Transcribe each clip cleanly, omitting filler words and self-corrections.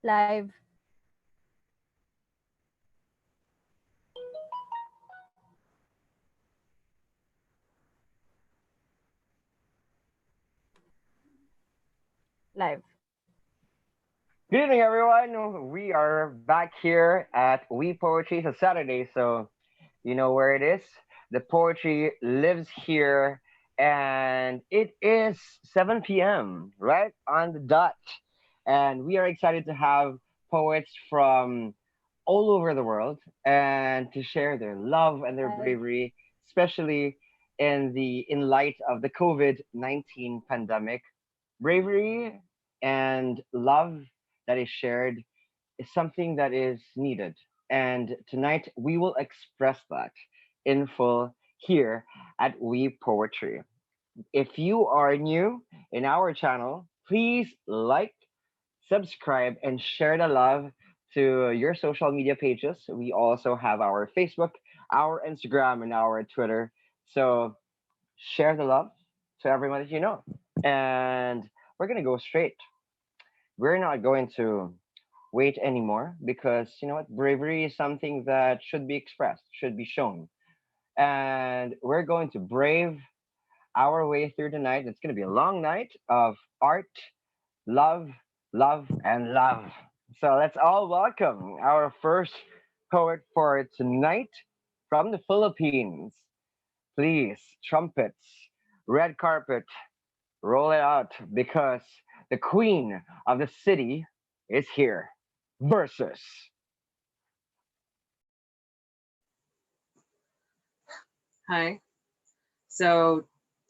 Live. Live. Good evening, everyone. We are back here at We Poetry. It's a Saturday, so you know where it is. The poetry lives here, and it is 7 p.m., right? On the dot. And we are excited to have poets from all over the world and to share their love and their Live. bravery, especially in light of the COVID-19 pandemic. Bravery and love that is shared is something that is needed. And tonight we will express that in full here at We Poetry. If you are new in our channel, please like, subscribe, and share the love to your social media pages. We also have our Facebook, our Instagram, and our Twitter. So share the love to everyone that you know. And we're going to go straight. We're not going to wait anymore because you know what? Bravery is something that should be expressed, should be shown. And we're going to brave our way through the night. It's going to be a long night of art, love, love, and love. So let's all welcome our first poet for tonight from the Philippines. Please, trumpets, red carpet, roll it out because the queen of the city is here. Versus. Hi. So,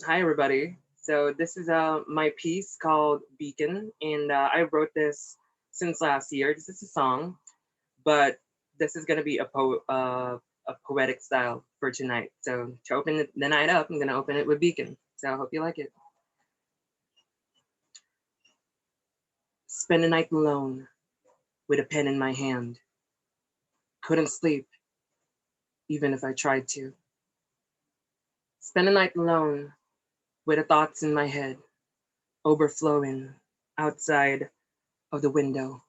hi everybody. So this is my piece called Beacon, and I wrote this since last year. This is a song, but this is gonna be a poetic style for tonight. So to open the night up, I'm gonna open it with Beacon. So I hope you like it. Spend a night alone with a pen in my hand. Couldn't sleep even if I tried to. Spend a night alone with the thoughts in my head overflowing outside of the window.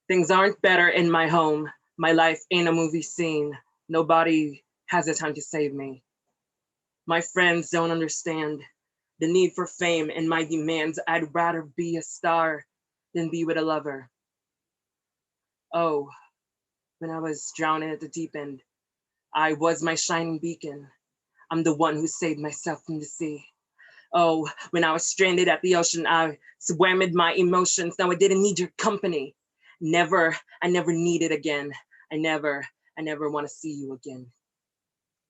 Things aren't better in my home. My life ain't a movie scene. Nobody has the time to save me. My friends don't understand the need for fame and my demands. I'd rather be a star than be with a lover. Oh, when I was drowning at the deep end, I was my shining beacon. I'm the one who saved myself from the sea. Oh, when I was stranded at the ocean, I swam with my emotions. Now I didn't need your company. I never need it again. I never want to see you again.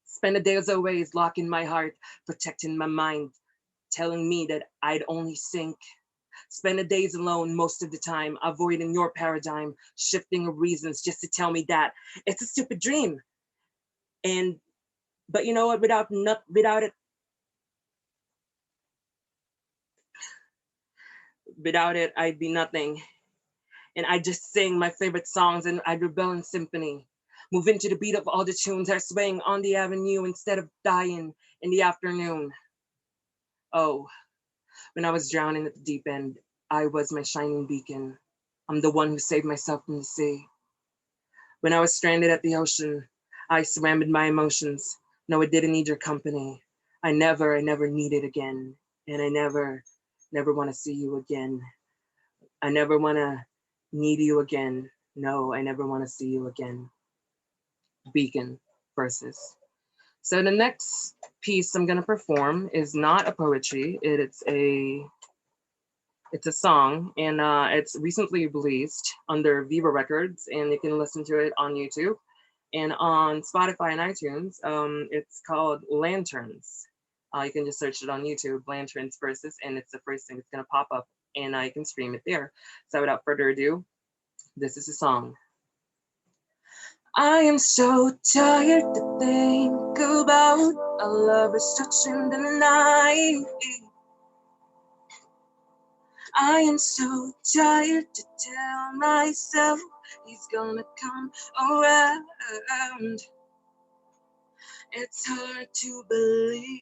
Spend a day as always, locking my heart, protecting my mind, telling me that I'd only sink. Spend the days alone most of the time, avoiding your paradigm, shifting of reasons just to tell me that it's a stupid dream. And but you know what? Without it, I'd be nothing. And I just sing my favorite songs and I'd rebel in symphony. Move into the beat of all the tunes that are swaying on the avenue instead of dying in the afternoon. Oh, when I was drowning at the deep end, I was my shining beacon. I'm the one who saved myself from the sea. When I was stranded at the ocean, I swam with my emotions. No, I didn't need your company. I never need it again. And never want to see you again. I never want to need you again. No, I never want to see you again. Beacon verses. So the next piece I'm gonna perform is not a poetry. It's a song, and it's recently released under Viva Records, and you can listen to it on YouTube and on Spotify and iTunes. It's called Lanterns. You can just search it on YouTube, Lanterns verses, and it's the first thing that's gonna pop up, and you can stream it there. So without further ado, this is a song. I am so tired to think about our lovers touching the night. I am so tired to tell myself he's gonna come around. It's hard to believe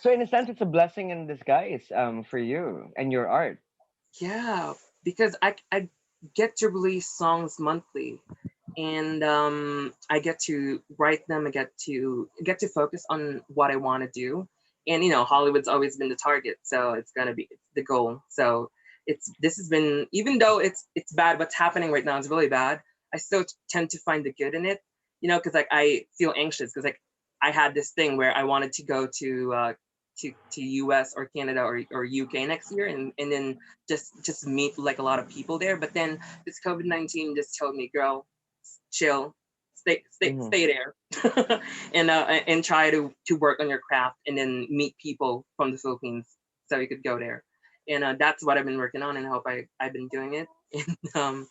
So in a sense, it's a blessing in disguise for you and your art. Yeah, because I get to release songs monthly, and I get to write them. I get to focus on what I want to do, and Hollywood's always been the target, so it's gonna be the goal. So this has been, even though it's bad, what's happening right now is really bad. I still tend to find the good in it, because like I feel anxious because like I had this thing where I wanted to go to US or Canada or UK next year, and then just meet like a lot of people there. But then this COVID-19 just told me, girl, chill, stay stay Hmm. stay there, and try to work on your craft and then meet people from the Philippines so you could go there. And that's what I've been working on, and I hope I've been doing it. And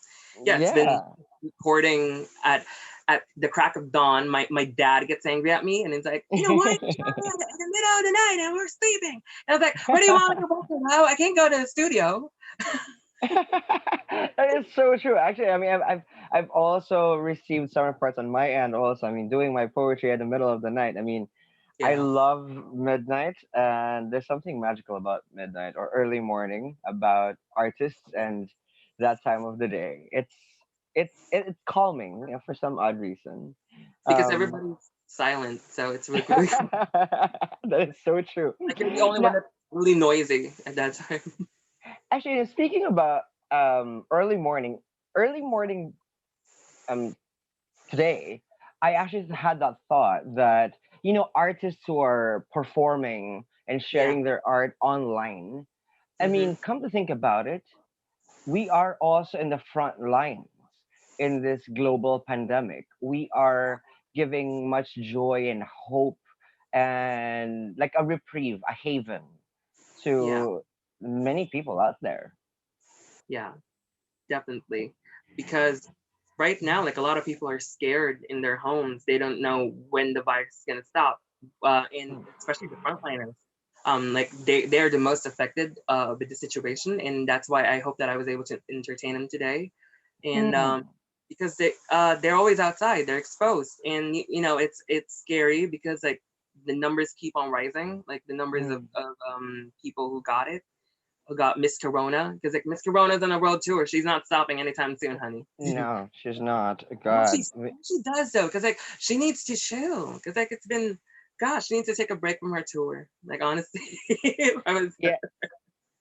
yeah, it's been Yeah. recording at the crack of dawn. My dad gets angry at me, and he's like, why are you showing it in the middle of the night and we're sleeping? And I was like, where do you want me to work now? I can't go to the studio. That is so true. Actually, I mean, I've also received some reports on my end. Also, I mean, doing my poetry at the middle of the night. I mean, I Yeah. love midnight, and there's something magical about midnight or early morning about artists and that time of the day. It's calming, for some odd reason. Because Um, everybody's silent, so it's really, really cool. that is so true. Like you're the only one Now, that's really noisy at that time. actually, speaking about early morning um today, I actually had that thought that artists who are performing and Yeah. sharing their art online. I Mm-hmm. mean, come to think about it, we are also in the front lines in this global pandemic. We are giving much joy and hope and like a reprieve, a haven Yeah. to many people out there. Yeah. Definitely. Because right now, like a lot of people are scared in their homes. They don't know when the virus is gonna stop. And especially the frontliners. Like they're the most affected with the situation, and that's why I hope that I was able to entertain them today. And Mm, because they're always outside, they're exposed, and it's scary because like the numbers keep on rising, like the numbers of, mm. people who got Miss Corona, because like Miss Corona's on a world tour. She's not stopping anytime soon, honey. No, she's not. Well, God. she does though, because like she needs to chill. Because like it's been, gosh, she needs to take a break from her tour. Like honestly, I was, Yeah,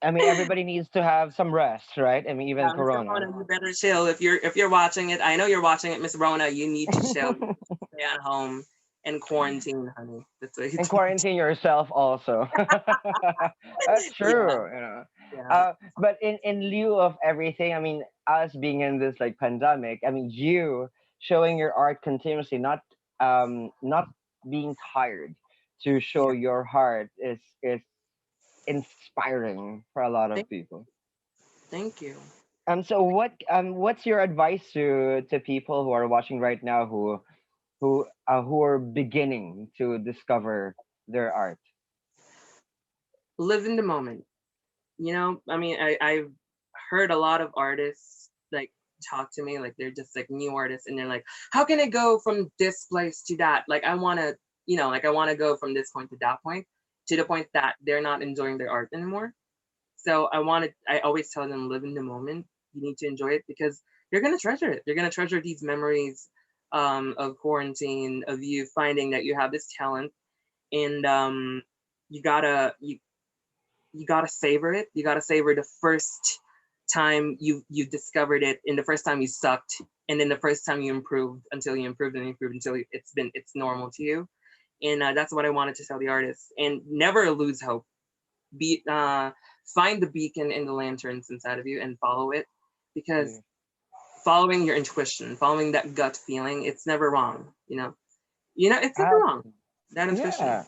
I mean, everybody needs to have some rest, right? I mean, even Miss Corona. Corona, you better chill. If you're watching it, I know you're watching it, Miss Rona. You need to chill. You need to stay at home and quarantine, honey. That's what you And need. quarantine yourself also. That's Yeah, true. yeah, But in lieu of everything, I mean, us being in this like pandemic, I mean, you showing your art continuously, not being tired to show yeah. your heart is inspiring for a lot Thank, of people. thank you. So what's your advice to people who are watching right now who are beginning to discover their art? Live in the moment. I mean, I've heard a lot of artists like talk to me like they're just like new artists, and they're like, how can I go from this place to that? Like I want to, like I want to go from this point to that point, to the point that they're not enjoying their art anymore. So I always tell them, live in the moment. You need to enjoy it because you're going to treasure it. You're going to treasure these memories of quarantine, of you finding that you have this talent, and you gotta you you gotta savor it. You gotta savor the first time you discovered it, and the first time you sucked, and then the first time you improved until you improved and improved until it's normal to you. And that's what I wanted to tell the artists. And never lose hope. Be Find the beacon in the lanterns inside of you and follow it, because Mm. following your intuition, following that gut feeling, it's never wrong. It's never Uh, wrong. That intuition. yeah,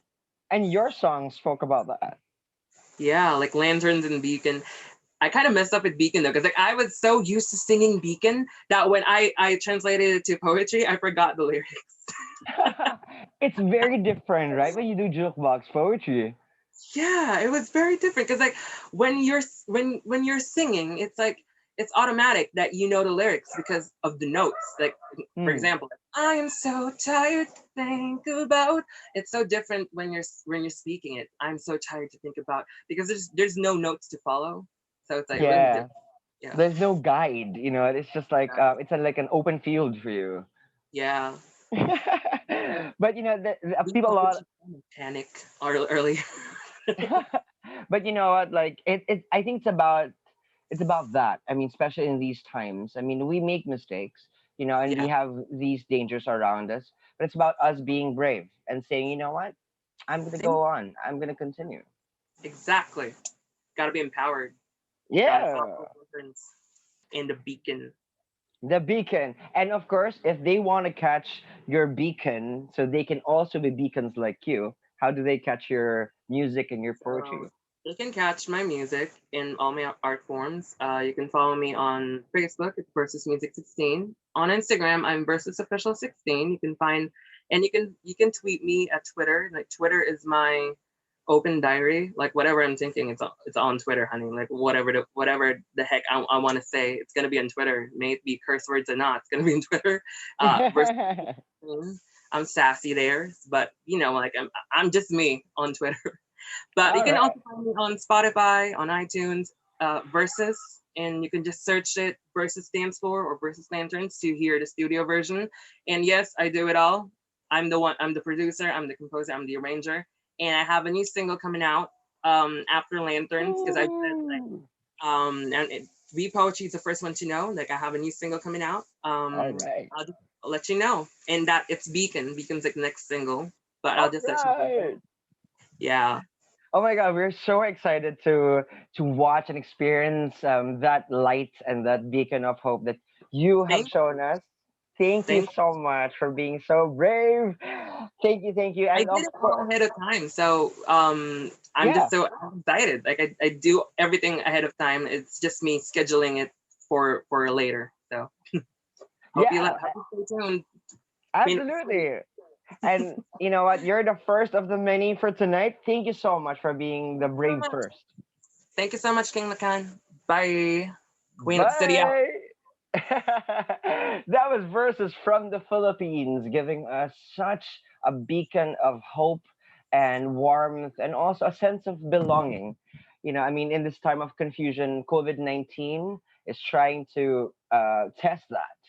and your song spoke about that. Yeah, like lanterns and beacon. I kind of messed up with Beacon though, because like I was so used to singing Beacon that when I translated it to poetry, I forgot the lyrics. It's very different, right? When you do jukebox poetry. Yeah, it was very different because like when you're singing, it's like it's automatic that you know the lyrics because of the notes. Like for Hmm. example, I am so tired to think about. It's so different when you're speaking it. I'm so tired to think about because there's no notes to follow, so it's like really Yeah. different. Yeah, There's no guide, you know. It's just like it's like an open field for you. yeah. But you know, We people a lot. poetry panic early. But you know what? Like I think it's about that. I mean, especially in these times. I mean, we make mistakes, you know, and we Yeah, have these dangers around us. But it's about us being brave and saying, you know what? I'm gonna think go on. I'm gonna continue. exactly. Got to be empowered. Got to follow Yeah. the patterns in the beacon. The beacon. And of course, if they want to catch your beacon, so they can also be beacons like you, how do they catch your music and your So poetry? you can catch my music in all my art forms. You can follow me on Facebook, it's Versus Music 16. On Instagram, I'm Versus Official 16. You can find and you can tweet me at Twitter. Like Twitter is my open diary. Like whatever I'm thinking, it's on Twitter, honey. Like whatever the heck I want to say, it's gonna be on Twitter. May it be curse words or not, it's gonna be on Twitter. Versus 16. I'm sassy there, but like I'm just me on Twitter. But you All can right. also find me on Spotify, on iTunes, Versus, and you can just search it. Versus stands for or Versus Lanterns to hear the studio version. And yes, I do it all. I'm the one. I'm the producer. I'm the composer. I'm the arranger. And I have a new single coming out after Lanterns because I said like Ooh. and V Poetry is the first one to know. Like I have a new single coming out. All right. I'll let you know. And that it's Beacon. Beacon's like the next single. But I'll All just let you know. right. Yeah. Oh my God, we're so excited to watch and experience that light and that beacon of hope that you have Thank shown us. Thank you thank so much for being so brave. Thank you, I and did of it all course, ahead of time. So I'm just yeah, so excited. Like I do everything ahead of time. It's just me scheduling it for later. So yeah, hope you stay tuned. Queen of the Street. absolutely. And you know what? You're the first of the many for tonight. Thank you so much for being the So brave much. first. Thank you so much, King Lakan. Bye. Queen of the City out. Bye. That was verses from the Philippines, giving us such a beacon of hope and warmth, and also a sense of belonging. You know, I mean, in this time of confusion, COVID-19 is trying to test that.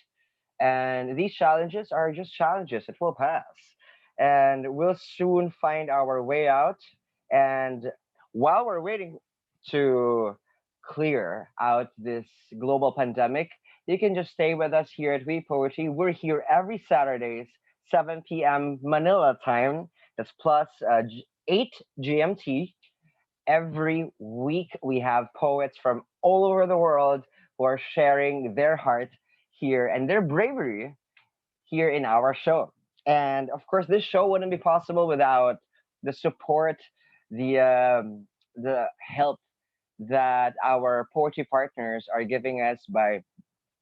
And these challenges are just challenges, it will pass. And we'll soon find our way out. And while we're waiting to clear out this global pandemic, you can just stay with us here at We Poetry. We're here every Saturdays, 7 p.m. Manila time. That's plus 8 GMT. Every week, we have poets from all over the world who are sharing their heart here and their bravery here in our show. And of course, this show wouldn't be possible without the support, the help that our poetry partners are giving us by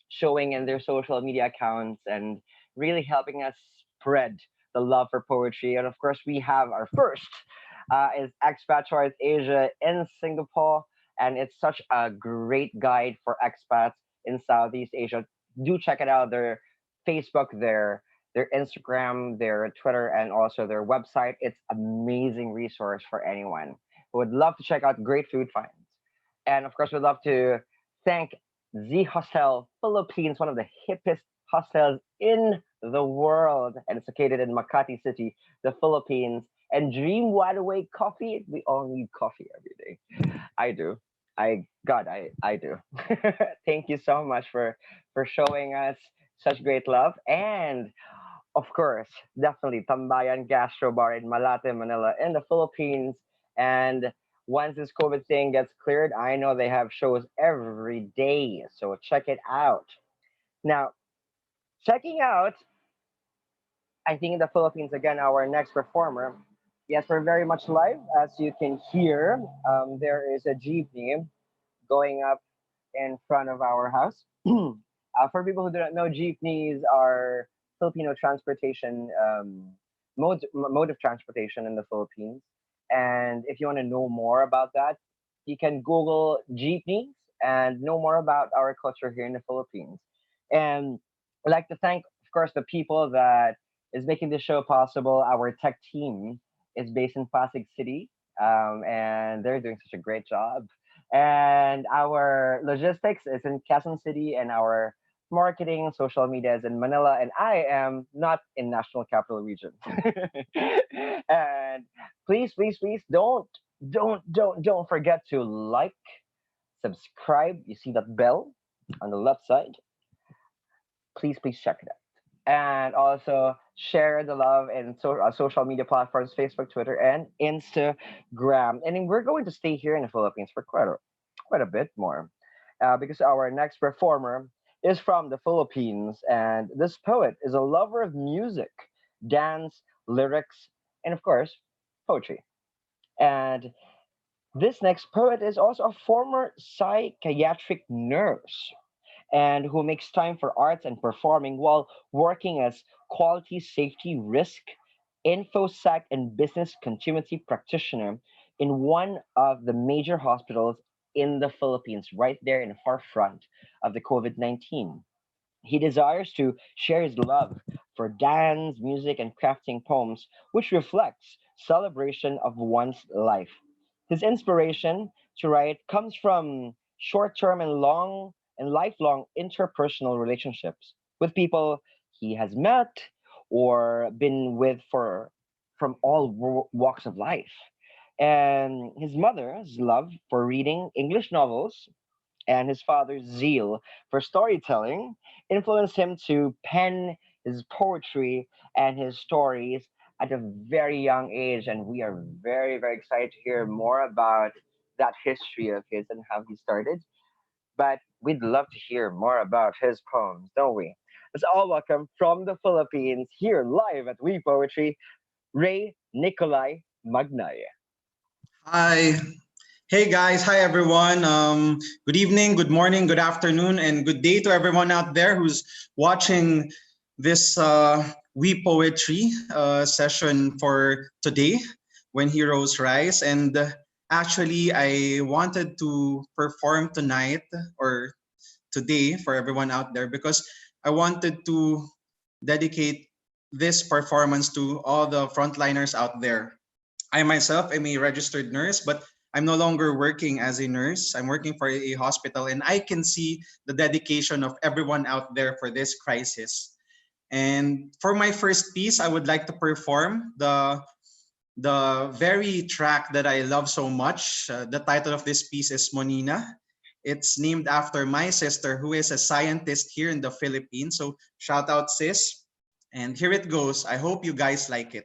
showing in their social media accounts and really helping us spread the love for poetry. And of course, we have our first is Expat Choice Asia in Singapore, and it's such a great guide for expats in Southeast Asia. Do check it out. Their Facebook, their Instagram, their Twitter, and also their website. It's amazing resource for anyone who would love to check out great food finds. And of course, we'd love to thank Z Hostel Philippines, one of the hippest hostels in the world, and it's located in Makati City, the Philippines. And Dream Wide Awake Coffee. We all need coffee every day. I do. I do. Thank you so much for showing us such great love. And of course, definitely Tambayan Gastro Bar in Malate, Manila, in the Philippines. And once this COVID thing gets cleared, I know they have shows every day. So check it out. Now, checking out, I think in the Philippines, again, our next performer. Yes, we're very much live. As you can hear, there is a jeepney going up in front of our house. For people who do not know, jeepneys are Filipino transportation mode of transportation in the Philippines. And if you want to know more about that, you can Google jeepneys and know more about our culture here in the Philippines. And I'd like to thank, of course, the people that is making this show possible. Our tech team is based in Pasig City, and they're doing such a great job. And our logistics is in Quezon City, and our marketing, social media is in Manila, and I am not in National Capital Region. And please, please, please don't forget to like, subscribe. You see that bell on the left side? Please check it out. And also share the love in social media platforms, Facebook, Twitter, and Instagram. And then we're going to stay here in the Philippines for quite a bit more, because our next performer is from the Philippines, and this poet is a lover of music, dance, lyrics, and of course, poetry. And this next poet is also a former psychiatric nurse and who makes time for arts and performing while working as quality safety risk, infosec, and business continuity practitioner in one of the major hospitals in the Philippines, right there in the far front of the COVID 19. He desires to share his love for dance, music, and crafting poems, which reflects celebration of one's life. His inspiration to write comes from short-term and lifelong interpersonal relationships with people he has met or been with for from all walks of life. And his mother's love for reading English novels and his father's zeal for storytelling influenced him to pen his poetry and his stories at a very young age. And we are very excited to hear more about that history of his and how he started. But we'd love to hear more about his poems, don't we? Let's all welcome from the Philippines, here live at We Poetry, Ray Nicolai Magnay. Hi. Hey guys, hi everyone. Good evening, good morning, good afternoon, and good day to everyone out there who's watching this We Poetry session for today, When Heroes Rise. And actually, I wanted to perform tonight or today for everyone out there because I wanted to dedicate this performance to all the frontliners out there. I myself am a registered nurse, but I'm no longer working as a nurse. I'm working for a hospital, and I can see the dedication of everyone out there for this crisis. And for my first piece, I would like to perform the very track that I love so much. The title of this piece is Monina. It's named after my sister, who is a scientist here in the Philippines. So shout out, sis. And here it goes. I hope you guys like it.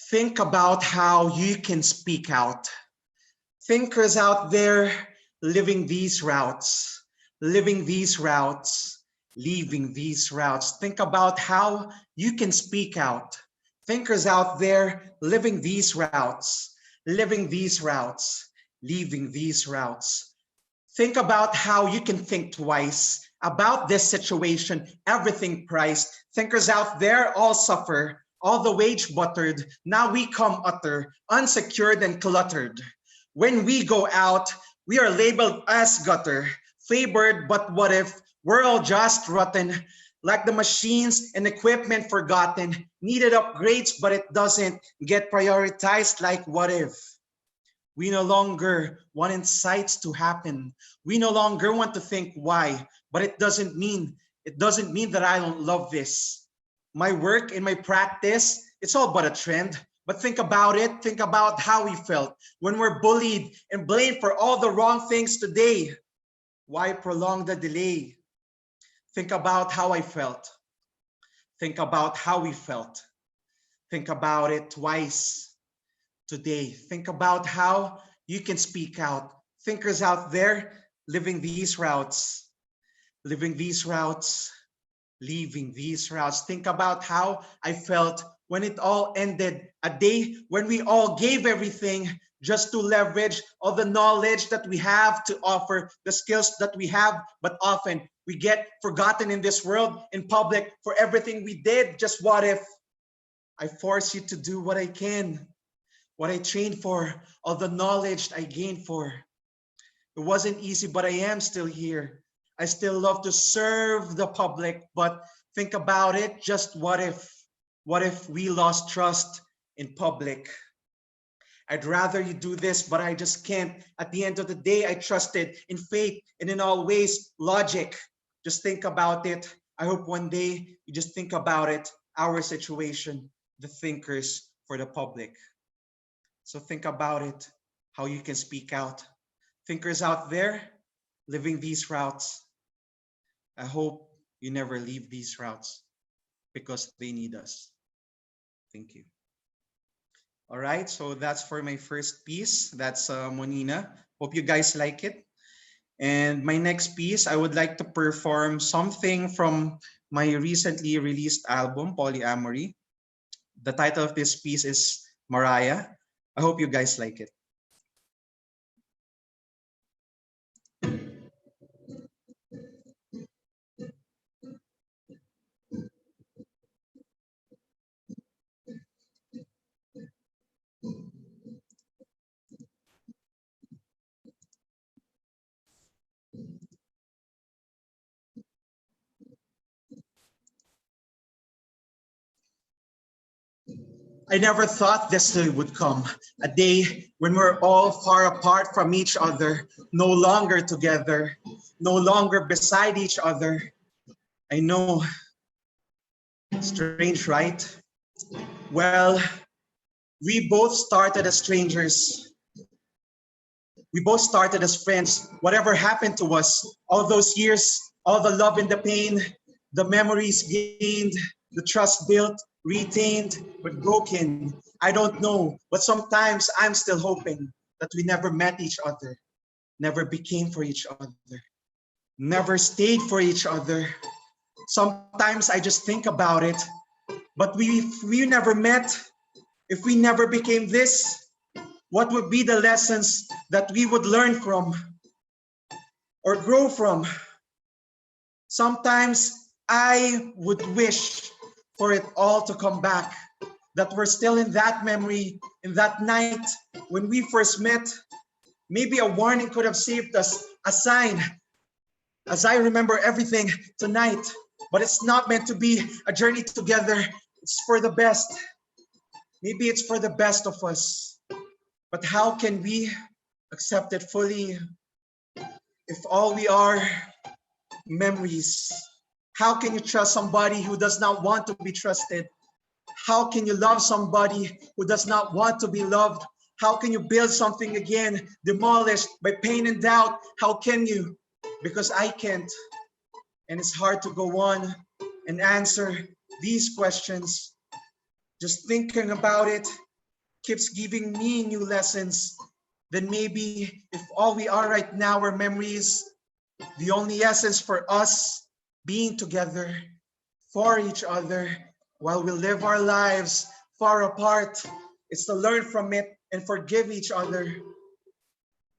Think about how you can speak out. Thinkers out there living these routes, living these routes, leaving these routes. Think about how you can speak out. Thinkers out there living these routes, living these routes, leaving these routes. Think about how you can think twice about this situation, everything priced. Thinkers out there all suffer, all the wage buttered. Now we come utter, unsecured and cluttered. When we go out, we are labeled as gutter, favored, but what if we're all just rotten, like the machines and equipment forgotten, needed upgrades, but it doesn't get prioritized like what if? We no longer want insights to happen. We no longer want to think why, but it doesn't mean that I don't love this. My work and my practice, it's all but a trend. But think about it, think about how we felt when we're bullied and blamed for all the wrong things today. Why prolong the delay? Think about how I felt. Think about how we felt. Think about it twice today. Think about how you can speak out. Thinkers out there living these routes, living these routes, leaving these routes. Think about how I felt when it all ended. A day when we all gave everything just to leverage all the knowledge that we have to offer, the skills that we have, but often we get forgotten in this world, in public, for everything we did. Just what if I force you to do what I can, what I trained for, all the knowledge I gained for. It wasn't easy, but I am still here. I still love to serve the public, but think about it, just what if? What if we lost trust in public? I'd rather you do this, but I just can't. At the end of the day, I trusted in faith and in all ways, logic. Just think about it. I hope one day you just think about it, our situation, the thinkers for the public. So think about it, how you can speak out. Thinkers out there living these routes, I hope you never leave these routes because they need us. Thank you. All right, so that's for my first piece. That's Monina. Hope you guys like it. And my next piece, I would like to perform something from my recently released album, Polyamory. The title of this piece is Mariah. I hope you guys like it. I never thought this day would come, a day when we're all far apart from each other, no longer together, no longer beside each other. I know, strange, right? Well, we both started as strangers. We both started as friends. Whatever happened to us, all those years, all the love and the pain, the memories gained, the trust built, retained, but broken. I don't know, but sometimes I'm still hoping that we never met each other, never became for each other, never stayed for each other. Sometimes I just think about it, but if we never met, if we never became this, what would be the lessons that we would learn from or grow from? Sometimes I would wish for it all to come back, that we're still in that memory, in that night when we first met. Maybe a warning could have saved us, a sign, as I remember everything tonight. But it's not meant to be a journey together. It's for the best. Maybe it's for the best of us. But how can we accept it fully if all we are memories? How can you trust somebody who does not want to be trusted? How can you love somebody who does not want to be loved? How can you build something again, demolished by pain and doubt? How can you? Because I can't. And it's hard to go on and answer these questions. Just thinking about it keeps giving me new lessons. Then maybe if all we are right now are memories, the only essence for us being together for each other while we live our lives far apart is to learn from it and forgive each other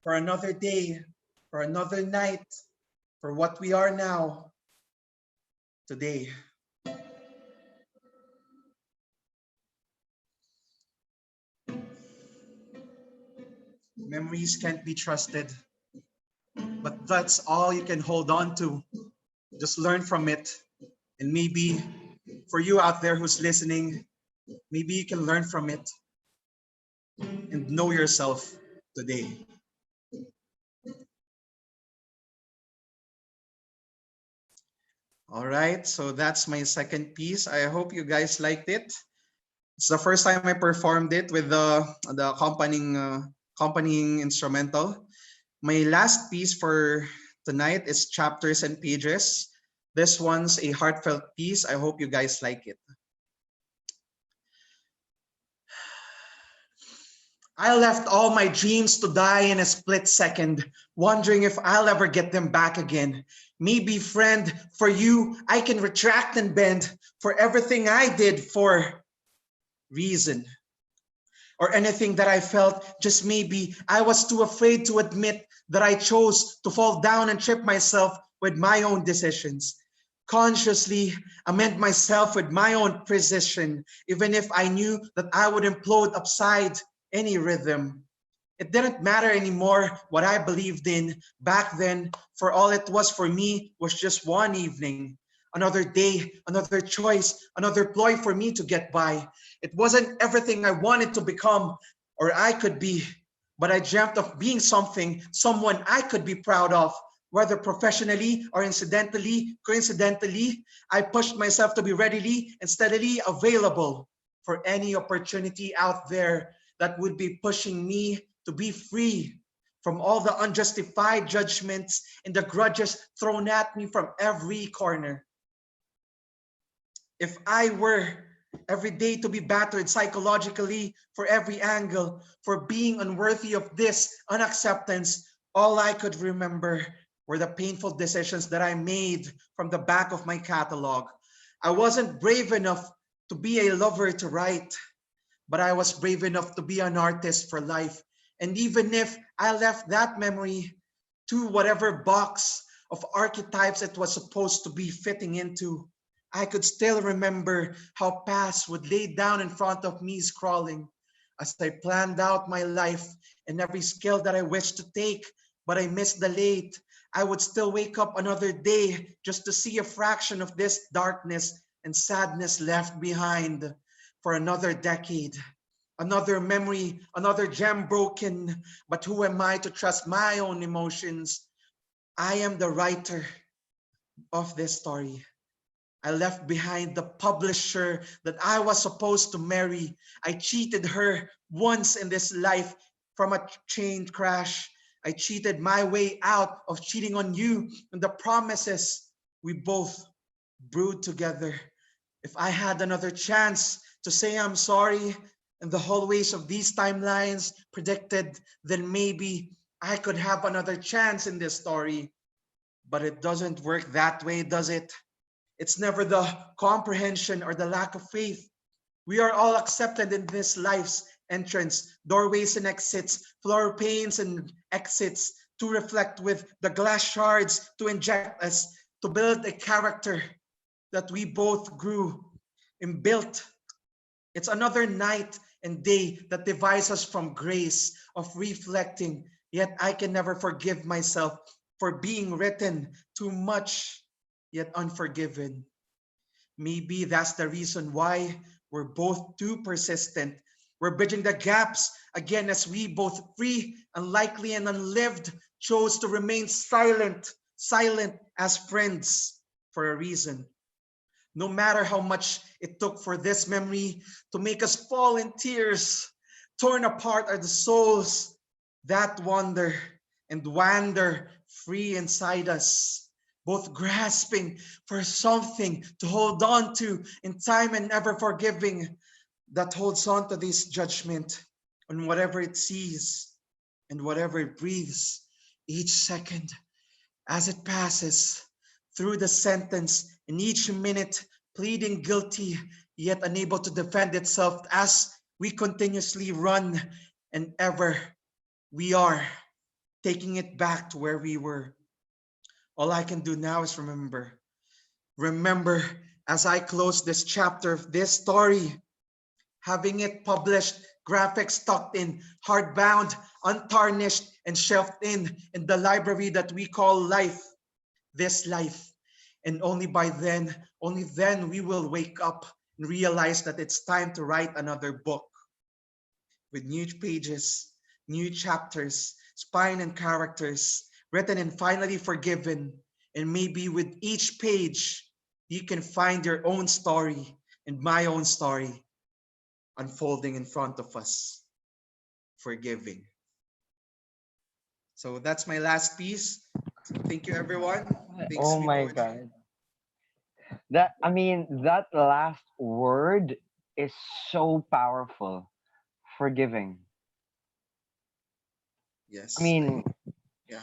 for another day, for another night, for what we are now, today. Memories can't be trusted, but that's all you can hold on to. Just learn from it. And maybe for you out there who's listening, maybe you can learn from it and know yourself today. All right, so that's my second piece. I hope you guys liked it. It's the first time I performed it with the accompanying instrumental. My last piece for tonight is Chapters and Pages. This one's a heartfelt piece. I hope you guys like it. I left all my dreams to die in a split second, wondering if I'll ever get them back again. Maybe, friend, for you, I can retract and bend for everything I did for reason. Or anything that I felt, just maybe I was too afraid to admit that I chose to fall down and trip myself with my own decisions. Consciously amend myself with my own precision, even if I knew that I would implode upside any rhythm. It didn't matter anymore what I believed in back then, for all it was for me was just one evening, another day, another choice, another ploy for me to get by. It wasn't everything I wanted to become or I could be, but I dreamt of being something, someone I could be proud of. Whether professionally or incidentally, coincidentally, I pushed myself to be readily and steadily available for any opportunity out there that would be pushing me to be free from all the unjustified judgments and the grudges thrown at me from every corner. If I were every day to be battered psychologically for every angle, for being unworthy of this unacceptance, all I could remember were the painful decisions that I made from the back of my catalog. I wasn't brave enough to be a lover to write, but I was brave enough to be an artist for life. And even if I left that memory to whatever box of archetypes it was supposed to be fitting into, I could still remember how past would lay down in front of me scrawling as I planned out my life and every skill that I wished to take, but I missed the late. I would still wake up another day just to see a fraction of this darkness and sadness left behind for another decade. Another memory, another gem broken. But who am I to trust my own emotions? I am the writer of this story. I left behind the publisher that I was supposed to marry. I cheated her once in this life from a chain crash. I cheated my way out of cheating on you and the promises we both brewed together. If I had another chance to say I'm sorry in the hallways of these timelines predicted, then maybe I could have another chance in this story. But it doesn't work that way, does it? It's never the comprehension or the lack of faith. We are all accepted in this life's entrance, doorways and exits, floor panes and exits, to reflect with the glass shards, to inject us, to build a character that we both grew and built. It's another night and day that divides us from grace of reflecting, yet I can never forgive myself for being written too much, yet unforgiven. Maybe that's the reason why we're both too persistent. We're bridging the gaps again as we both free, unlikely, and unlived chose to remain silent, silent as friends for a reason. No matter how much it took for this memory to make us fall in tears, torn apart are the souls that wander and wander free inside us, both grasping for something to hold on to in time and never forgiving, that holds on to this judgment on whatever it sees and whatever it breathes each second as it passes through the sentence, in each minute pleading guilty, yet unable to defend itself as we continuously run and ever we are taking it back to where we were. All I can do now is remember as I close this chapter of this story, having it published, graphics tucked in, hardbound, untarnished, and shelved in the library that we call life, this life. And only then we will wake up and realize that it's time to write another book with new pages, new chapters, spine and characters, written and finally forgiven. And maybe with each page, you can find your own story and my own story unfolding in front of us, forgiving. So that's my last piece. Thank you, everyone. Thanks, Oh Sweet my Poetry. God. That last word is so powerful. Forgiving. I Yes, mean, yeah.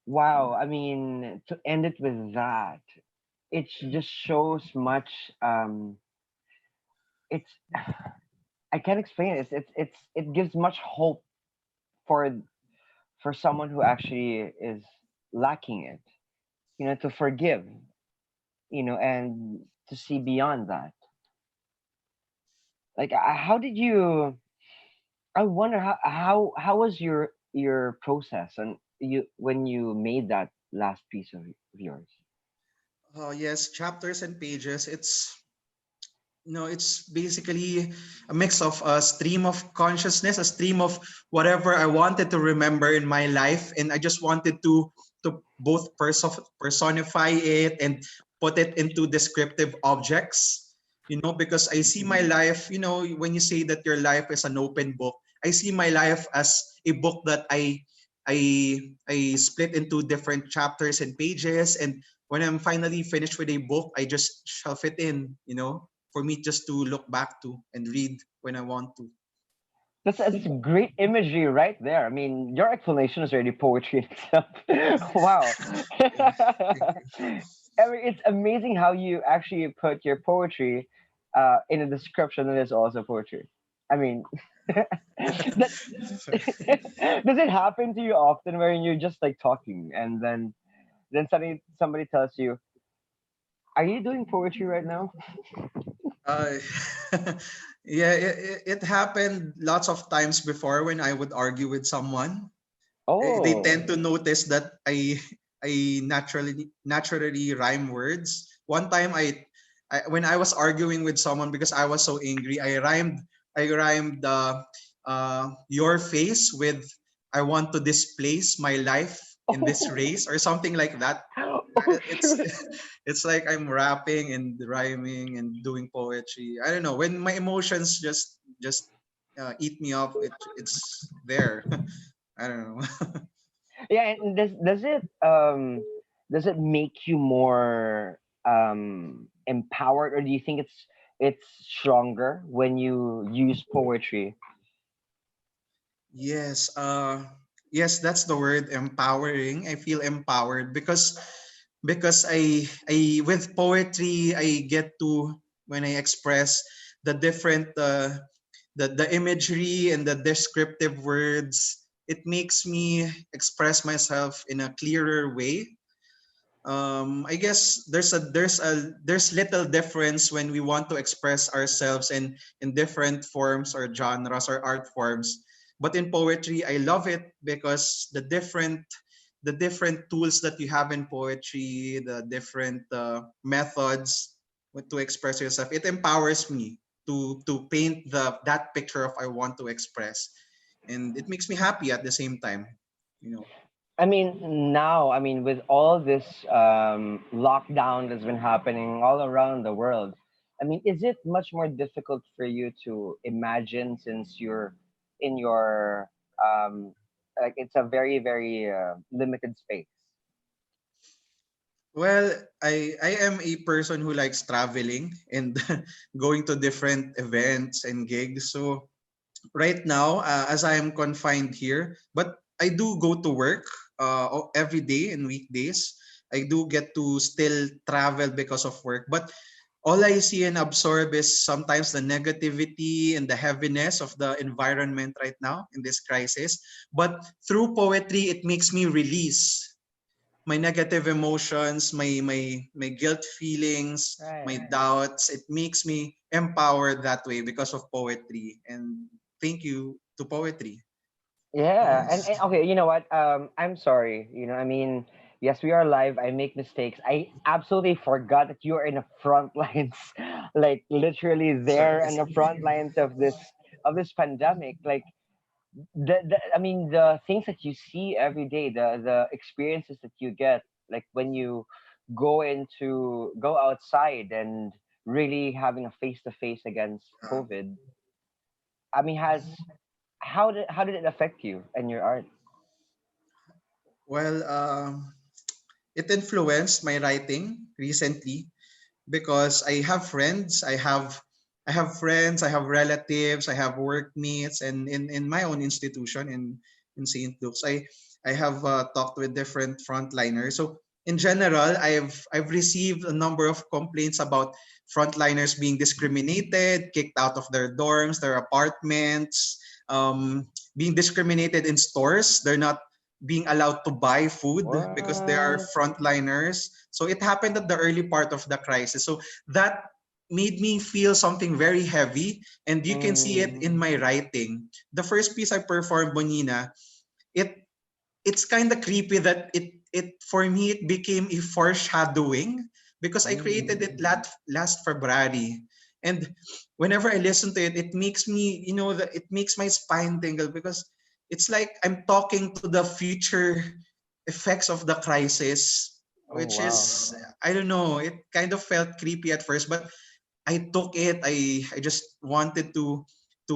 wow. To end it with that, it just shows much. It's I can't explain it. It gives much hope for someone who actually is lacking it. To forgive. And to see beyond that. Like, how did you? I wonder how was your process and you when you made that last piece of yours. Oh yes, chapters and pages. No, it's basically a mix of a stream of consciousness, a stream of whatever I wanted to remember in my life, and I just wanted to both personify it and put it into descriptive objects. Because I see my life. When you say that your life is an open book, I see my life as a book that I split into different chapters and pages, and when I'm finally finished with a book, I just shelf it in. For me just to look back to and read when I want to. That's great imagery right there. I mean, your explanation is already poetry in itself. Wow. I mean, it's amazing how you actually put your poetry in a description that is also poetry. I mean, that, does it happen to you often where you're just like talking and then suddenly somebody tells you, "Are you doing poetry right now?" uh, yeah, it happened lots of times before when I would argue with someone. They Oh. tend to notice that I naturally rhyme words. One time when I was arguing with someone because I was so angry, I rhymed your face with I want to displace my life in this race or something like that. Oh, It's shoot. it's like I'm rapping and rhyming and doing poetry. I don't know, when my emotions just eat me up. It's there. I don't know. Yeah, and does it make you more empowered, or do you think it's stronger when you use poetry? Yes, yes, that's the word, empowering. I feel empowered because I with poetry I get to, when I express the different the imagery and the descriptive words, it makes me express myself in a clearer way. I guess there's little difference when we want to express ourselves in different forms or genres or art forms. But in poetry, I love it because the different tools that you have in poetry, the different methods to express yourself, it empowers me to paint that picture of I want to express, and it makes me happy at the same time. You know. I mean, now, I mean, with all this lockdown that's been happening all around the world, I mean, is it much more difficult for you to imagine since you're in your like it's a very very limited space? Well, I am a person who likes traveling and going to different events and gigs. So right now, as I am confined here, but I do go to work every day and weekdays. I do get to still travel because of work, but all I see and absorb is sometimes the negativity and the heaviness of the environment right now in this crisis. But through poetry, it makes me release my negative emotions, my guilt feelings, Right, my right. doubts. It makes me empowered that way because of poetry. And thank you to poetry. Yeah, Yes. and okay, you know what? I'm sorry. I mean, yes, we are live. I make mistakes. I absolutely forgot that you are in the front lines, like literally Sorry. there in the front lines of this pandemic. Like I mean, the things that you see every day, the experiences that you get, like when you go outside and really having a face to face against Uh, COVID. I mean, has how did it affect you and your art? well, it influenced my writing recently because I have friends. I have relatives, I have workmates, and in my own institution in St. Luke's, I have talked with different frontliners. So in general, I've received a number of complaints about frontliners being discriminated, kicked out of their dorms, their apartments, being discriminated in stores. They're not being allowed to buy food because they are What? frontliners. So it happened at the early part of the crisis. So that made me feel something very heavy, and you can see it in Mm. my writing. The first piece I performed, Bonina, it it's kind of creepy that it for me it became a foreshadowing because I created it Mm. last February. And whenever I listen to it, it makes me, that it makes my spine tingle because it's like I'm talking to the future effects of the crisis, Oh which wow. is, I don't know, it kind of felt creepy at first, but I took it. I just wanted to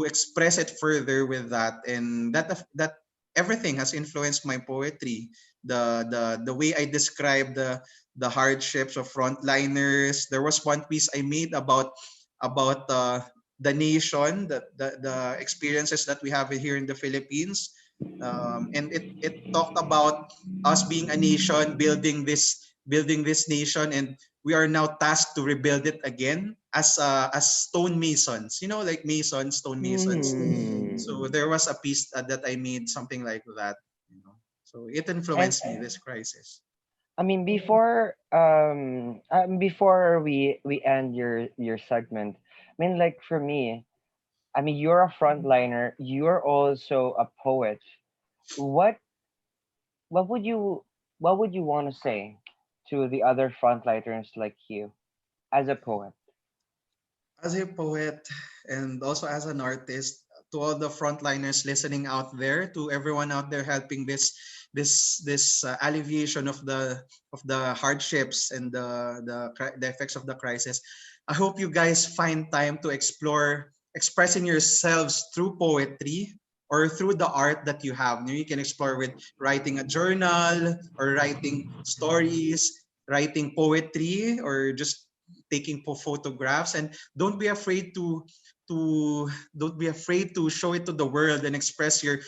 express it further with that, and that everything has influenced my poetry. The way I describe the hardships of frontliners. There was one piece I made about the nation, the experiences that we have here in the Philippines, and it talked about us being a nation, building this nation, and we are now tasked to rebuild it again as stone masons, like masons, stone masons. Mm. So there was a piece that I made, something like that. So it And influenced me, this crisis. I mean, before we end your segment, I mean, like for me, I mean, you're a frontliner. You're also a poet. What what would you what would you want to say to the other frontliners like you as a poet? As a poet and also as an artist, to all the frontliners listening out there, to everyone out there helping this alleviation of the hardships and the effects of the crisis, I hope you guys find time to explore expressing yourselves through poetry or through the art that you have. You can explore with writing a journal or writing stories, writing poetry, or just taking photographs. And don't be afraid to don't be afraid to show it to the world and express your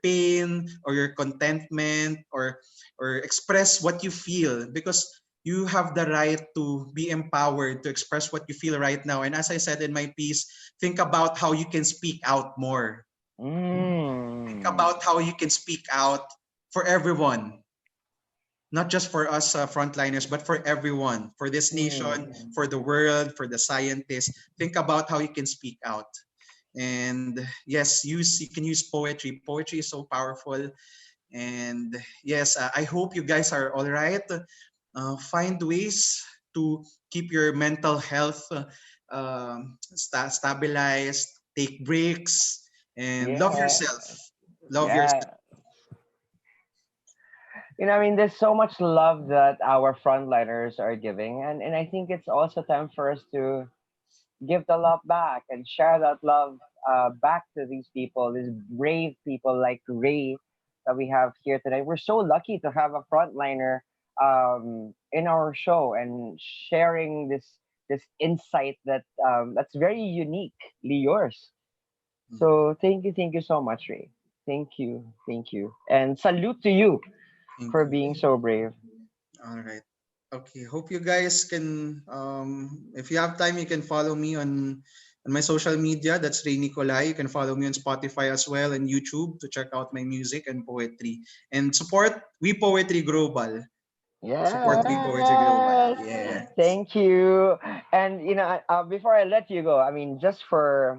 pain or your contentment, or express what you feel, because you have the right to be empowered to express what you feel right now. And as I said in my piece, think about how you can speak out more. Think Mm. about how you can speak out for everyone, not just for us frontliners, but for everyone, for this nation, Mm. for the world, for the scientists. Think about how you can speak out. And yes, you can use poetry. Poetry is so powerful. And yes, I hope you guys are all right. Find ways to keep your mental health stabilized. Take breaks and love Yeah. yourself. Love yourself. Yeah. I mean, there's so much love that our frontliners are giving, and I think it's also time for us to give the love back and share that love back to these people, these brave people like Ray that we have here today. We're so lucky to have a frontliner in our show and sharing this insight that's very uniquely yours. Mhm. So thank you so much, Ray. Thank you, and salute to you Thank for you. being so brave. All right. Okay. Hope you guys can, if you have time, you can follow me on my social media. That's Ray Nicolai. You can follow me on Spotify as well and YouTube to check out my music and poetry. And support We Poetry Global. Support We Poetry Global. Yes, Yeah. thank you. And before I let you go, I mean, just for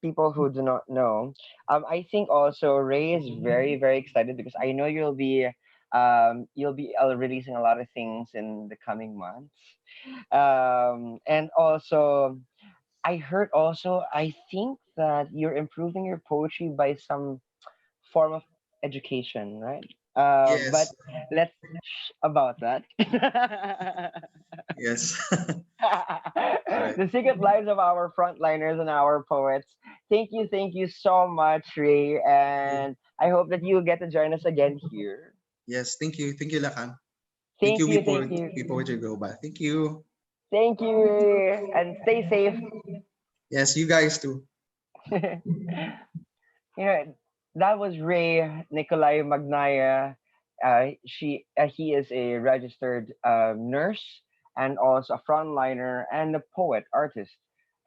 people who do not know, I think also Ray is very very excited because I know you'll be releasing a lot of things in the coming months. And also I heard also I think that you're improving your poetry by some form of education, right? But Yes. let's about that. Yes. All right. The secret lives of our frontliners and our poets. Thank you so much, Ray, Thank you. and I hope that you get to join us again here. Yes. Thank you. Thank you, Lakan. Thank you, Thank you, thank you, We Poetry Global. Thank you. thank you, Ray, and stay safe. Yes, you guys too. you know, that was Ray Nikolai Magnaya. He is a registered nurse and also a frontliner and a poet artist,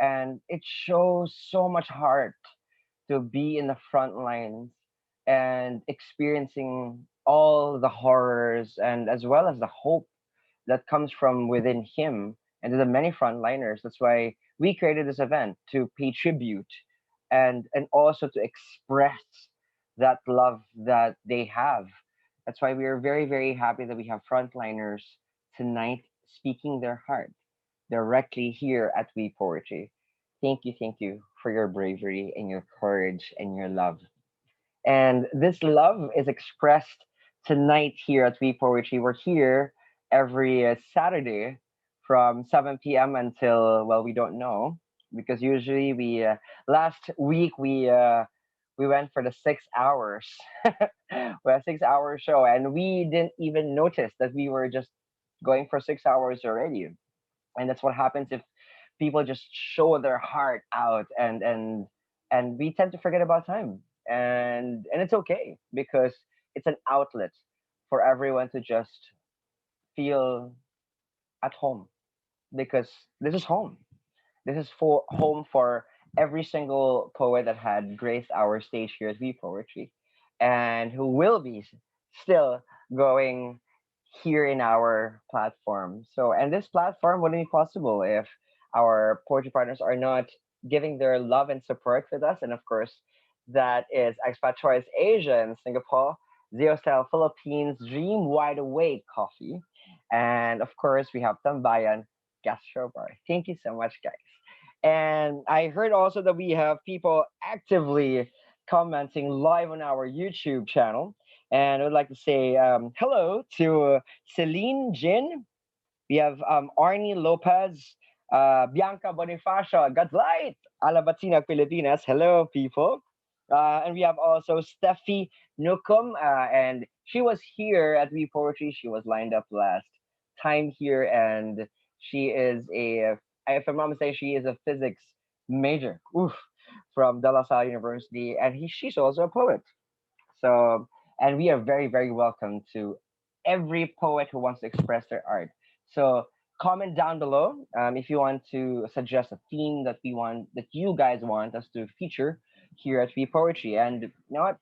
and it shows so much heart to be in the front lines and experiencing all the horrors and as well as the hope that comes from within him and to the many frontliners. That's why we created this event to pay tribute and also to express that love that they have. That's why we are very, very happy that we have frontliners tonight speaking their heart directly here at We Poetry. Thank you for your bravery and your courage and your love. And this love is expressed tonight here at We Poetry. We're here every Saturday from 7 p.m. until, well, we don't know, because usually last week we went for the 6 hours. We had 6 hour show, and we didn't even notice that we were just going for 6 hours already. And that's what happens if people just show their heart out, and we tend to forget about time. And it's okay, because it's an outlet for everyone to just feel at home, because this is home. This is for home for every single poet that had graced our stage here at V Poetry, and who will be still going here in our platform. So, and this platform wouldn't be possible if our poetry partners are not giving their love and support with us. And of course, that is Expat Choice Asia in Singapore, Zero Style Philippines, Dream Wide Awake Coffee, and of course, we have Tambayan Gastro Bar. Thank you so much, guys. And I heard also that we have people actively commenting live on our YouTube channel. And I would like to say hello to Celine Jin. We have Arnie Lopez, Bianca Bonifacio, God's Light, Alabatina, Pilipinas. Hello, people. And we have also Steffi Nukum, and she was here at We Poetry. She was lined up last time here, and she is if I'm not mistaken, she is a physics major, oof, from De La Salle University, and she's also a poet. So, and we are very, very welcome to every poet who wants to express their art. So, comment down below if you want to suggest a theme that you guys want us to feature here at V Poetry, and you know what,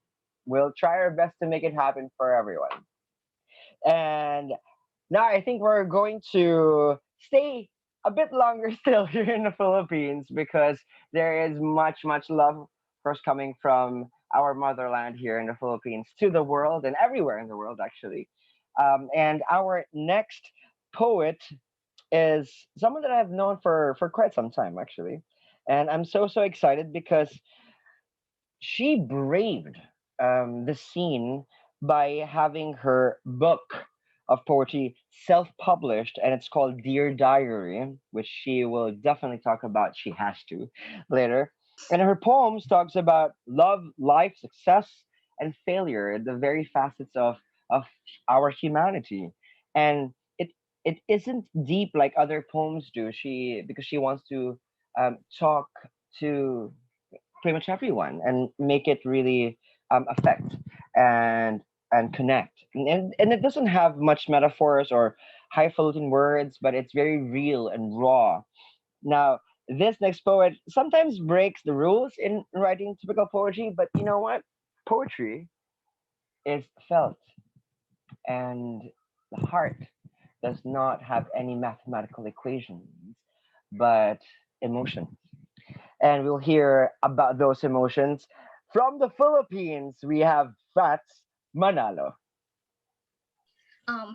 we'll try our best to make it happen for everyone. And now I think we're going to stay a bit longer still here in the Philippines, because there is much, much love, of course, coming from our motherland here in the Philippines to the world and everywhere in the world, actually. And our next poet is someone that I've known for quite some time, actually. And I'm so, so excited because she braved the scene by having her book of poetry self-published, and it's called Dear Diary, which she will definitely talk about. She has to later. And her poems talks about love, life, success, and failure, the very facets of our humanity. And it isn't deep like other poems do. Because she wants to talk to pretty much everyone and make it really affect and connect. And it doesn't have much metaphors or highfalutin words, but it's very real and raw. Now, this next poet sometimes breaks the rules in writing typical poetry, but you know what? Poetry is felt, and the heart does not have any mathematical equations, but emotions. And we'll hear about those emotions. From the Philippines, we have Fats Manalo.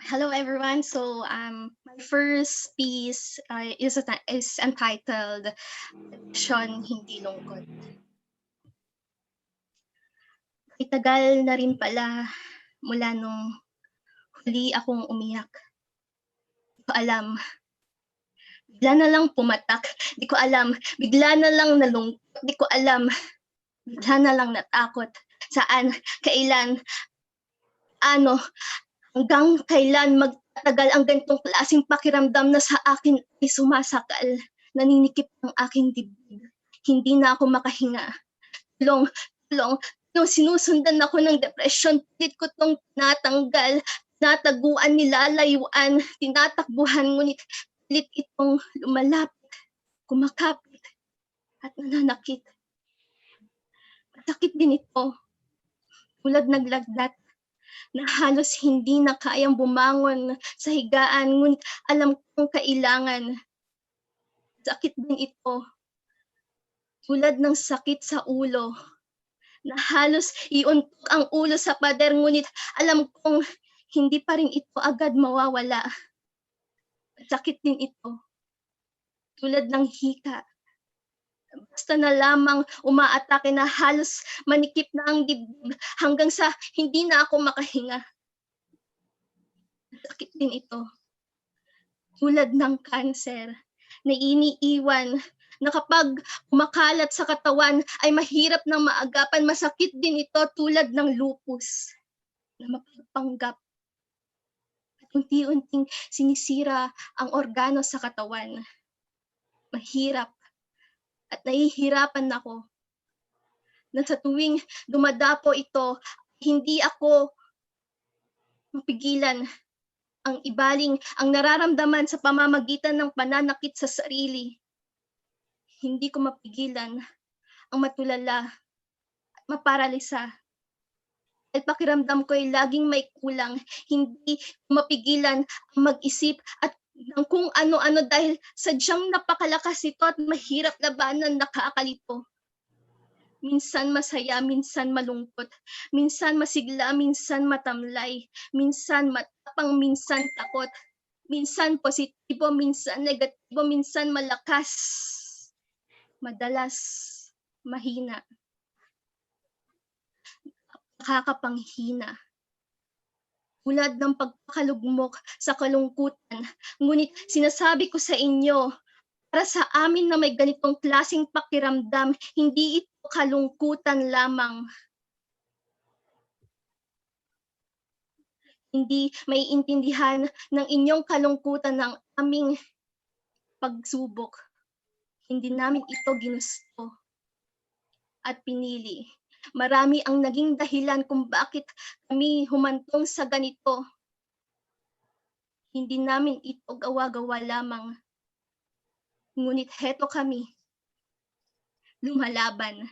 Hello everyone. So my first piece is entitled Sean Hindi Lungkot. Itagal na rin pala mula nung huli akong umiyak. Di ko alam. Bigla na lang pumatak. Di ko alam. Bigla na lang nalungkot. Di ko alam. Bigla na lang natakot. Saan? Kailan? Ano? Hanggang kailan magtatagal ang ganitong klaseng pakiramdam na sa akin ay sumasakal, naninikip ang aking dibdib. Hindi na ako makahinga. Tulong, tulong, nung sinusundan ako ng depresyon, pilit ko tong tinatanggal, tinataguan, nilalayuan, tinatakbuhan, ngunit pilit itong lumalapit, kumakapit, at nananakit. Masakit din ito, tulad naglagnat, na halos hindi na kayang bumangon sa higaan, ngunit alam kong kailangan Sakit din ito. Tulad ng sakit sa ulo na halos iuntok ang ulo sa pader, ngunit alam kong hindi pa rin ito agad mawawala. Sakit din ito. Tulad ng hika. Basta na lamang umaatake na halos manikip na ang dibdib hanggang sa hindi na ako makahinga. Sakit din ito. Tulad ng kanser na iniiwan na kapag kumakalat sa katawan ay mahirap nang maagapan. Masakit din ito tulad ng lupus na mapagpanggap at unti-unting sinisira ang organo sa katawan. Mahirap at nahihirapan ako na sa tuwing dumadapo ito, hindi ako mapigilan ang ibaling ang nararamdaman sa pamamagitan ng pananakit sa sarili. Hindi ko mapigilan ang matulala at maparalisa. At pakiramdam ko ay laging may kulang. Hindi ko mapigilan ang mag-isip at ng kung ano-ano dahil sadyang napakalakas ito at mahirap labanan, nakakalito. Minsan masaya, minsan malungkot, minsan masigla, minsan matamlay, minsan matapang, minsan takot, minsan positibo, minsan negatibo, minsan malakas, madalas mahina, nakakapanghina. Tulad ng pagpakalugmok sa kalungkutan. Ngunit sinasabi ko sa inyo, para sa amin na may ganitong klaseng pakiramdam, hindi ito kalungkutan lamang. Hindi maiintindihan ng inyong kalungkutan ng aming pagsubok. Hindi namin ito ginusto at pinili. Marami ang naging dahilan kung bakit kami humantong sa ganito. Hindi namin ito gawa-gawa lamang. Ngunit heto kami, lumalaban.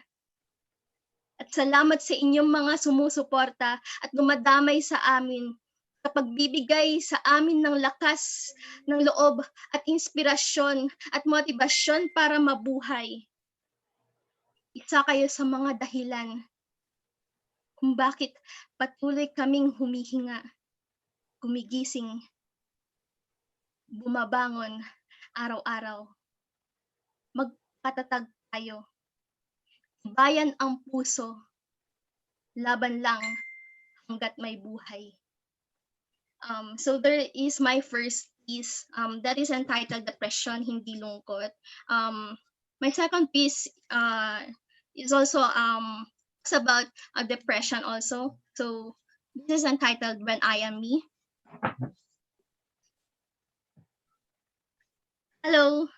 At salamat sa inyong mga sumusuporta at dumadamay sa amin sa pagbibigay sa amin ng lakas ng loob at inspirasyon at motibasyon para mabuhay. Isa kayo sa mga dahilan kung bakit patuloy kaming humihinga, gumigising, bumabangon araw-araw. Magpatatag tayo. Bayan ang puso. Laban lang hanggat may buhay. So there is my first piece that is entitled Depression, Hindi Lungkot. My second piece is also it's about depression also. So this is entitled When I Am Me. Hello,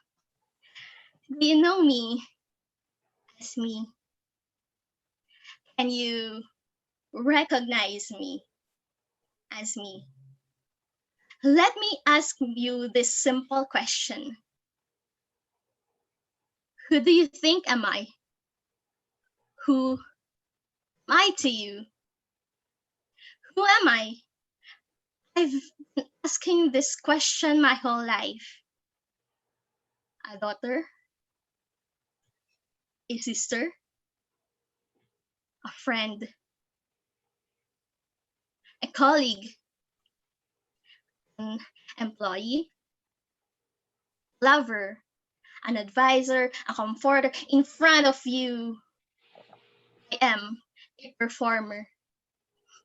do you know me as me? Can you recognize me as me? Let me ask you this simple question. Who do you think am I? Who am I to you? Who am I? I've been asking this question my whole life. A daughter? A sister? A friend? A colleague? An employee? Lover? An advisor? A comforter? In front of you, I am a performer.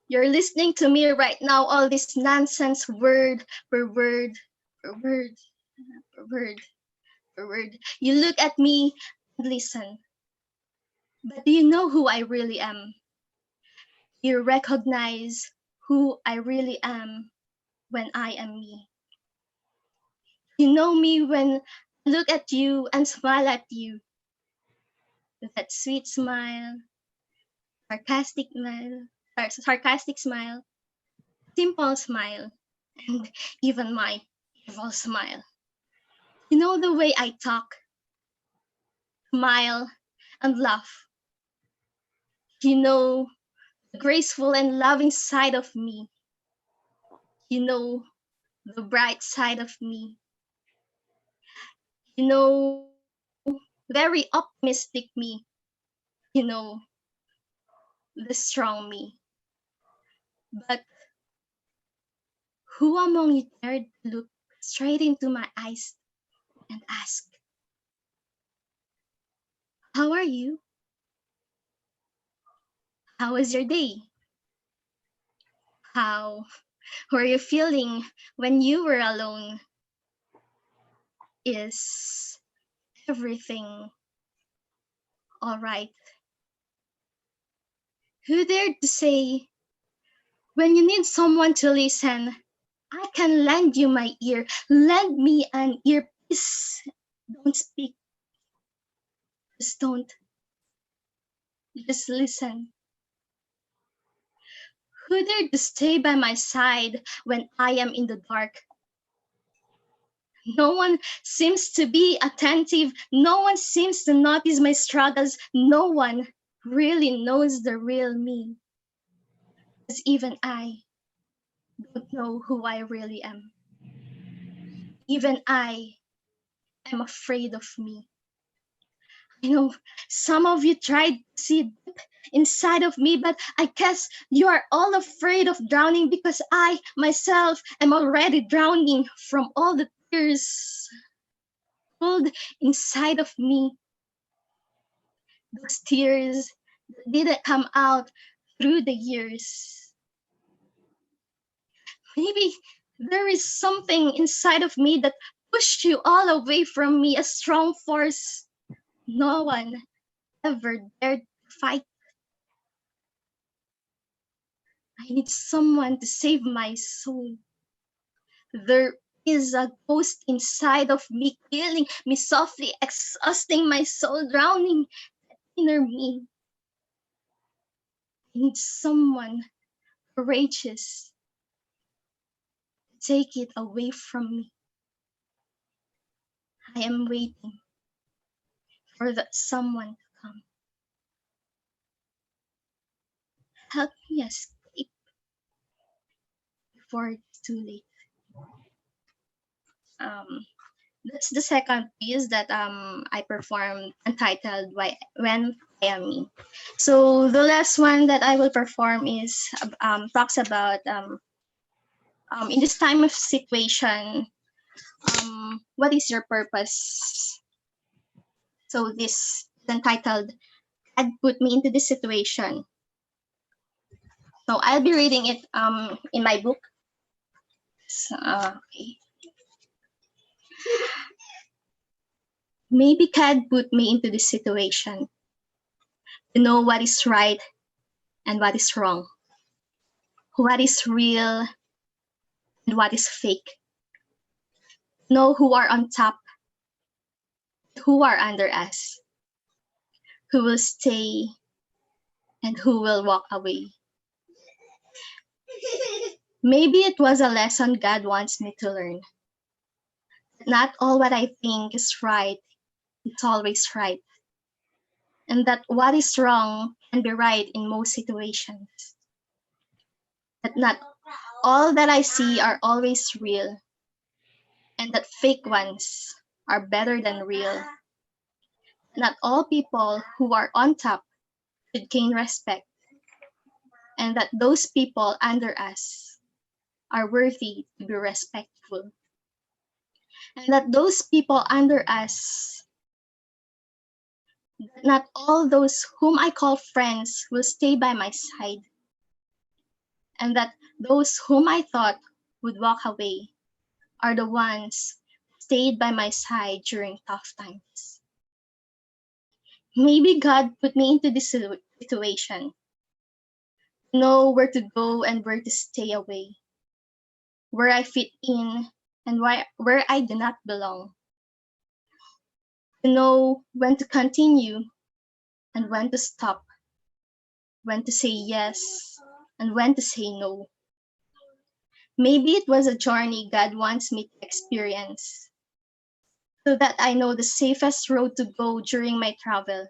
You're listening to me right now, all this nonsense, word per word, per word, per word, per word. You look at me and listen. But do you know who I really am? You recognize who I really am when I am me. You know me when I look at you and smile at you. That sweet smile, sarcastic smile, simple smile, and even my evil smile. You know the way I talk, smile, and laugh. You know the graceful and loving side of me. You know the bright side of me. You know, very optimistic me. You know, the strong me. But who among you dared to look straight into my eyes and ask, how are you? How was your day? How were you feeling when you were alone? Is everything all right? Who dared to say, when you need someone to listen, I can lend you my ear. Lend me an ear. Please don't speak. Just don't. Just listen. Who dared to stay by my side when I am in the dark? No one seems to be attentive. No one seems to notice my struggles. No one really knows the real me. Because even I don't know who I really am. Even I am afraid of me. I know some of you tried to see deep inside of me, but I guess you are all afraid of drowning because I myself am already drowning from all the tears pulled inside of me. Those tears that didn't come out through the years. Maybe there is something inside of me that pushed you all away from me, a strong force no one ever dared to fight. I need someone to save my soul. There is a ghost inside of me killing me softly, exhausting my soul, drowning inner me. I need someone courageous to take it away from me. I am waiting for that someone to come. Help me escape before it's too late. Um, that's the second piece that I performed entitled When I Am Me. So the last one that I will perform is talks about in this time of situation, what is your purpose? So this is entitled God Put Me Into This Situation. So I'll be reading it in my book. So, okay. Maybe God put me into this situation to know what is right and what is wrong, what is real and what is fake. Know who are on top, who are under us, who will stay and who will walk away. Maybe it was a lesson God wants me to learn. Not all what I think is right is always right. And that what is wrong can be right in most situations. That not all that I see are always real. And that fake ones are better than real. Not all people who are on top should gain respect. And that those people under us are worthy to be respectful. And that those people under us, not all those whom I call friends will stay by my side. And that those whom I thought would walk away are the ones who stayed by my side during tough times. Maybe God put me into this situation to know where to go and where to stay away, where I fit in and where I do not belong, to know when to continue and when to stop, when to say yes and when to say no. Maybe it was a journey God wants me to experience so that I know the safest road to go during my travel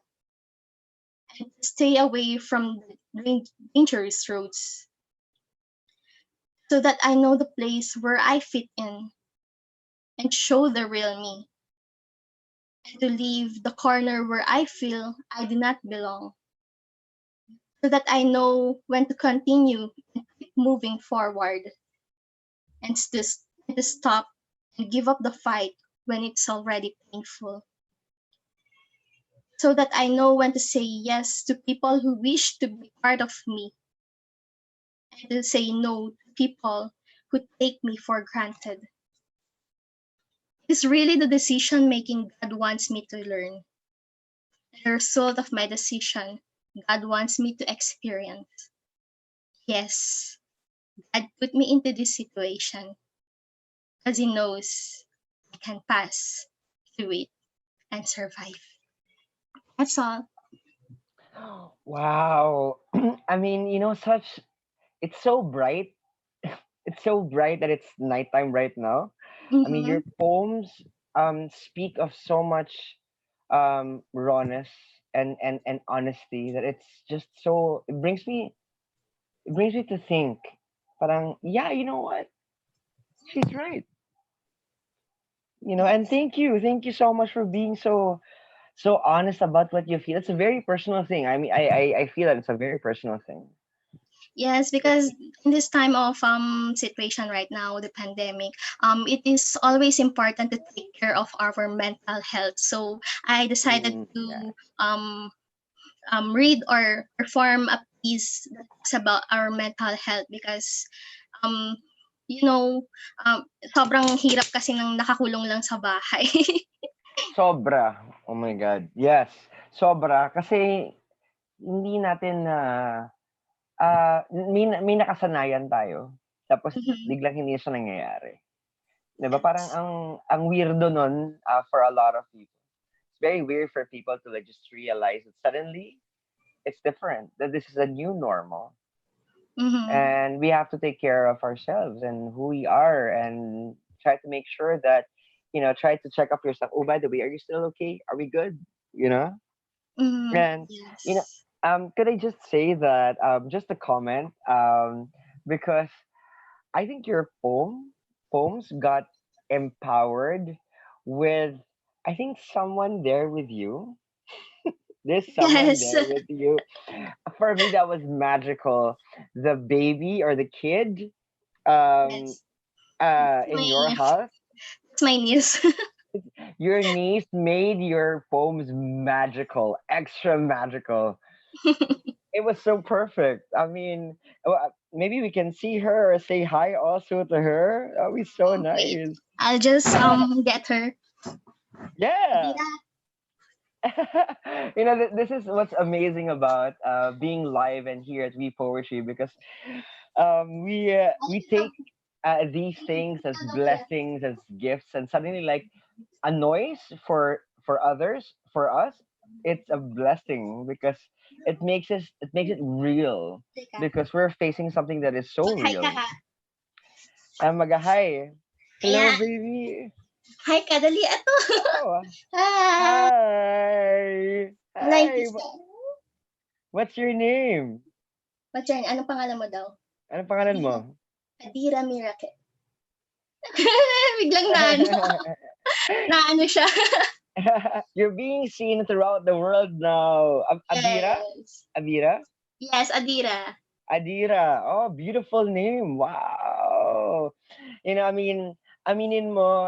and to stay away from the dangerous roads so that I know the place where I fit in and show the real me. and to leave the corner where I feel I do not belong, so that I know when to continue and keep moving forward, and to stop and give up the fight when it's already painful, so that I know when to say yes to people who wish to be part of me, and to say no to people who take me for granted. It's really the decision making God wants me to learn. The result of my decision, God wants me to experience. Yes, God put me into this situation because He knows I can pass through it and survive. That's all. Wow. I mean, it's so bright. It's so bright that it's nighttime right now. I mean, Mm-hmm. your poems speak of so much rawness and honesty that it's just so it brings me to think. Parang, yeah, you know what? She's right. And thank you so much for being so honest about what you feel. It's a very personal thing. I mean, I feel that it's a very personal thing. Yes, because in this time of situation right now, the pandemic, it is always important to take care of our mental health. So I decided Yeah. to read or perform a piece that talks about our mental health because um you know sobrang hirap kasi ng nakakulong lang sa bahay. Sobra. Oh my God. Yes. Sobra. Kasi hindi natin na may nakasanayan tayo. Tapos Mhm. biglang hindi siya nangyayari. 'Di ba? Parang Yes. ang weirdo nun for a lot of people. It's very weird for people to like just realize that suddenly it's different. That this is a new normal. Mhm. And we have to take care of ourselves and who we are and try to make sure that try to check up yourself. Oh, by the way, are you still okay? Are we good? you know Mhm. and you know Yes. could I just say that just a comment, because I think your poems got empowered with, I think, someone there with you. There's someone Yes. there with you. For me, that was magical. The baby or the kid um Yes. It's in your house, my niece. your niece made your poems magical, extra magical. It was so perfect. I mean, maybe we can see her or say hi also to her. That would be so Wait, nice. I'll just get her. Yeah. Dira. This is what's amazing about being live and here at We Poetry, because we take these things as blessings, as gifts, and suddenly, like, a noise for others, for us, it's a blessing because it makes it real, Teka. because we're facing something that is so Mag-hi ka real. ha. I'm hi. Hello, Ayan. baby. Hi ka, dali. Ato. Oh, Hi. hi. Hi. 90s ka. What's your name? Machern, anong pangalan mo daw? Anong pangalan mo? Adira Miracle. Biglang na ano siya. You're being seen throughout the world now. Abira? Yes. Abira? Yes, Adira. Adira. Oh, beautiful name. Wow. I mean, aminin mo,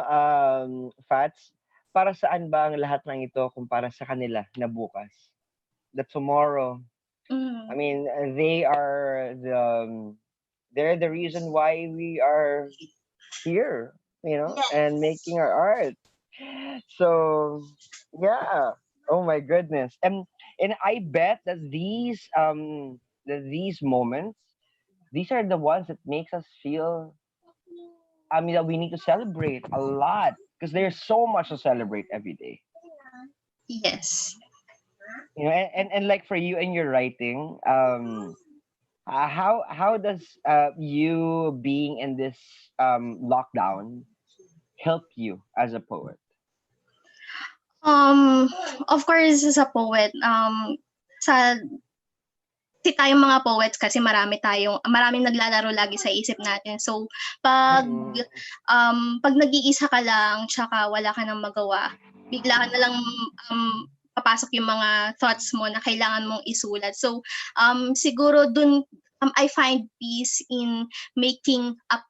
Fats, para saan ba ang lahat ng ito kumpara sa kanila na bukas? The tomorrow. I Mm. mean, they're the reason why we are here, and Yes. making our art. So, yeah. Oh my goodness. And I bet that these moments, these are the ones that makes us feel, I mean, that we need to celebrate a lot, because there's so much to celebrate every day. Yes. And like for you and your writing, how does you being in this lockdown help you as a poet? Um, of course, as a poet, sa kasi tayong mga poets kasi maraming naglalaro lagi sa isip natin. So, pag Mm-mm. pag nag-iisa ka lang tsaka wala ka ng magawa, bigla ka na lang papasok yung mga thoughts mo na kailangan mong isulat. So, siguro dun I find peace in making up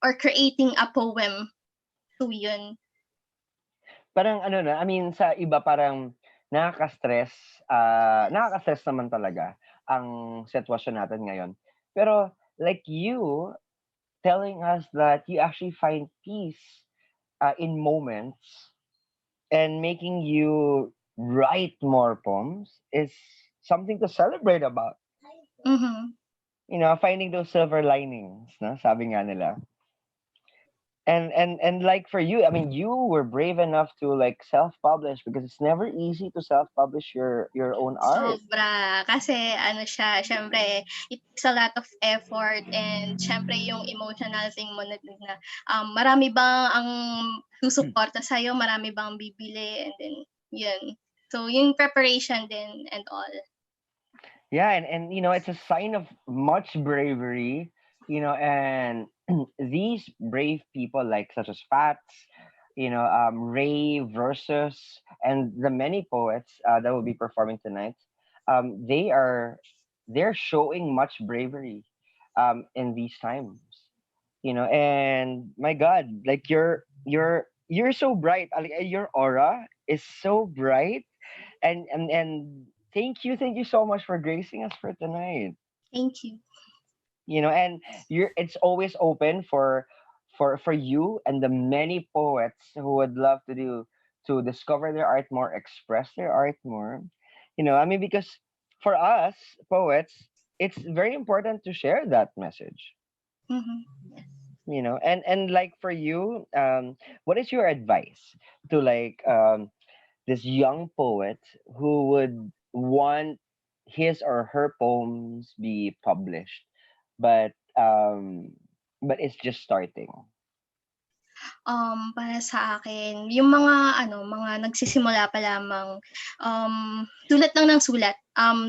or creating a poem. So, yun. Parang ano na, I mean, sa iba parang nakaka-stress, nakaka-stress naman talaga ang sitwasyon natin ngayon. Pero like you telling us that you actually find peace in moments and making you write more poems is something to celebrate about. Mhm. You know, finding those silver linings, no? Sabi nga nila. And like for you, I mean, you were brave enough to like self-publish because it's never easy to self-publish your own art. Sobra. Kasi ano siya, syempre, it takes a lot of effort and syempre yung emotional thing mo na marami bang ang susuporta sa'yo, marami bang bibili, and then, yun. So, yung preparation din and all. Yeah, and you know, it's a sign of much bravery, you know, and these brave people like such as Fats, you know, Ray Versus, and the many poets that will be performing tonight, they are they're showing much bravery in these times, you know. And my God, like you're so bright. Like, your aura is so bright, and thank you so much for gracing us for tonight. Thank you. You know, and it's always open for you and the many poets who would love to discover their art more, express their art more. You know, I mean, because for us poets, it's very important to share that message. Mhm. You know, and like for you, what is your advice to like this young poet who would want his or her poems be published, but it's just starting? Para sa akin, yung mga ano, mga nagsisimula pa lamang, sulat lang ng sulat.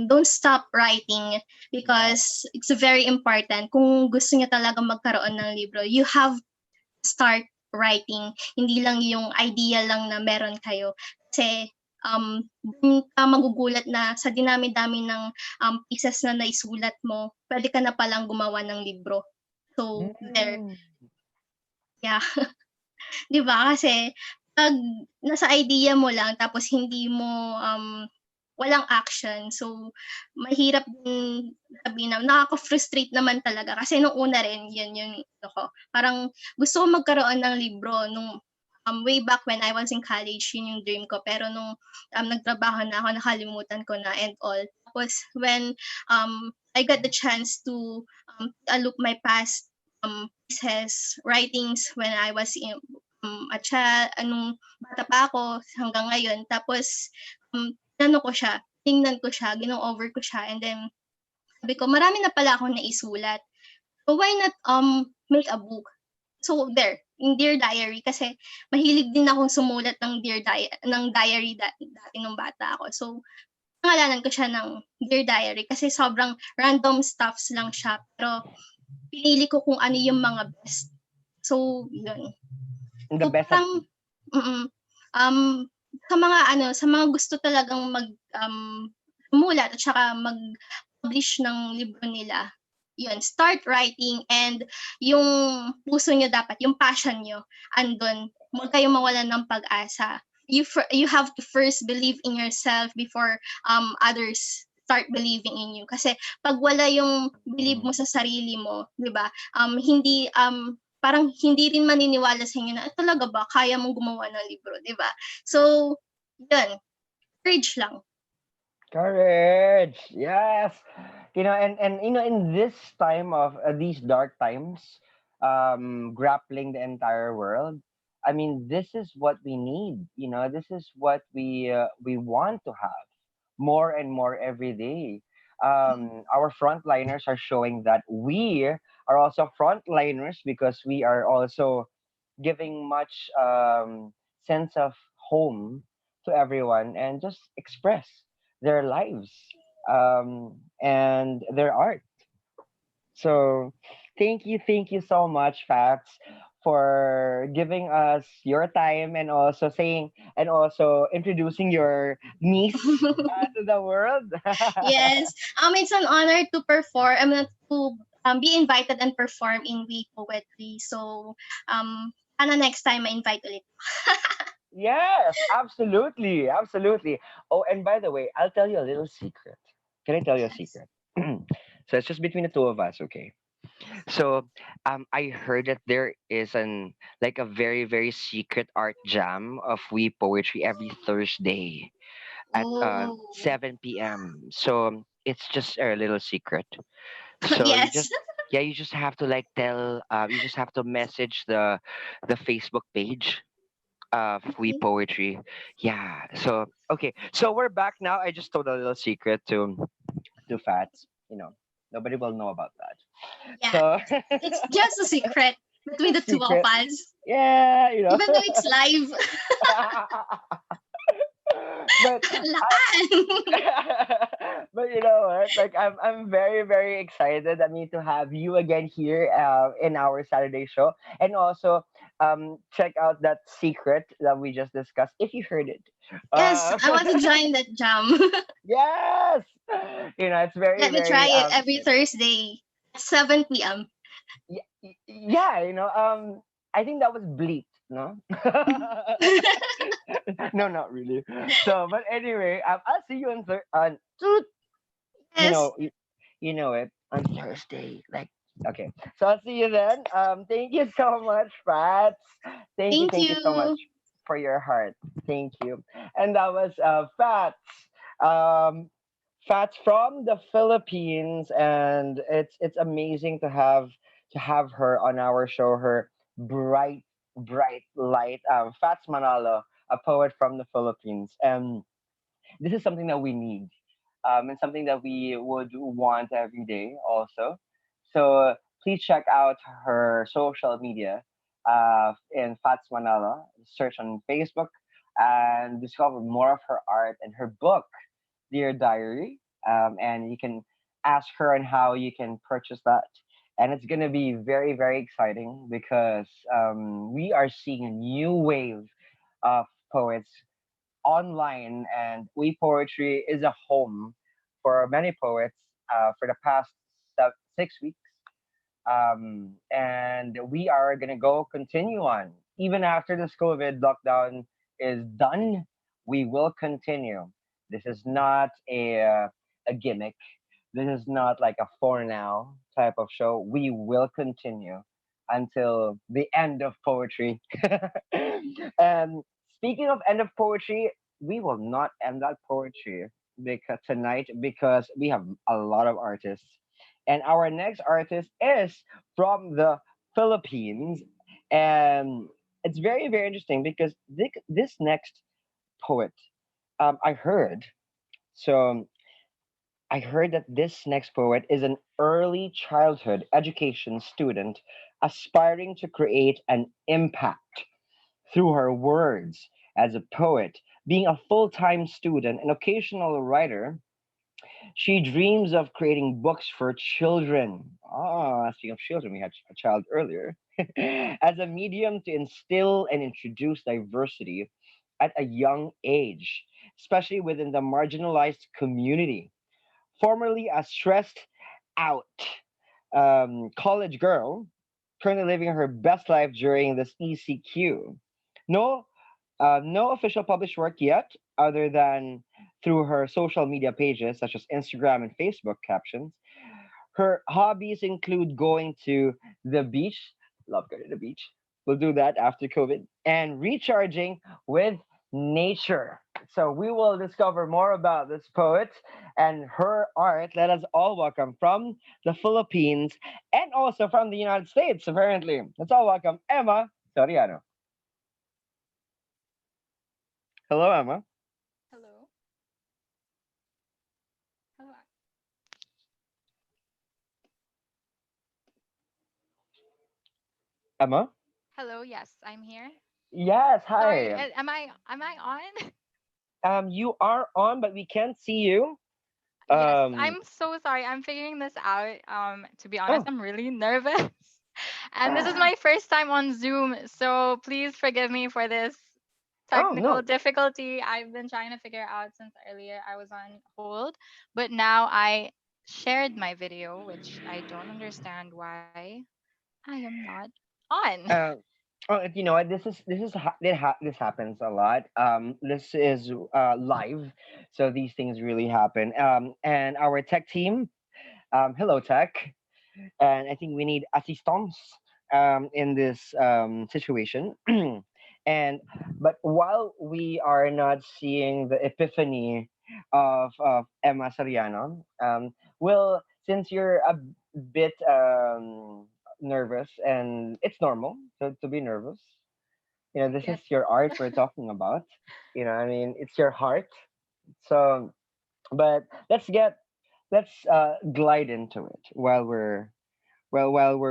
Don't stop writing because it's very important. Kung gusto niyo talaga magkaroon ng libro, you have to start writing. Hindi lang yung idea lang na meron kayo. Kasi dun ka magugulat na sa dinami-dami ng pieces na naisulat mo, pwede ka na palang gumawa ng libro. So, there. Mm. Yeah. 'Di ba kasi 'pag nasa idea mo lang tapos hindi mo, walang action, so mahirap din sabihin na nakaka-frustrate naman talaga kasi nung una rin yun yung ano ko, parang gusto ko magkaroon ng libro nung, way back when I was in college, yun yung dream ko pero nung, nagtrabaho na ako nakalimutan ko na and all. Tapos when, I got the chance to, look my past, pieces, writings when I was in nung bata pa ako hanggang ngayon tapos, inano ko siya, tiningnan ko siya, gino-over ko siya and then sabi ko marami na pala akong naisulat. So why not, make a book? So there, in Dear Diary kasi mahilig din akong sumulat ng diary dati nung bata ako. So pangalanan ko siya ng Dear Diary kasi sobrang random stuffs lang siya pero pinili ko kung ano yung mga best. So yun. The So best of parang mm, um, sa mga gusto talagang sumulat at saka mag-publish ng libro nila, yun, start writing and yung puso niyo dapat, yung passion niyo andun, huwag kayong mawalan ng pag-asa. You have to first believe in yourself before, others start believing in you. Kasi 'pag wala yung believe mo sa sarili mo, 'di ba, hindi, parang hindi rin maniniwala sa inyo na, talaga ba kaya mong gumawa ng libro, 'di ba? So, yun, courage lang. courage, yes. You know, and you know, in this time of these dark times, grappling the entire world, I mean, this is what we need. You know, this is what we want to have more and more every day. Our frontliners are showing that we are also frontliners because we are also giving much sense of home to everyone and just express their lives and their art. So thank you so much, Fats, for giving us your time and also saying and also introducing your niece to the world. Yes. It's an honor to perform. To be invited and perform in We Poetry. So, sana next time ma-invite ulit. Yes, absolutely, absolutely. Oh, and by the way, I'll tell you a little secret. Can I tell you a Yes. secret? So it's just between the two of us, okay? So, I heard that there is an like a very very secret art jam of We Poetry every Thursday at Oh. 7 p.m. So it's just a little secret. So you Yes. just yeah, you just have to like tell you just have to message the Facebook page of We Okay. Poetry. Yeah. So okay. So we're back now. I just told a little secret to Fats. Nobody will know about that. Yeah. So It's just a secret between the two of secret. us. Yeah, Even though it's live. but Lakan. but you know what? Like I'm very very excited. I mean to have you again here in our Saturday show, and also check out that secret that we just discussed if you heard it. Yes, Uh, I want to join that jam. yes, it's very Let me try very it every Thursday at 7 p.m. yeah. I think that was bleep. No. No, not really. So, but anyway, I'll see you on you Yes. know you, you know it on Thursday. Like okay, so I'll see you then. Thank you so much, Fats. Thank Thank you so much you. for your heart. Thank you. And that was Fats. Um, Fats from the Philippines, and it's amazing to have her on our show. Her bright bright light. Fats Manalo, a poet from the Philippines, and this is something that we need, and something that we would want every day also. So please check out her social media in Fats Manala. Search on Facebook and discover more of her art and her book, Dear Diary. And you can ask her on how you can purchase that. And it's going to be very, very exciting because we are seeing a new wave of poets online, and We Poetry is a home for many poets for the past 6 weeks. And we are going to go continue on. Even after this COVID lockdown is done, we will continue. This is not a gimmick. This is not like a for now type of show. We will continue until the end of poetry. And speaking of end of poetry, we will not end that poetry because tonight because we have a lot of artists. And our next artist is from the Philippines. And it's very, very interesting because this next poet, I heard. So I heard that this next poet is an early childhood education student aspiring to create an impact through her words as a poet. Being a full time student and occasional writer, she dreams of creating books for children. Ah, speaking of children, we had a child earlier. As a medium to instill and introduce diversity at a young age, especially within the marginalized community. Formerly a stressed out college girl, currently living her best life during this ECQ. No, no official published work yet, other than through her social media pages such as Instagram and Facebook captions. Her hobbies include going to the beach. Love going to the beach. We'll do that after COVID. And recharging with nature. So we will discover more about this poet and her art. Let us all welcome from the Philippines and also from the United States, apparently. Let's all welcome Emma Soriano. Hello, Emma. Hello. Hello. Emma? Hello. Yes, I'm here. Yes, Sorry. hi. Am I on? You are on, but we can't see you. Yes. Um, I'm so sorry. I'm figuring this out. To be honest, oh, I'm really nervous. And this is my first time on Zoom, so please forgive me for this Oh technical no. difficulty I've been trying to figure out since earlier. I was on hold, but now I shared my video, which I don't understand why I am not on. Uh, oh, you know what? This happens a lot. This is live, so these things really happen. And our tech team, hello tech, and I think we need assistance in this situation. And but while we are not seeing the epiphany of Emma Soriano, well, since you're a bit nervous, and it's normal to be nervous. You know, this is Yes. your art we're talking about. You know, I mean, it's your heart. So, but let's glide into it while we're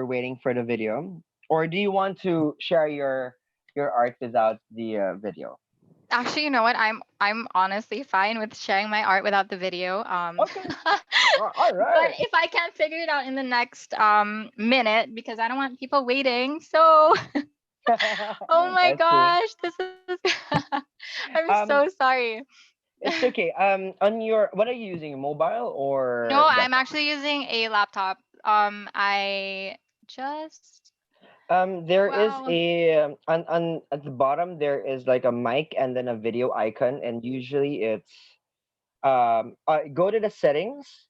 waiting for the video. Or do you want to share your art without the video? Actually, you know what? I'm honestly fine with sharing my art without the video. Okay. All But right. if I can't figure it out in the next minute because I don't want people waiting. So oh my That's true. gosh, this is I'm so Um, sorry. it's okay. On your, what are you using? Mobile No, or I'm desktop? actually using a laptop. I just There is well, a on at the bottom there is like a mic and then a video icon, and usually it's go to the settings.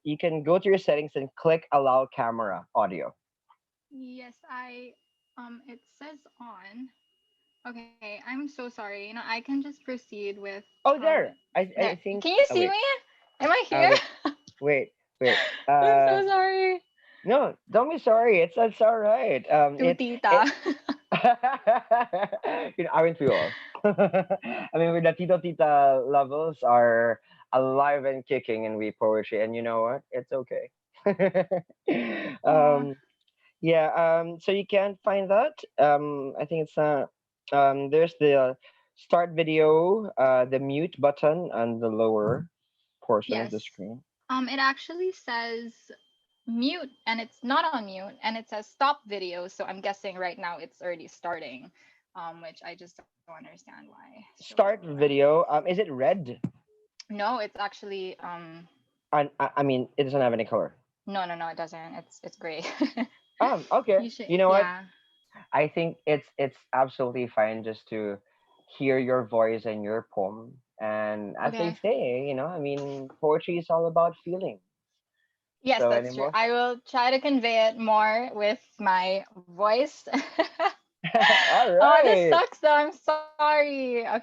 You can go to your settings and click allow camera audio. yes, I it says on. Okay, I'm so sorry. You know, I can just proceed with Oh, um there. there. I think. Can you Oh, see wait. me? Am I here? Wait. Wait. Wait. I'm so sorry. No, don't be sorry. It's all right. Tutita. It you know, aren't we all? I mean, with the Tito Tita levels are alive and kicking in we poetry, and you know what? It's okay. Aw. um, yeah. So you can find that. I think it's there's the start video, the mute button on the lower portion of Yes. the screen. It actually says mute and it's not on mute and it says stop video. So I'm guessing right now it's already starting. Which I just don't understand why. So Start video. Is it red? no, it's actually I mean, it doesn't have any color. no, it doesn't. It's gray. Okay. You should You know what? yeah. I think it's absolutely fine just to hear your voice and your poem. And as they Okay. say, you know, I mean, poetry is all about feeling. Yes, So that's true. anymore. I will try to convey it more with my voice. All Oh, this right. sucks though. I'm sorry. Okay.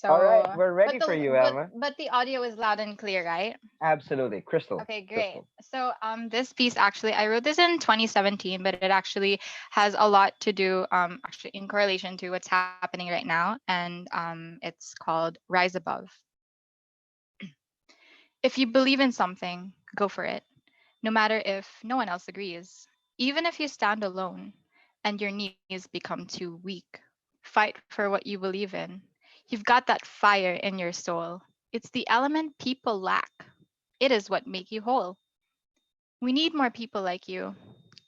All right. So, We're but ready for you, Emma. the audio is loud and clear, right? Absolutely. Crystal. Okay, great. Crystal. So, this piece actually I wrote this in 2017, but it actually has a lot to do actually in correlation to what's happening right now, and it's called Rise Above. If you believe in something, go for it, no matter if no one else agrees. Even if you stand alone and your knees become too weak, fight for what you believe in. You've got that fire in your soul. It's the element people lack. It is what makes you whole. We need more people like you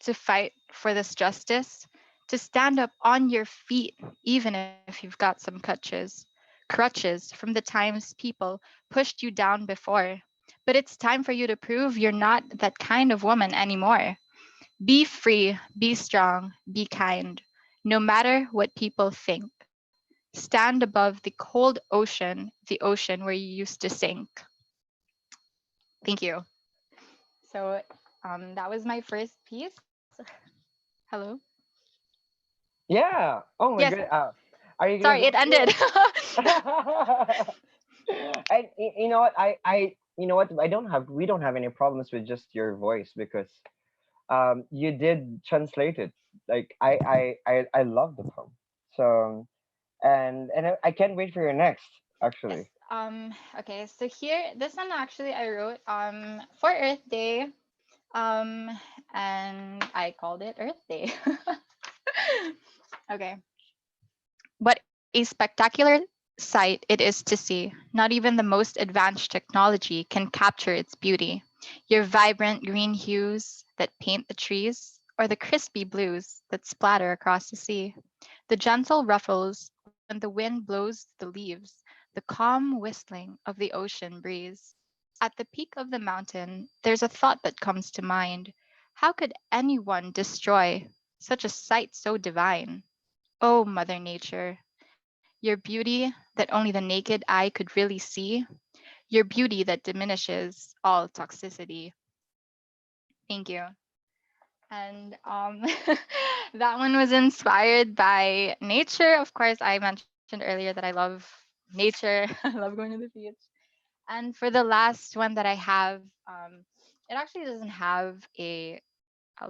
to fight for this justice, to stand up on your feet, even if you've got some crutches from the times people pushed you down before. But it's time for you to prove you're not that kind of woman anymore. Be free, be strong, be kind, no matter what people think. Stand above the cold the ocean where you used to sink. Thank you. So that was my first piece. Hello? Yeah. Oh my Yes, good. Are you gonna sorry, go it through ended. it? And you know what? You know what? We don't have any problems with just your voice because you did translate it. Like I love the poem. So I can't wait for your next Yes. actually. Okay, so here this one actually I wrote for Earth Day. Um and I called it Earth Day. Okay. What a spectacular sight it is to see. Not even the most advanced technology can capture its beauty. Your vibrant green hues that paint the trees, or the crispy blues that splatter across the sea, the gentle ruffles when the wind blows the leaves, the calm whistling of the ocean breeze. At the peak of the mountain, there's a thought that comes to mind. How could anyone destroy such a sight so divine? Oh, Mother Nature, your beauty that only the naked eye could really see, your beauty that diminishes all toxicity. Thank you. And that one was inspired by nature. Of course, I mentioned earlier that I love nature. I love going to the beach. And for the last one that I have, it actually doesn't have a,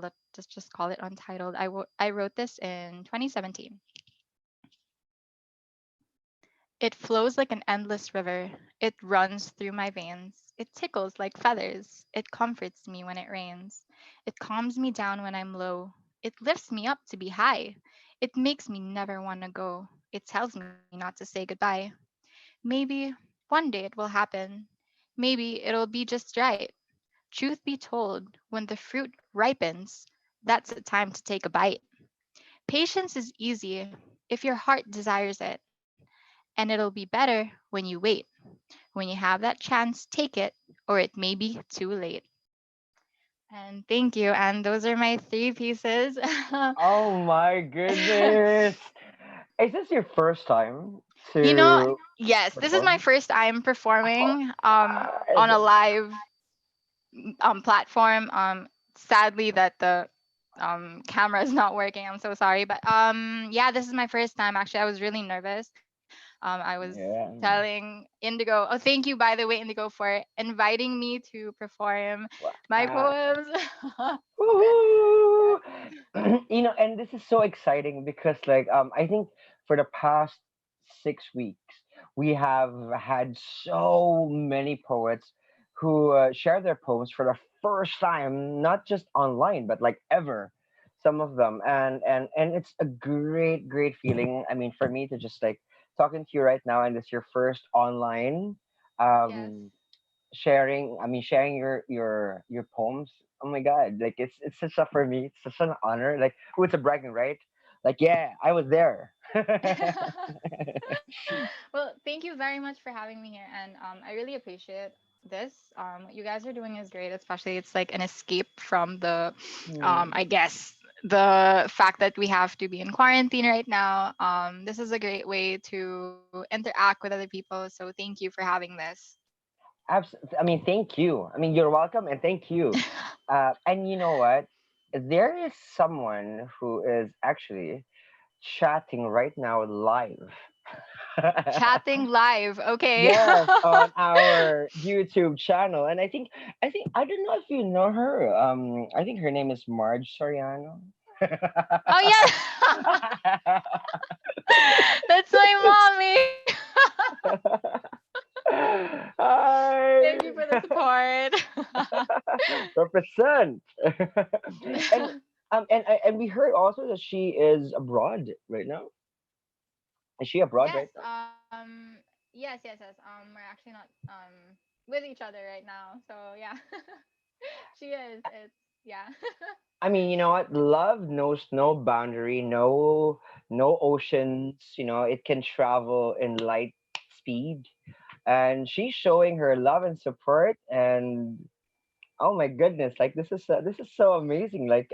let's just call it untitled. I wrote this in 2017. It flows like an endless river. It runs through my veins. It tickles like feathers. It comforts me when it rains. It calms me down when I'm low. It lifts me up to be high. It makes me never want to go. It tells me not to say goodbye. Maybe one day it will happen. Maybe it'll be just right. Truth be told, when the fruit ripens, that's the time to take a bite. Patience is easy if your heart desires it, and it'll be better when you wait. When you have that chance, take it, or it may be too late. And thank you. And those are my three pieces. Oh my goodness. Is this your first time You know, to yes, this is my perform? first time Oh performing on a God. live platform. Sadly that the camera is not working. I'm so sorry. But yeah, this is my first time. Actually, I was really nervous. I was Yeah. telling Indigo, oh, thank you, by the way, Indigo, for inviting me to perform my Uh, poems. woohoo! Yes. And this is so exciting because I think for the past 6 weeks we have had so many poets who share their poems for the first time, not just online but like ever. Some of them, and it's a great feeling. I mean, for me to just like talking to you right now, and it's your first online Yes. um sharing your poems. Oh my god, like it's such a, for me, it's such an honor. Like, oh, it's a bragging, right? Like, yeah, I was there. Well, thank you very much for having me here, and I really appreciate this. What you guys are doing is great, especially it's like an escape from the, Hmm. I guess, the fact that we have to be in quarantine right now. This is a great way to interact with other people. So thank you for having this. I mean, thank you. I mean, you're welcome, and thank you. And you know what? There is someone who is actually chatting right now live. Chatting live. Okay. Yes, on our YouTube channel. And I think I don't know if you know her. I think her name is Marge Soriano. Oh yeah. That's my mommy. Thank Hi. you for the support. Represent. and and we heard also that she is abroad right now. Is she abroad Yes, right now? yes. We're actually not with each other right now. So yeah. She is. It's yeah. I mean, you know what? Love knows no boundary, no oceans. It can travel in light speed, and she's showing her love and support. And oh my goodness, like this is so amazing. Like,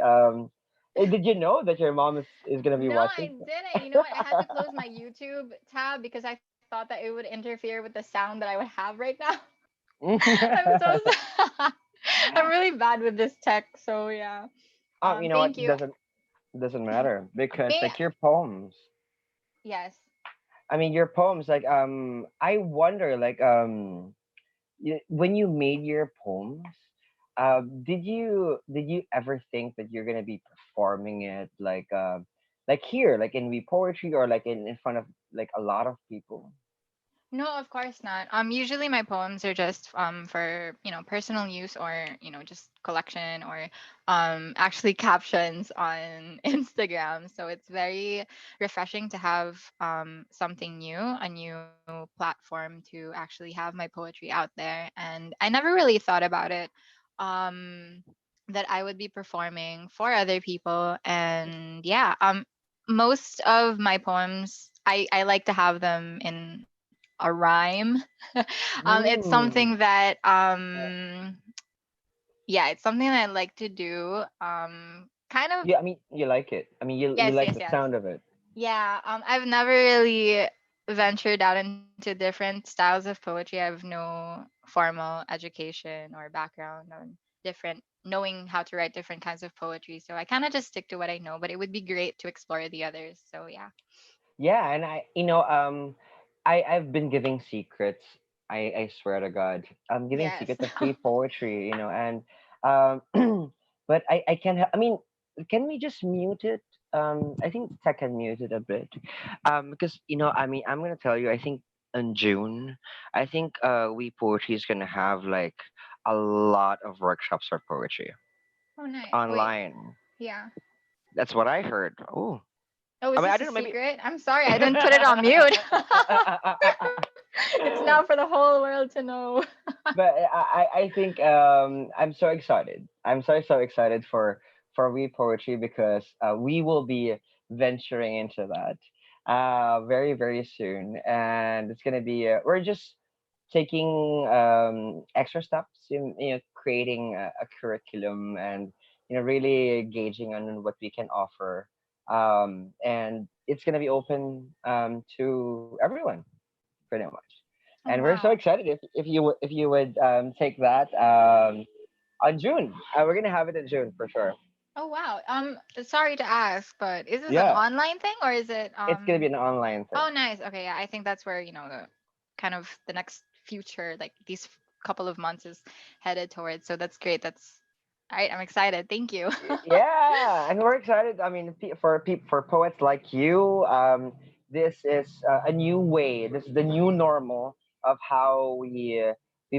did you know that your mom is gonna be No, I watching? didn't. You know what? I had to close my YouTube tab because I thought that it would interfere with the sound that I would have right now. I'm so I'm really bad with this tech. So yeah. You know Thank what? you. Doesn't matter because May like your poems. yes. I mean, your poems. Like, I wonder, like, when you made your poems, did you ever think that you're gonna be performing it like here, like in We Poetry, or like in front of like a lot of people? No, of course not. Usually my poems are just for personal use or just collection or actually captions on Instagram. So it's very refreshing to have something new, a new platform to actually have my poetry out there. And I never really thought about it um that I would be performing for other people. And yeah, most of my poems, I like to have them in a rhyme. It's something Mm. that yeah, it's something that I like to do. Kind of Yeah, I mean, you like it. I mean, you yes, like yes, the yes. sound of it. Yeah, I've never really ventured out into different styles of poetry. I have no formal education or background on different knowing how to write different kinds of poetry. So I kind of just stick to what I know, but it would be great to explore the others. So yeah. Yeah, and I've been giving secrets. I swear to God, I'm giving Yes. secrets of free poetry. And but I can't. I mean, can we just mute it? I think Tech can mute it a bit. Because I mean, I'm gonna tell you. I think in June, I think we poetry is gonna have like a lot of workshops for poetry Oh, nice. Wait. online. Yeah. That's what I heard. Oh, Oh, I is mean, I this a don't know. Maybe. secret? I'm sorry, I didn't put it on mute. It's now for the whole world to know. But I think I'm so excited. I'm so excited for We Poetry because we will be venturing into that very very soon, and it's gonna be we're just taking extra steps in creating a curriculum and really gauging on what we can offer, and it's gonna be open to everyone pretty much. Oh, And we're so wow. excited if you would take that on June. We're gonna have it in June for sure. Oh, wow. Sorry to ask, but is this an Yeah, online thing or is it it's gonna be an online thing. oh, nice. Okay, yeah, I think that's where, the kind of the next future, like these couple of months is headed towards. So that's great. That's all right. I'm excited. Thank you. Yeah, and we're excited. I mean, for poets like you, this is a new way. This is the new normal of how we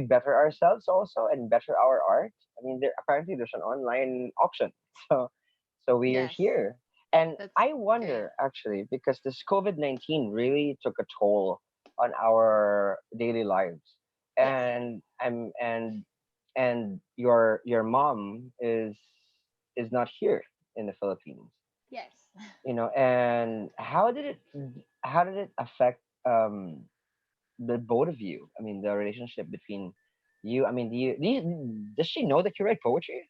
better ourselves also and better our art. I mean, apparently there's an online option, so we are Yes, here. And that's I great. wonder actually because this COVID-19 really took a toll on our daily lives, Yes. and your mom is not here in the Philippines, Yes. and how did it affect the both of you? I mean, the relationship between you. I mean, does she know that you write poetry?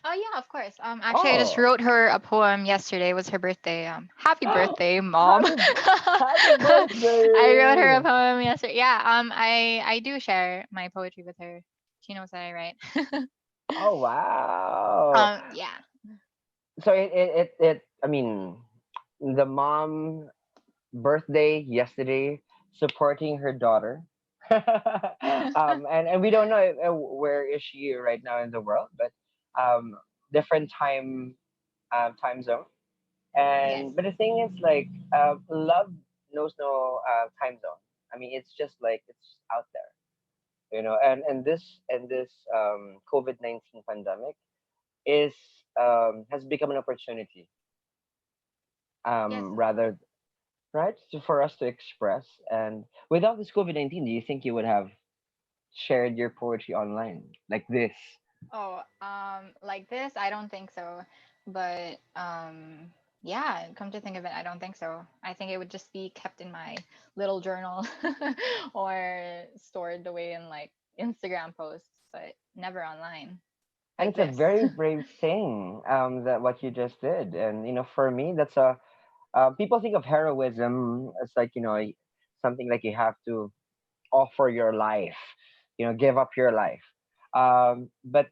Oh yeah, of course. Actually, I just Oh, wrote her a poem yesterday. It was her birthday. Happy birthday, mom. happy happy I wrote her a birthday! poem yesterday. Yeah. I do share my poetry with her. She knows that I write. Oh wow! Yeah. So it I mean, the mom birthday yesterday, supporting her daughter. And we don't know where is she right now in the world, but um, different time zone. Yes. And but the thing is, like, love knows no time zone. I mean, it's just like it's out there, and this COVID-19 pandemic is has become an opportunity, Yes, of course. rather, right, so for us to express. And without this COVID-19, do you think you would have shared your poetry online like this? Oh, like this, I don't think so. But yeah, come to think of it, I don't think so. I think it would just be kept in my little journal or stored away in like Instagram posts, but never online And like it's a this. very brave thing, that what you just did. And for me, that's a people think of heroism as like something like you have to offer your life, give up your life. But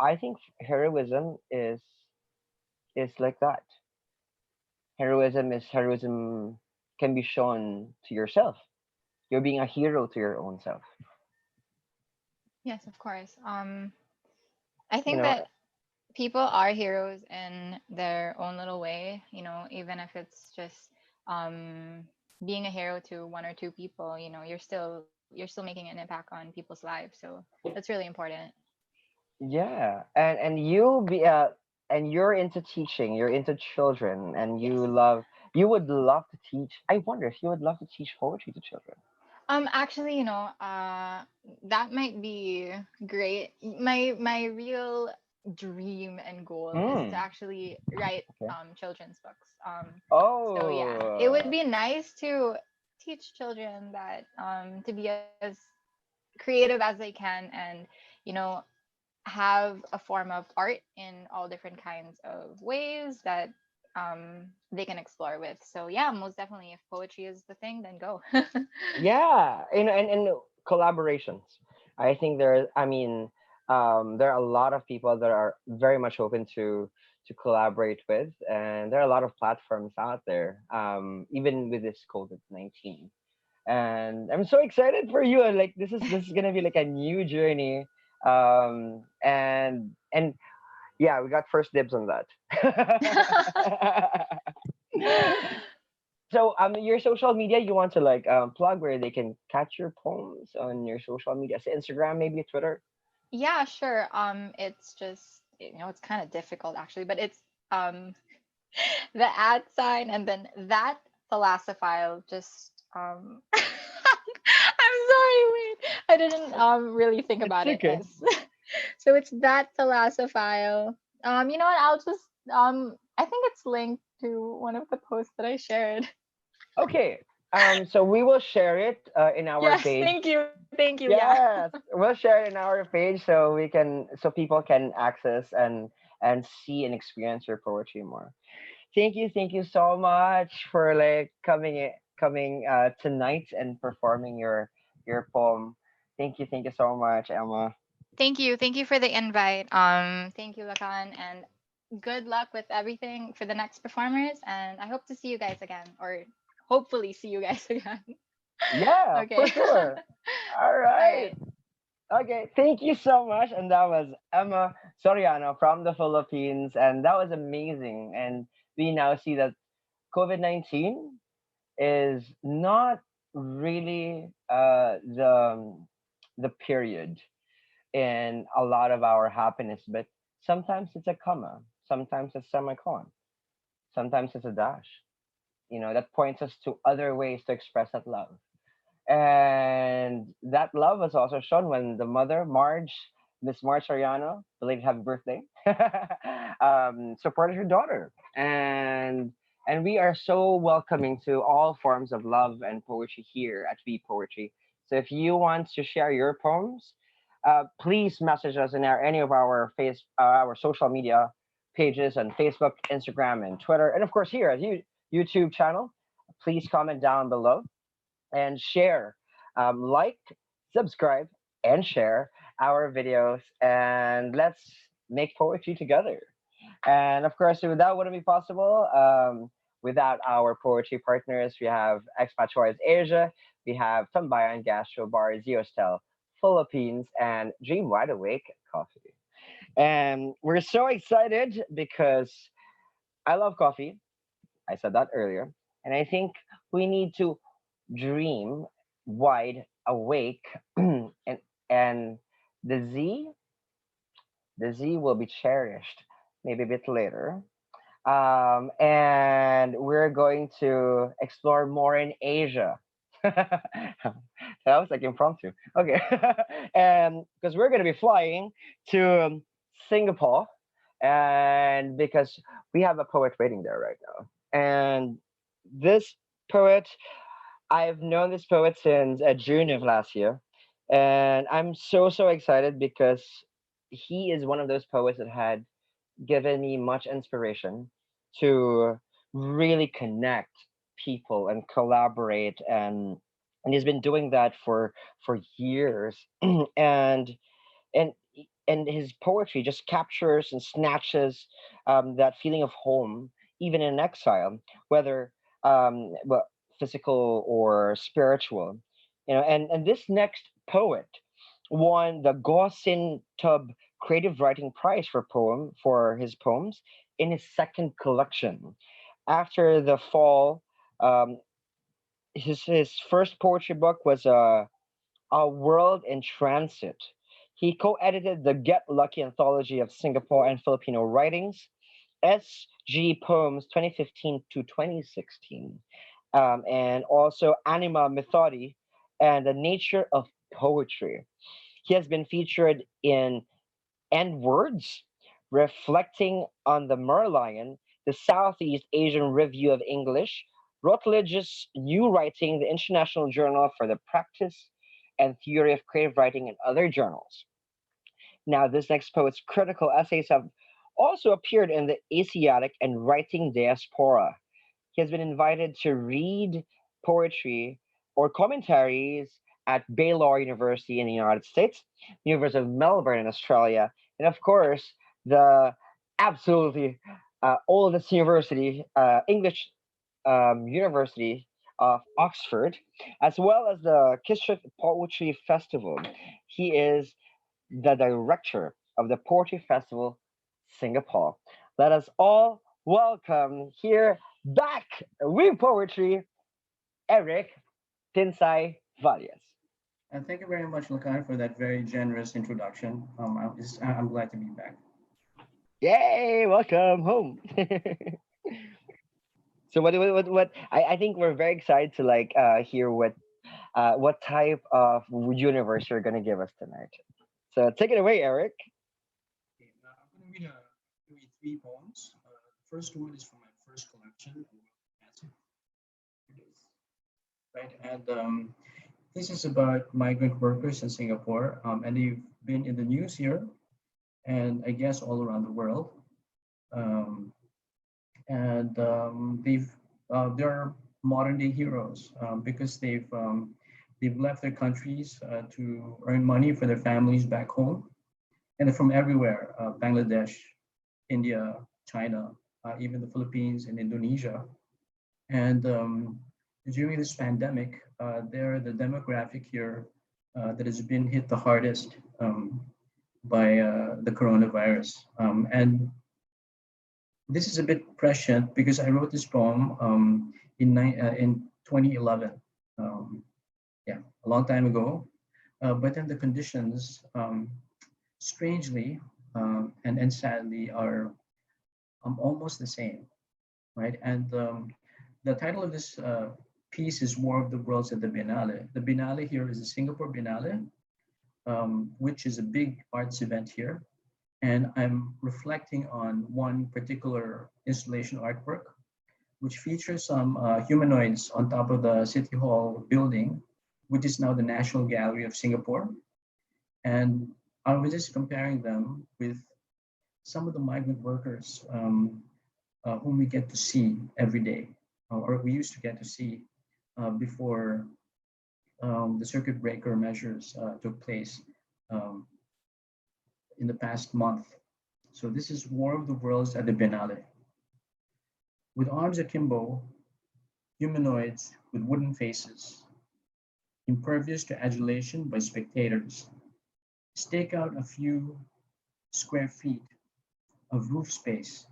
I think heroism is like that. Heroism can be shown to yourself. You're being a hero to your own self. Yes, of course. I You think know, that people are heroes in their own little way, even if it's just um being a hero to one or two people, you're still making an impact on people's lives. So that's really important. yeah. And you're into teaching. You're into children, and Yes. you would love to teach. I wonder if you would love to teach poetry to children. Actually, that might be great. My real dream and goal is to Mm, actually write okay. children's books. So yeah, it would Oh, be nice to teach children that to be as creative as they can, and you know, have a form of art in all different kinds of ways that they can explore with. So yeah, most definitely, if poetry is the thing, then go. yeah, and collaborations. I think there. I mean, there are a lot of people that are very much open to collaborate with, and there are a lot of platforms out there. Even with this COVID-19, and I'm so excited for you. And like this is gonna be like a new journey. And yeah, we got first dibs on that. So your social media, you want to like plug where they can catch your poems on your social media, so Instagram, maybe Twitter. Yeah, sure. It's just, you know, it's kind of difficult actually, but it's um the ad sign and then that thalassophile just I'm sorry, wait. I didn't really think It's about it okay. as so it's that thalassophile. You know what? I'll just I think it's linked to one of the posts that I shared. Okay. So we will share it in our Yes, page. thank you. Thank you. Yeah. Yes, we'll share it in our page so we can so people can access and see and experience your poetry more. Thank you so much for like coming tonight and performing your poem. Thank you so much, Emma. Thank you. Thank you for the invite. Thank you, Lakan, and good luck with everything for the next performers. And I hope to see you guys again, or hopefully see you guys again. Yeah, for Okay. sure. All All right. right. Okay, thank you so much. And that was Emma Soriano from the Philippines, and that was amazing. And we now see that COVID-19 is not really the period in a lot of our happiness, but sometimes it's a comma, sometimes it's semicolon, sometimes it's a dash. You know, that points us to other ways to express that love. And that love was also shown when the mother, Marge, Miss Marge Soriano, belated happy birthday, supported her daughter. And we are so welcoming to all forms of love and poetry here at V Poetry. So if you want to share your poems, please message us in any of our social media pages on Facebook, Instagram, and Twitter, and of course here at YouTube channel. Please comment down below and share, like, subscribe, and share our videos, and let's make poetry together. And of course, that wouldn't be possible without our poetry partners. We have Expat Choice Asia, we have Tambayan Gastro Bar, Ziostel Philippines, and Dream Wide Awake Coffee. And we're so excited because I love coffee. I said that earlier. And I think we need to dream wide awake and the Z the Z will be cherished maybe a bit later. And we're going to explore more in Asia. That was like impromptu. Okay. And because we're going to be flying to Singapore, and because we have a poet waiting there right now. And this poet, I've known this poet since June of last year. And I'm so excited because he is one of those poets that had given me much inspiration to really connect people and collaborate, and he's been doing that for years. and and and his poetry just captures and snatches that feeling of home even in exile, whether well, physical or spiritual. You know, and this next poet won the Gosin Tub Creative Writing Prize for his poems in his second collection. After the fall, um, his first poetry book was A World in Transit. He co-edited the Get Lucky anthology of Singapore and Filipino writings, SG Poems 2015 to 2016, and also Anima Methodi and the Nature of Poetry. He has been featured in End Words, reflecting on the Merlion, the Southeast Asian Review of English, Routledge's new writing, the International Journal for the Practice and Theory of Creative Writing, and other journals. Now, this next poet's critical essays have also appeared in the Asiatic and Writing Diaspora. He has been invited to read poetry or commentaries at Baylor University in the United States, University of Melbourne in Australia, and of course, the absolutely oldest university, English University of Oxford, as well as the Kishik Poetry Festival. He is the director of the Poetry Festival Singapore. Let us all welcome here back with poetry, Eric Tinsay Valles. And thank you very much, Lakan, for that very generous introduction. I'm glad to be back. Yay! Welcome home. So what I think we're very excited to like hear what type of universe you're gonna give us tonight. So take it away, Eric. Okay, now I'm going to read three poems. The first one is from my first collection, right? And this is about migrant workers in Singapore, and they've been in the news here, and I guess all around the world. Um, and they're modern day heroes because they've left their countries to earn money for their families back home, and they're from everywhere: Bangladesh, India, China, even the Philippines and Indonesia. And during this pandemic, they're the demographic here that has been hit the hardest by the coronavirus. And this is a bit prescient because I wrote this poem in 2011. Yeah, a long time ago. But then the conditions, strangely and sadly, are almost the same, right? And the title of this piece is War of the Worlds at the Biennale. The Biennale here is the Singapore Biennale, which is a big arts event here. And I'm reflecting on one particular installation artwork, which features some humanoids on top of the City Hall building, which is now the National Gallery of Singapore. And I was just comparing them with some of the migrant workers whom we get to see every day, or we used to get to see before the circuit breaker measures took place in the past month. So this is War of the Worlds at the Biennale. With arms akimbo, humanoids with wooden faces, impervious to adulation by spectators, stake out a few square feet of roof space.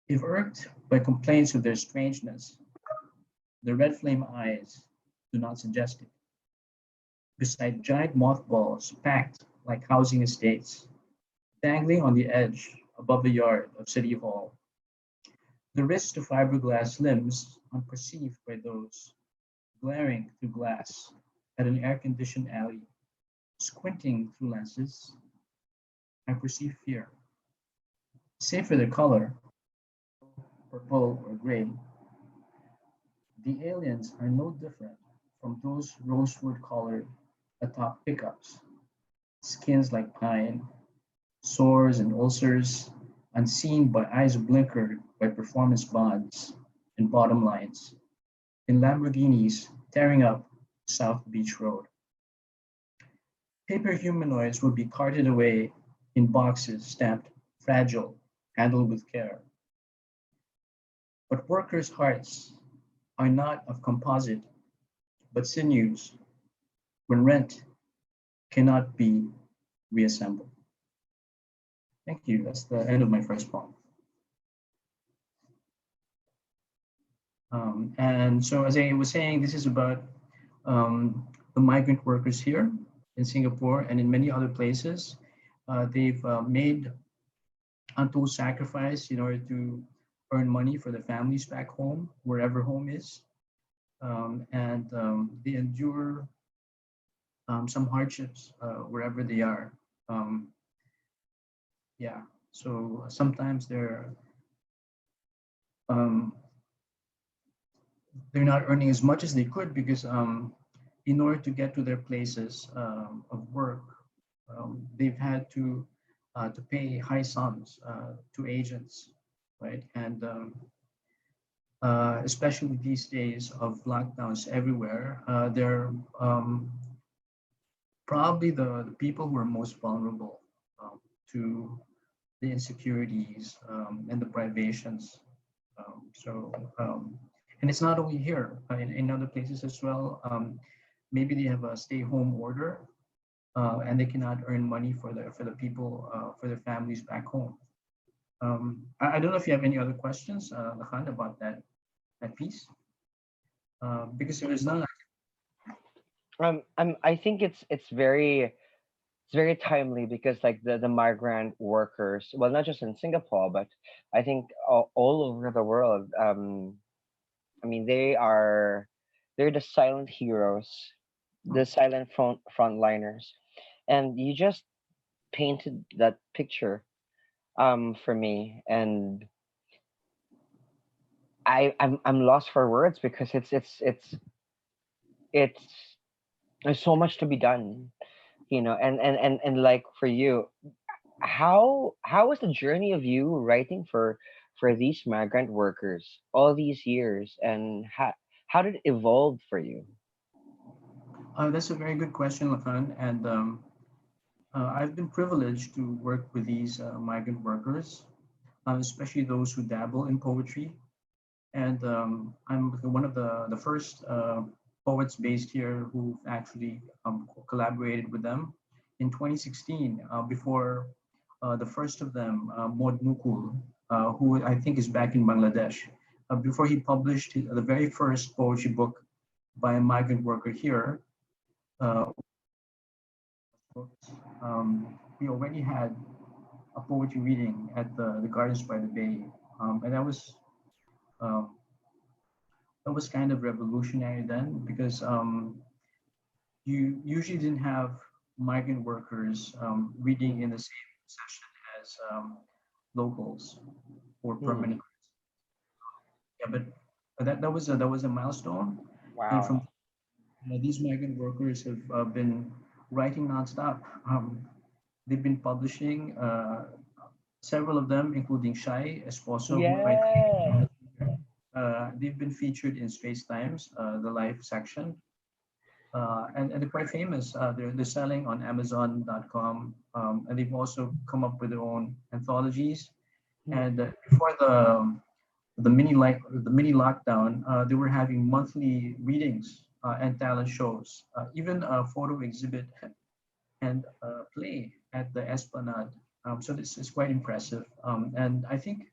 If irked by complaints of their strangeness, the red flame eyes do not suggest it. Beside giant mothballs packed like housing estates, dangling on the edge above the yard of City Hall, the wrist to fiberglass limbs unperceived by those glaring through glass at an air-conditioned alley, squinting through lenses, I perceive fear. Save for their color, purple or gray, the aliens are no different from those rosewood-colored atop pickups, skins like pine, sores and ulcers, unseen by eyes blinkered by performance bonds and bottom lines, in Lamborghinis tearing up South Beach Road. Paper humanoids would be carted away in boxes stamped fragile, handled with care. But workers' hearts are not of composite, but sinews, when rent cannot be reassembled. Thank you. That's the end of my first poem. And so, as I was saying, this is about the migrant workers here in Singapore and in many other places. They've made untold sacrifice in order to earn money for their families back home, wherever home is. And they endure some hardships wherever they are. Yeah, So sometimes um, they're not earning as much as they could because in order to get to their places of work, they've had to pay high sums to agents, right? And especially these days of lockdowns everywhere, they're probably the people who are most vulnerable to the insecurities and the privations. So, and it's not only here, in other places as well. Maybe they have a stay-home order, and they cannot earn money for the people for their families back home. I don't know if you have any other questions, Lahan, about that piece, because if there's none, I think it's very timely because like the migrant workers, well, not just in Singapore, but I think all over the world. I mean, they're the silent heroes, the silent frontliners, and you just painted that picture for me, and I'm lost for words because it's there's so much to be done, you know, and like for you, how was the journey of you writing for these migrant workers all these years, and how did it evolve for you? that's a very good question, Lahan, and I've been privileged to work with these migrant workers, especially those who dabble in poetry. And I'm one of the first poets based here who actually collaborated with them in 2016, before the first of them, Maud Mukul, who I think is back in Bangladesh, before he published the very first poetry book by a migrant worker here. Uh, we already had a poetry reading at the Gardens by the Bay, and um, that was kind of revolutionary then because you usually didn't have migrant workers reading in the same session as locals or Hmm. permanent. Yeah, but that was a milestone, and from Wow. these migrant workers have been writing nonstop. They've been publishing. Several of them, including Shai Esposo, who I Yes. think they've been featured in Space Times, the live section, and they're quite famous. They're selling on Amazon.com, and they've also come up with their own anthologies. Hmm. And before the mini lockdown, they were having monthly readings and talent shows, even a photo exhibit and play at the Esplanade. So this is quite impressive, and I think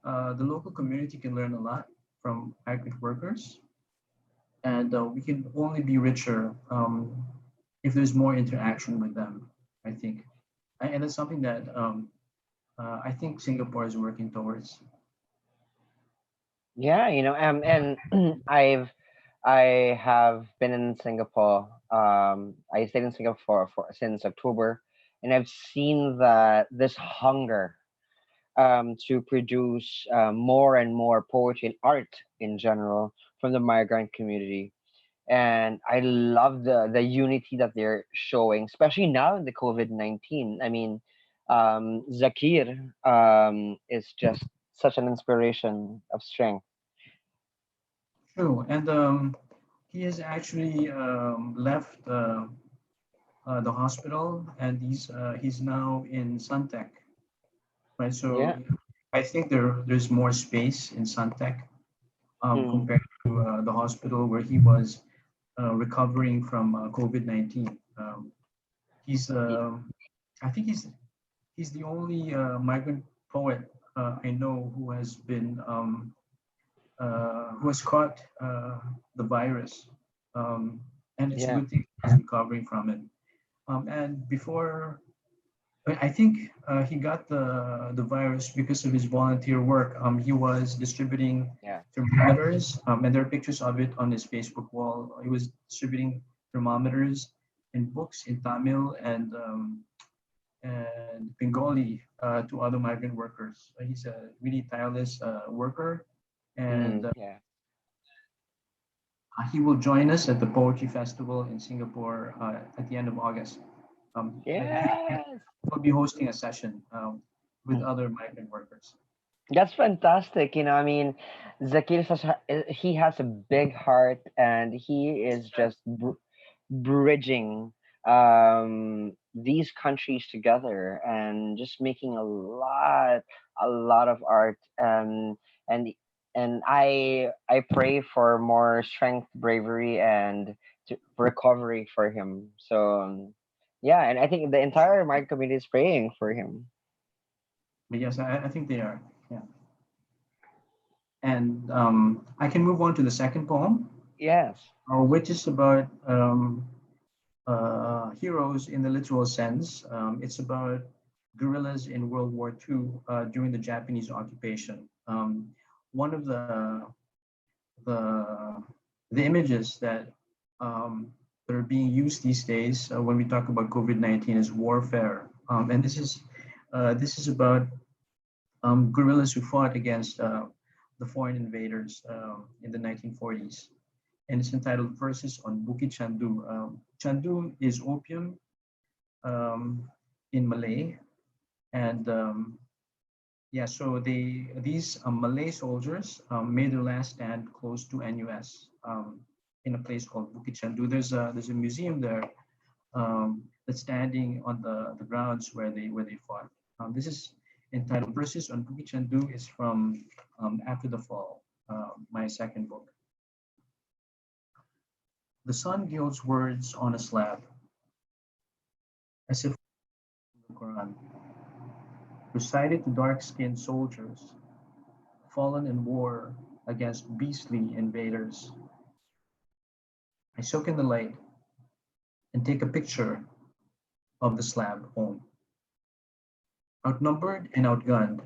the local community can learn a lot from migrant workers, and we can only be richer if there's more interaction with them, I think. And it's something that I think Singapore is working towards. Yeah, you know, and I have been in Singapore. I stayed in Singapore for since October, and I've seen that this hunger to produce more and more poetry and art in general from the migrant community. And I love the unity that they're showing, especially now in the COVID-19. I mean, Zakir is just such an inspiration of strength. True, and he has actually left the hospital, and he's now in Suntec, right? Yeah. So I think there's more space in Suntec Mm. compared to the hospital where he was recovering from COVID-19. He's Y- I think he's the only migrant poet I know who has caught the virus, and it's a Yeah. good thing he's recovering from it. And before, I think he got the virus because of his volunteer work. He was distributing Yeah. thermometers, and there are pictures of it on his Facebook wall. He was distributing thermometers and books in Tamil and Bengali to other migrant workers. He's a really tireless worker, and Yeah. he will join us at the Poetry Festival in Singapore at the end of August. He Yes. will be hosting a session with other migrant workers. That's fantastic. I mean, he has a big heart and he is just bridging these countries together and just making a lot of art. And I pray for more strength, bravery, and recovery for him. So yeah, and I think the entire Mark community is praying for him. But yes, I think they are. Yeah. And I can move on to the second poem, Yes. which is about heroes in the literal sense. It's about guerrillas in World War II during the Japanese occupation. One of the the images that are being used these days when we talk about COVID-19 is warfare, and this is about guerrillas who fought against the foreign invaders in the 1940s, and it's entitled Verses on Bukit Chandu. Chandu is opium um, in Malay, and yeah, so these Malay soldiers made their last stand close to NUS in a place called Bukit Chandu. There's a museum there that's standing on the grounds where they fought. This is entitled Verses on Bukit Chandu. Is from After the Fall, my second book. The sun gilds words on a slab, as if the Quran, recited to dark-skinned soldiers fallen in war against beastly invaders. I soak in the light and take a picture of the slab home. Outnumbered and outgunned,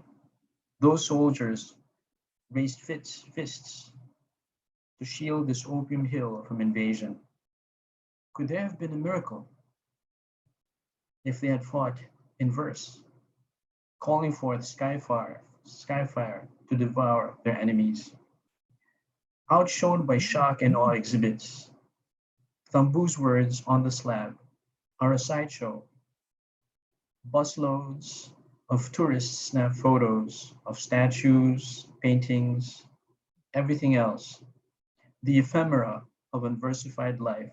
those soldiers raised fists to shield this opium hill from invasion. Could there have been a miracle if they had fought in verse, calling forth skyfire to devour their enemies? Outshone by shock and awe exhibits, Thambu's words on the slab are a sideshow. Busloads of tourists snap photos of statues, paintings, everything else, the ephemera of unversified life,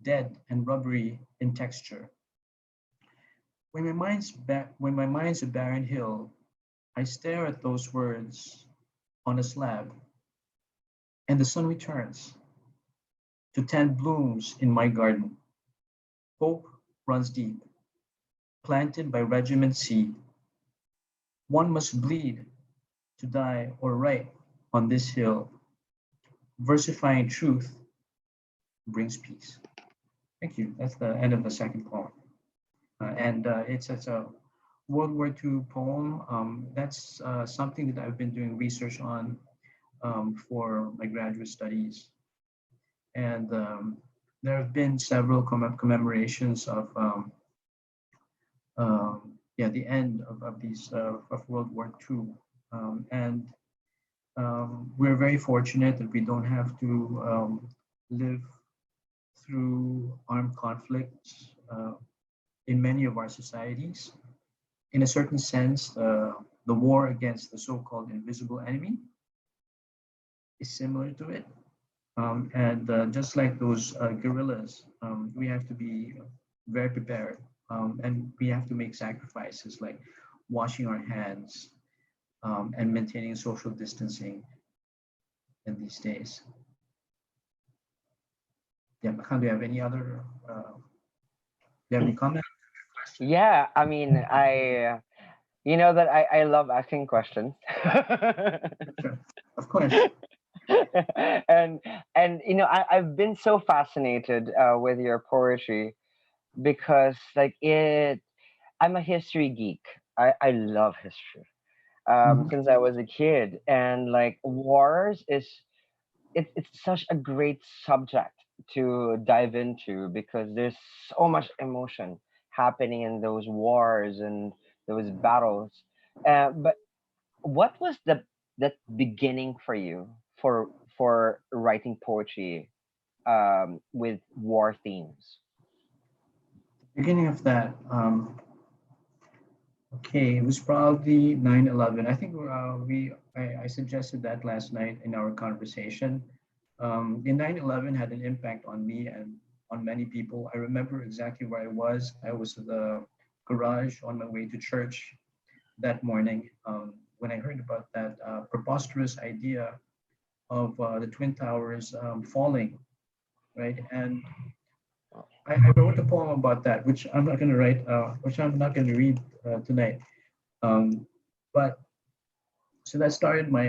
dead and rubbery in texture. When my mind's a barren hill, I stare at those words on a slab, and the sun returns to tend blooms in my garden. Hope runs deep, planted by regiment seed. One must bleed to die or write on this hill. Versifying truth brings peace. Thank you. That's the end of the second poem. And it's a World War II poem. That's something that I've been doing research on for my graduate studies. And there have been several commemorations of yeah, the end of these of World War II. And we're very fortunate that we don't have to live through armed conflicts in many of our societies. In a certain sense, the war against the so-called invisible enemy is similar to it. And just like those guerrillas, we have to be very prepared, and we have to make sacrifices like washing our hands and maintaining social distancing in these days. Yeah, Khan, do you have any other, do you have any comment? Yeah, I mean, you know that I love asking questions. Sure. Of course. and I've been so fascinated with your poetry because like I'm a history geek. I love history Mhm. since I was a kid, and like wars is it's such a great subject to dive into because there's so much emotion happening in those wars and those battles. But what was the beginning for you for writing poetry with war themes? Beginning of that, okay, it was probably 9/11. I think I suggested that last night in our conversation. The 9/11 had an impact on me and on many people. I remember exactly where I was. I was at the garage on my way to church that morning when I heard about that preposterous idea of the Twin Towers falling, right? And I wrote a poem about that, which I'm not going to write, which I'm not going to read tonight. Um, but so that started my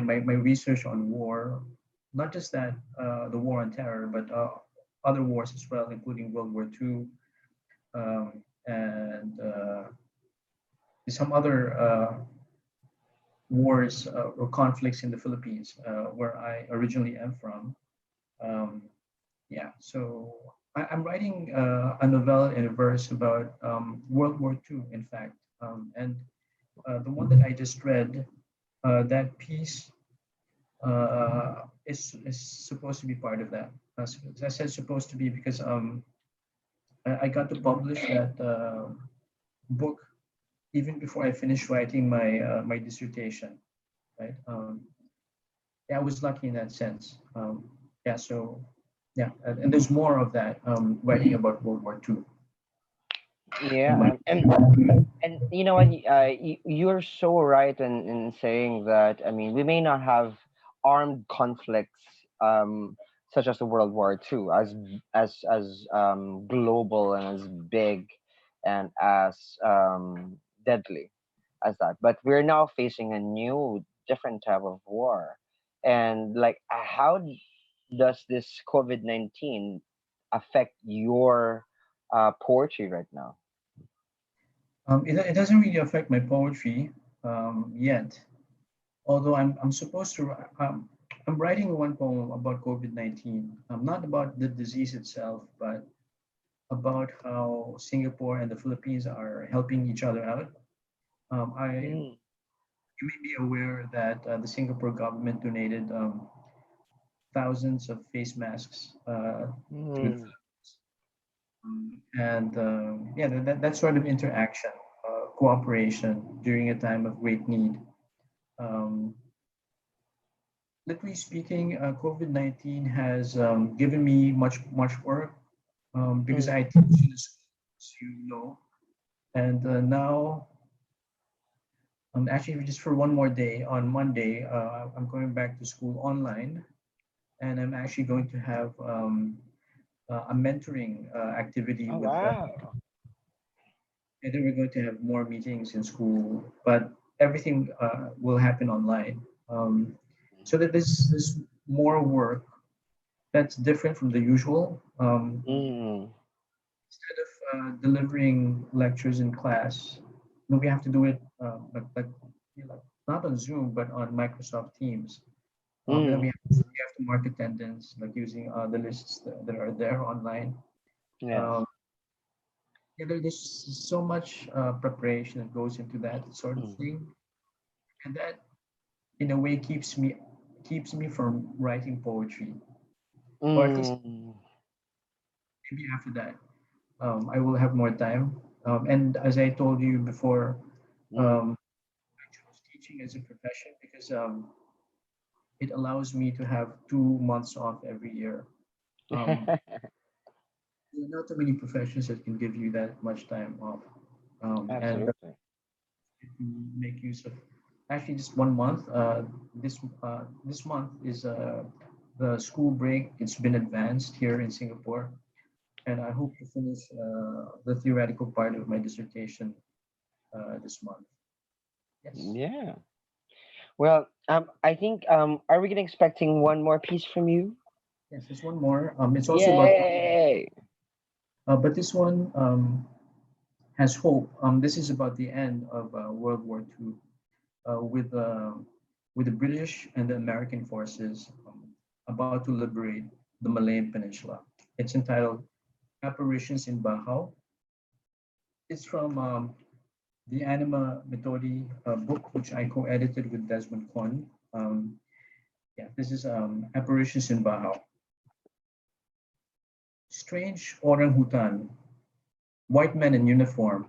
research on war, not just that the war on terror, but other wars as well, including World War II and some other wars or conflicts in the Philippines, where I originally am from. Um, yeah, so I'm writing a novella in a verse about World War II, in fact, and the one that I just read, that piece is supposed to be part of that. As I said, supposed to be because I got to publish that book even before I finished writing my dissertation, right? Yeah, I was lucky in that sense. Yeah, so yeah, and there's more of that writing about World War II. Yeah, and you know what? You're so right in saying that. I mean, we may not have armed conflicts such as the World War II as global and as big and as deadly as that, but we're now facing a new, different type of war. And like, how does this COVID-19 affect your poetry right now? It doesn't really affect my poetry yet, although I'm supposed to. I'm writing one poem about COVID-19, not about the disease itself, but about how Singapore and the Philippines are helping each other out. Mm. You may be aware that the Singapore government donated thousands of face masks to the Mm. and yeah, that sort of interaction, cooperation during a time of great need. Um, Literally speaking, COVID-19 has given me much work because Mm. I teach in the schools, you know, and now actually just for one more day on Monday, I'm going back to school online, and I'm actually going to have a mentoring activity Oh with wow. and then we're going to have more meetings in school, but everything will happen online. So that there's more work that's different from the usual. Mm. Instead of delivering lectures in class, no, we have to do it like not on Zoom but on Microsoft Teams. And then Mm. we have to mark attendance, like using the lists that are there online. Yes. Um, yeah, there's so much preparation that goes into that sort of Mm. thing, and that in a way keeps me from writing poetry, or at least Mm. maybe after that I will have more time. And as I told you before, Mm. I chose teaching as a profession because it allows me to have 2 months off every year. Um, there are not too many professions that can give you that much time off, and Absolutely. make use of actually just 1 month. This month is the school break. It's been advanced here in Singapore, and I hope to finish the theoretical part of my dissertation this month. Yes, Yeah. Well, I think are we gonna expecting one more piece from you? yes. There's one more. It's also about, Yay! but this one has hope. This is about the end of World War II, with the British and the American forces about to liberate the Malayan Peninsula. It's entitled Apparitions in Bahau. It's from the Anima Methodi book, which I co-edited with Desmond Kwon. Yeah, this is Apparitions in Bahau. Strange orangutan, white men in uniform,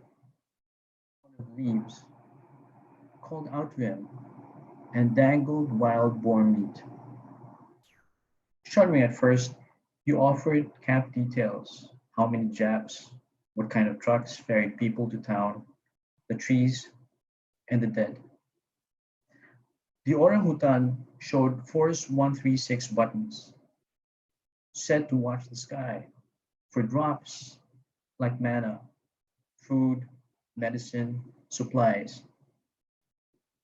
leaves, called out to him, and dangled wild boar meat. Shuddering at first, he offered camp details, how many Japs, what kind of trucks ferried people to town, the trees, and the dead. The orangutan showed Force 136 buttons, said to watch the sky for drops like manna, food, medicine, supplies.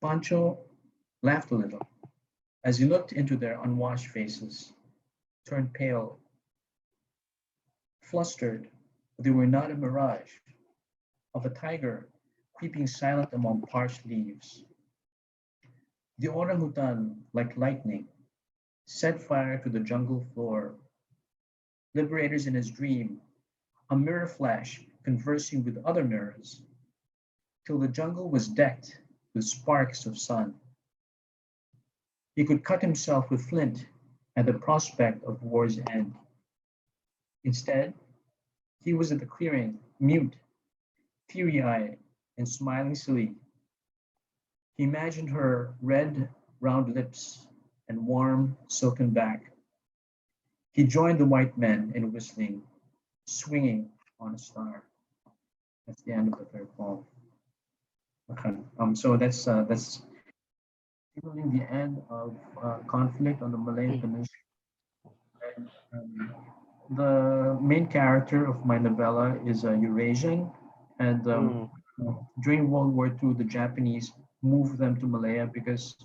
Pancho laughed a little as he looked into their unwashed faces, turned pale, flustered. They were not a mirage of a tiger creeping silent among parched leaves. The orangutan, like lightning, set fire to the jungle floor. Liberators in his dream, a mirror flash conversing with other mirrors, till the jungle was decked with sparks of sun. He could cut himself with flint at the prospect of war's end. Instead, he was at the clearing, mute, teary-eyed, and smiling silly. He imagined her red, round lips and warm, silken back. He joined the white men in whistling, swinging on a star. That's the end of the third poem. Okay. So that's signaling the end of conflict on the Malayan Peninsula. And, the main character of my novella is a Eurasian, and during World War II, the Japanese moved them to Malaya because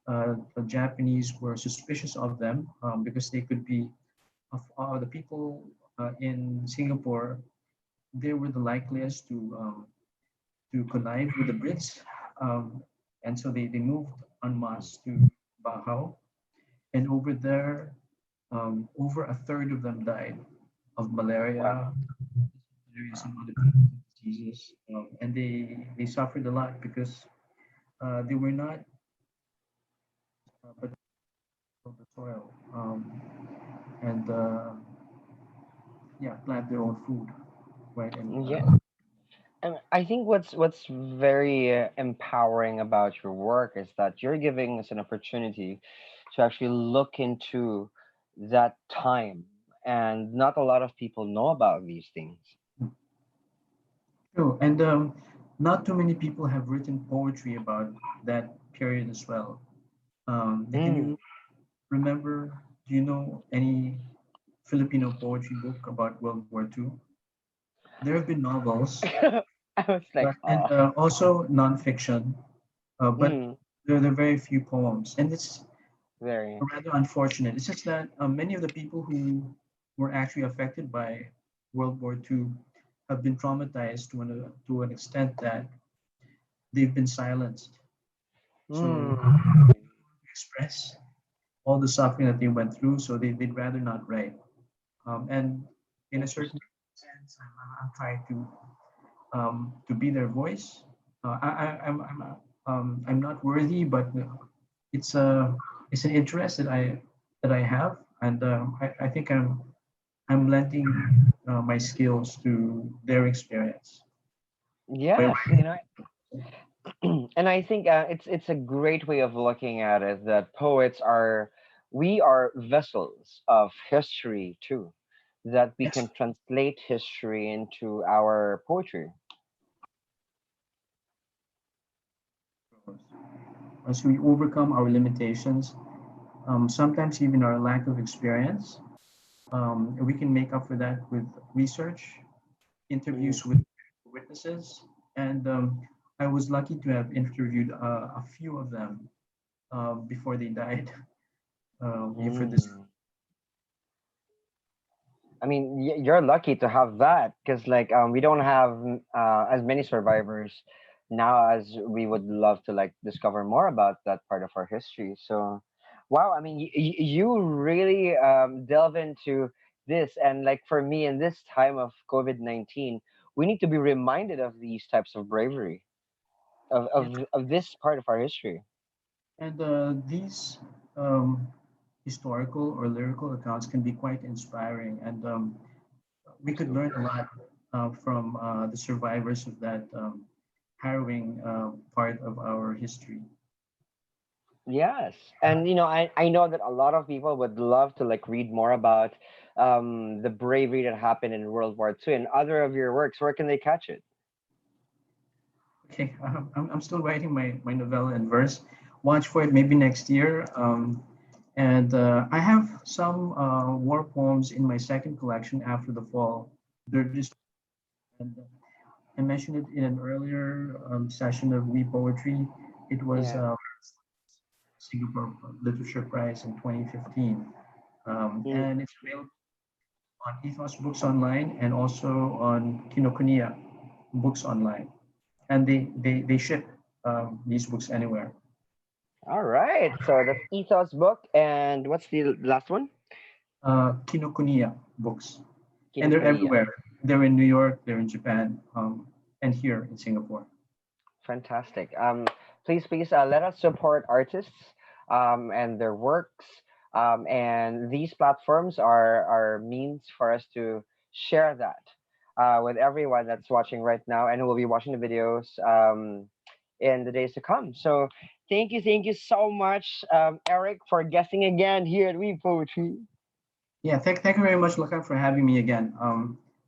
the Japanese were suspicious of them because they could be of the people in Singapore. They were the likeliest to connive with the Brits, and so they moved en masse to Bahau, and over there, over a third of them died of Wow. malaria, some other diseases, and they suffered a lot because they were not but of the soil, and yeah, plant their own food, right? And Yeah. And I think what's very empowering about your work is that you're giving us an opportunity to actually look into that time, and not a lot of people know about these things. true, and not too many people have written poetry about that period as well. Can Mm. you remember? Do you know any Filipino poetry book about World War II? There have been novels, I was like, but and oh. also nonfiction, but Mm, there are very few poems, and it's very. rather unfortunate. It's just that many of the people who were actually affected by World War II have been traumatized to an extent that they've been silenced. So Mm. express all the suffering that they went through, so they'd rather not write. And in a certain Interesting. sense, I'm trying to be their voice. I'm not worthy, but it's a it's an interest that I have, and I think I'm lending my skills to their experience. By Yes, and I think it's a great way of looking at it, that poets are, we are vessels of history too, that we yes, can translate history into our poetry. as we overcome our limitations, sometimes even our lack of experience, we can make up for that with research, Mm. interviews with witnesses, and I was lucky to have interviewed a few of them before they died. For this, Mm. I mean, you're lucky to have that, because like we don't have as many survivors now as we would love to like discover more about that part of our history. So, wow, I mean, you really delve into this, and like for me in this time of COVID-19, we need to be reminded of these types of bravery, Yeah. of this part of our history. And these historical or lyrical accounts can be quite inspiring, and we could learn a lot from the survivors of that harrowing part of our history. Yes, and I know that a lot of people would love to like read more about the bravery that happened in World War II and other of your works. Where can they catch it? Okay, I'm still writing my novella in verse. Watch for it maybe next year. And I have some war poems in my second collection after the fall. They're just, and I mentioned it in an earlier session of We Poetry. It was Yeah. Singapore Literature Prize in 2015. Mm. And it's available on Ethos Books Online and also on Kinokuniya Books Online. And they ship these books anywhere. All right. So that's Ethos book, and what's the last one? Kinokuniya Books. And they're Kinokuniya. everywhere. They're in New York, they're in Japan, and here in Singapore. Fantastic. Please, let us support artists and their works. And these platforms are means for us to share that with everyone that's watching right now and who will be watching the videos in the days to come. So thank you so much, Eric, for guesting again here at We Poetry. Yeah, thank you very much, Lakan, for having me again.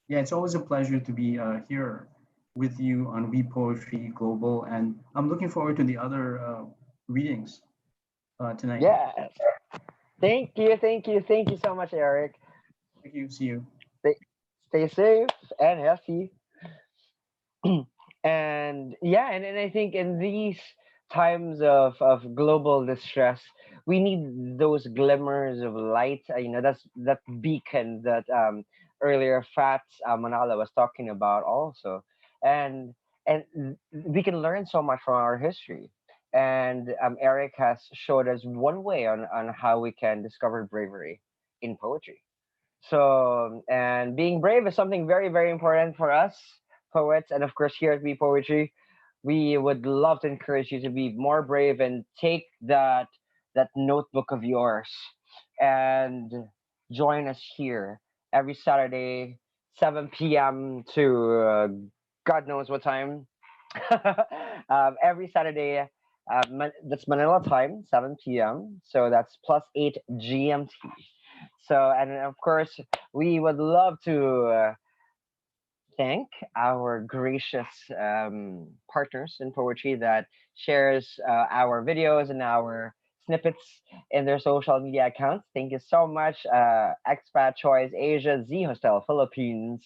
Yeah, it's always a pleasure to be here with you on We Poetry Global, and I'm looking forward to the other readings tonight. Yes. Thank you so much, Eric. Thank you. See you. Stay, stay safe and healthy. And yeah, and I think in these times of global distress, we need those glimmers of light. That's that beacon that earlier Fats Manala was talking about also, and we can learn so much from our history. And Eric has showed us one way on how we can discover bravery in poetry. So, and being brave is something very, very important for us poets. And of course, here at We Poetry, we would love to encourage you to be more brave and take that notebook of yours and join us here every Saturday, 7 p.m. to God knows what time. Every Saturday, that's Manila time, 7 p.m. So that's +8 GMT. So, and of course, we would love to thank our gracious partners in poetry that shares our videos and our snippets in their social media accounts. Thank you so much, Expat Choice Asia, Z Hostel Philippines.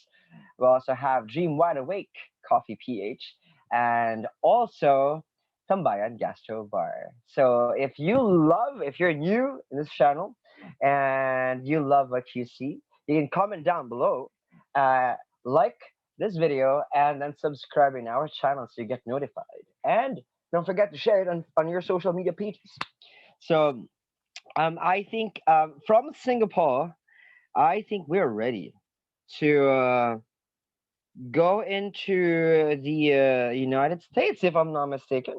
We also have Dream Wide Awake Coffee PH, and also Tambayan Gastro Bar. So if you're new in this channel and you love what you see, you can comment down below, like this video, and then subscribe in our channel so you get notified. And don't forget to share it on your social media pages. So I think from Singapore, I think we're ready to go into the United States, if I'm not mistaken.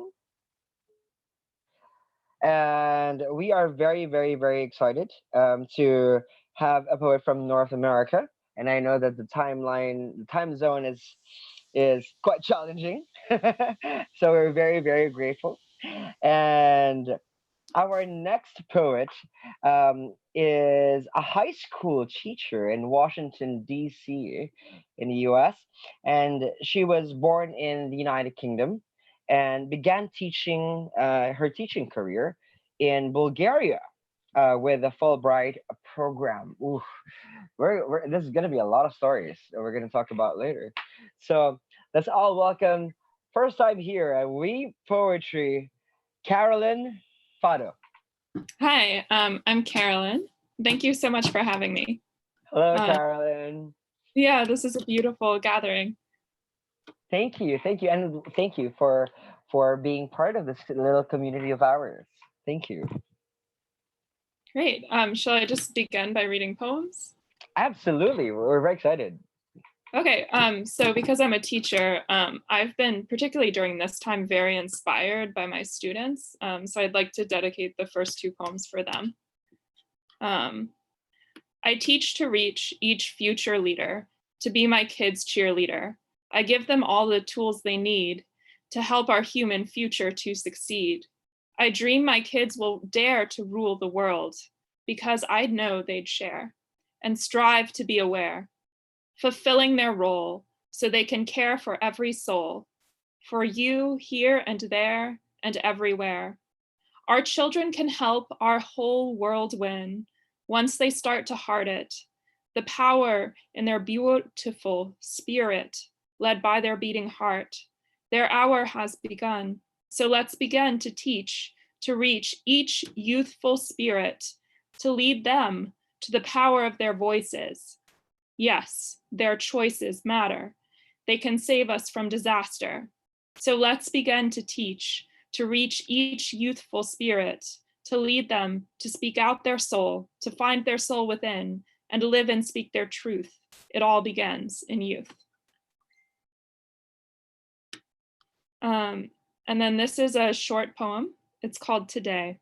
And we are very, very, very excited to have a poet from North America. And I know that the time zone is quite challenging. So we're very, very grateful. And our next poet is a high school teacher in Washington, D.C., in the US. And she was born in the United Kingdom and began teaching her teaching career in Bulgaria with the Fulbright program. Oof. This is going to be a lot of stories that we're going to talk about later. So let's all welcome, first time here at We Poetry, Carolyn Fado. Hi, I'm Carolyn. Thank you so much for having me. Hello, Carolyn. Yeah, this is a beautiful gathering. Thank you, and thank you for being part of this little community of ours. Thank you. Great. Shall I just begin by reading poems? Absolutely, we're very excited. Okay, so because I'm a teacher, I've been, particularly during this time, very inspired by my students. So I'd like to dedicate the first two poems for them. I teach to reach each future leader, to be my kids' cheerleader. I give them all the tools they need to help our human future to succeed. I dream my kids will dare to rule the world because I know they'd share and strive to be aware, fulfilling their role so they can care for every soul, for you here and there and everywhere. Our children can help our whole world win once they start to heart it, the power in their beautiful spirit, led by their beating heart. Their hour has begun, so let's begin to teach, to reach each youthful spirit, to lead them to the power of their voices. Yes, their choices matter. They can save us from disaster. So let's begin to teach, to reach each youthful spirit, to lead them to speak out their soul, to find their soul within, and to live and speak their truth. It all begins in youth. And then this is a short poem. It's called Today.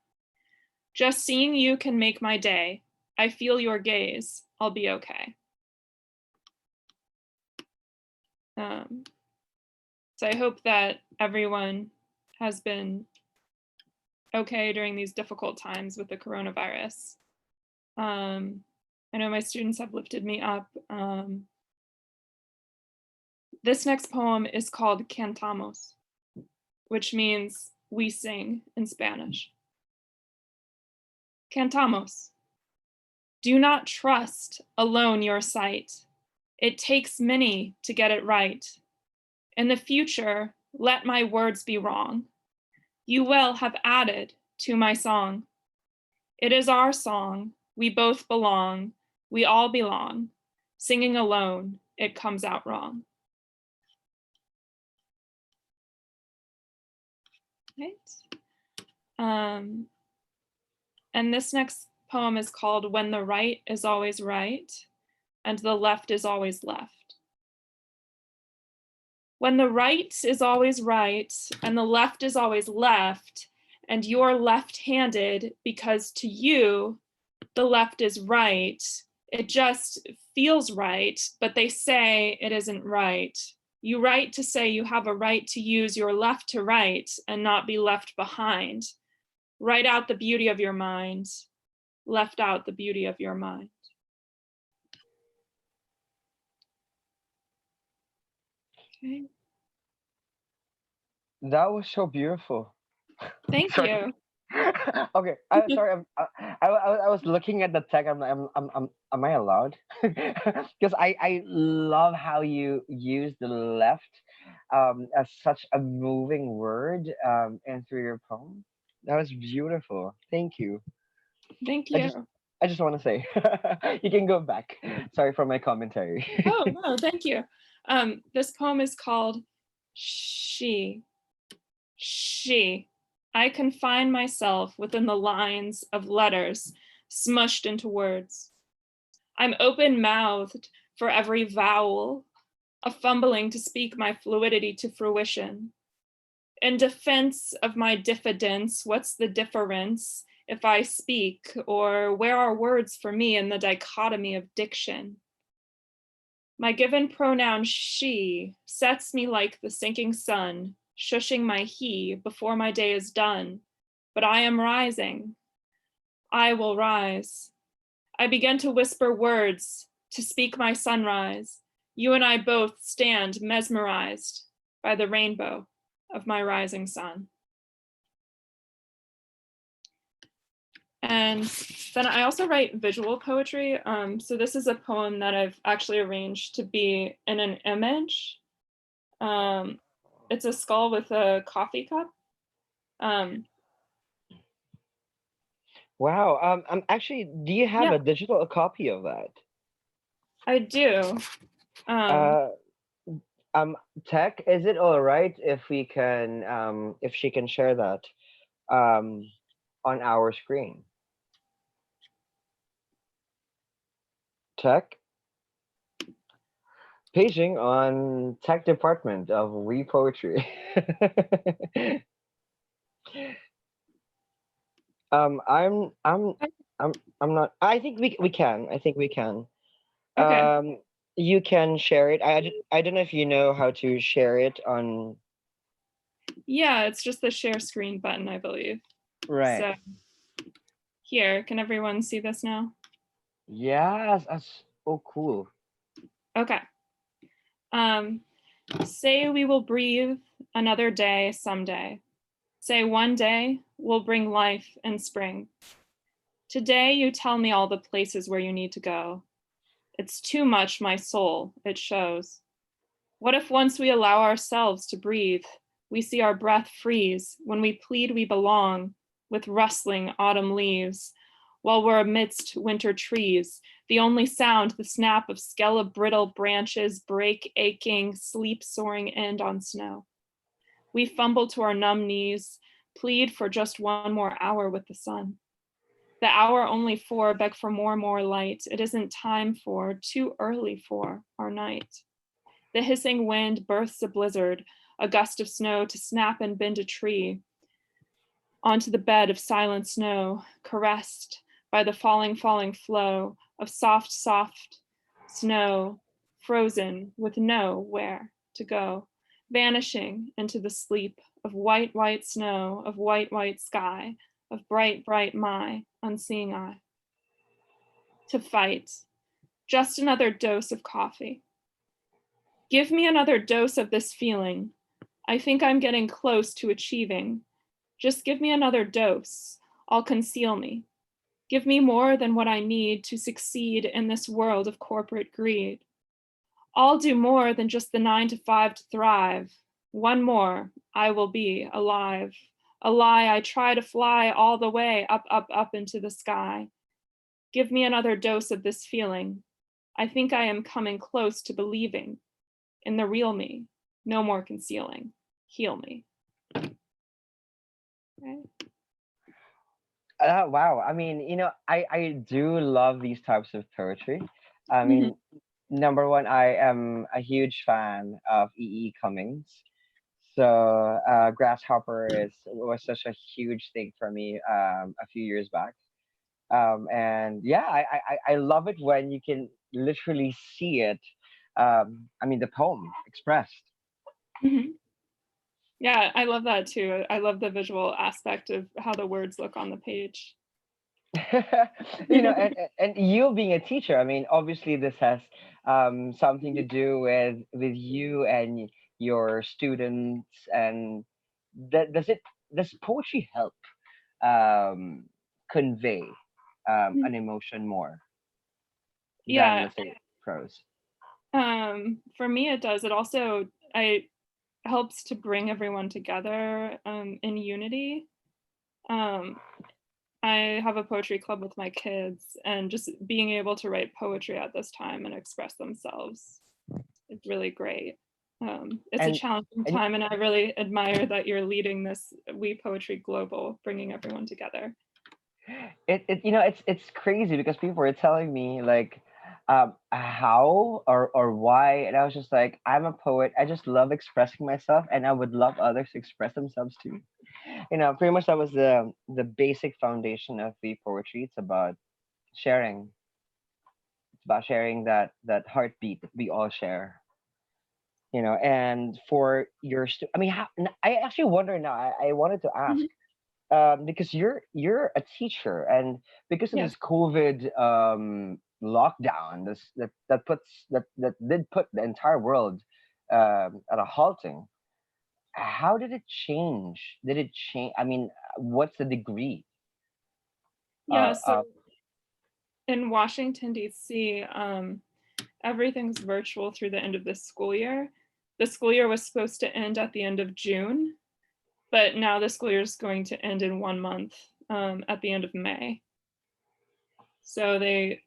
Just seeing you can make my day. I feel your gaze. I'll be okay. So I hope that everyone has been okay during these difficult times with the coronavirus. I know my students have lifted me up. This next poem is called Cantamos, which means we sing in Spanish. Cantamos. Do not trust alone your sight. It takes many to get it right. In the future, let my words be wrong. You will have added to my song. It is our song. We both belong. We all belong. Singing alone, it comes out wrong. Right. And this next poem is called When the Right is Always Right and the Left is Always Left. When the right is always right and the left is always left, and you're left-handed because to you, the left is right, it just feels right, but they say it isn't right. You right to say you have a right to use your left to right and not be left behind. Write out the beauty of your mind, left out the beauty of your mind. Okay. That was so beautiful. Thank Sorry. you. Okay, sorry. I was looking at the tech. Am I allowed? Because I love how you use the left as such a moving word and through your poem. That was beautiful. Thank you. Thank I you. just I just want to say you can go back. Sorry for my commentary. Oh, no, thank you. This poem is called She. She. I confine myself within the lines of letters smushed into words. I'm open-mouthed for every vowel, a fumbling to speak my fluidity to fruition. In defense of my diffidence, what's the difference if I speak, or where are words for me in the dichotomy of diction? My given pronoun she sets me like the sinking sun, shushing my he before my day is done. But I am rising. I will rise. I begin to whisper words, to speak my sunrise. You and I both stand mesmerized by the rainbow of my rising sun. And then I also write visual poetry. So this is a poem that I've actually arranged to be in an image. It's a skull with a coffee cup. Wow. Actually, do you have Yeah. a digital copy of that? I do. Uh, Tech, is it all right if we can, if she can share that, on our screen? Tech, paging on tech department of We Poetry. um, I'm, I'm, I'm, I'm not. I think we can. I think we can. Okay. You can share it. I don't know if you know how to share it on. Yeah, it's just the share screen button, I believe. Right. So here, can everyone see this now? Yes. That's oh cool. Okay. Say we will breathe another day someday. Say one day will bring life and spring. Today you tell me all the places where you need to go. It's too much, my soul, it shows. What if once we allow ourselves to breathe, we see our breath freeze when we plead we belong with rustling autumn leaves, while we're amidst winter trees, the only sound, the snap of skeletal branches break aching, sleep soaring end on snow. We fumble to our numb knees, plead for just one more hour with the sun. The hour only for, beg for more light. It isn't time for, too early for, our night. The hissing wind births a blizzard, a gust of snow to snap and bend a tree onto the bed of silent snow, caressed by the falling flow of soft snow, frozen with nowhere to go, vanishing into the sleep of white snow, of white sky, of bright my unseeing eye. To fight, just another dose of coffee. Give me another dose of this feeling. I think I'm getting close to achieving. Just give me another dose. I'll conceal me. Give me more than what I need to succeed in this world of corporate greed. I'll do more than just the 9 to 5 to thrive. One more, I will be alive. A lie, I try to fly all the way up into the sky. Give me another dose of this feeling. I think I am coming close to believing in the real me. No more concealing. Heal me. Okay. Wow. I mean, I do love these types of poetry. I mean, number one, I am a huge fan of E. E. Cummings. So Grasshopper was such a huge thing for me a few years back. And yeah, I love it when you can literally see it. I mean, the poem expressed. Mhm. Yeah, I love that too. I love the visual aspect of how the words look on the page. And you being a teacher, I mean, obviously this has something to do with you and your students, and does poetry help um, convey an emotion more than, Yeah, let's say, prose? for me it does. It also helps to bring everyone together in unity. I have a poetry club with my kids, and just being able to write poetry at this time and express themselves is really great. It's a And challenging and time, and I really admire that you're leading this We Poetry Global, bringing everyone together. it's crazy because people were telling me like how or why, and I was just like, I'm a poet, I just love expressing myself, and I would love others to express themselves too. Pretty much that was the basic foundation of the poetry. It's about sharing. It's about sharing that heartbeat that we all share. And for I mean, I actually wonder now, I wanted to ask, Mhm. because you're a teacher, and because of Yes. this COVID lockdown, that did put the entire world at a halting. How did it change? Did it change? I mean, what's the degree Yeah, so of in Washington, D.C., everything's virtual through the end of this school year. The school year was supposed to end at the end of June, but now the school year is going to end in 1 month at the end of May. So they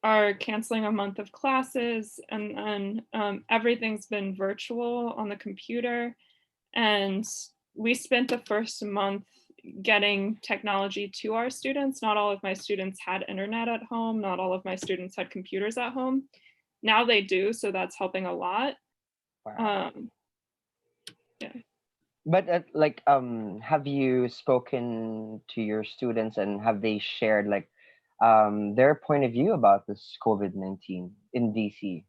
are canceling a month of classes, and then everything's been virtual on the computer. And we spent the first month getting technology to our students. Not all of my students had internet at home. Not all of my students had computers at home. now they do, so that's helping a lot. Wow. Yeah. But have you spoken to your students and have they shared like their point of view about this COVID-19 in DC?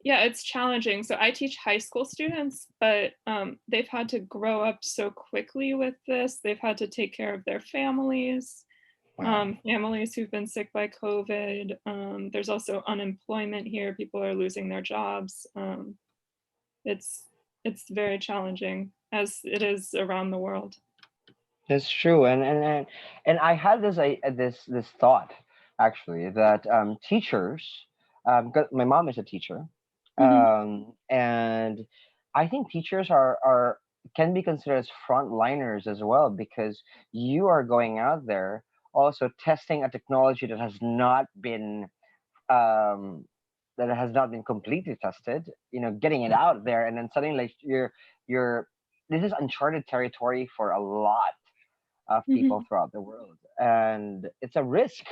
Yeah, it's challenging. So I teach high school students, but they've had to grow up so quickly with this. They've had to take care of their families, Wow. families who've been sick by COVID. There's also unemployment here. People are losing their jobs. It's it's very challenging, as it is around the world. That's true, and I had this thought actually that teachers, 'cause my mom is a teacher, Mhm. and I think teachers are can be considered as frontliners as well because you are going out there also testing a technology um, that has not been completely tested. You know, getting it out there, and then suddenly like you're this is uncharted territory for a lot of people Mhm. throughout the world, and it's a risk.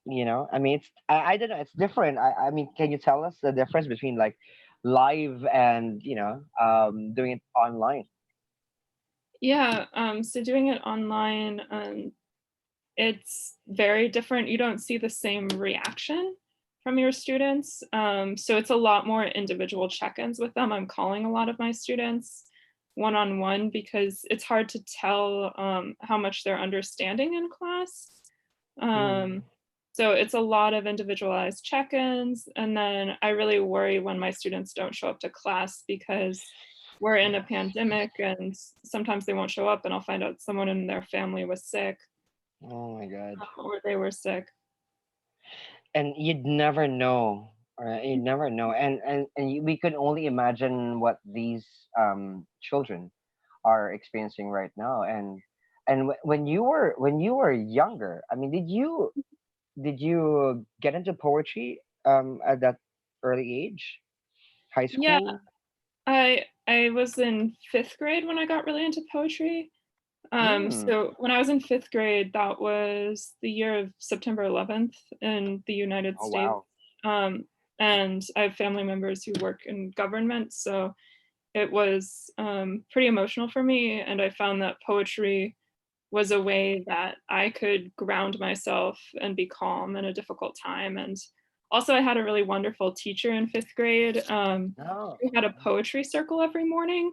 I mean, I don't know, it's different. I mean, can you tell us the difference between like live and doing it online? Yeah, so doing it online, it's very different. You don't see the same reaction from your students. So it's a lot more individual check-ins with them. I'm calling a lot of my students one-on-one because it's hard to tell how much they're understanding in class. Mm. Um, so it's a lot of individualized check-ins. And then I really worry when my students don't show up to class because we're in a Yes. pandemic and sometimes they won't show up and I'll find out someone in their family was sick Oh my god. or they were sick. And you'd never know, right? You'd never know, we could only imagine what these children are experiencing right now. When you were younger, I mean, did you get into poetry at that early age, high Yeah, school? I was in 5th grade when I got really into poetry. Hmm. So when I was in 5th grade, that was the year of September 11th in the United Oh States. wow. Um, and I have family members who work in government, so it was pretty emotional for me. And I found that poetry was a way that I could ground myself and be calm in a difficult time. And also, I had a really wonderful teacher in 5th grade. No. We had a poetry circle every morning.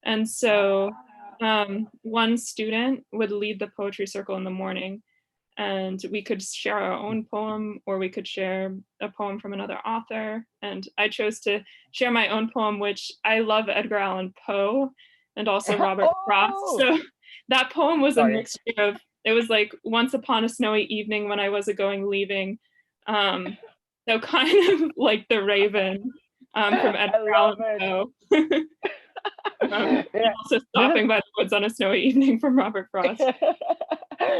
And Wow. so one student would lead the poetry circle in the morning, and we could share our own poem or we could share a poem from another author. And I chose to share my own poem, which I love Edgar Allan Poe and also Robert Frost. Oh, So that poem was a sorry. mixture of, it was like once upon a snowy evening when I was a going leaving. Um, so kind of like The Raven from Edgar I love Allan it. Poe. And Yeah, also this is Stopping by the Woods on a Snowy Evening from Robert Frost.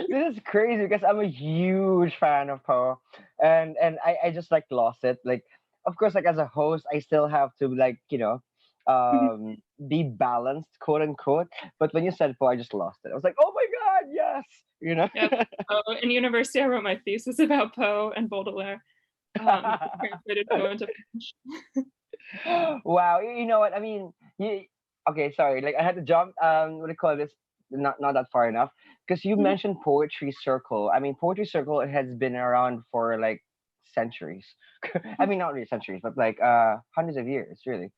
this is crazy because I'm a huge fan of Poe, and I just like lost it. Like, of course, like as a host, I still have to like be balanced, quote unquote. But when you said Poe, I just lost it. I was like, oh my god, yes, you know. Yeah, Poe. In university, I wrote my thesis about Poe and Baudelaire. Translated Poe into French. Wow, you know what I mean? Okay, sorry. Like I had to jump. What do you call this? Not that far enough. Because you Mhm, mentioned poetry circle. I mean, poetry circle has been around for like centuries. I mean, not really centuries, but like hundreds of years, really.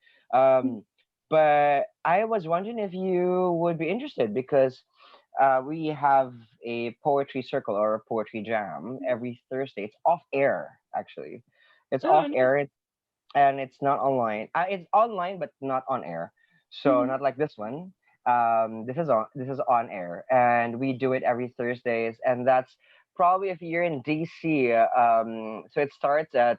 mhm, Um, but I was wondering if you would be interested because we have a poetry circle or a poetry jam every Thursday. It's off air, actually. It's oh, off nice. air and it's not online. It's online, but not on air. So Mhm, not like this one. This is on air, and we do it every Thursdays, and that's probably if you're in DC. So it starts at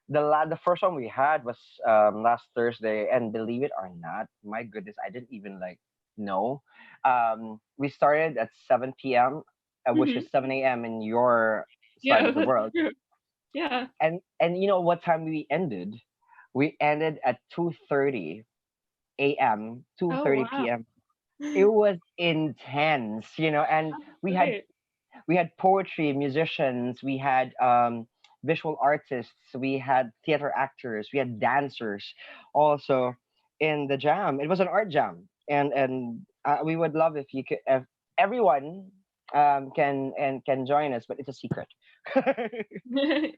the first one we had was last Thursday, and believe it or not, my goodness, I didn't even like know. We started at 7 p.m., which mhm. is 7 a.m. in your side Yeah, of the that's world, true. Yeah. and you know what time we ended? We ended at 2:30 a.m., Oh, 2:30 wow. p.m. It was intense, and That's we had great. we had poetry, musicians, we had visual artists, we had theater actors, we had dancers also in the jam. It was an art jam, and we would love if everyone can join us, but it's a secret.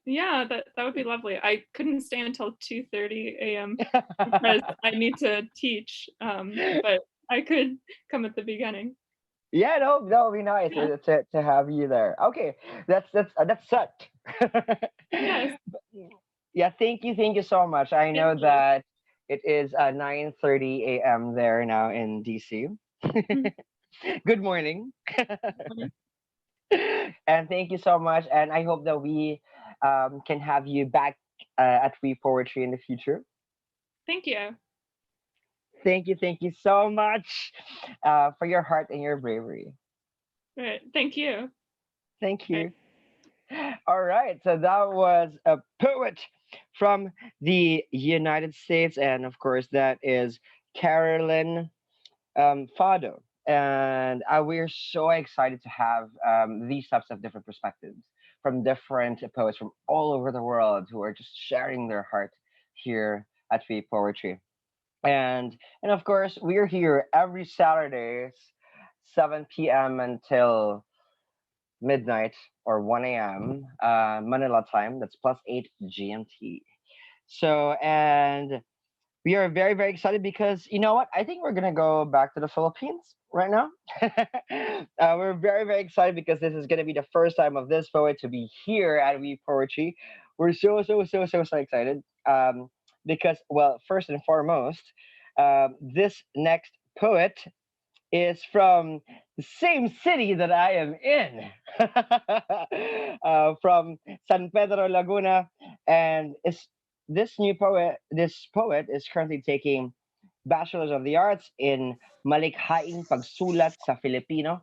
Yeah, that would be lovely. I couldn't stay until 2:30 a.m. because I need to teach. But I could come at the beginning. Yeah, no, that would be nice Yeah. to have you there. Okay, that's set. Yes. Yeah, thank you so much. I know Thank you. that it is 9:30 a.m. there now in DC. Good morning. And thank you so much. And I hope that we can have you back at We Poetry in the future. Thank you. Thank you so much for your heart and your bravery. Right. Thank you. Thank you. All right, so that was a poet from the United States, and of course, that is Carolyn Fado. And we're so excited to have these types of different perspectives from different poets from all over the world who are just sharing their heart here at We Poetry. And of course, we're here every Saturdays, 7 p.m. until midnight or 1 a.m. Manila time. That's +8 GMT. So, and we are very, very excited because you know what? I think we're gonna go back to the Philippines right now. We're very, very excited because this is gonna be the first time of this poet to be here at We Poetry. We're so excited. Because, well, first and foremost, this next poet is from the same city that I am in, from San Pedro, Laguna, and is this new poet. This poet is currently taking Bachelor's of the Arts in Malikhaing Pagsulat sa Filipino,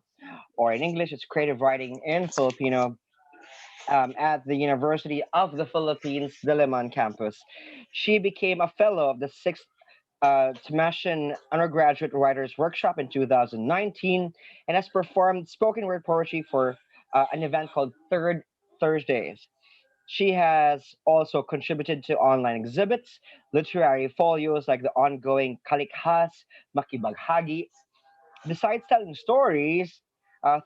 or in English, it's Creative Writing in Filipino. At the University of the Philippines, Diliman campus. She became a fellow of the sixth Tomasian Undergraduate Writers Workshop in 2019 and has performed spoken word poetry for an event called Third Thursdays. She has also contributed to online exhibits, literary folios like the ongoing Kalikhas Makibaghagi. Besides telling stories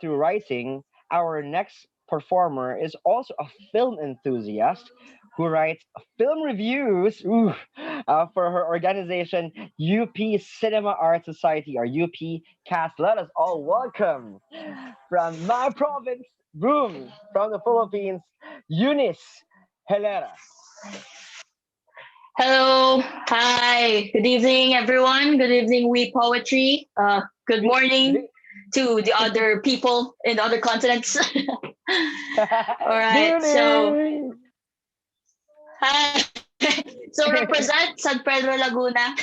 through writing, our next performer is also a film enthusiast who writes film reviews for her organization UP Cinema Art Society, or UP Cast. Let us all welcome from my province, boom, from the Philippines, Eunice Helera. Hello, hi, good evening, everyone. Good evening, We Poetry. Good morning to the other people in the other continents. All right, so hi. So represent San Pedro Laguna.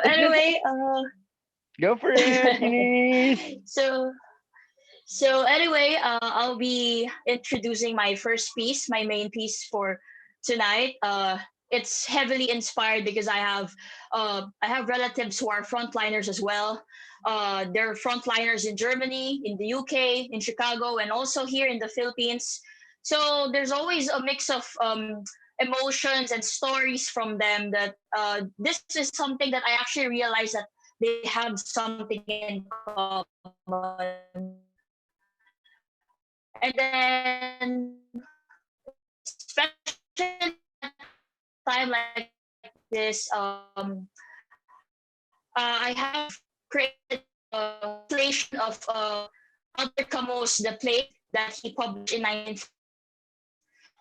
Anyway, Go for it, Eunice. So anyway, I'll be introducing my first piece, my main piece for tonight. It's heavily inspired because I have relatives who are frontliners as well. They're frontliners in Germany, in the UK, in Chicago, and also here in the Philippines. So there's always a mix of emotions and stories from them. That this is something that I actually realized that they have something in common. And then, especially at a time like this, I have created a translation of Albert Camus' The Plague that he published in 19.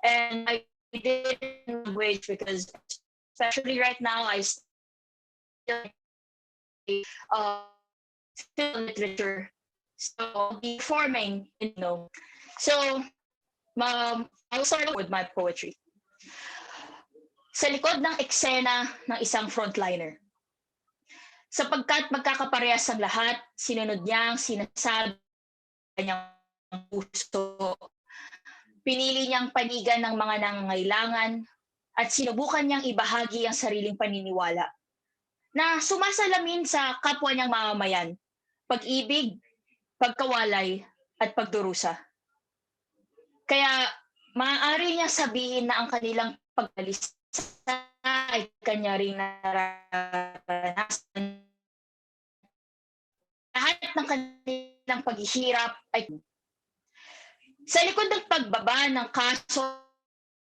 And I did it in language because, especially right now, I still film literature. So I'll be forming, So I'll start with my poetry. Sa likod ng eksena ng isang frontliner. Sapagkat magkakaparehas ang lahat, sinunod niya ang sinasabi niyang puso. Pinili niyang panigan ng mga nangangailangan at sinubukan niyang ibahagi ang sariling paniniwala na sumasalamin sa kapwa niyang mamamayan, pag-ibig, pagkawalay, at pagdurusa. Kaya maaari niya sabihin na ang kanilang pagbalisa ay kanya ring nararanasan. Lahat ng kanilang paghihirap ay sa likod ng pagbaba ng kaso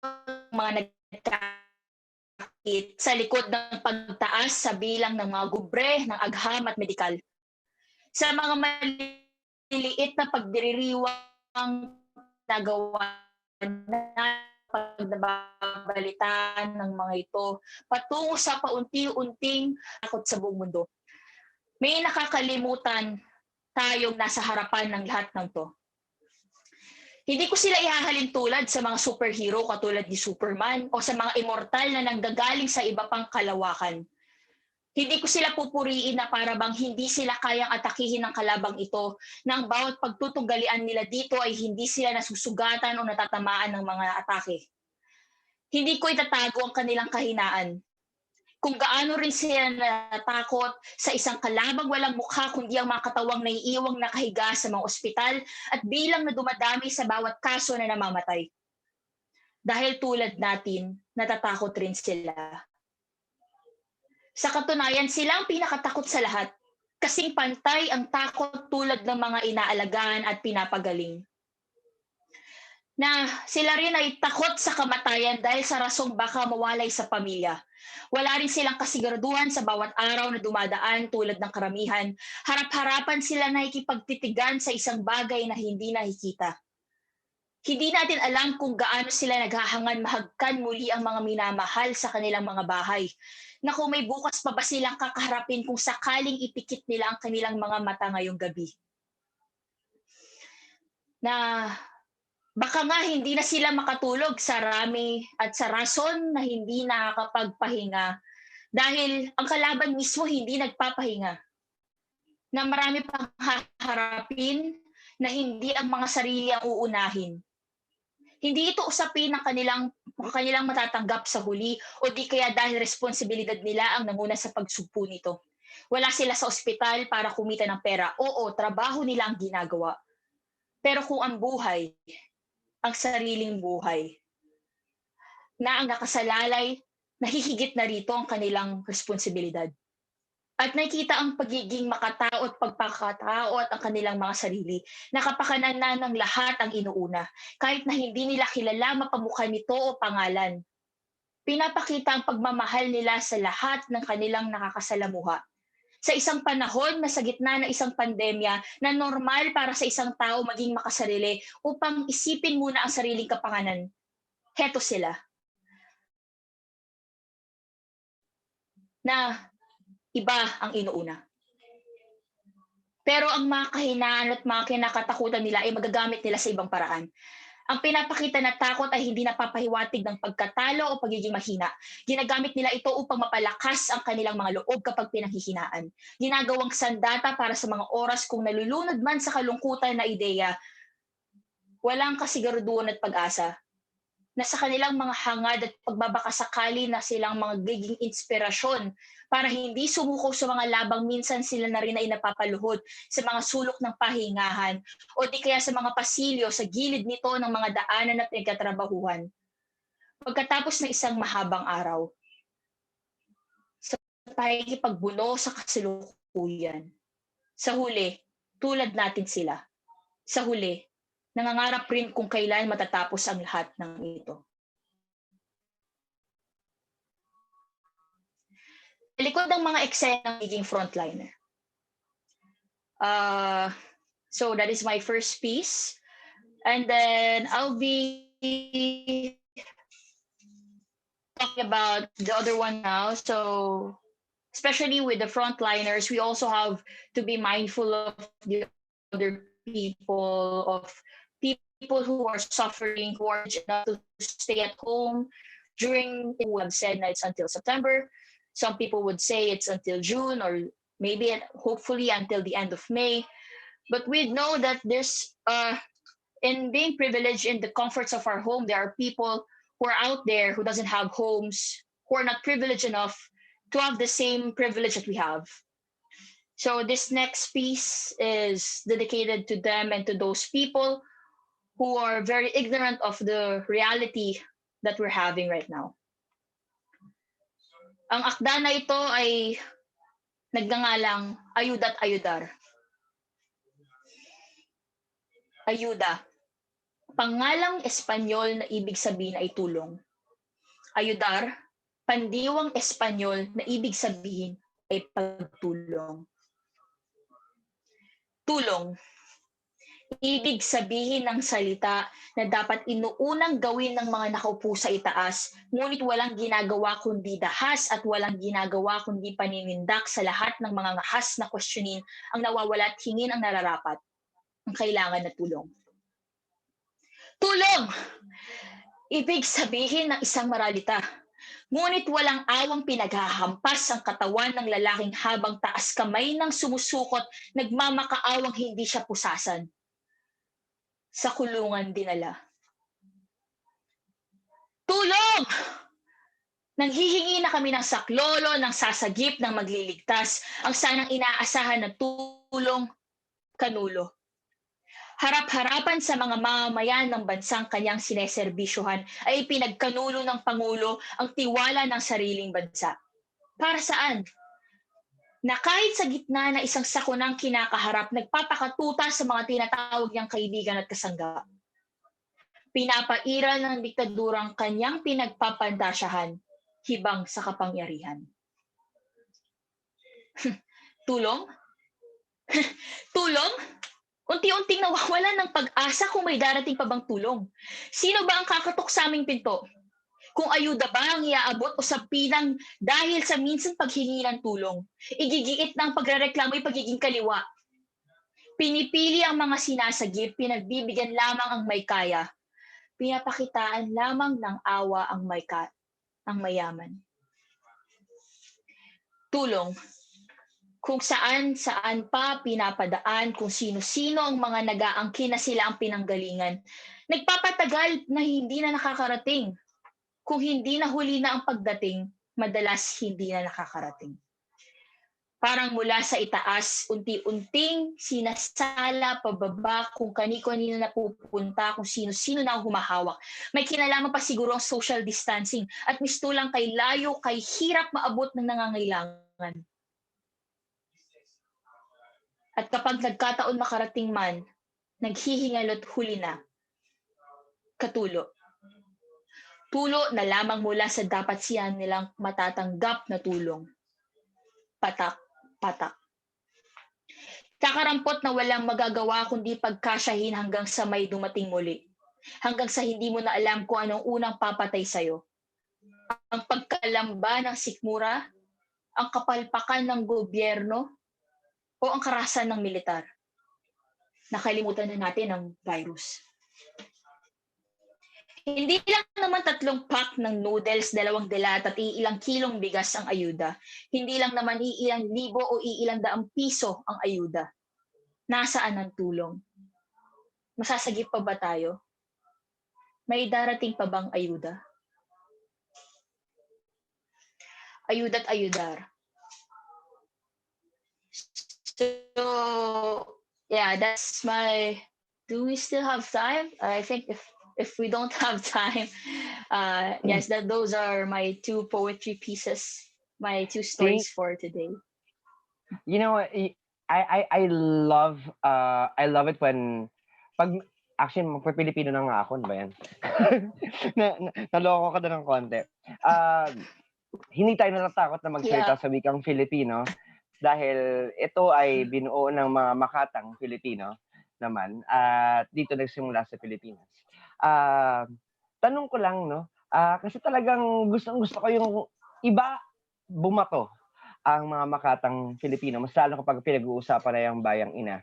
ng mga nagkakasakit, sa likod ng pagtaas sa bilang ng mga gubre, ng agham at medikal, sa mga maliliit na pagdiriwang nagawa na pagnababalitaan ng mga ito patungo sa paunti-unting takot sa buong mundo. May nakakalimutan tayong nasa harapan ng lahat ng to. Hindi ko sila ihahalin tulad sa mga superhero katulad ni Superman o sa mga immortal na nanggagaling sa iba pang kalawakan. Hindi ko sila pupuriin na para bang hindi sila kayang atakihin ng kalabang ito na ang bawat pagtutugalian nila dito ay hindi sila nasusugatan o natatamaan ng mga atake. Hindi ko itatago ang kanilang kahinaan. Kung gaano rin sila natakot sa isang kalabang walang mukha kundi ang mga katawang naiiwang nakahiga sa mga ospital at bilang na dumadami sa bawat kaso na namamatay. Dahil tulad natin, natatakot rin sila. Sa katunayan, sila ang pinakatakot sa lahat. Kasing pantay ang takot tulad ng mga inaalagaan at pinapagaling. Na sila rin ay takot sa kamatayan dahil sa rasong baka mawalay sa pamilya. Wala rin silang kasiguraduhan sa bawat araw na dumadaan tulad ng karamihan. Harap-harapan sila nakikipagtitigan sa isang bagay na hindi nakikita. Hindi natin alam kung gaano sila naghahangan mahagkan muli ang mga minamahal sa kanilang mga bahay. Na kung may bukas pa ba silang kakaharapin kung sakaling ipikit nila ang kanilang mga mata ngayong gabi. Na baka nga hindi na sila makatulog sa rami at sa rason na hindi nakakapagpahinga dahil ang kalaban mismo hindi nagpapahinga. Na marami pang haharapin na hindi ang mga sarili ang uunahin. Hindi ito usapin ng kanilang matatanggap sa huli o di kaya dahil responsibilidad nila ang nanguna sa pagsugpo nito. Wala sila sa ospital para kumita ng pera. Oo, trabaho nila ang ginagawa. Pero kung ang buhay, ang sariling buhay, na ang nakasalalay, nahihigit na rito ang kanilang responsibilidad. At nakikita ang pagiging makatao at pagpakatao at ang kanilang mga sarili. Nakapakanan na ng lahat ang inuuna, kahit na hindi nila kilala mapamukha nito o pangalan. Pinapakita ang pagmamahal nila sa lahat ng kanilang nakakasalamuha. Sa isang panahon na sa gitna ng isang pandemya na normal para sa isang tao maging makasarili upang isipin muna ang sariling kapanganan. Heto sila. Na iba ang inuuna. Pero ang mga kahinaan at mga kinakatakutan nila ay magagamit nila sa ibang paraan. Ang pinapakita na takot ay hindi napapahiwatig ng pagkatalo o pagiging mahina. Ginagamit nila ito upang mapalakas ang kanilang mga loob kapag pinanghihinaan. Ginagawang sandata para sa mga oras kung nalulunod man sa kalungkutan na ideya, walang kasiguraduhan at pag-asa na sa kanilang mga hangad at pagbabakasakali na silang mga giging inspirasyon para hindi sumuko sa mga labang minsan sila na rin ay napapaluhod sa mga sulok ng pahingahan o di kaya sa mga pasilyo sa gilid nito ng mga daanan at nagkatrabahuhan. Pagkatapos ng isang mahabang araw, sa pakikipagbuno sa kasalukuyan, sa huli, tulad natin sila. Sa huli, nangangarap rin kung kailan matatapos ang lahat ng ito. Likod ng mga eksena ng magiging frontliner. So that is my first piece. And then I'll be talking about the other one now. So especially with the frontliners, we also have to be mindful of the other people, of people who are suffering, who are not to stay at home during, who have said that it's until September. Some people would say it's until June or maybe hopefully until the end of May. But we know that there's, in being privileged in the comforts of our home, there are people who are out there who doesn't have homes, who are not privileged enough to have the same privilege that we have. So this next piece is dedicated to them and to those people who are very ignorant of the reality that we're having right now. Ang akda na ito ay nagngangalang Ayuda't Ayudar. Ayuda. Pangalang Espanyol na ibig sabihin ay tulong. Ayudar, pandiwang Espanyol na ibig sabihin ay pagtulong. Tulong. Ibig sabihin ng salita na dapat inuunang gawin ng mga nakaupo sa itaas, ngunit walang ginagawa kundi dahas at walang ginagawa kundi paninindak sa lahat ng mga ngahas na kwestiyonin ang nawawala at hingin ang nararapat, ang kailangan na tulong. Tulong! Ibig sabihin ng isang maralita, ngunit walang awang pinaghahampas ang katawan ng lalaking habang taas kamay ng sumusukot, nagmamakaawang hindi siya pusasan. Sa kulungan dinala. Tulong! Nanghihingi na kami ng saklolo, ng sasagip, ng magliligtas, ang sanang inaasahan na tulong, kanulo. Harap-harapan sa mga mamamayan ng bansang kanyang sineserbisyohan ay pinagkanulo ng Pangulo ang tiwala ng sariling bansa. Para saan? Na kahit sa gitna na isang sakunang kinakaharap, nagpapakatuta sa mga tinatawag niyang kaibigan at kasangga. Pinapairal ng diktadurang kanyang pinagpapandasyahan, hibang sa kapangyarihan. Tulong? Tulong? Unti-unting nawawalan ng pag-asa kung may darating pa bang tulong. Sino ba ang kakatok sa aming pinto? Kung ayuda ba ang iaabot o sapilang dahil sa minsan paghingi ng tulong, igigiit ng pagrereklamo ay pagiging kaliwa. Pinipili ang mga sinasagip, pinagbibigyan lamang ang may kaya. Pinapakitaan lamang ng awa ang mayaman. Tulong. Kung saan pa pinapadaan, kung sino-sino ang mga nag-aangkin na sila ang pinanggalingan. Nagpapatagal na hindi na nakakarating. Kung hindi na huli na ang pagdating, madalas hindi na nakakarating. Parang mula sa itaas, unti-unting sinasala pababa kung kanino-kanino na pupunta, kung sino-sino na ang humahawak. May kinalaman pa siguro ang social distancing at mistulang kay layo, kay hirap maabot ng nangangailangan. At kapag nagkataon makarating man, naghihingalot huli na. Katulo. Tulo na lamang mula sa dapat siya nilang matatanggap na tulong. Patak. Kakarampot na walang magagawa kundi pagkasyahin hanggang sa may dumating muli. Hanggang sa hindi mo na alam kung anong unang papatay sa'yo. Ang pagkalamba ng sikmura, ang kapalpakan ng gobyerno, o ang karahasan ng militar. Nakalimutan na natin ang virus. Hindi lang naman 3 pack ng noodles, 2 dilat at iilang kilong bigas ang ayuda. Hindi lang naman iilang libo o iilang daang piso ang ayuda. Nasaan ang tulong? Masasagip pa ba tayo? May darating pa bang ayuda? Ayuda't ayudar. So, yeah, that's my... Do we still have time? I think if we don't have time, yes, those are my 2 poetry pieces, my 2 stories for today. You know, I love it when actually magpe-Pilipino na nga ako, ano ba yan? Naloko ka na ng konti. Hindi tayo natatakot na magsalita sa wikang Filipino dahil ito ay binuo ng mga makatang Filipino naman at dito nagsimula sa Pilipinas. Tanong ko lang, no? Kasi talagang gusto ko yung iba bumato ang mga makatang Filipino, mas lalo kapag pinag-uusapan na yung bayang ina.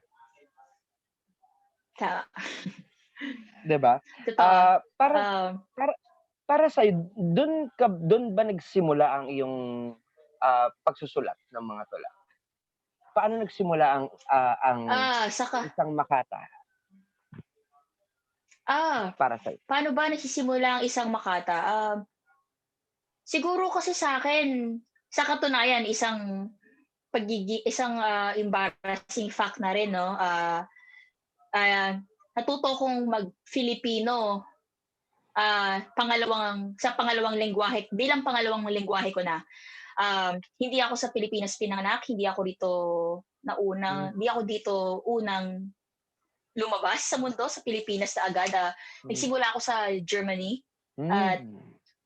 Diba? Para sa'yo, doon ba nagsimula ang iyong pagsusulat ng mga tula? Paano nagsimula ang isang makata? Para sa'yo. Paano ba nagsisimula ang isang makata? Siguro kasi sa akin, sa katunayan, isang embarrassing fact na rin, no? natuto kong mag-Filipino sa pangalawang lengguwahe, bilang pangalawang lengguwahe ko na. Hindi ako sa Pilipinas pinanganak, hindi ako dito unang lumabas sa mundo sa Pilipinas na agad. Nagsimula ako sa Germany at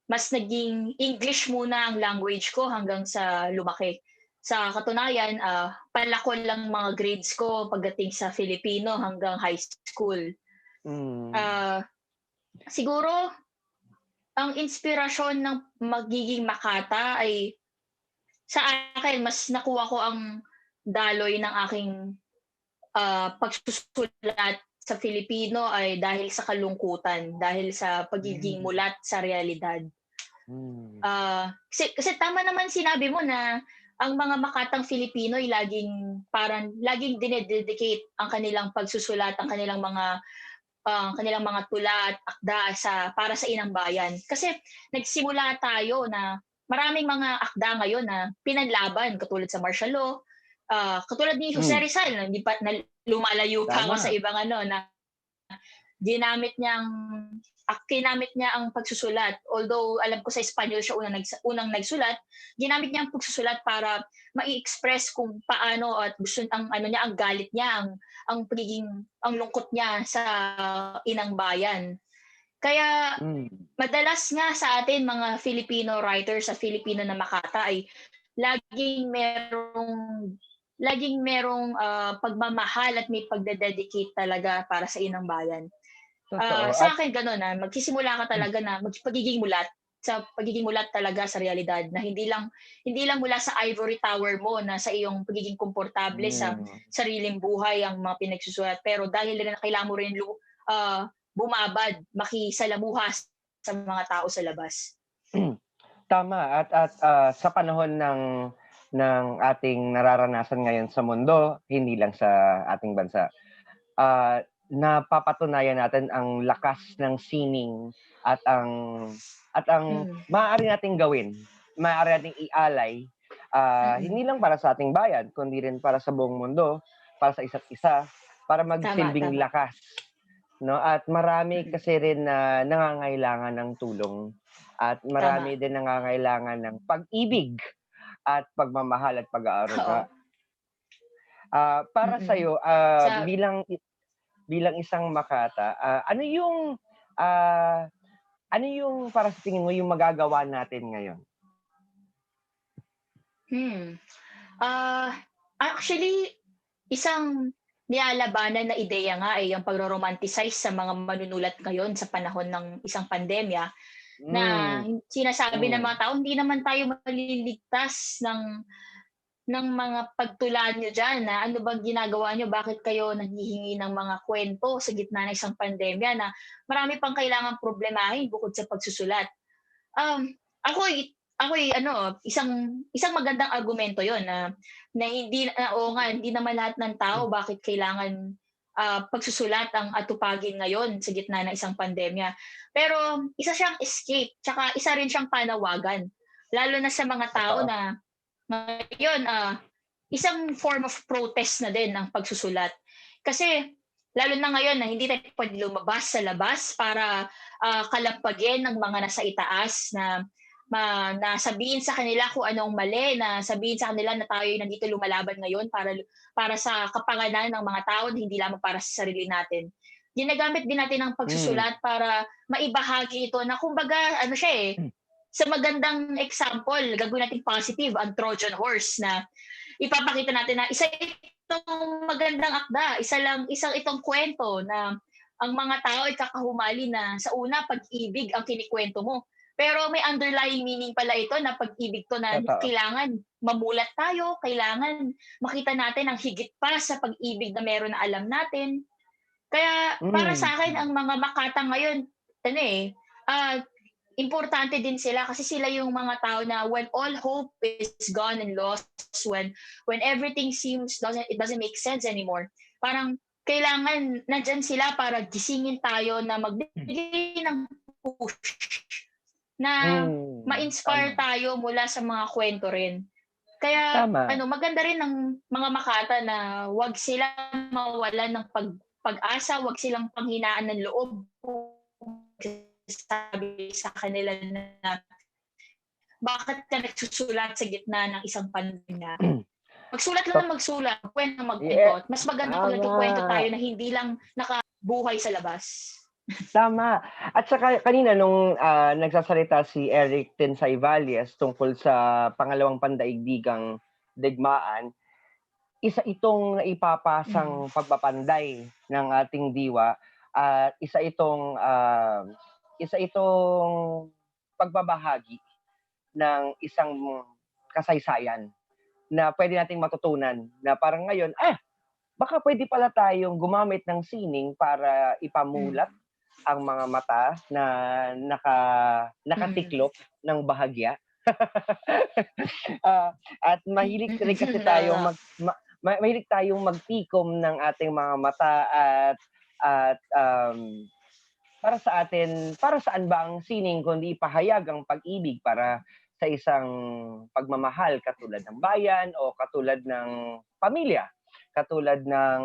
mas naging English muna ang language ko hanggang sa lumaki. Sa katunayan, palako lang mga grades ko pagdating sa Filipino hanggang high school. Siguro, ang inspirasyon ng magiging Makata ay sa akin, mas nakuha ko ang daloy ng aking pagsusulat sa Filipino ay dahil sa kalungkutan, dahil sa pagiging mulat sa realidad. Kasi tama naman sinabi mo na ang mga Makatang Filipino ay laging dinededicate ang kanilang pagsusulat, ang kanilang mga tula at akda para sa inang bayan. Kasi nagsimula tayo na maraming mga akda ngayon na pinanlaban, katulad sa martial law, katulad ni Jose Rizal, na lumalayo pa ako sa ibang na kinamit niya ang pagsusulat. Although alam ko sa Espanyol siya unang nagsulat, ginamit niya ang pagsusulat para mai-express kung paano at gusto ang galit niya, ang lungkot niya sa inang bayan. Kaya madalas nga sa atin mga Filipino writers sa Filipino na Makata ay laging merong pagmamahal at may pagdededicate talaga para sa inang bayan. Sa akin gano'n na magsisimula ka talaga na pagiging mulat talaga sa realidad, na hindi lang mula sa ivory tower mo na sa iyong pagiging komportable sa sariling buhay ang mga pinagsusulat, pero dahil rin kailangan mo rin bumabad, makisalamuha sa mga tao sa labas. Tama, at sa panahon ng ating nararanasan ngayon sa mundo, hindi lang sa ating bansa, napapatunayan natin ang lakas ng sining at ang maaari nating gawin, maaari nating ialay, hindi lang para sa ating bayan, kundi rin para sa buong mundo, para sa isa't isa, para magsilbing lakas. No? At marami kasi rin na nangangailangan ng tulong, at marami din nangangailangan ng pag-ibig at pagmamahal at pag-aaruga. Para sa'yo, bilang isang Makata, ano yung para sa tingin mo yung magagawa natin ngayon? Actually, isang nilalabanan na ideya nga ay ang pagro-romanticize sa mga manunulat ngayon sa panahon ng isang pandemya, na sinasabi ng mga tao, hindi naman tayo maliligtas ng mga pagtulaan nyo dyan, na ano bang ginagawa nyo, bakit kayo naghihingi ng mga kwento sa gitna ng isang pandemya na marami pang kailangan problemahin bukod sa pagsusulat. Ako isang magandang argumento yon na hindi naman lahat ng tao bakit kailangan pagsusulat ang atupagin ngayon sa gitna ng isang pandemya. Pero isa siyang escape, tsaka isa rin siyang panawagan, lalo na sa mga tao na ngayon, isang form of protest na din ang pagsusulat. Kasi lalo na ngayon na hindi tayo pwede lumabas sa labas para kalampagin ng mga nasa itaas, na sabihin sa kanila kung anong mali, na sabihin sa kanila na tayo nandito lumalaban ngayon para sa kapakanan ng mga tao, hindi lamang para sa sarili natin. Ginagamit din natin ang pagsusulat para maibahagi ito na kumbaga sa magandang example, gagawin natin positive ang Trojan horse, na ipapakita natin na isa itong magandang akda, isang itong kwento na ang mga tao ay kakahumali na sa una pag-ibig ang kinikwento mo. Pero may underlying meaning pala ito, na pag-ibig to na kailangan mamulat tayo, kailangan makita natin ang higit pa sa pag-ibig na meron na alam natin. Kaya para sa akin, ang mga Makata ngayon, importante din sila, kasi sila yung mga tao na when all hope is gone and lost, when everything seems it doesn't make sense anymore, parang kailangan nandyan sila para gisingin tayo, na magbigay ng push, na ma-inspire tayo mula sa mga kwento rin. Kaya maganda rin ng mga Makata na wag sila mawalan ng pag-asa, wag silang panghinaan ng loob. Sabi sa kanila na bakit ka nagsusulat sa gitna ng isang pandemya? Magsulat lang ng magsulat, kwento magkwento. Mas maganda kung nagkikwento tayo na hindi lang nakabuhay sa labas. Tama. At saka kanina nung nagsasalita si Eric Tensay Valles tungkol sa pangalawang pandaigdigang digmaan, isa itong naipapasang pagpapanday ng ating diwa at isa itong pagbabahagi ng isang kasaysayan na pwede nating matutunan na parang ngayon, baka pwede pala tayong gumamit ng sining para ipamulat ang mga mata na nakatiklop ng bahagya. At mahilig rin kasi tayong mahilig tayong magtikom ng ating mga mata at para sa atin, para saan ba ang sining kundi ipahayag ang pag-ibig para sa isang pagmamahal katulad ng bayan o katulad ng pamilya, katulad ng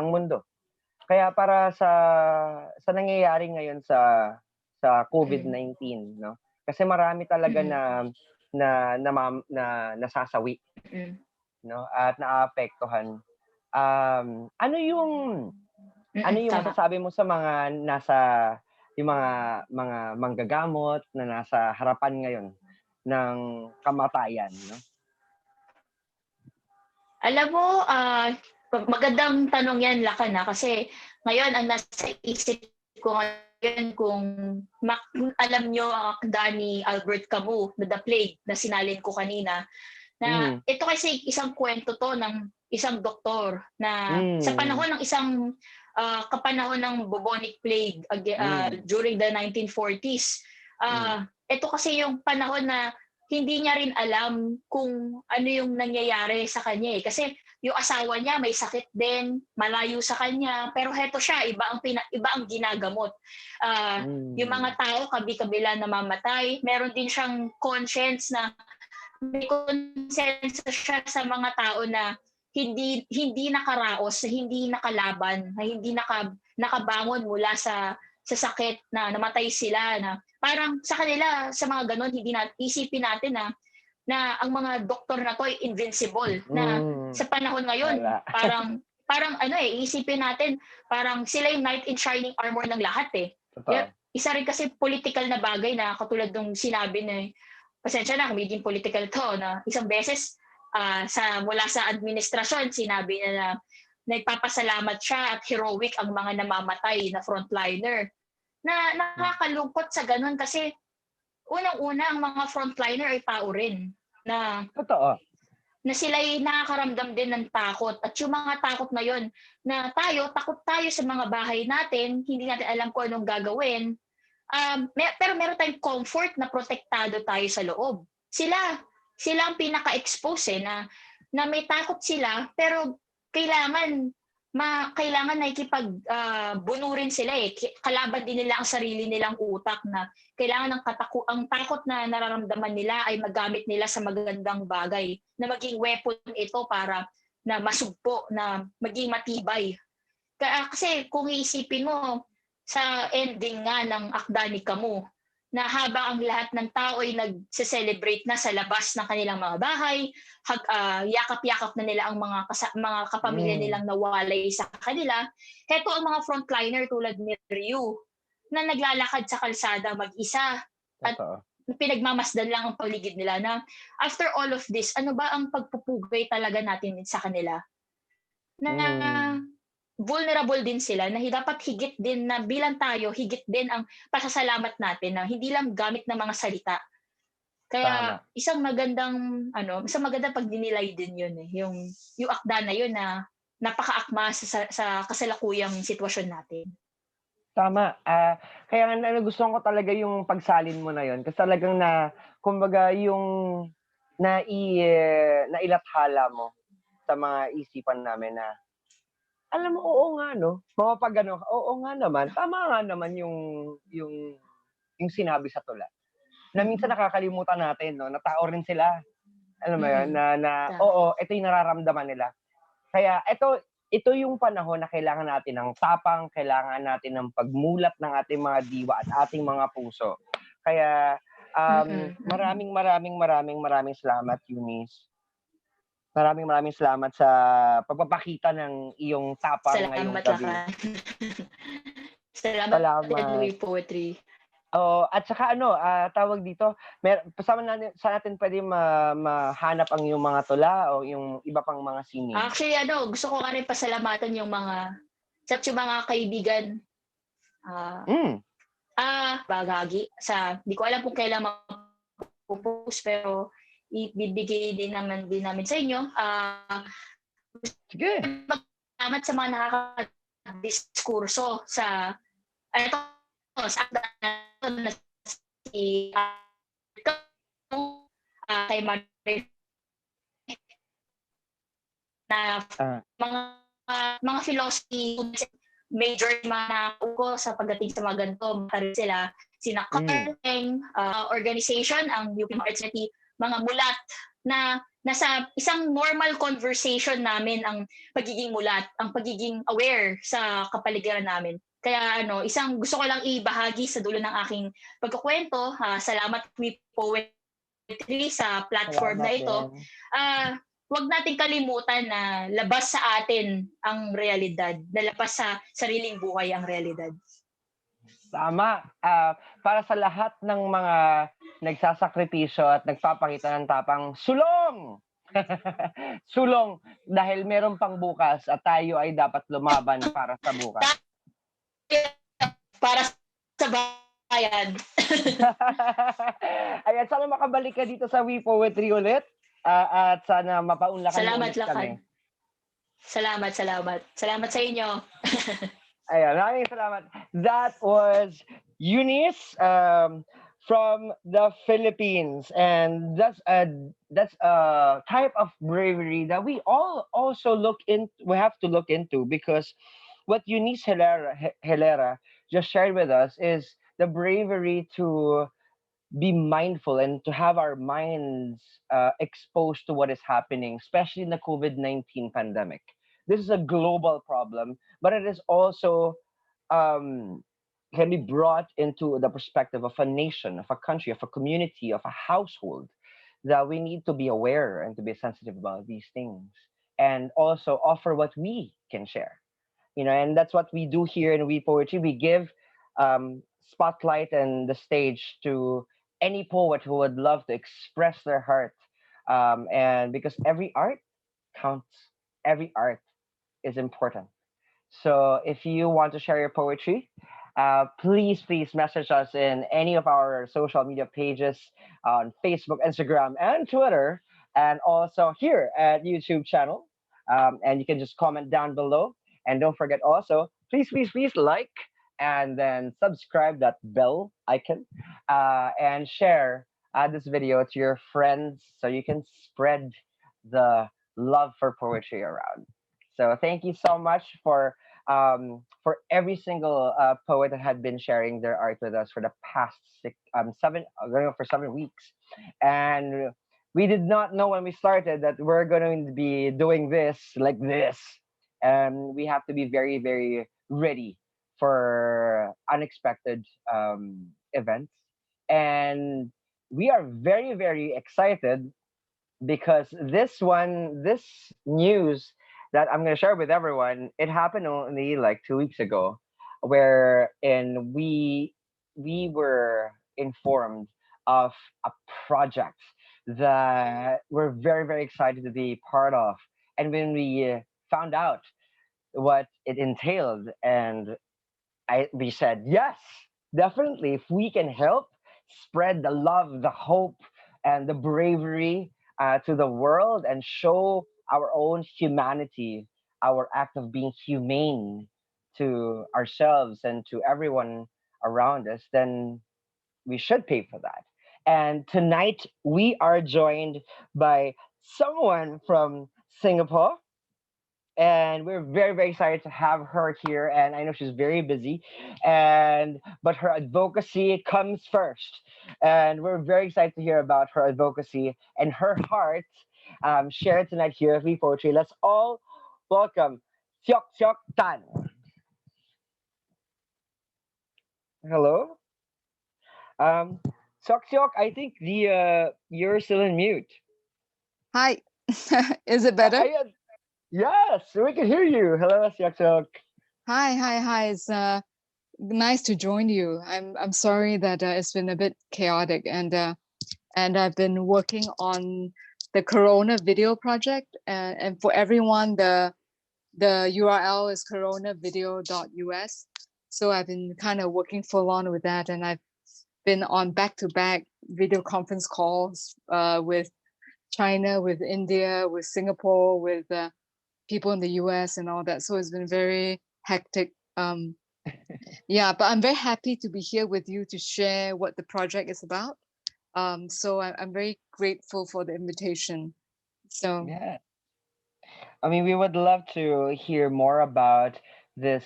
mundo. Kaya para sa nangyayari ngayon sa COVID-19, no? Kasi marami talaga na nasasawi, no? At naapektuhan. Ano yung masasabi mo sa mga yung mga manggagamot na nasa harapan ngayon ng kamatayan, no? Alam mo, magandang tanong yan, Lakan, kasi ngayon ang nasa isip ko ngayon kung alam nyo ang akda ni Albert Camus na The Plague na sinalin ko kanina, na ito kasi isang kwento to ng isang doktor na sa panahon ng isang kapanahon ng bubonic plague during the 1940s. Ito kasi yung panahon na hindi niya rin alam kung ano yung nangyayari sa kanya kasi yung asawa niya may sakit din, malayo sa kanya, pero heto siya, iba ang ginagamot. Yung mga tao kabi-kabila namamatay, meron din siyang conscience na may consensus siya sa mga tao na hindi nakaraos, hindi nakalaban, na hindi nakabangon mula sa sakit na namatay sila, na parang sa kanila sa mga ganon hindi isipin natin na ang mga doktor na to ay invincible, na sa panahon ngayon parang isipin natin parang sila yung knight in shining armor ng lahat Isa rin kasi political na bagay na katulad nung sinabi na pasensya na magiging political to, na isang beses mula sa administrasyon sinabi niya na nagpapasalamat siya at heroic ang mga namamatay na frontliner. Na nakakalungkot sa ganun kasi unang-una ang mga frontliner ay tao rin na totoo, na sila ay nakakaramdam din ng takot, at yung mga takot na yon na takot tayo sa mga bahay natin, hindi natin alam kung anong gagawin, pero meron tayong comfort na protektado tayo sa loob. Sila ang pinaka-expose na may takot sila, pero kailangan nakikipagbunurin sila Kalaban din nila ang sarili nilang utak, na kailangan ang takot na nararamdaman nila ay magamit nila sa magandang bagay, na maging weapon ito para na masugpo, na maging matibay. Kasi kung iisipin mo, sa ending nga ng akda ni Camus, na habang ang lahat ng tao ay nagse-celebrate na sa labas ng kanilang mga bahay, yakap-yakap na nila ang mga kapamilya nilang nawalay sa kanila, heto ang mga frontliner tulad ni Ryu na naglalakad sa kalsada mag-isa at pinagmamasdan lang ang paligid nila, na after all of this, ano ba ang pagpupugay talaga natin sa kanila? Na vulnerable din sila, na dapat higit din na bilang tayo, higit din ang pasasalamat natin, na hindi lang gamit ng mga salita. Kaya isang magandang pagdinilay din yun yung akda na yun na napakaakma sa kasalukuyang sitwasyon natin. Tama. Kaya nga nagustuhan ko talaga yung pagsalin mo na yun, kasi talagang kumbaga yung nailathala mo sa mga isipan namin na alam mo, oo nga, no? Oo nga naman. Tama nga naman yung sinabi sa tula. Na minsan nakakalimutan natin, no? Na tao rin sila. Alam mo yun? Oo, ito yung nararamdaman nila. Kaya ito, ito yung panahon na kailangan natin ng tapang, kailangan natin ng pagmulat ng ating mga diwa at ating mga puso. Kaya maraming salamat, Eunice. Maraming salamat sa pagpapakita ng iyong tapang ngayong Salamat, gabi. Lakan. Salamat din, We Poetry. At saka tawag dito, natin pwede mahanap ang iyong mga tula o yung iba pang mga sining. Actually, gusto ko nga rin pasalamatan yung mga kaibigan. Bagagi. Di ko alam kung kailan mapupost, pero ibibigay din namin sa inyo. Sige. Salamat sa mga nakakadiskurso sa si kay Mari na mga philosophy major mga uko sa pagdating sa mga ganito, sila sina Carleng organization, ang UP Arts City, mga mulat na nasa isang normal conversation namin ang pagiging mulat, ang pagiging aware sa kapaligiran namin. Kaya isang gusto ko lang ibahagi sa dulo ng aking pagkukwento. Salamat We Poetry sa platform na ito. Huwag nating kalimutan na labas sa atin ang realidad, na labas sa sariling buhay ang realidad. Tama. Para sa lahat ng mga nagsasakripisyo at nagpapakita ng tapang, sulong! Sulong dahil meron pang bukas at tayo ay dapat lumaban para sa bukas. Para sa bayan. Ayan, sana makabalik ka dito sa We Poetry ulit. At sana mapaunlakan ulit kami. Salamat. Salamat sa inyo. Ayan, maraming salamat. That was Eunice from the Philippines, and that's a type of bravery that we all also we have to look into, because what Eunice Helera just shared with us is the bravery to be mindful and to have our minds exposed to what is happening, especially in the COVID-19 pandemic. This is a global problem, but it is also can be brought into the perspective of a nation, of a country, of a community, of a household, that we need to be aware and to be sensitive about these things, and also offer what we can share. And that's what we do here in We Poetry. We give spotlight and the stage to any poet who would love to express their heart, and because every art counts, every art is important. So if you want to share your poetry, please message us in any of our social media pages on Facebook, Instagram, and Twitter, and also here at YouTube channel. And you can just comment down below, and don't forget also, please like and then subscribe, that bell icon, and share this video to your friends so you can spread the love for poetry around. So thank you so much for every single poet that had been sharing their art with us for the past 7 weeks. And we did not know when we started that we're going to be doing this like this. And we have to be very, very ready for unexpected events. And we are very, very excited because this news that I'm going to share with everyone, it happened only like 2 weeks ago, wherein we were informed of a project that we're very, very excited to be part of. And when we found out what it entailed, and we said, yes, definitely, if we can help spread the love, the hope, and the bravery to the world, and show our own humanity, our act of being humane to ourselves and to everyone around us, then we should pay for that. And tonight we are joined by someone from Singapore, and we're very, very excited to have her here. And I know she's very busy, but her advocacy comes first, and we're very excited to hear about her advocacy and her heart shared tonight here at We Poetry. Let's all welcome Seok Seok Tan. Hello. Um, Seok Seok, I think the you're still in mute. Hi, is it better? Yes, we can hear you. Hello, Seok Seok. Hi. It's nice to join you. I'm sorry that it's been a bit chaotic, and I've been working on the Corona video project, and for everyone, the URL is coronavideo.us. So I've been kind of working full on with that, and I've been on back-to-back video conference calls with China, with India, with Singapore, with people in the US and all that. So it's been very hectic. Yeah, but I'm very happy to be here with you to share what the project is about. So I'm very grateful for the invitation. So Yeah. I mean, we would love to hear more about this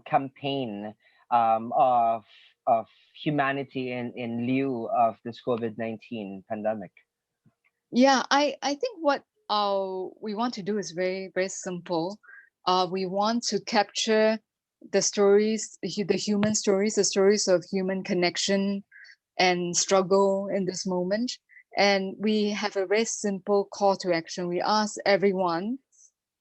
campaign of humanity in lieu of this COVID-19 pandemic. yeah, I think what we want to do is very simple. We want to capture the stories, the human stories, the stories of human connection and struggle in this moment. And we have a very simple call to action. We ask everyone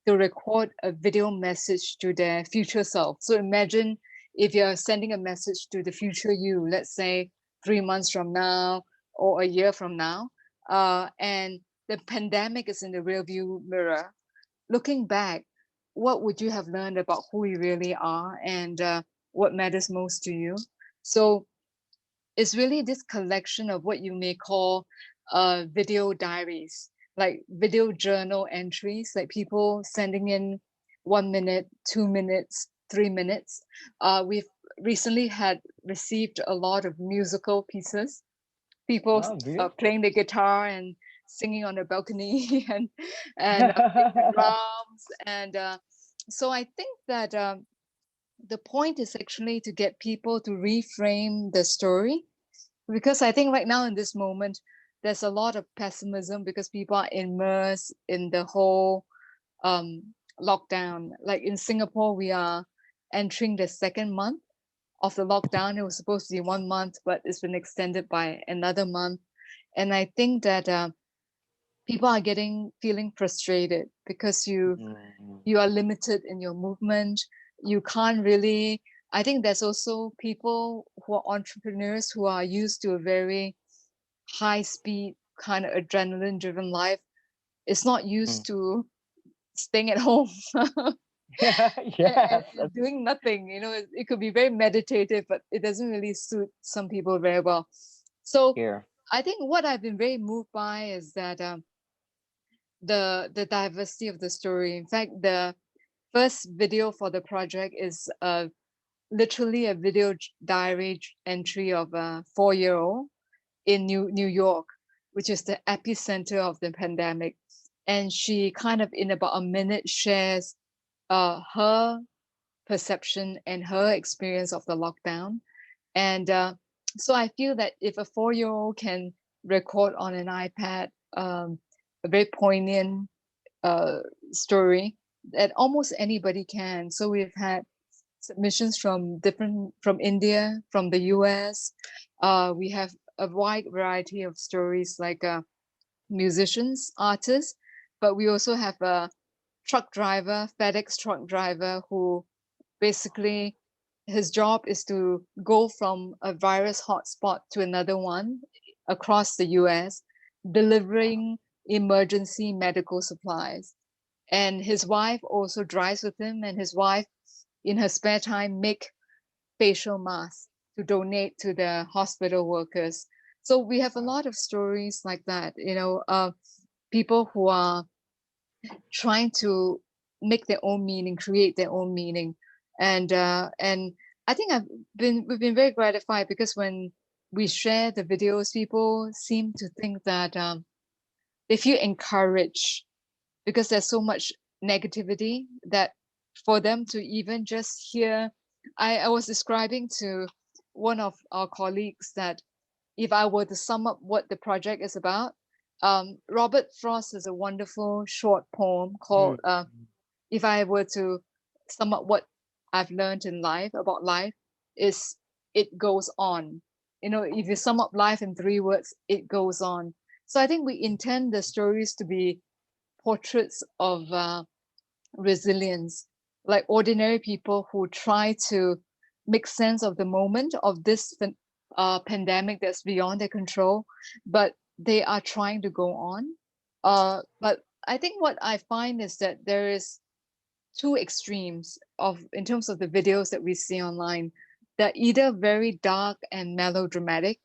to record a video message to their future self. So imagine if you're sending a message to the future you, let's say 3 months from now or a year from now, and the pandemic is in the rearview mirror. Looking back, what would you have learned about who you really are and what matters most to you? So it's really this collection of what you may call video diaries, like video journal entries, like people sending in 1 minute, 2 minutes, 3 minutes. We've recently had received a lot of musical pieces, people Oh, beautiful. playing the guitar and singing on the balcony and playing the drums. And so I think that the point is actually to get people to reframe the story, because I think right now in this moment, there's a lot of pessimism because people are immersed in the whole lockdown. Like in Singapore, we are entering the second month of the lockdown. It was supposed to be 1 month, but it's been extended by another month. And I think that people are feeling frustrated because you are limited in your movement. You can't really. I think there's also people who are entrepreneurs who are used to a very high speed kind of adrenaline driven life. It's not used to staying at home Yes. and doing nothing. It could be very meditative, but it doesn't really suit some people very well. So Here. I think what I've been very moved by is that the diversity of the story. In fact, the first video for the project is literally a video diary entry of a 4-year-old in New York, which is the epicenter of the pandemic. And she kind of in about a minute shares her perception and her experience of the lockdown. And so I feel that if a 4-year-old can record on an iPad a very poignant story, that almost anybody can. So we've had submissions from India, from the US. We have a wide variety of stories like musicians, artists, but we also have a truck driver, FedEx truck driver, who basically his job is to go from a virus hotspot to another one across the US, delivering emergency medical supplies. And his wife also drives with him, and his wife, in her spare time, make facial masks to donate to the hospital workers. So we have a lot of stories like that, people who are trying to make their own meaning, create their own meaning. And I think we've been very gratified because when we share the videos, people seem to think that they feel encouraged because there's so much negativity that for them to even just hear. I was describing to one of our colleagues that if I were to sum up what the project is about, Robert Frost has a wonderful short poem called If I Were to sum up what I've learned in life about life is it goes on. You know, if you sum up life in 3 words, it goes on. So I think we intend the stories to be portraits of resilience, like ordinary people who try to make sense of the moment of this pandemic that's beyond their control, but they are trying to go on. But I think what I find is that there is 2 extremes of in terms of the videos that we see online. They're either very dark and melodramatic,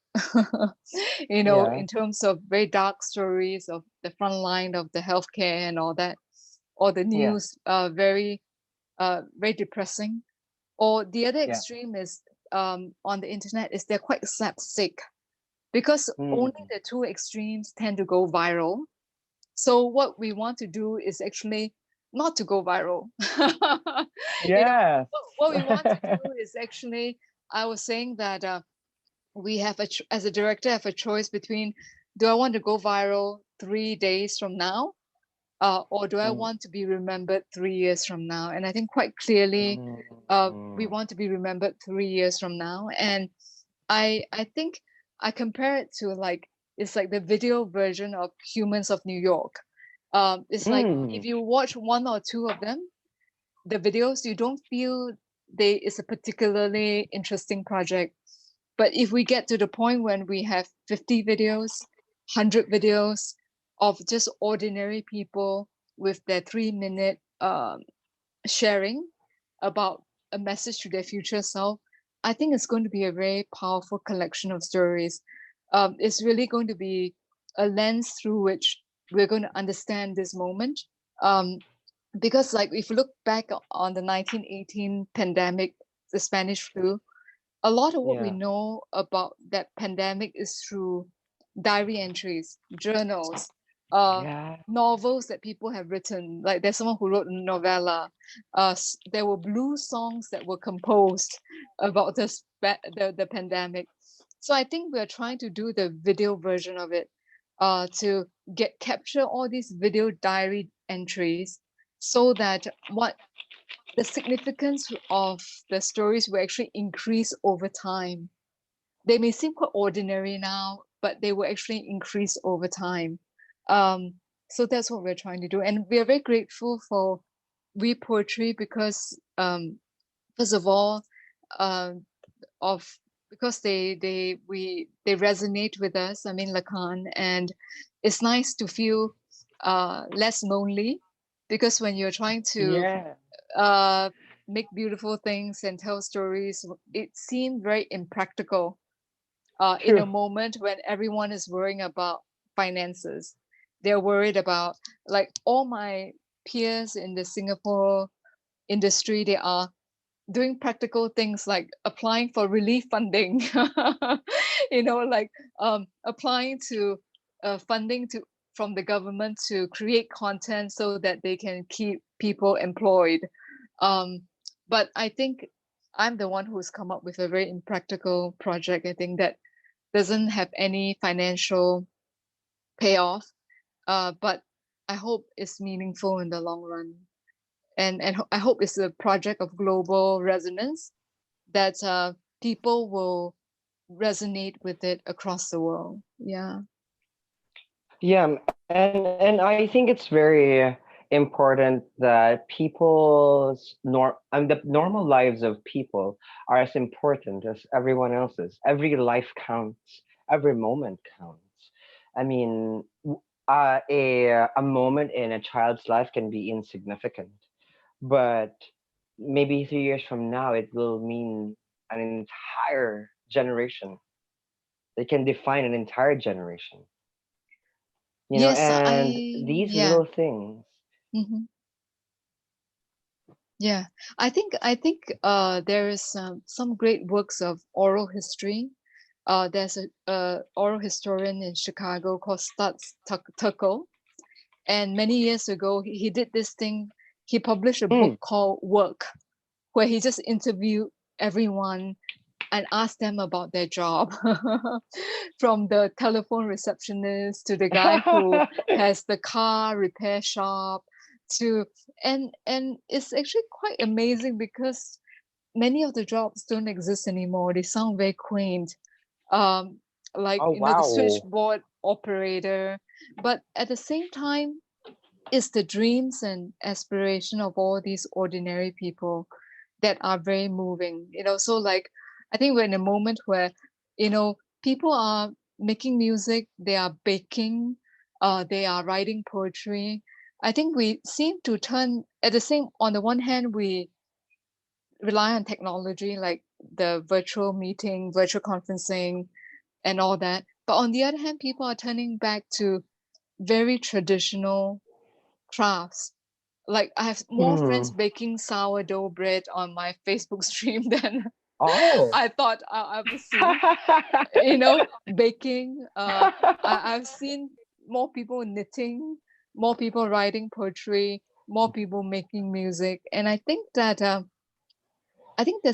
you know, Yeah. in terms of very dark stories of the front line of the healthcare and all that, or the Yeah. news, very depressing. Or the other Yeah. extreme is on the internet is they're quite slapstick, because only Mm. the 2 extremes tend to go viral. So what we want to do is actually not to go viral. You know, Yes. what we want to do is actually, I was saying that we have as a director, have a choice between, do I want to go viral 3 days from now, or do I Mm. want to be remembered 3 years from now? And I think quite clearly, we Mm. want to be remembered 3 years from now. And I think I compare it to like, it's like the video version of Humans of New York. It's like if Mm. you watch 1 or 2 of them, the videos, you don't feel it's a particularly interesting project. But if we get to the point when we have 50 videos, 100 videos of just ordinary people with their 3-minute sharing about a message to their future self, I think it's going to be a very powerful collection of stories. It's really going to be a lens through which we're going to understand this moment. Because like if you look back on the 1918 pandemic, the Spanish flu, a lot of what we Yeah. know about that pandemic is through diary entries, journals, Yeah. novels that people have written. Like there's someone who wrote a novella. There were blues songs that were composed about the pandemic. So I think we're trying to do the video version of it, to capture all these video diary entries, so that what the significance of the stories will actually increase over time. They may seem quite ordinary now, but they will actually increase over time. So that's what we're trying to do. And we are very grateful for We Poetry because, first of all, uh, of because they resonate with us. I mean, Lacan, and it's nice to feel less lonely, because when you're trying to Yeah. uh, make beautiful things and tell stories, it seemed very impractical in a True. moment when everyone is worrying about finances. They're worried about, like all my peers in the Singapore industry, they are doing practical things like applying for relief funding, like applying to funding from the government to create content so that they can keep people employed. Um, but I think I'm the one who's come up with a very impractical project, I think, that doesn't have any financial payoff, but I hope it's meaningful in the long run. And I hope it's a project of global resonance, that people will resonate with it across the world. Yeah. Yeah, and I think it's very important that the normal lives of people are as important as everyone else's. Every life counts. Every moment counts. I mean, a moment in a child's life can be insignificant, but maybe 3 years from now it will mean an entire generation. It can define an entire generation. Yes, And these yeah. little things. Hmm. Yeah, I think there is some great works of oral history. There's a oral historian in Chicago called Stutz Turkle, and many years ago he did this thing. He published a book Mm. called Work, where he just interviewed everyone and asked them about their job, from the telephone receptionist to the guy who has the car repair shop, to and it's actually quite amazing because many of the jobs don't exist anymore. They sound very quaint. Like Oh, the wow. switchboard operator, but at the same time, it's the dreams and aspiration of all these ordinary people that are very moving. So like I think we're in a moment where people are making music, they are baking, they are writing poetry. I think we seem to turn at the same on the one hand we rely on technology like the virtual meeting, virtual conferencing, and all that. But on the other hand, people are turning back to very traditional crafts. Like I have more friends Mm. baking sourdough bread on my Facebook stream than Oh. I thought I would see. Baking. I've seen more people knitting, more people writing poetry, more people making music, and I think there's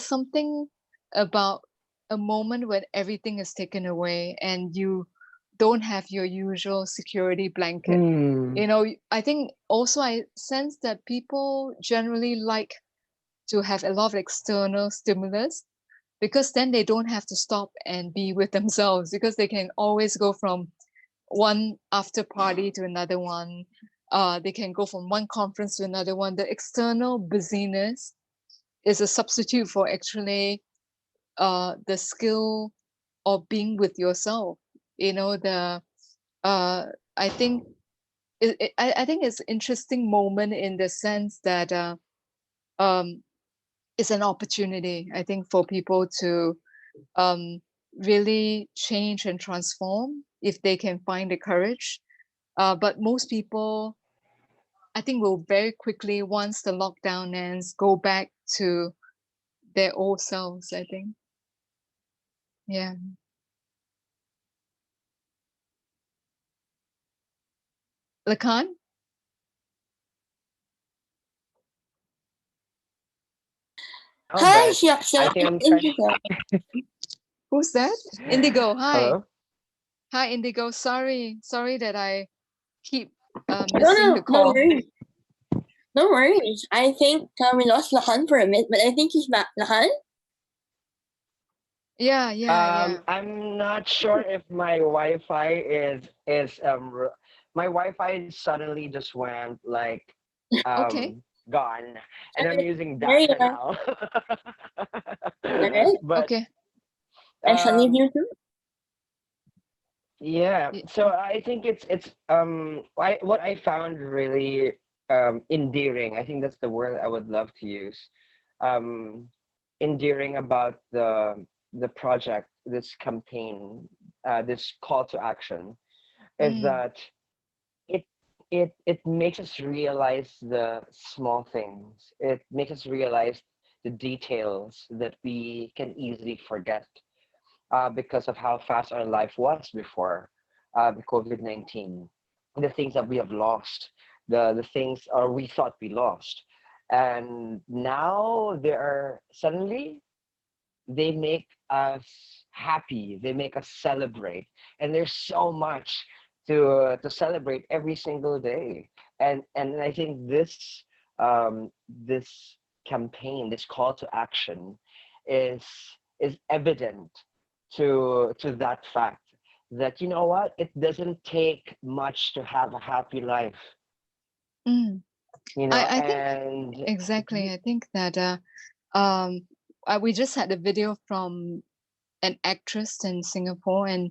something about a moment when everything is taken away and you don't have your usual security blanket. Mm. I think also I sense that people generally like to have a lot of external stimulus because then they don't have to stop and be with themselves because they can always go from one after party to another one. They can go from one conference to another one. The external busyness is a substitute for actually the skill of being with yourself. The I think I think it's interesting moment in the sense that um, it's an opportunity. I think for people to really change and transform if they can find the courage. But most people, I think, will very quickly once the lockdown ends go back to their old selves. I think, yeah. Lacan? Oh, Hi, but Shaksha. I think I'm trying. Indigo. Who's that? Indigo. Hi. Hello. Hi, Indigo. Sorry that I keep No, missing the no, no call. worries. No worries. I think we lost Lahan for a minute, but I think he's back. Lahan? Yeah. I'm not sure if my Wi-Fi my Wi-Fi suddenly just went like Okay. gone, and I'm using There you data are. now. All right. But Okay. And Sunny um, here too. yeah, Y- so I think what I found really endearing. I think that's the word I would love to use. Um, endearing about the project, this campaign, this call to action, is Mm, that it it makes us realize the small things. It makes us realize the details that we can easily forget because of how fast our life was before COVID-19. The things that we have lost, the things or we thought we lost, and now they are suddenly they make us happy. They make us celebrate, and there's so much to celebrate every single day. And I think this campaign, this call to action, is is evident to that fact that you know what, it doesn't take much to have a happy life, mm. I think and exactly. I think that um we just had a video from an actress in Singapore, and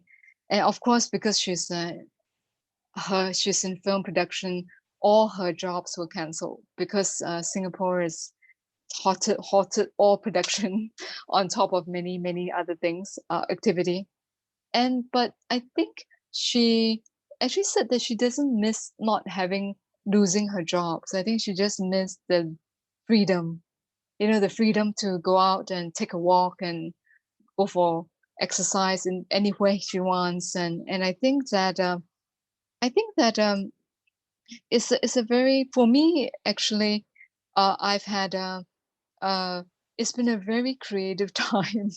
of course because she's in film production, all her jobs were cancelled because Singapore is halted all production on top of many other things activity. But I think she actually said that she doesn't miss not having losing her jobs. I think she just missed the freedom, the freedom to go out and take a walk and go for exercise in any way she wants. And I think that it's a very for me actually I've had uh it's been a very creative time.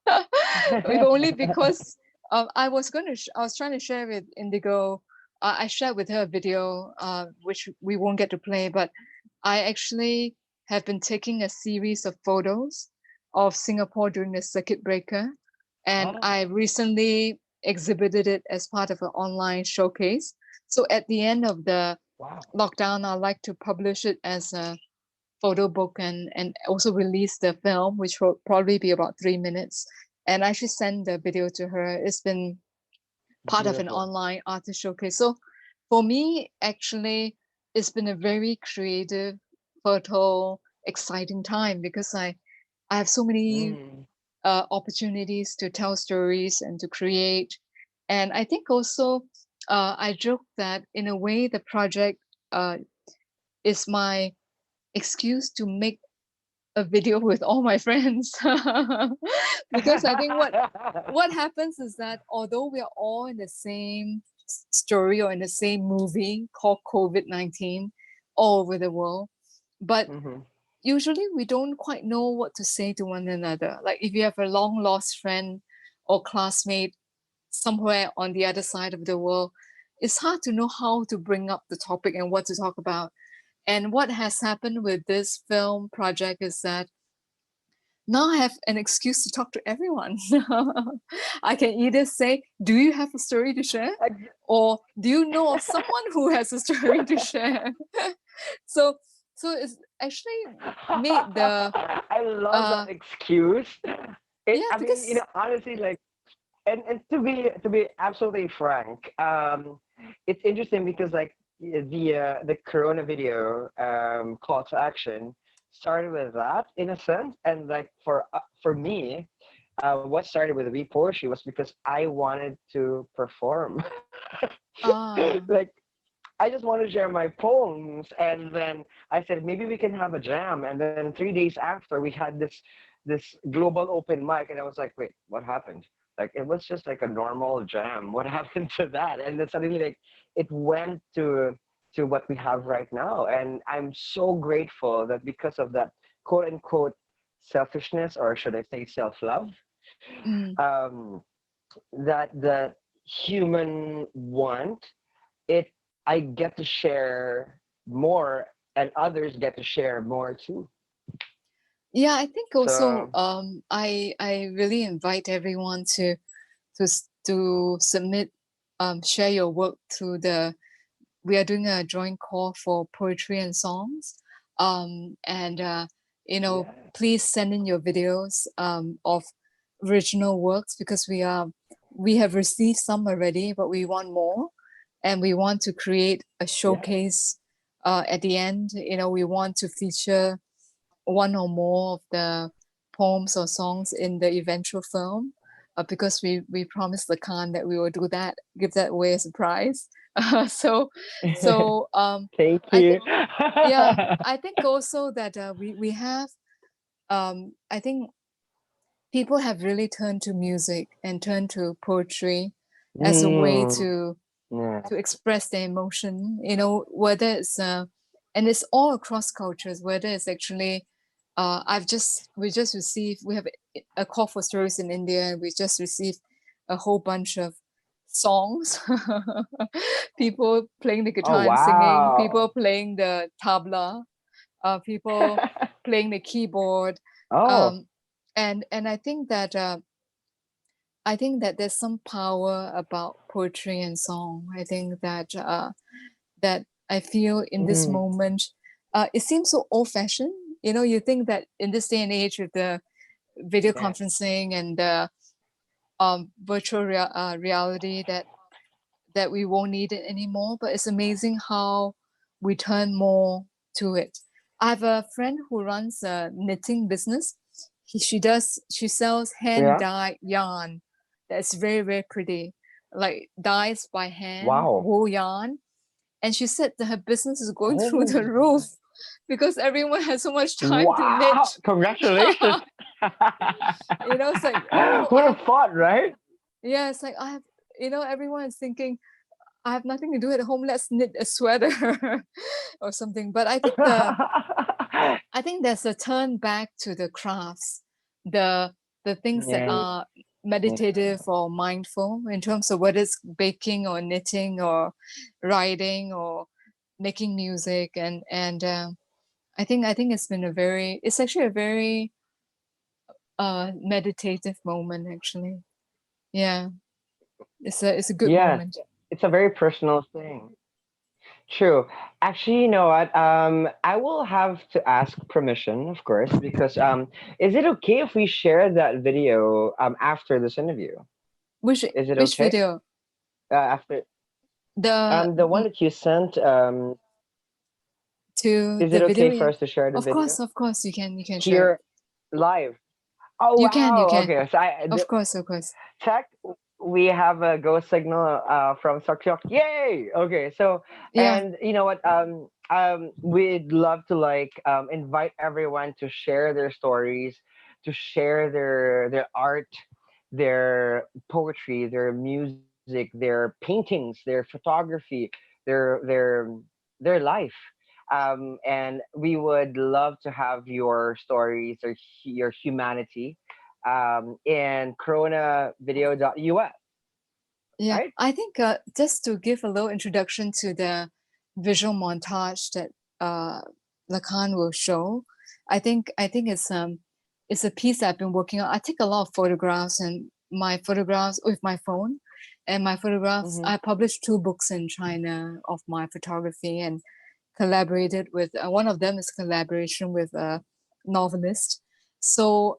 If only because I was trying to share with Indigo I shared with her a video, which we won't get to play, but I actually have been taking a series of photos of Singapore during the circuit breaker. And I recently exhibited it as part of an online showcase. So at the end of the lockdown, I'd like to publish it as a photo book and also release the film, which will probably be about 3 minutes. And I should send the video to her. It's been part of an Beautiful. online artist showcase. So for me, actually, it's been a very creative, fertile, exciting time because I have so many Mm. opportunities to tell stories and to create. And I think also I joke that in a way the project is my excuse to make a video with all my friends. Because I think what happens is that although we are all in the same story or in the same movie called COVID-19 all over the world, but Mhm. usually we don't quite know what to say to one another. Like if you have a long lost friend or classmate somewhere on the other side of the world, it's hard to know how to bring up the topic and what to talk about. And what has happened with this film project is that now I have an excuse to talk to everyone. I can either say, do you have a story to share? Or do you know of someone who has a story to share? So it's actually made the I love that excuse. yeah, I mean, because honestly, like, and to be absolutely frank, it's interesting because like the Corona video call to action started with that in a sense, and like for me, what started with We Poetry was because I wanted to perform. ah Like I just want to share my poems. And then I said, maybe we can have a jam. And then 3 days after, we had this global open mic. And I was like, wait, what happened? Like, it was just like a normal jam. What happened to that? And then suddenly, like, it went to what we have right now. And I'm so grateful that because of that quote unquote selfishness, or should I say self love, mm, um, that the human want it I get to share more and others get to share more too. yeah, I think also So I really invite everyone to submit share your work through the we are doing a joint call for poetry and songs. And yeah. please send in your videos of original works because we have received some already, but we want more, and we want to create a showcase at the end. We want to feature one or more of the poems or songs in the eventual film, because we promised the Khan that we will do that, give that away as a prize. So Thank I you. think yeah, I think also that we have I think people have really turned to music and turned to poetry as a way Mm, to yeah. express their emotion, whether it's and it's all across cultures, whether it's actually we have a call for stories in India, and we just received a whole bunch of songs. People playing the Oh guitar and singing, people wow. playing the tabla, people playing the keyboard. Oh. um, and I think that there's some power about poetry and song. I think that that I feel in this Mm, moment, it seems so old-fashioned. You think that in this day and age with the video yeah. conferencing and the virtual reality, that we won't need it anymore. But it's amazing how we turn more to it. I have a friend who runs a knitting business. She sells hand Yeah. dyed yarn that's very, very pretty, like dyes by hand, Wow. wool yarn. And she said that her business is going through Oh the roof because everyone has so much time to wow. knit. Congratulations. It's like, oh, Would have thought, right? yeah, it's like I have, everyone is thinking, I have nothing to do at home. Let's knit a sweater or something. But I think there's a turn back to the crafts, the things that Yeah. are meditative or mindful in terms of whether it's baking or knitting or writing or making music. And I think it's been it's actually a very meditative moment actually. Yeah, it's a good Yes, moment. it's a very personal thing. True. Actually, you know what? I will have to ask permission, of course, because is it okay if we share that video after this interview? Which Is it which okay? video? After The the one that you sent, to is the it video, okay for yeah. us to share the video Of course, you can share it. here live? Oh You wow! can. Okay, so Of course. check. We have a go signal from Sakyok. Yay! Okay, so Yeah, and you know what? We'd love to like invite everyone to share their stories, to share their art, their poetry, their music, their paintings, their photography, their life. And we would love to have your stories or your humanity in coronavideo.us, yeah. right? I think just to give a little introduction to the visual montage that uh, Lacan will show, I think it's a piece I've been working on. I take a lot of photographs and my photographs with my phone, and my photographs. Mm-hmm. I published 2 books in China of my photography and collaborated with one of them is collaboration with a novelist. So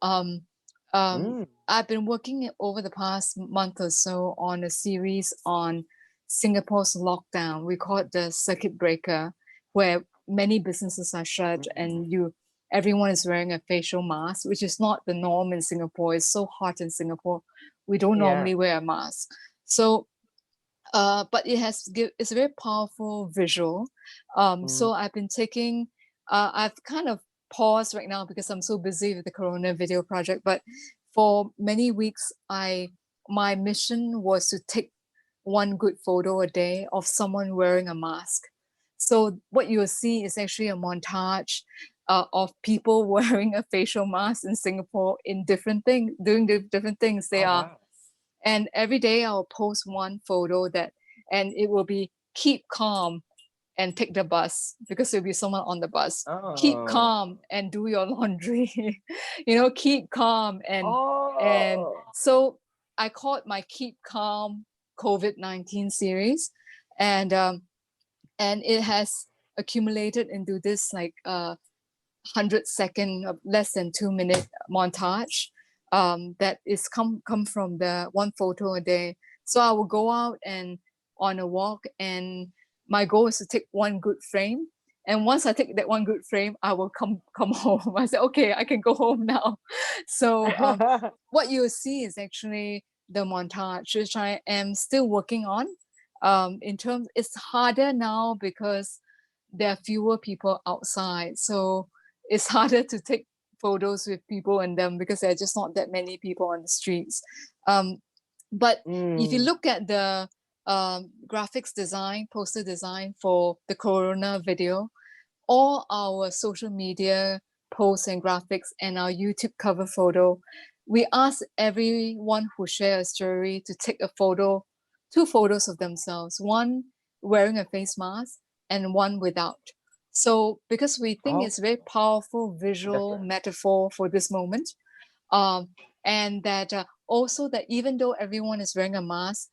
Mm. I've been working over the past month or so on a series on Singapore's lockdown. We call it the circuit breaker, where many businesses are shut and everyone is wearing a facial mask, which is not the norm in Singapore. It's so hot in Singapore. We don't Yeah. normally wear a mask. So but it's a very powerful visual. Mm. So I've been taking I've kind of paused right now because I'm so busy with the Corona video project. But for many weeks, my mission was to take one good photo a day of someone wearing a mask. So what you'll see is actually a montage of people wearing a facial mask in Singapore in different things, doing different things. They Oh are wow. and every day I'll post one photo and it will be keep calm and take the bus because there'll be someone on the bus. Keep Oh. calm and do your laundry. Keep calm and Oh. so I called my Keep Calm COVID-19 series, and it has accumulated into this like 100-second, less than 2-minute montage that is come from the one photo a day. So I will go out and on a walk, and my goal is to take one good frame. And once I take that one good frame, I will come home. I say, okay, I can go home now. So what you'll see is actually the montage, which I am still working on. It's harder now because there are fewer people outside. So it's harder to take photos with people in them because there are just not that many people on the streets. But if you Mm. look at the graphics design, poster design for the Corona video, all our social media posts and graphics and our YouTube cover photo, we ask everyone who share a story to take a photo, 2 photos of themselves, one wearing a face mask and one without. So because we think Oh, it's a very powerful visual different. metaphor for this moment, um, and that also that even though everyone is wearing a mask,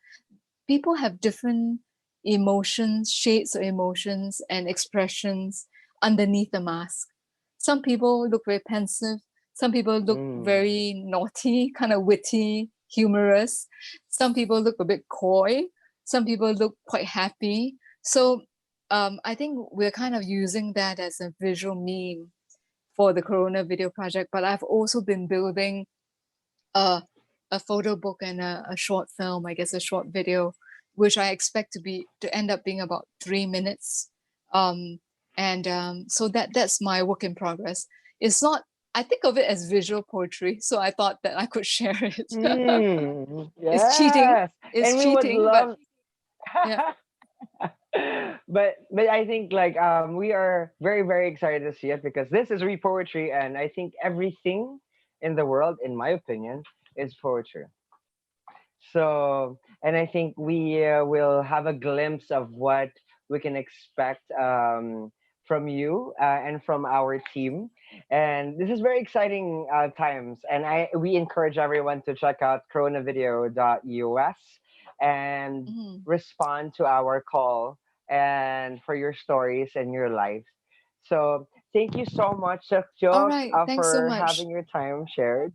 people have different emotions, shades of emotions and expressions underneath the mask. Some people look very pensive. Some people look Mm. very naughty, kind of witty, humorous. Some people look a bit coy. Some people look quite happy. So I think we're kind of using that as a visual meme for the Corona video project. But I've also been building a, a photo book and a short film, I guess a short video, which I expect to end up being about 3 minutes. So that's my work in progress. It's not, I think of it as visual poetry, so I thought that I could share it. Mm. It's cheating. Yes. It's And we would cheating, but love yeah. but I think like we are very very excited to see it because this is poetry, and I think everything in the world, in my opinion, is poetry. So, and I think we will have a glimpse of what we can expect from you and from our team. And this is very exciting times. And we encourage everyone to check out coronavideo.us and Mhm. respond to our call and for your stories and your lives. So thank you so much, Chef All Jok, right. Thanks so for much. having your time shared.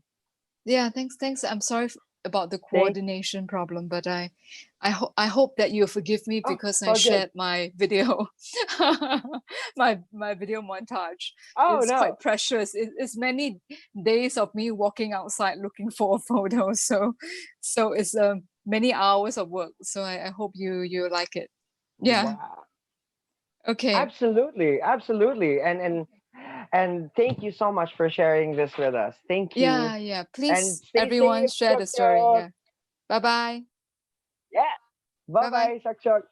Yeah, thanks. I'm sorry about the Thank coordination problem, but I hope that you forgive me Oh, because it's I all good. shared my video, my video montage. Oh It's no. quite precious. It's many days of me walking outside looking for a photo. So it's many hours of work. So I hope you like it. Yeah. Wow. Okay. Absolutely, absolutely. And thank you so much for sharing this with us. Thank you. Yeah. And Please, stay everyone, safe, share Chok the story. Chok. Yeah. Bye bye. Yeah. Bye bye. Bye-bye, Chok Chok.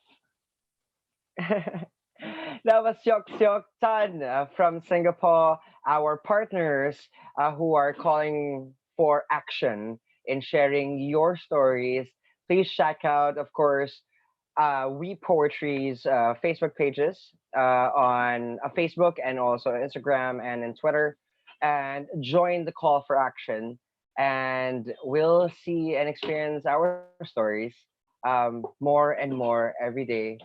That was Syok Syok Tan from Singapore, our partners who are calling for action in sharing your stories. Please check out, of course, We Poetry's Facebook pages on Facebook and also Instagram and in Twitter, and join the call for action. And we'll see and experience our stories more and more every day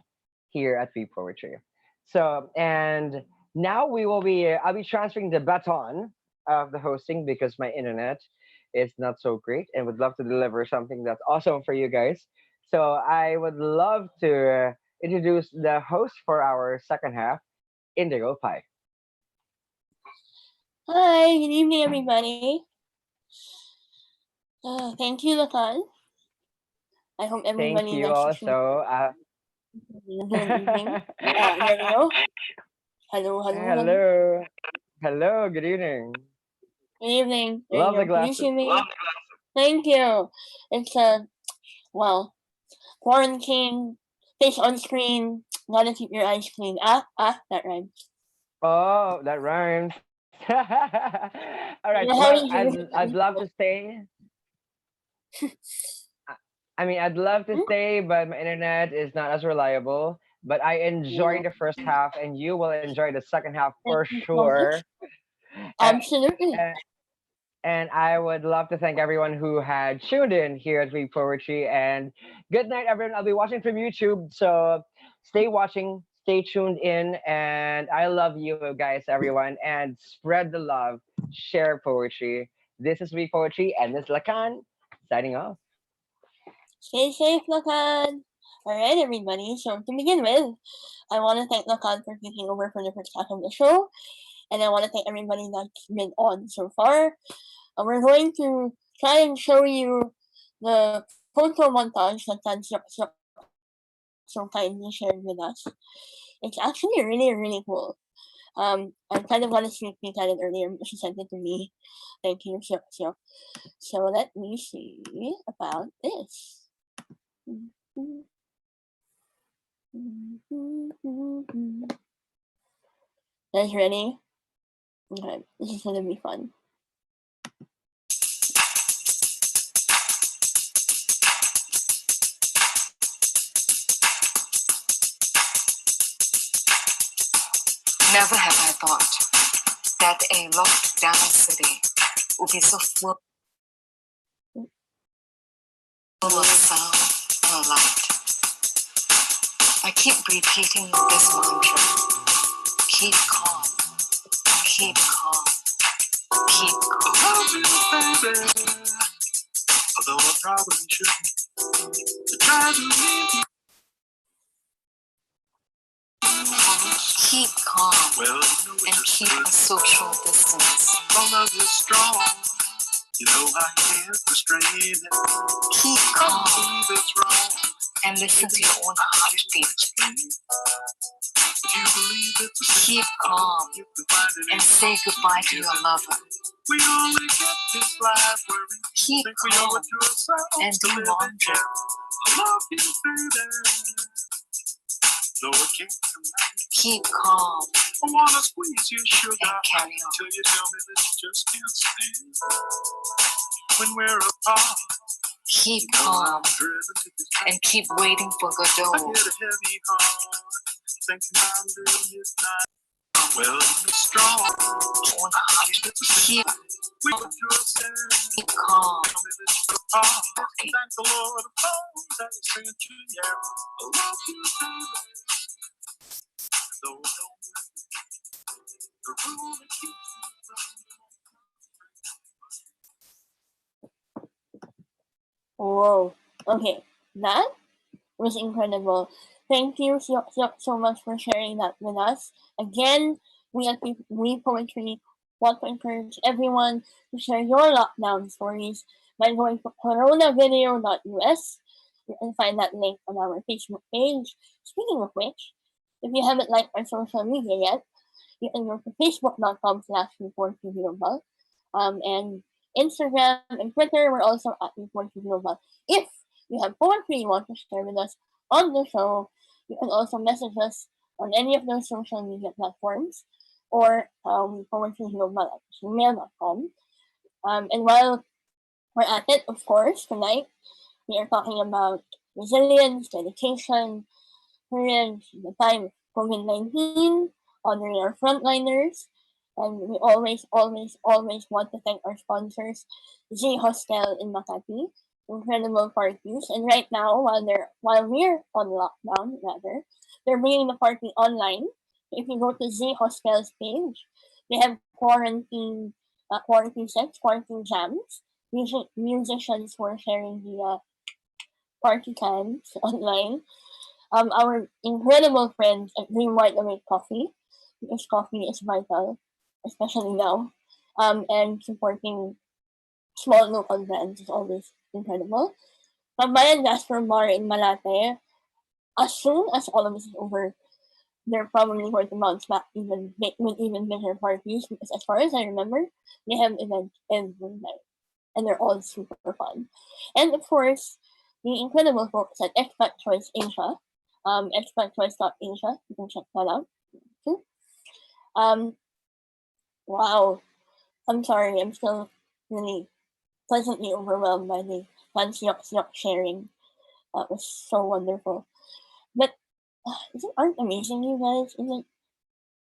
here at We Poetry. So, and now I'll be transferring the baton of the hosting because my internet is not so great and would love to deliver something that's awesome for you guys. So I would love to introduce the host for our second half, Indigo Pie. Hi, good evening, everybody. Thank you, Lakan. I hope Thank everybody you nice to see also. you. Good evening. There we go. Hello. Hello. Hello, good evening. Good evening. There Love you the go. Can you glasses. see me? Thank you. It's well, quarantine, face on screen, gotta keep your eyes clean. That rhymes. Oh, that rhymes. All right. How Well, is I'd your love to stay. I'd love to Hmm? stay, but my internet is not as reliable. But I Yeah. enjoyed the first half, and you will enjoy the second half Thank for you so sure. much. Absolutely. And, and I would love to thank everyone who had tuned in here at Read Poetry. And good night, everyone. I'll be watching from YouTube, so stay watching, stay tuned in, and I love you guys, everyone. And spread the love, share poetry. This is Read Poetry, and this is Lakan signing off. Stay safe, Lakan. Alright, everybody. So to begin with, I want to thank Lakan for taking over for the first half of the show. And I want to thank everybody that's been on so far. We're going to try and show you the photo montage that Tan so kindly shared with us. It's actually really, really cool. I kind of want to sneak peek at it earlier. She sent it to me. Thank you, So let me see about this. Guys ready? Okay, this is gonna be fun. Never have I thought that a locked down city would be so full of sound and light. I keep repeating this mantra: keep calm, keep calm, keep calm. I love you, baby. Although I probably shouldn't. To try to leave you. Keep calm, well, you know, and keep a social distance. My love is strong. You know I can't restrain it. Keep calm and listen to your own heartbeat. Keep calm and say goodbye to your lover. We only get this life where we keep calm and do laundry. I love you, baby. Though I can't keep calm. I wanna squeeze your sugar and carry on till you tell me that you just can't stand. When we're apart, Keep calm and keep waiting for Godot. Well, strong. Keep calm. Okay. Whoa. Okay, that was incredible. Thank you so much for sharing that with us. Again, we at We Poetry want to encourage everyone to share your lockdown stories by going to coronavideo.us. You can find that link on our Facebook page. Speaking of which, if you haven't liked our social media yet, you can go to facebook.com/reportglobal. And Instagram and Twitter, we're also at reportglobal. If you have poetry you want to share with us on the show, you can also message us on any of those social media platforms or poetryglobal@gmail.com. And while we're at it, of course, tonight we are talking about resilience, dedication, courage in the time of COVID-19, honoring our frontliners, and we always want to thank our sponsors, Z Hostel in Makati, incredible parties. And right now, while we're on lockdown, rather, they're bringing the party online. If you go to Z Hostel's page, they have quarantine sets, quarantine jams. Musicians who are sharing the party times online. Our incredible friends at Green White Awake Coffee, because coffee is vital, especially now. And supporting small local brands is always incredible. Pambayan Gastro Bar in Malate, as soon as all of this is over, they're probably going to bounce back with even bigger parties, because as far as I remember, they have events every night, and they're all super fun. And of course, the incredible folks at Expat Choice Asia, expatchoice.asia, you can check that out too. Wow, I'm sorry, I'm still really pleasantly overwhelmed by the fancy yuck sharing. That was so wonderful. But isn't art amazing, you guys? Isn't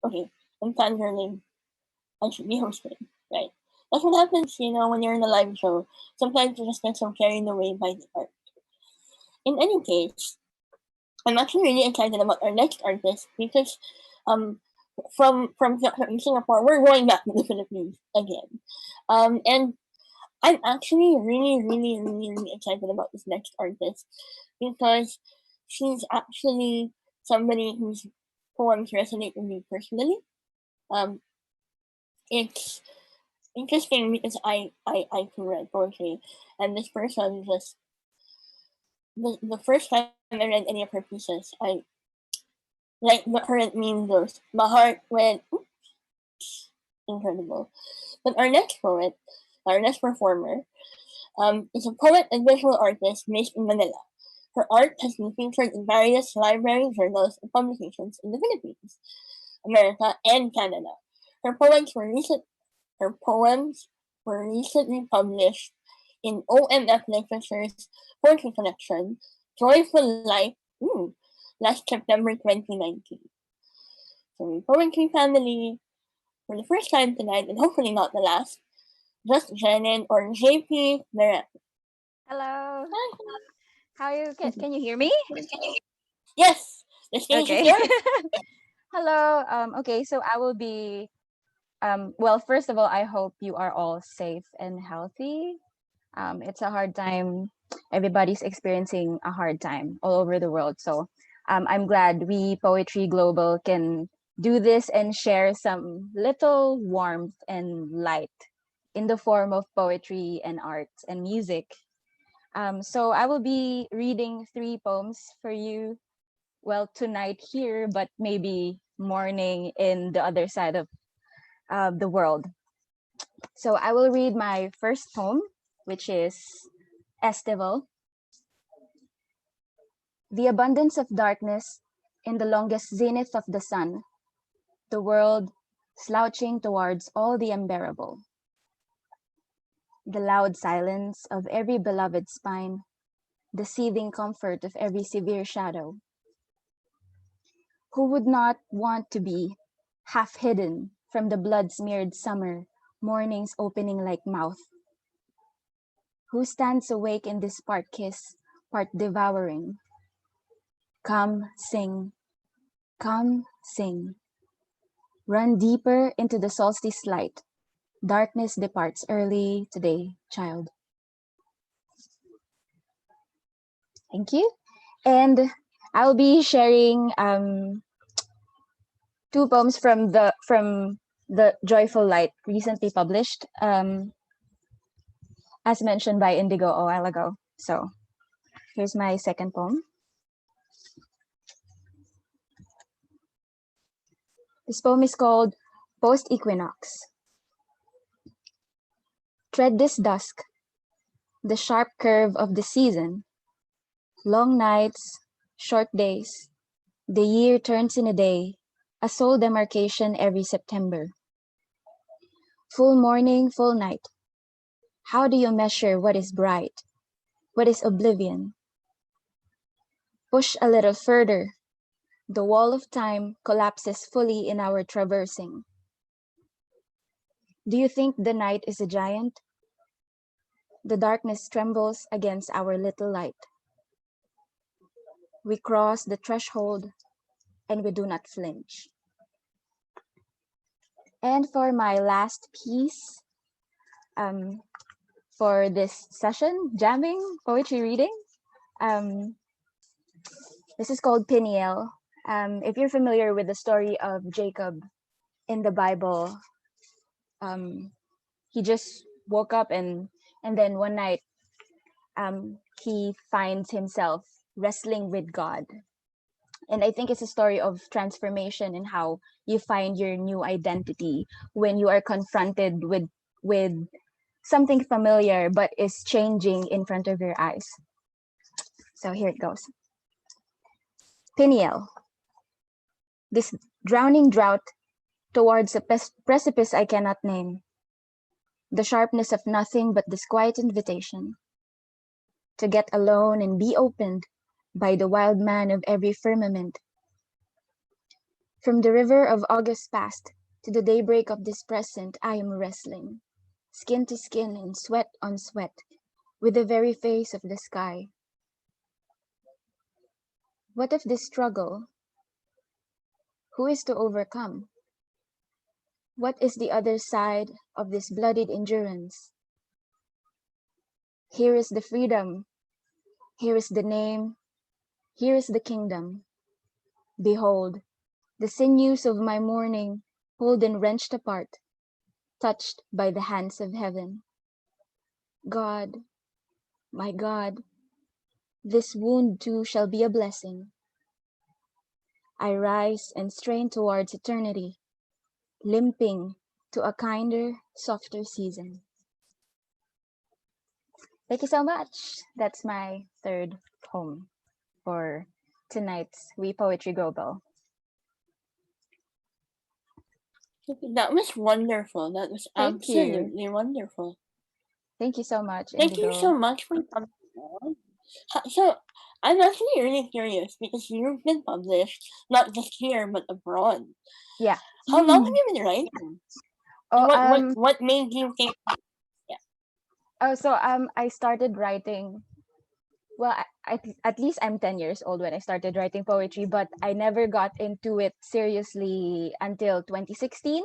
okay? I'm fangirling. I should be hosting, right? That's what happens, when you're in a live show. Sometimes you just get so carried away by the art. In any case, I'm actually really excited about our next artist because from Singapore, we're going back to the Philippines again. And I'm actually really excited about this next artist because she's actually somebody whose poems resonate with me personally. It's interesting because I can write poetry, and this person just the first time I read any of her pieces, I like the current meme goes, my heart went incredible. But our next performer, is a poet and visual artist based in Manila. Her art has been featured in various library journals and publications in the Philippines, America, and Canada. Her poems were recently published in OMF Literature's poetry collection, Joyful Life, last September 2019. So the poetry family, for the first time tonight, and hopefully not the last, just Jenin or JP Meret. Hello. Hi. How you can you hear me? Yes, the stage Okay. is yours. Hello. Okay, so I will be well, first of all, I hope you are all safe and healthy. It's a hard time. Everybody's experiencing a hard time all over the world. So I'm glad we Poetry Global can do this and share some little warmth and light in the form of poetry and art and music. So I will be reading 3 poems for you. Well, tonight here, but maybe morning in the other side of the world. So I will read my first poem, which is Estival. The abundance of darkness in the longest zenith of the sun, the world slouching towards all the unbearable. the loud silence of every beloved spine, the seething comfort of every severe shadow. Who would not want to be half hidden from the blood-smeared summer mornings opening like mouth? Who stands awake in this part kiss, part devouring? Come, sing. Come, sing. Run deeper into the solstice light. Darkness departs early today, child. Thank you. And I'll be sharing two poems from the Joyful Light, recently published, as mentioned by Indigo a while ago. So here's my second poem. This poem is called Post Equinox. Tread this dusk, the sharp curve of the season. Long nights, short days. The year turns in a day, a soul demarcation every September. Full morning, full night. How do you measure what is bright? What is oblivion? Push a little further. The wall of time collapses fully in our traversing. Do you think the night is a giant? The darkness trembles against our little light. We cross the threshold and we do not flinch. And for my last piece, for this session, jamming, poetry reading, this is called Peniel. If you're familiar with the story of Jacob in the Bible, he just woke up and then one night he finds himself wrestling with God. And I think it's a story of transformation and how you find your new identity when you are confronted with something familiar but is changing in front of your eyes. So here it goes. Peniel. This drowning drought towards a precipice I cannot name. The sharpness of nothing but this quiet invitation to get alone and be opened by the wild man of every firmament. From the river of August past to the daybreak of this present, I am wrestling, skin to skin and sweat on sweat, with the very face of the sky. What of this struggle? Who is to overcome? What is the other side of this bloodied endurance? Here is the freedom. Here is the name. Here is the kingdom. Behold, the sinews of my mourning pulled and wrenched apart, touched by the hands of heaven. God, my God, this wound too shall be a blessing. I rise and strain towards eternity, limping to a kinder, softer season. Thank you so much. That's my third poem for tonight's We Poetry Go Bell. That was wonderful. That was Thank you. absolutely wonderful. Thank you so much, Thank you Indigo. so much for coming on. So I'm actually really curious because you've been published not just here but abroad. Yeah. How long have you been writing? Oh, What made you think? Oh, so I started writing. Well, at least I'm 10 years old when I started writing poetry, but I never got into it seriously until 2016.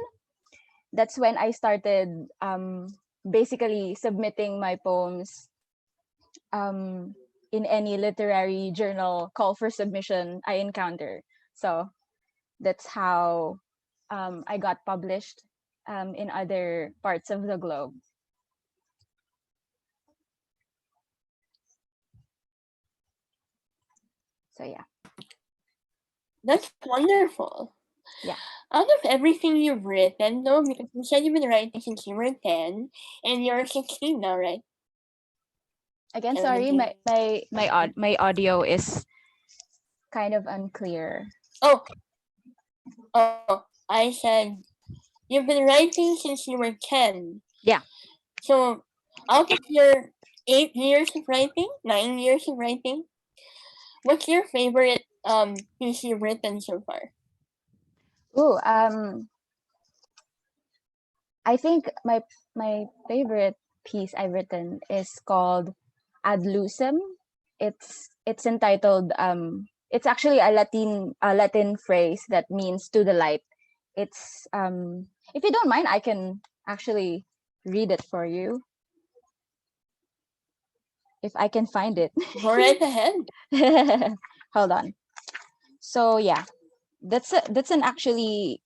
That's when I started basically submitting my poems in any literary journal call for submission I encounter. So that's how I got published in other parts of the globe. So yeah. That's wonderful. Yeah. Out of everything you've written, though, because you said you've been writing since you were 10 and you're 16 now, right? Again, sorry, my audio is kind of unclear. Oh, I said you've been writing since you were 10. Yeah. So Out of your 8 years of writing, 9 years of writing, what's your favorite piece you've written so far? Ooh, I think my favorite piece I've written is called Ad Lucem. It's entitled it's actually a Latin phrase that means to the light. It's if you don't mind, I can actually read it for you if I can find it. Go right ahead. Hold on. So yeah, that's an actually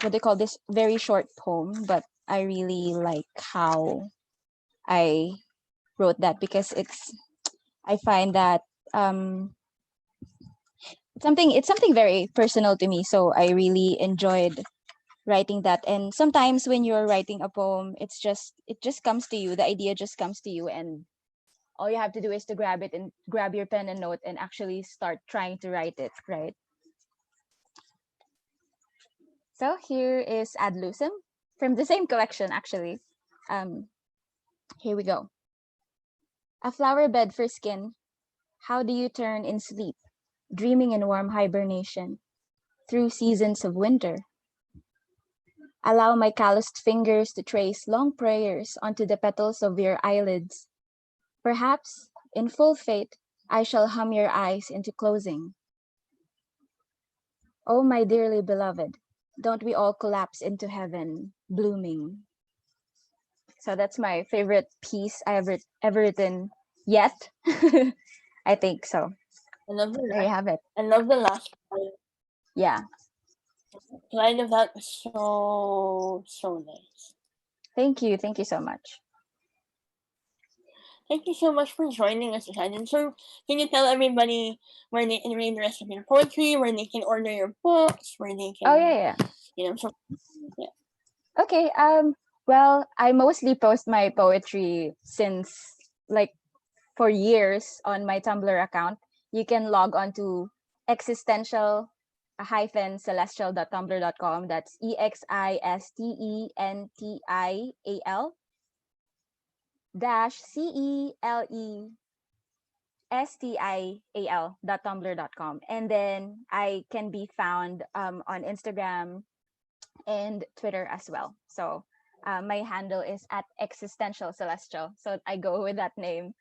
what they call this very short poem, but I really like how I wrote that because I find that it's something very personal to me, so I really enjoyed writing that. And sometimes when you're writing a poem, it just comes to you, the idea just comes to you, and all you have to do is to grab it and grab your pen and note and actually start trying to write it, right? So here is Ad Lucem from the same collection, actually. Here we go. A flower bed for skin. How do you turn in sleep, dreaming in warm hibernation, through seasons of winter? Allow my calloused fingers to trace long prayers onto the petals of your eyelids. Perhaps, in full faith, I shall hum your eyes into closing. Oh, my dearly beloved, don't we all collapse into heaven, blooming? So that's my favorite piece I ever written yet. I think so. I love the There you have it. I love the last line. Yeah. The line of that was so nice. Thank you. Thank you so much. Thank you so much for joining us, Shannon. So, can you tell everybody where they can read the rest of your poetry, where they can order your books, where they can, Oh yeah. you know, so, yeah. Okay. Well, I mostly post my poetry since like for years on my Tumblr account. You can log on to existential-celestial.tumblr.com. That's EXISTENTIAL dash CELESTIAL.tumblr.com. And then I can be found on Instagram and Twitter as well. So my handle is at Existential Celestial. So I go with that name.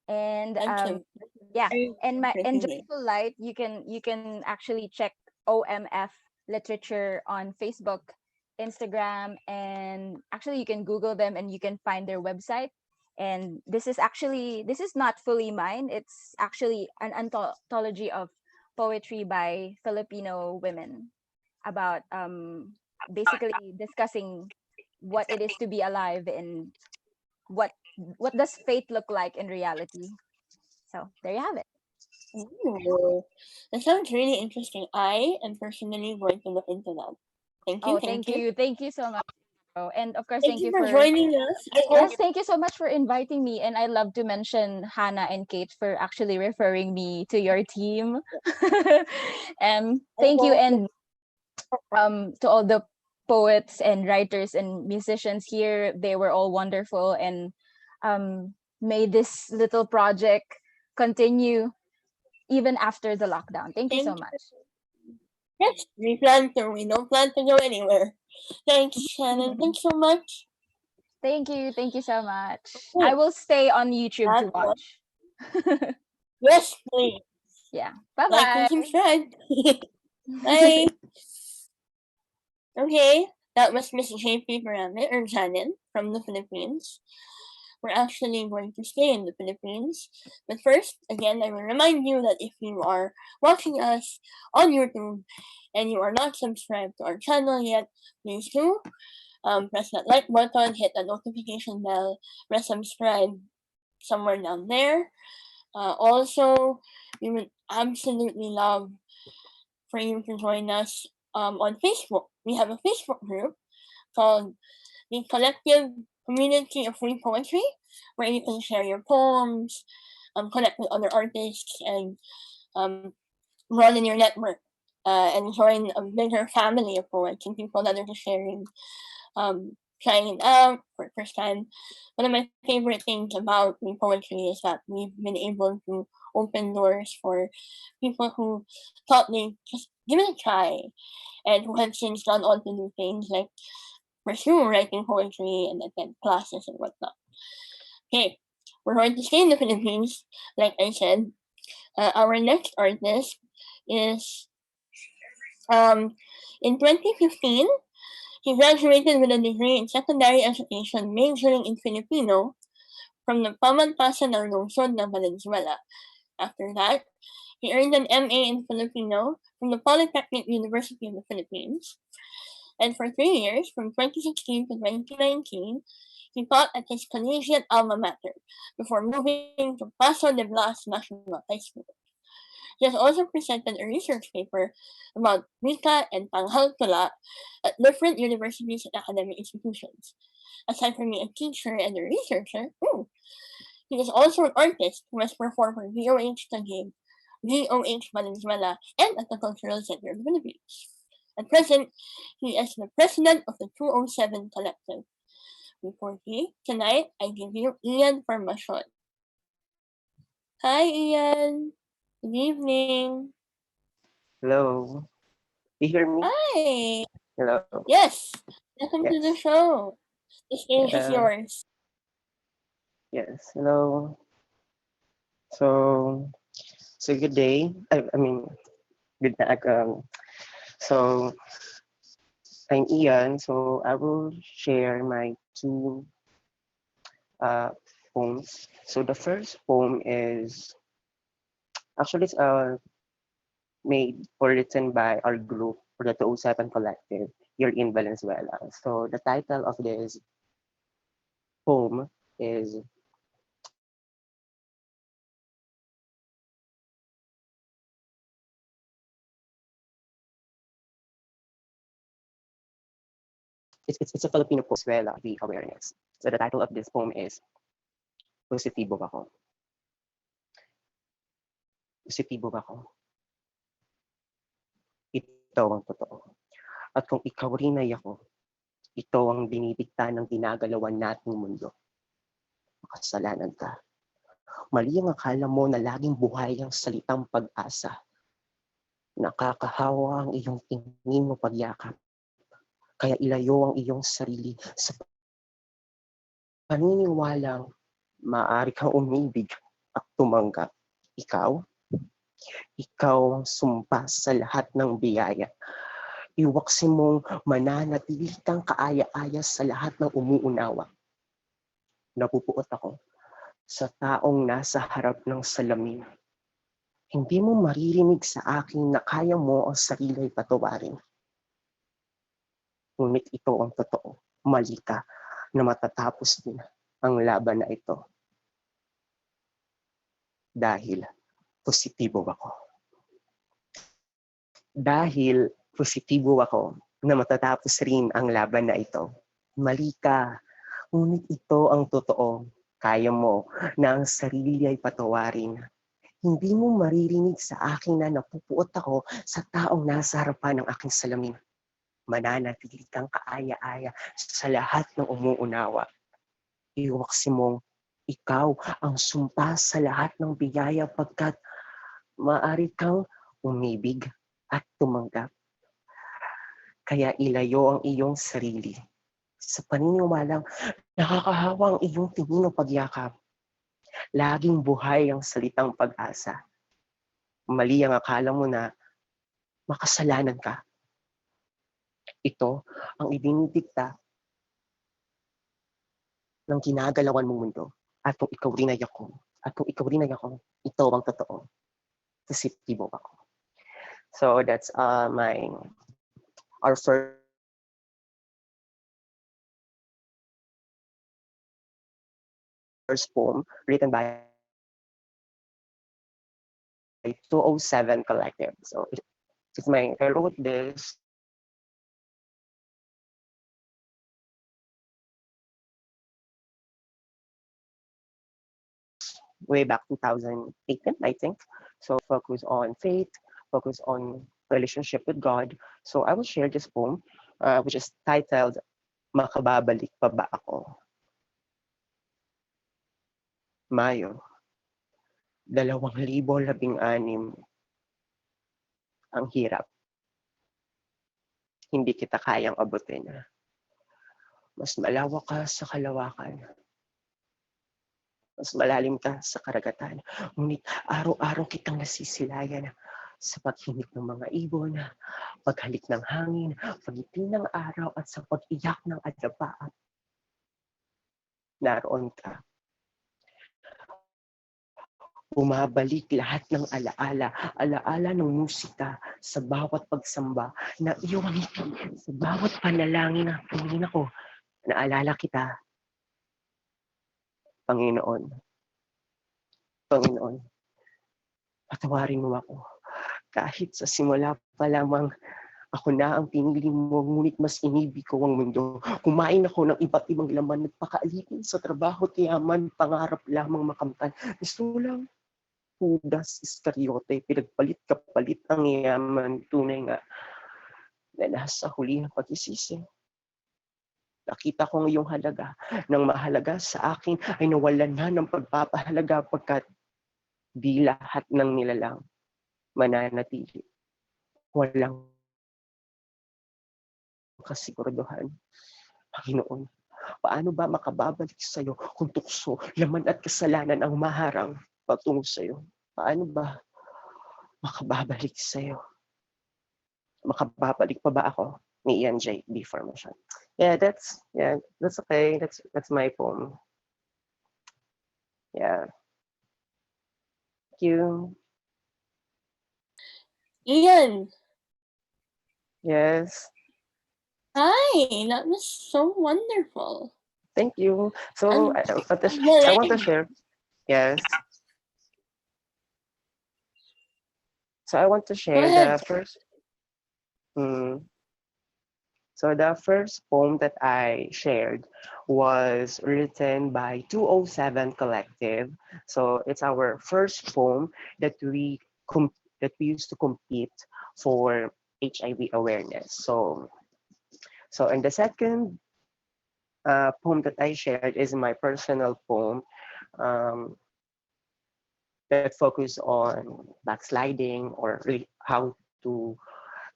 And yeah, and my and Joyful Light, you can actually check OMF Literature on Facebook, Instagram, and actually you can Google them and you can find their website. And this is not fully mine. It's actually an anthology of poetry by Filipino women about basically discussing what it is to be alive and what does fate look like in reality. So there you have it. Ooh, that sounds really interesting. I am personally going to look into that. Thank you. Oh, thank you. Thank you so much. And of course, Thank you for joining us. Yes, thank you so much for inviting me. And I love to mention Hannah and Kate for actually referring me to your team. And thank you, and to all the poets and writers and musicians here. They were all wonderful, and made this little project continue even after the lockdown. Thank you so much. Yes, we don't plan to go anywhere. Thanks, Shannon. Thanks so much. Thank you so much. I will stay on YouTube to watch. Yes, please. Yeah. Bye bye. Like and subscribe. Bye. Okay, that was Miss JP Parame or Shannon from the Philippines. We're actually going to stay in the Philippines. But first, again, I will remind you that if you are watching us on YouTube and you are not subscribed to our channel yet, please do. Press that like button, hit the notification bell, press subscribe somewhere down there. Also, we would absolutely love for you to join us on Facebook. We have a Facebook group called the Collective Community of Free Poetry, where you can share your poems, connect with other artists, and broaden your network. and join a bigger family of poets and people that are just sharing, trying it out for the first time. One of my favorite things about the poetry is that we've been able to open doors for people who thought they just give it a try and who have since gone on to do things like pursue writing poetry and attend classes and whatnot. Okay, we're going to stay in the Philippines, like I said. Our next artist is in 2015, he graduated with a degree in secondary education majoring in Filipino from the Pamantasan ng Lungsod ng Valenzuela. After that, he earned an MA in Filipino from the Polytechnic University of the Philippines. And for 3 years, from 2016 to 2019, he taught at his collegiate alma mater before moving to Paso de Blas National High School. He has also presented a research paper about Wika and Panghal Tula at different universities and academic institutions. Aside from being a teacher and a researcher, he is also an artist who has performed for VOH Taguig, VOH Valenzuela, and at the Cultural Center of the Philippines. At present, he is the president of the 207 Collective. Before tonight, I give you Ian Farmacion. Hi, Ian. Good evening. Hello. You hear me? Hi. Hello. Yes. Welcome to the Yes. show. The stage is Yeah. yours. Yes. Hello. So, good day. I mean, good night. So I'm Ian. So I will share my two uh poems. So the first poem is actually it's made or written by our group for the 207 Collective here in Valenzuela. So the title of this poem is it's a Filipino poem as well, the awareness. So the title of this poem is Positibo Ako. Positibo ako. Ito ang totoo. At kung ikaw rin ay ako, ito ang dinidikta ng ginagalawan nating mundo. Makasalanan ka. Mali ang akala mo na laging buhay ang salitang pag-asa. Nakakahawa ang iyong tingin mo pagyakap. Kaya ilayo ang iyong sarili sa paniniwalang maaari kang umibig at tumanggap. Ikaw ang sumpa sa lahat ng biyaya. Iwaksi mong mananatili kang kaaya-aya sa lahat ng umuunawa. Napupuot ako sa taong nasa harap ng salamin. Hindi mo maririnig sa akin na kaya mo ang sarili ay patawarin. Ngunit ito ang totoo. Mali ka na matatapos din ang laban na ito. Dahil positibo ako. Dahil positibo ako na matatapos rin ang laban na ito. Mali ka, ngunit ito ang totoo. Kaya mo na ang sarili ay patawarin. Hindi mo maririnig sa akin na napupuot ako sa taong nasa harapan ng aking salamin. Mananatili kang kaaya-aya sa lahat ng umuunawa. Iwaksi mong ikaw ang sumpa sa lahat ng biyaya pagkat maaari kang umibig at tumanggap. Kaya ilayo ang iyong sarili sa paniniwalang nakakahawa ang iyong tingin o pagyakap. Laging buhay ang salitang pag-asa. Mali ang akala mo na makasalanan ka. Ito ang idinidikta ng ginagalawan mong mundo. At kung ikaw rin ay ako, ito ang totoo. Positibo ako. So that's our first poem written by 207 Collective. So I wrote this way back 2018, I think. So focus on faith, focus on relationship with God. So I will share this poem, which is titled, Makababalik pa ba ako? Mayo, 2016. Ang hirap, hindi kita kayang abutin. Mas malawak ka sa kalawakan. Mas malalim ka sa karagatan. Ngunit araw-araw kitang nasisilayan sa paghinig ng mga ibon, paghalik ng hangin, pagiti ng araw at sa pag-iyak ng adlapaat. Naroon ka. Bumabalik lahat ng alaala ng musika sa bawat pagsamba na iyong ngiti, sa bawat panalangin na tumingin ako, naalala kita. Panginoon, Panginoon, patawarin mo ako. Kahit sa simula pa lamang, ako na ang pinili mo, ngunit mas inibig ko ang mundo. Kumain ako ng iba't ibang laman, nagpakaalipin sa trabaho, tiyaman, pangarap lamang makamtan. Gusto lang, Judas Iscariote, pinagpalit kapalit ang yaman, tunay nga na nasa huli ng pagsisisi. Nakita ko ang iyong halaga. Nang mahalaga sa akin ay nawalan na ng pagpapahalaga pagkat di lahat ng nilalang mananatili. Walang kasiguraduhan. Panginoon, paano ba makababalik sa iyo kung tukso, laman at kasalanan ang maharang patungo sa iyo? Paano ba makababalik sa iyo? Makababalik pa ba ako? Ni Ian J. B. Formation. That's okay. That's my poem. Yeah. Thank you. Ian, Yes. hi, that was so wonderful. Thank you. So I want to share. Yes. So I want to share the first. So the first poem that I shared was written by 207 Collective. So it's our first poem that we used to compete for HIV awareness. So and the second poem that I shared is my personal poem that focus on backsliding or how to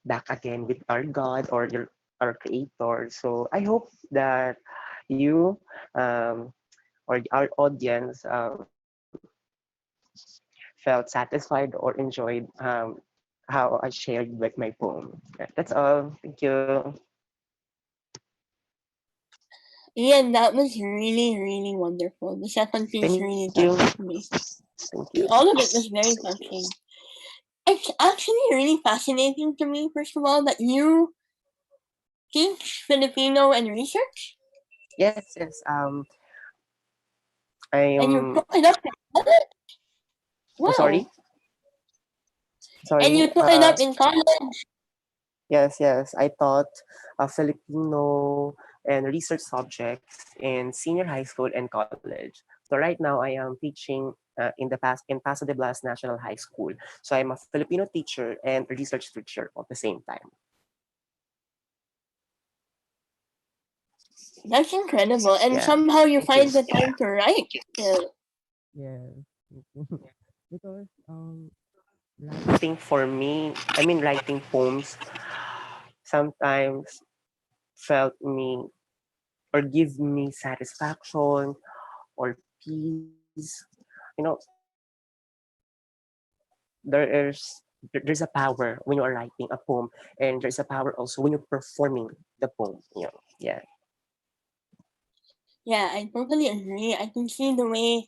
back again with our God or our Creator. So I hope that you or our audience felt satisfied or enjoyed how I shared with my poem. That's all. Thank you. Ian, that was really, really wonderful. The second piece really touched me. Thank you. All of it was very touching. It's actually really fascinating to me, first of all, that you teach Filipino and research. Yes. And you took it up in college? Wow. Sorry. And you took it up in college? Yes. I taught Filipino and research subjects in senior high school and college. So right now I am teaching in Paso de Blas National High School. So I'm a Filipino teacher and a research teacher at the same time. That's incredible. And somehow you find the time to write. Yeah. Because writing for me, writing poems sometimes felt me or give me satisfaction or peace. There's a power when you are writing a poem, and there's a power also when you're performing the poem. Yeah. Yeah, I totally agree. I can see the way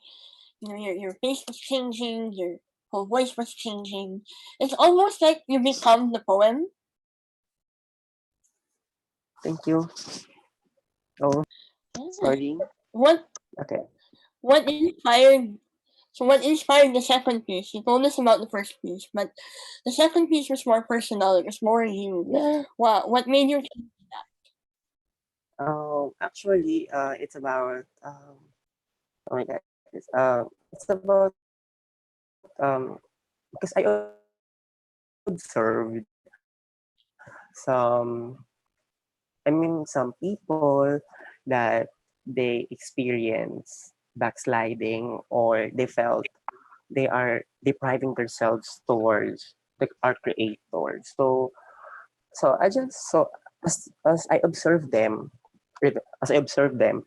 your face was changing, your whole voice was changing. It's almost like you become the poem. Thank you. Oh, sorry. Okay. What inspired the second piece? You told us about the first piece, but the second piece was more personal. It was more you. Yeah. What made you change that? Actually, it's about oh my god, it's about because I observed some some people that they experience backsliding, or they felt they are depriving themselves towards our creator. So I just so as I observed them, as I observed them,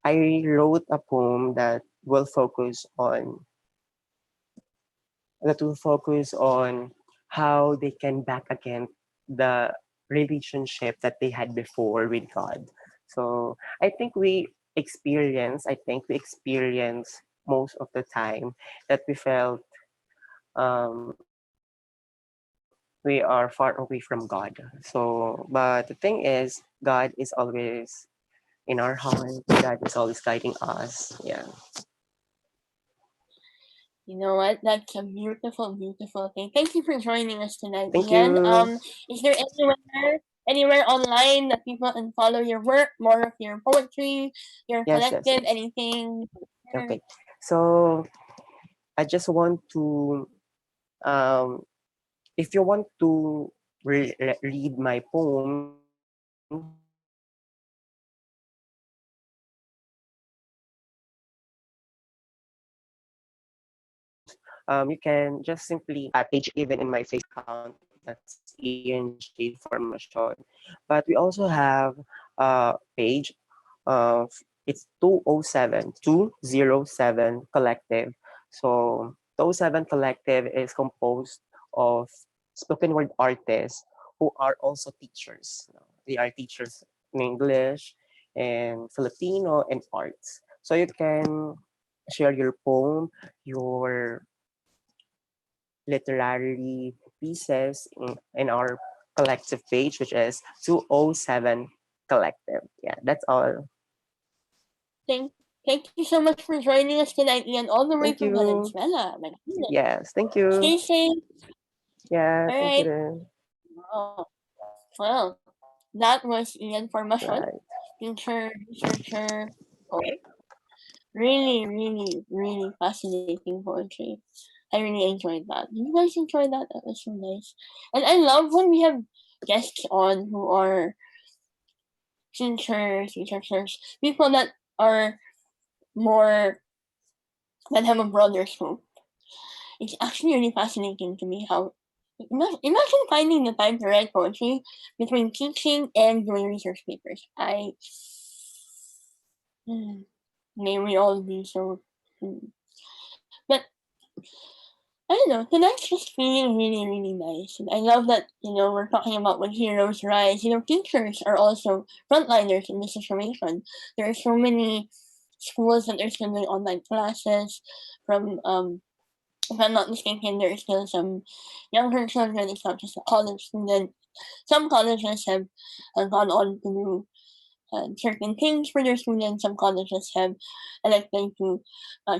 I wrote a poem that will focus on how they can back again the relationship that they had before with God. So I think we experience most of the time that we felt we are far away from God. So, but the thing is, God is always in our heart. God is always guiding us. Yeah. You know what? That's a beautiful, beautiful thing. Thank you for joining us tonight, Thank Ian. you. Is there anywhere online that people can follow your work, more of your poetry, your Yes, yes, collective, yes. anything? Okay. So I just want to, um, if you want to read my poems, you can just simply page even in my Facebook account. That's Ian J Formation. But we also have a page of it's 207 Collective. So 207 Collective is composed of spoken word artists who are also teachers. They are teachers in English and Filipino and arts. So you can share your poem, your literary pieces in our collective page, which is 207 Collective. Yeah, that's all. Thank you so much for joining us tonight, Ian, all the way Thank from you. Valenzuela. My goodness. Yes, thank you. Stay safe. Yeah, All thank you right. then. Oh, well, that was Ian Formation, Right. teacher, researcher, poet. Really, really, really fascinating poetry. I really enjoyed that. You guys enjoyed that? That was so nice. And I love when we have guests on who are teachers, researchers, people that are more, that have a broader scope. It's actually really fascinating to me how, imagine finding the time to write poetry between teaching and doing research papers. May we all be so. But I don't know, tonight's just feeling really, really nice. And I love that, we're talking about when heroes rise. Teachers are also frontliners in this situation. There are so many schools that are still doing online classes from, if I'm not mistaken, there are still some younger children, it's not just a college student. Some colleges have gone on to do certain things for their students. Some colleges have elected to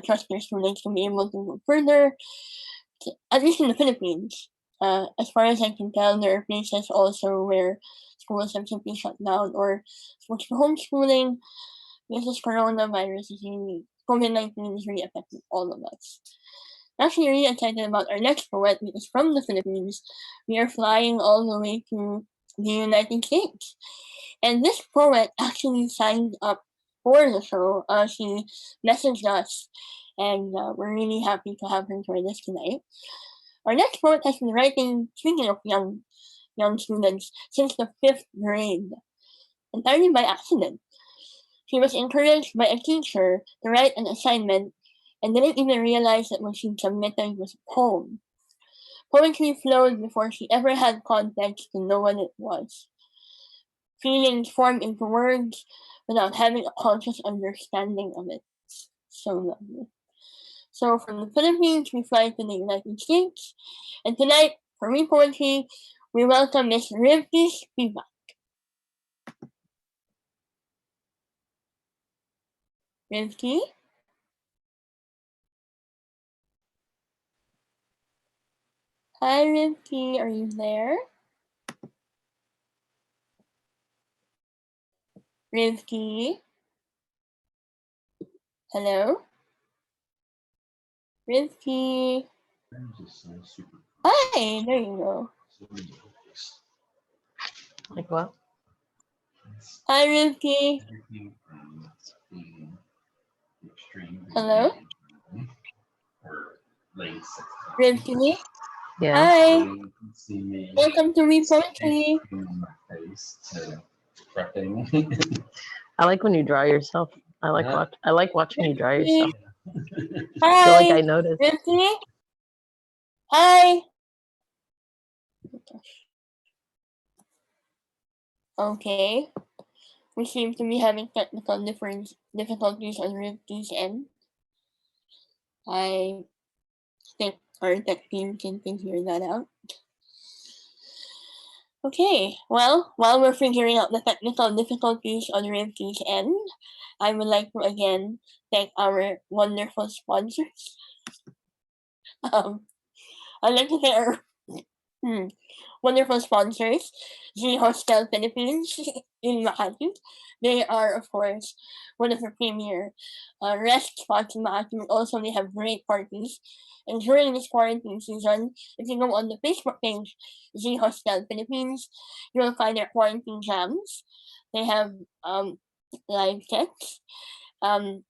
trust their students to be able to go further, at least in the Philippines. As far as I can tell, there are places also where schools have simply shut down or switched to homeschooling because this coronavirus is really, COVID-19 is really affecting all of us. I'm actually really excited about our next poet because from the Philippines, we are flying all the way to the United States. And this poet actually signed up for the show. She messaged us, and we're really happy to have her join us tonight. Our next poet has been writing, speaking of young students, since the 5th grade, entirely by accident. She was encouraged by a teacher to write an assignment and didn't even realize that what she submitted was a poem. Poetry flowed before she ever had context to know what it was. Feelings formed into words without having a conscious understanding of it. So lovely. So from the Philippines, we fly to the United States. And tonight, for Me Poetry, we welcome Miss Rivki Spivak. Rivki? Hi, Rivki. Are you there? Rivki? Hello? Rivki? Hi, there you go. Like what? Hi, Rivki. Hello? Rivki? Yeah. Hi. Welcome to Me Poetry. I like when you draw yourself. I like watching you draw yourself. I Hi. feel like I noticed. Rivki? Hi. Okay. We seem to be having technical difficulties on Rivki's end. I think our tech team can figure that out. Okay, well, while we're figuring out the technical difficulties on Rivki's end, I would like to again thank our wonderful sponsors. I'd like to thank our wonderful sponsors, G Hostel Philippines in Makati. They are, of course, one of the premier rest spots in Makati. Also, they have great parties. And during this quarantine season, if you go on the Facebook page, G Hostel Philippines, you'll find their quarantine jams. They have live checks. And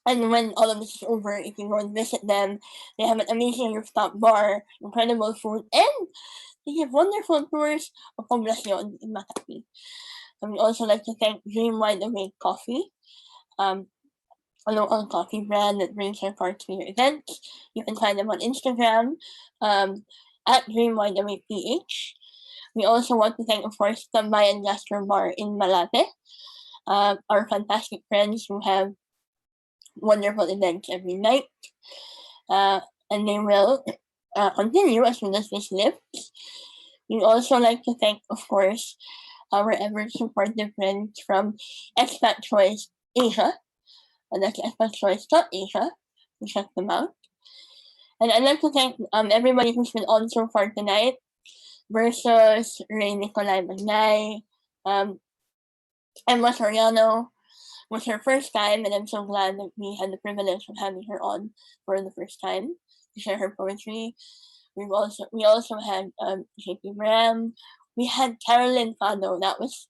when all of this is over, if you go and visit them, they have an amazing rooftop bar, incredible food, and they have wonderful tours of Poblacion in Makati. And we also like to thank Dream Wide Awake Coffee, a local coffee brand that brings their cards to your events. You can find them on Instagram at Dream Wide Awake PH. We also want to thank, of course, Tambay and Gastro Bar in Malate, our fantastic friends who have wonderful events every night. And they will continue as soon as this lifts. We also like to thank, of course, our ever supportive friends from Expat Choice Asia. And that's expatchoice.asia. You check them out. And I'd like to thank everybody who's been on so far tonight. Versus Ray Nicolai Magnay, Emma Soriano, was her first time, and I'm so glad that we had the privilege of having her on for the first time to share her poetry. We also had JP Ram. We had Carolyn Fado. That was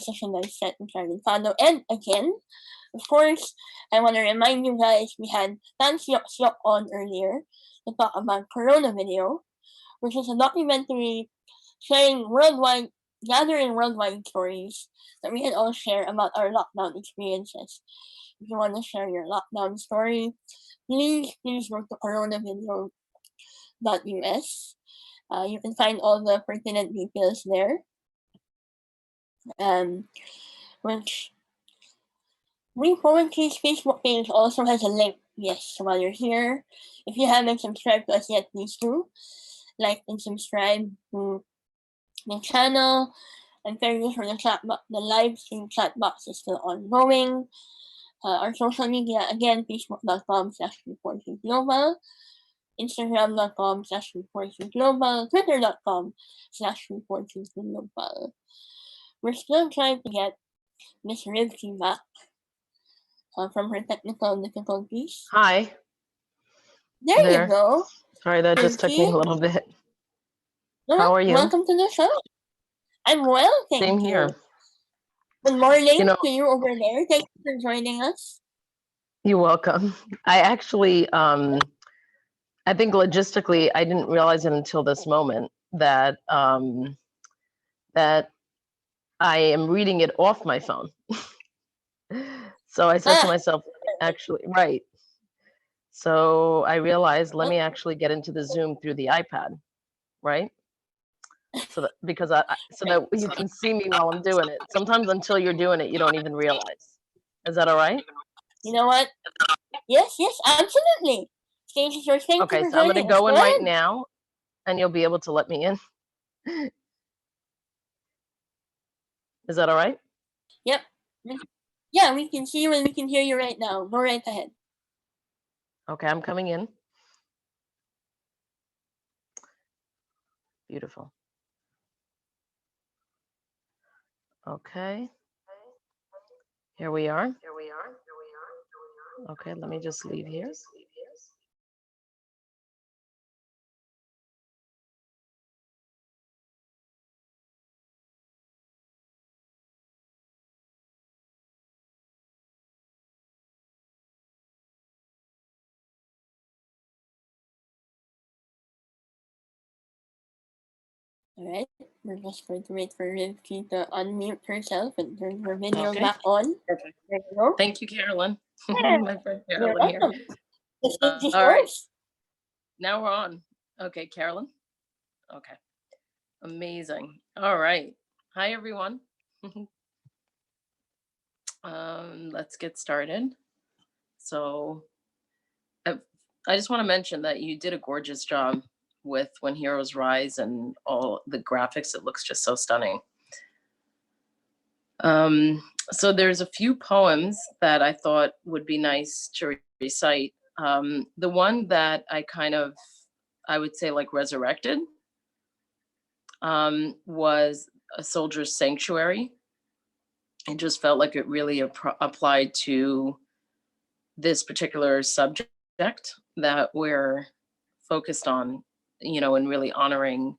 such a nice set with Carolyn Fado. And again, of course, I want to remind you guys we had Tan Siok Siok on earlier to talk about Corona Video, which is a documentary gathering worldwide stories that we can all share about our lockdown experiences. If you want to share your lockdown story, please go to coronavideo.us. You can find all the pertinent details there. Which We Poetry's Facebook page also has a link. Yes, while you're here, if you haven't subscribed to us yet, please do like and subscribe to the channel. And thank you for the live stream chat box is still ongoing. Our social media, again, facebook.com/reportingglobal, instagram.com/reportingglobal, twitter.com/reportingglobal. We're still trying to get Miss Rivki back from her technical difficulties. Hi. There you go. Sorry, that just took me a Rivki. little bit. No, How are you? Welcome to the show. I'm well, thank Same you. here. Good morning You know- to you over there. Thank you for joining us. You're welcome. I actually, I think logistically, I didn't realize it until this moment that that I am reading it off my phone. So I said to myself, actually, right. So I realized, let me actually get into the Zoom through the iPad, right? So that so that you can see me while I'm doing it. Sometimes until you're doing it, you don't even realize. Is that all right? You know what? Yes, absolutely. Thank you Okay, for so I'm joining gonna us. go in Go right ahead. now, and you'll be able to let me in. Is that all right? Yep. Yeah, we can see you and we can hear you right now. Go right ahead. Okay, I'm coming in. Beautiful. Okay. Here we are. Okay, let me just leave here. Alright, we're just going to wait for Rivki to unmute herself and turn her video Okay. back on. Perfect. There you go. Thank you, Carolyn. Yeah, My friend you're Carolyn here. welcome. The stage is All right, yours. now we're on. Okay, Carolyn. Okay, amazing. All right. Hi, everyone. Let's get started. So I just want to mention that you did a gorgeous job with When Heroes Rise and all the graphics. It looks just so stunning. So there's a few poems that I thought would be nice to recite. The one that I would say like resurrected was A Soldier's Sanctuary. It just felt like it really applied to this particular subject that we're focused on, and really honoring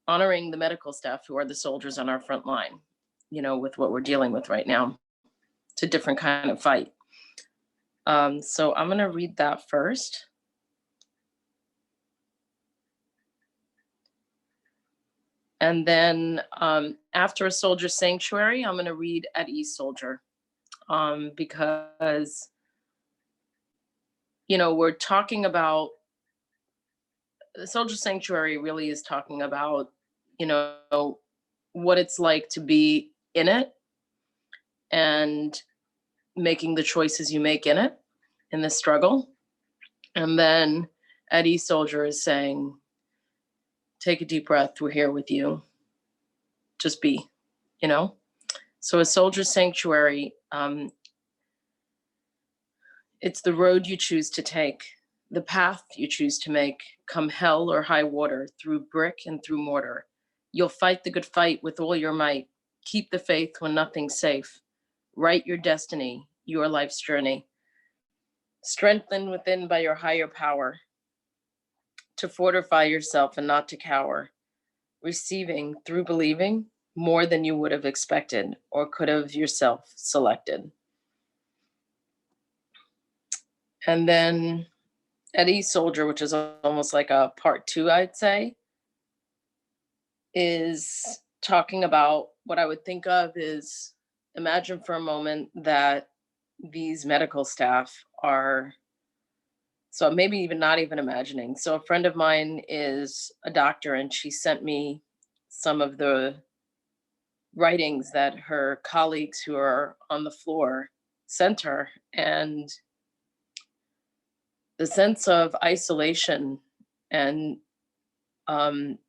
the medical staff who are the soldiers on our front line, with what we're dealing with right now. It's a different kind of fight. So I'm going to read that first. And then after A Soldier's Sanctuary, I'm going to read At Ease Soldier, because, we're talking about The Soldier's Sanctuary really is talking about, what it's like to be in it and making the choices you make in it, in this struggle. And then At Ease Soldier is saying, take a deep breath, we're here with you. Just be, So A Soldier's Sanctuary, it's the road you choose to take, the path you choose to make, come hell or high water, through brick and through mortar. You'll fight the good fight with all your might. Keep the faith when nothing's safe. Write your destiny, your life's journey. Strengthened within by your higher power, to fortify yourself and not to cower. Receiving through believing more than you would have expected or could have yourself selected. And then At Ease Soldier, which is almost like a part 2, I'd say, is talking about what I would think of is, imagine for a moment that these medical staff are, so maybe even not even imagining. So a friend of mine is a doctor and she sent me some of the writings that her colleagues who are on the floor sent her. And the sense of isolation and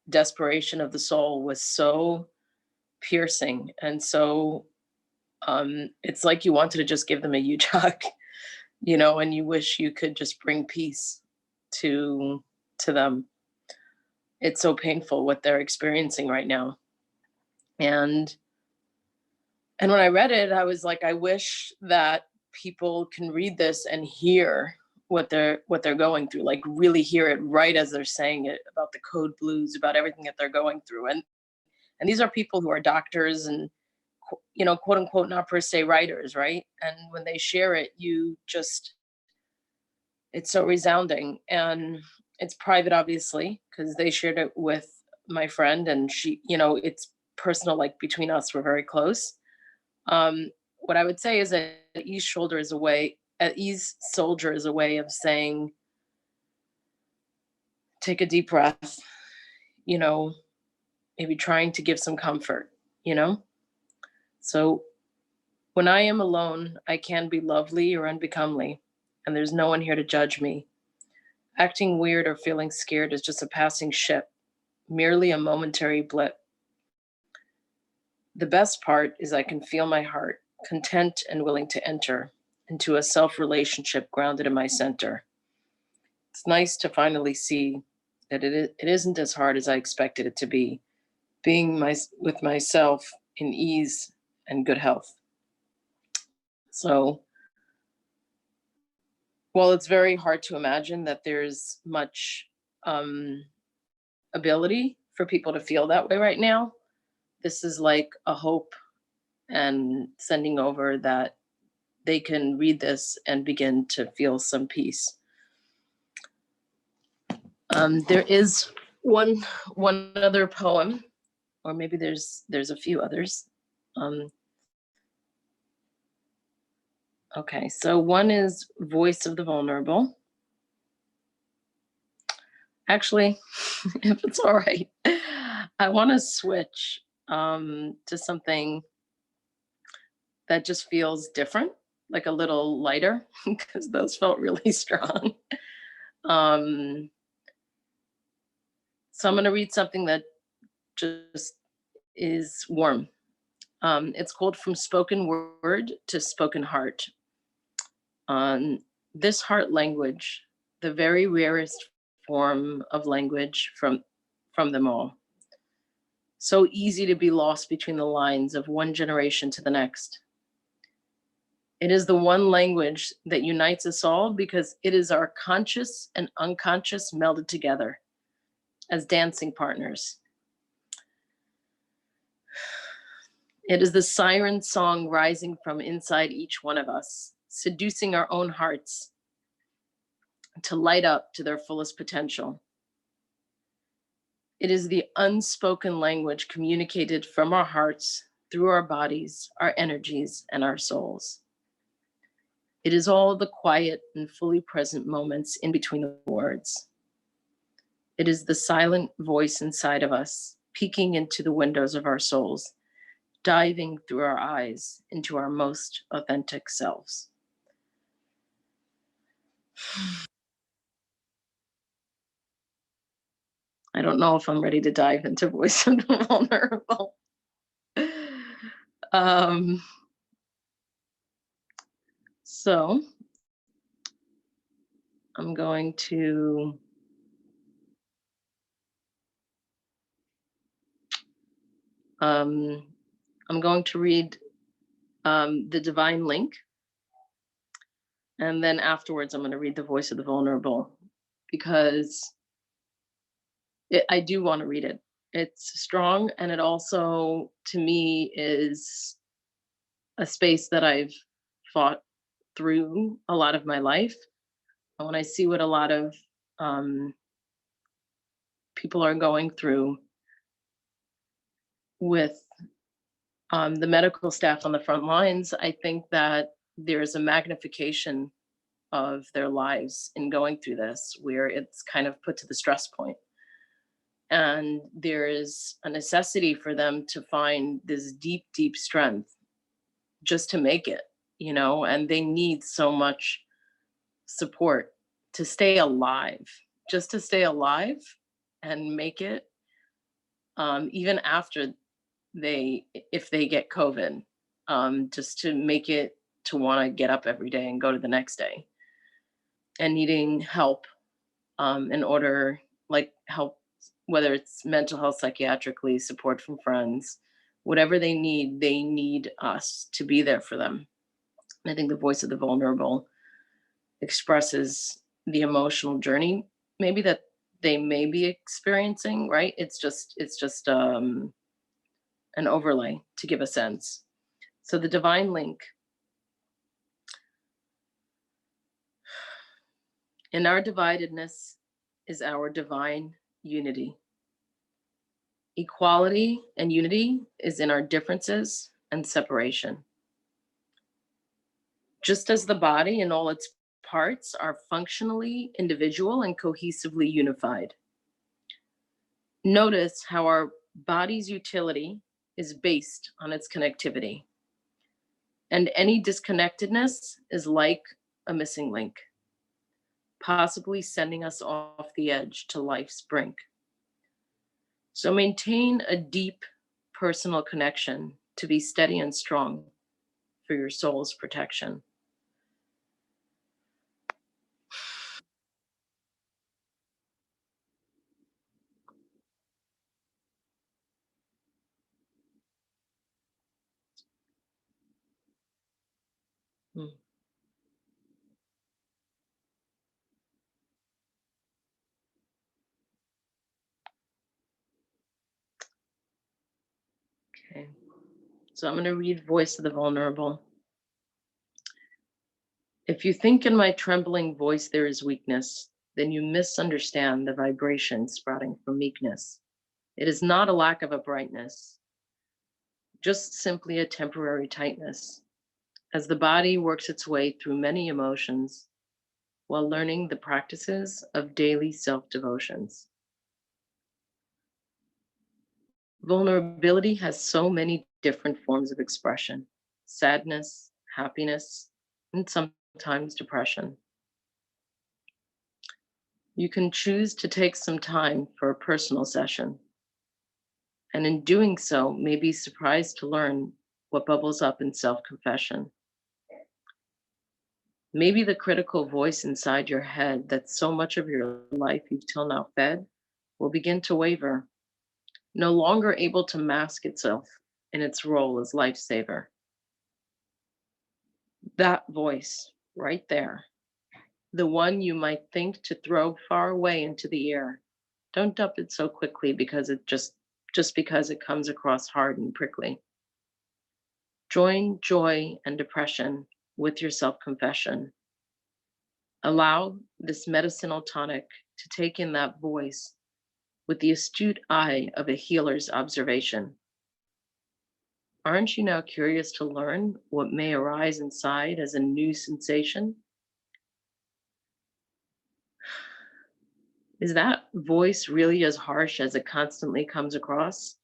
desperation of the soul was so piercing. And so it's like you wanted to just give them a huge hug, and you wish you could just bring peace to them. It's so painful what they're experiencing right now. And when I read it, I was like, I wish that people can read this and hear what they're going through, like really hear it right as they're saying it, about the code blues, about everything that they're going through. And these are people who are doctors and, quote unquote, not per se writers, right? And when they share it, it's so resounding. And it's private, obviously, because they shared it with my friend and she, it's personal, like between us, we're very close. What I would say is that At Ease Soldier is a way of saying, take a deep breath, maybe trying to give some comfort, So when I am alone, I can be lovely or unbecomely, and there's no one here to judge me. Acting weird or feeling scared is just a passing ship, merely a momentary blip. The best part is I can feel my heart, content and willing to enter into a self-relationship grounded in my center. It's nice to finally see that it isn't as hard as I expected it to be, being with myself in ease and good health. So while it's very hard to imagine that there's much ability for people to feel that way right now, this is like a hope and sending over that they can read this and begin to feel some peace. There is one other poem, or maybe there's a few others. Okay, so one is Voice of the Vulnerable. Actually, if it's all right, I want to switch to something that just feels different, like a little lighter, because those felt really strong. So I'm going to read something that just is warm. It's called From Spoken Word to Spoken Heart. This heart language, the very rarest form of language from them all. So easy to be lost between the lines of one generation to the next. It is the one language that unites us all because it is our conscious and unconscious melded together as dancing partners. It is the siren song rising from inside each one of us, seducing our own hearts to light up to their fullest potential. It is the unspoken language communicated from our hearts through our bodies, our energies, and our souls. It is all the quiet and fully present moments in between the words. It is the silent voice inside of us, peeking into the windows of our souls, diving through our eyes into our most authentic selves. I don't know if I'm ready to dive into Voice of the Vulnerable. So I'm going to read the Divine Link, and then afterwards I'm going to read the Voice of the Vulnerable, because I do want to read it. It's strong, and it also, to me, is a space that I've fought through a lot of my life. And when I see what a lot of people are going through with the medical staff on the front lines, I think that there's a magnification of their lives in going through this, where it's kind of put to the stress point. And there is a necessity for them to find this deep, deep strength just to make it, you know, and they need so much support to stay alive, just to stay alive and make it, even after if they get COVID, just to make it, to want to get up every day and go to the next day, and needing help in order, like help, whether it's mental health, psychiatrically, support from friends, whatever they need us to be there for them. And I think the Voice of the Vulnerable expresses the emotional journey maybe that they may be experiencing, right? It's just an overlay to give a sense. So the Divine Link. In our dividedness is our divine unity. Equality and unity is in our differences and separation. Just as the body and all its parts are functionally individual and cohesively unified. Notice how our body's utility is based on its connectivity. And any disconnectedness is like a missing link, possibly sending us off the edge to life's brink. So maintain a deep personal connection to be steady and strong for your soul's protection. Okay, so I'm going to read Voice of the Vulnerable. If you think in my trembling voice there is weakness, then you misunderstand the vibration sprouting from meekness. It is not a lack of uprightness, just simply a temporary tightness, as the body works its way through many emotions while learning the practices of daily self-devotions. Vulnerability has so many different forms of expression: sadness, happiness, and sometimes depression. You can choose to take some time for a personal session, and in doing so, may be surprised to learn what bubbles up in self-confession. Maybe the critical voice inside your head that so much of your life you've till now fed will begin to waver, no longer able to mask itself in its role as lifesaver. That voice right there, the one you might think to throw far away into the air, don't dump it so quickly because it just because it comes across hard and prickly. Join joy and depression with your self-confession. Allow this medicinal tonic to take in that voice with the astute eye of a healer's observation. Aren't you now curious to learn what may arise inside as a new sensation? Is that voice really as harsh as it constantly comes across?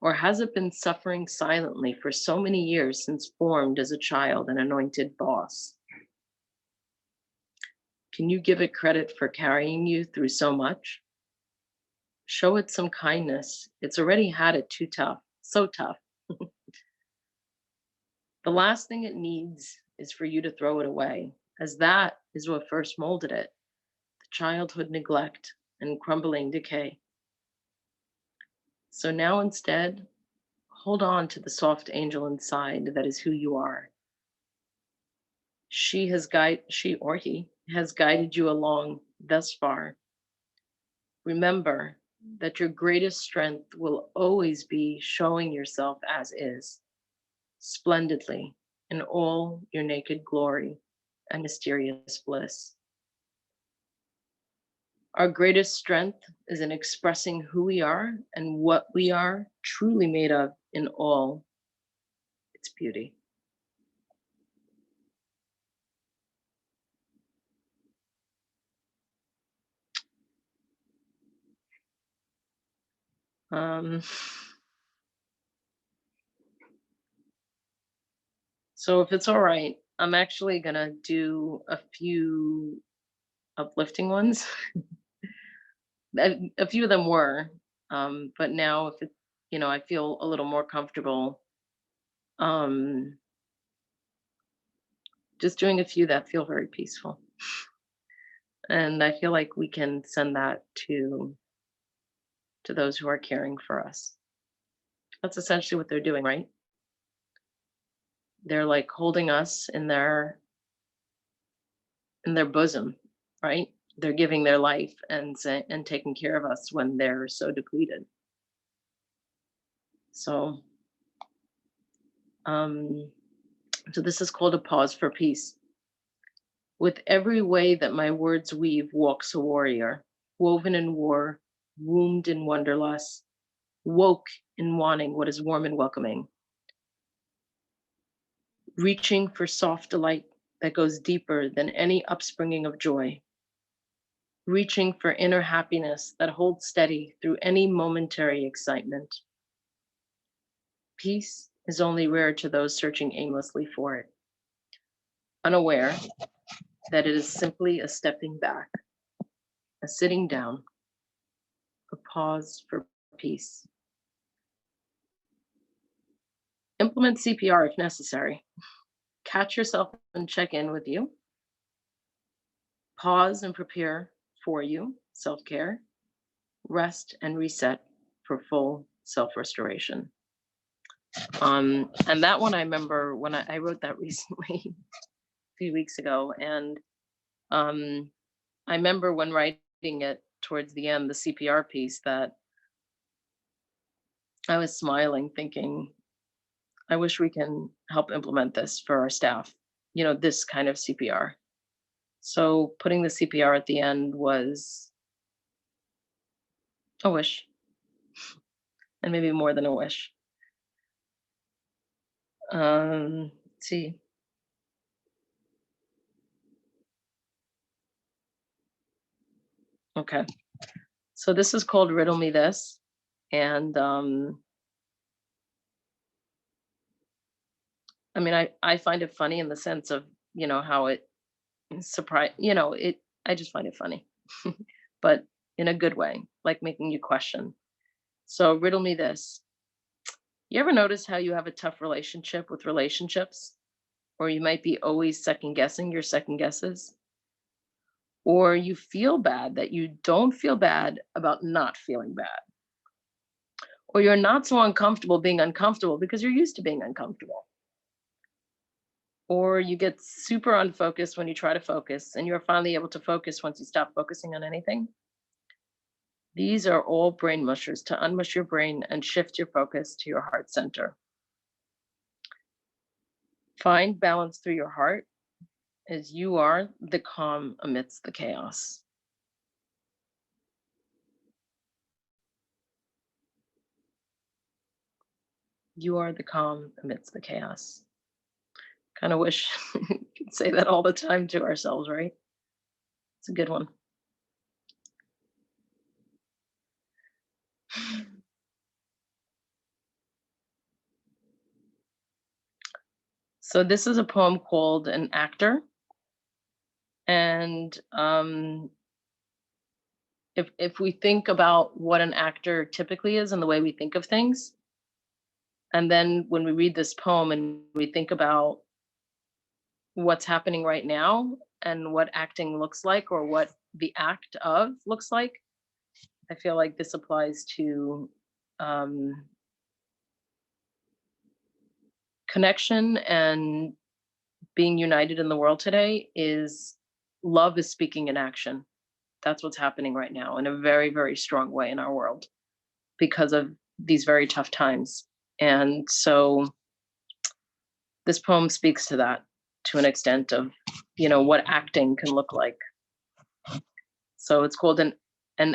Or has it been suffering silently for so many years since formed as a child and anointed boss? Can you give it credit for carrying you through so much? Show it some kindness. It's already had it too tough, so tough. The last thing it needs is for you to throw it away, as that is what first molded it, the childhood neglect and crumbling decay. So now instead, hold on to the soft angel inside that is who you are. She or he has guided you along thus far. Remember that your greatest strength will always be showing yourself as is, splendidly, in all your naked glory and mysterious bliss. Our greatest strength is in expressing who we are and what we are truly made of in all its beauty. So if it's all right, I'm actually gonna do a few uplifting ones. A few of them were, but now if it, I feel a little more comfortable, um, just doing a few that feel very peaceful. And I feel like we can send that to those who are caring for us. That's essentially what they're doing, right? They're like holding us in their bosom, right? They're giving their life and taking care of us when they're so depleted. So, so this is called a pause for peace. With every way that my words weave walks a warrior, woven in war, wombed in wonderlust, woke in wanting what is warm and welcoming, reaching for soft delight that goes deeper than any upspringing of joy, reaching for inner happiness that holds steady through any momentary excitement. Peace is only rare to those searching aimlessly for it, unaware that it is simply a stepping back, a sitting down, a pause for peace. Implement CPR if necessary. Catch yourself and check in with you. Pause and prepare for you, self-care. Rest and reset for full self-restoration. And that one I remember when I wrote that recently, a few weeks ago, and I remember when writing it towards the end, the CPR piece, that I was smiling, thinking, I wish we can help implement this for our staff, this kind of CPR. So putting the CPR at the end was a wish, and maybe more than a wish. Let's see. Okay. So this is called Riddle Me This. And I mean, I find it funny in the sense of, how it surprise, I just find it funny, but in a good way, like making you question. So riddle me this. You ever notice how you have a tough relationship with relationships? Or you might be always second guessing your second guesses? Or you feel bad that you don't feel bad about not feeling bad? Or you're not so uncomfortable being uncomfortable because you're used to being uncomfortable? Or you get super unfocused when you try to focus and you're finally able to focus once you stop focusing on anything? These are all brain mushers to unmush your brain and shift your focus to your heart center. Find balance through your heart as you are the calm amidst the chaos. You are the calm amidst the chaos. Kind of wish we could say that all the time to ourselves, right? It's a good one. So this is a poem called An Actor. And if we think about what an actor typically is and the way we think of things, and then when we read this poem and we think about what's happening right now and what acting looks like, or what the act of looks like, I feel like this applies to connection and being united in the world today. Is love is speaking in action. That's what's happening right now in a very, very strong way in our world because of these very tough times. And so this poem speaks to that to an extent of, what acting can look like. So it's called an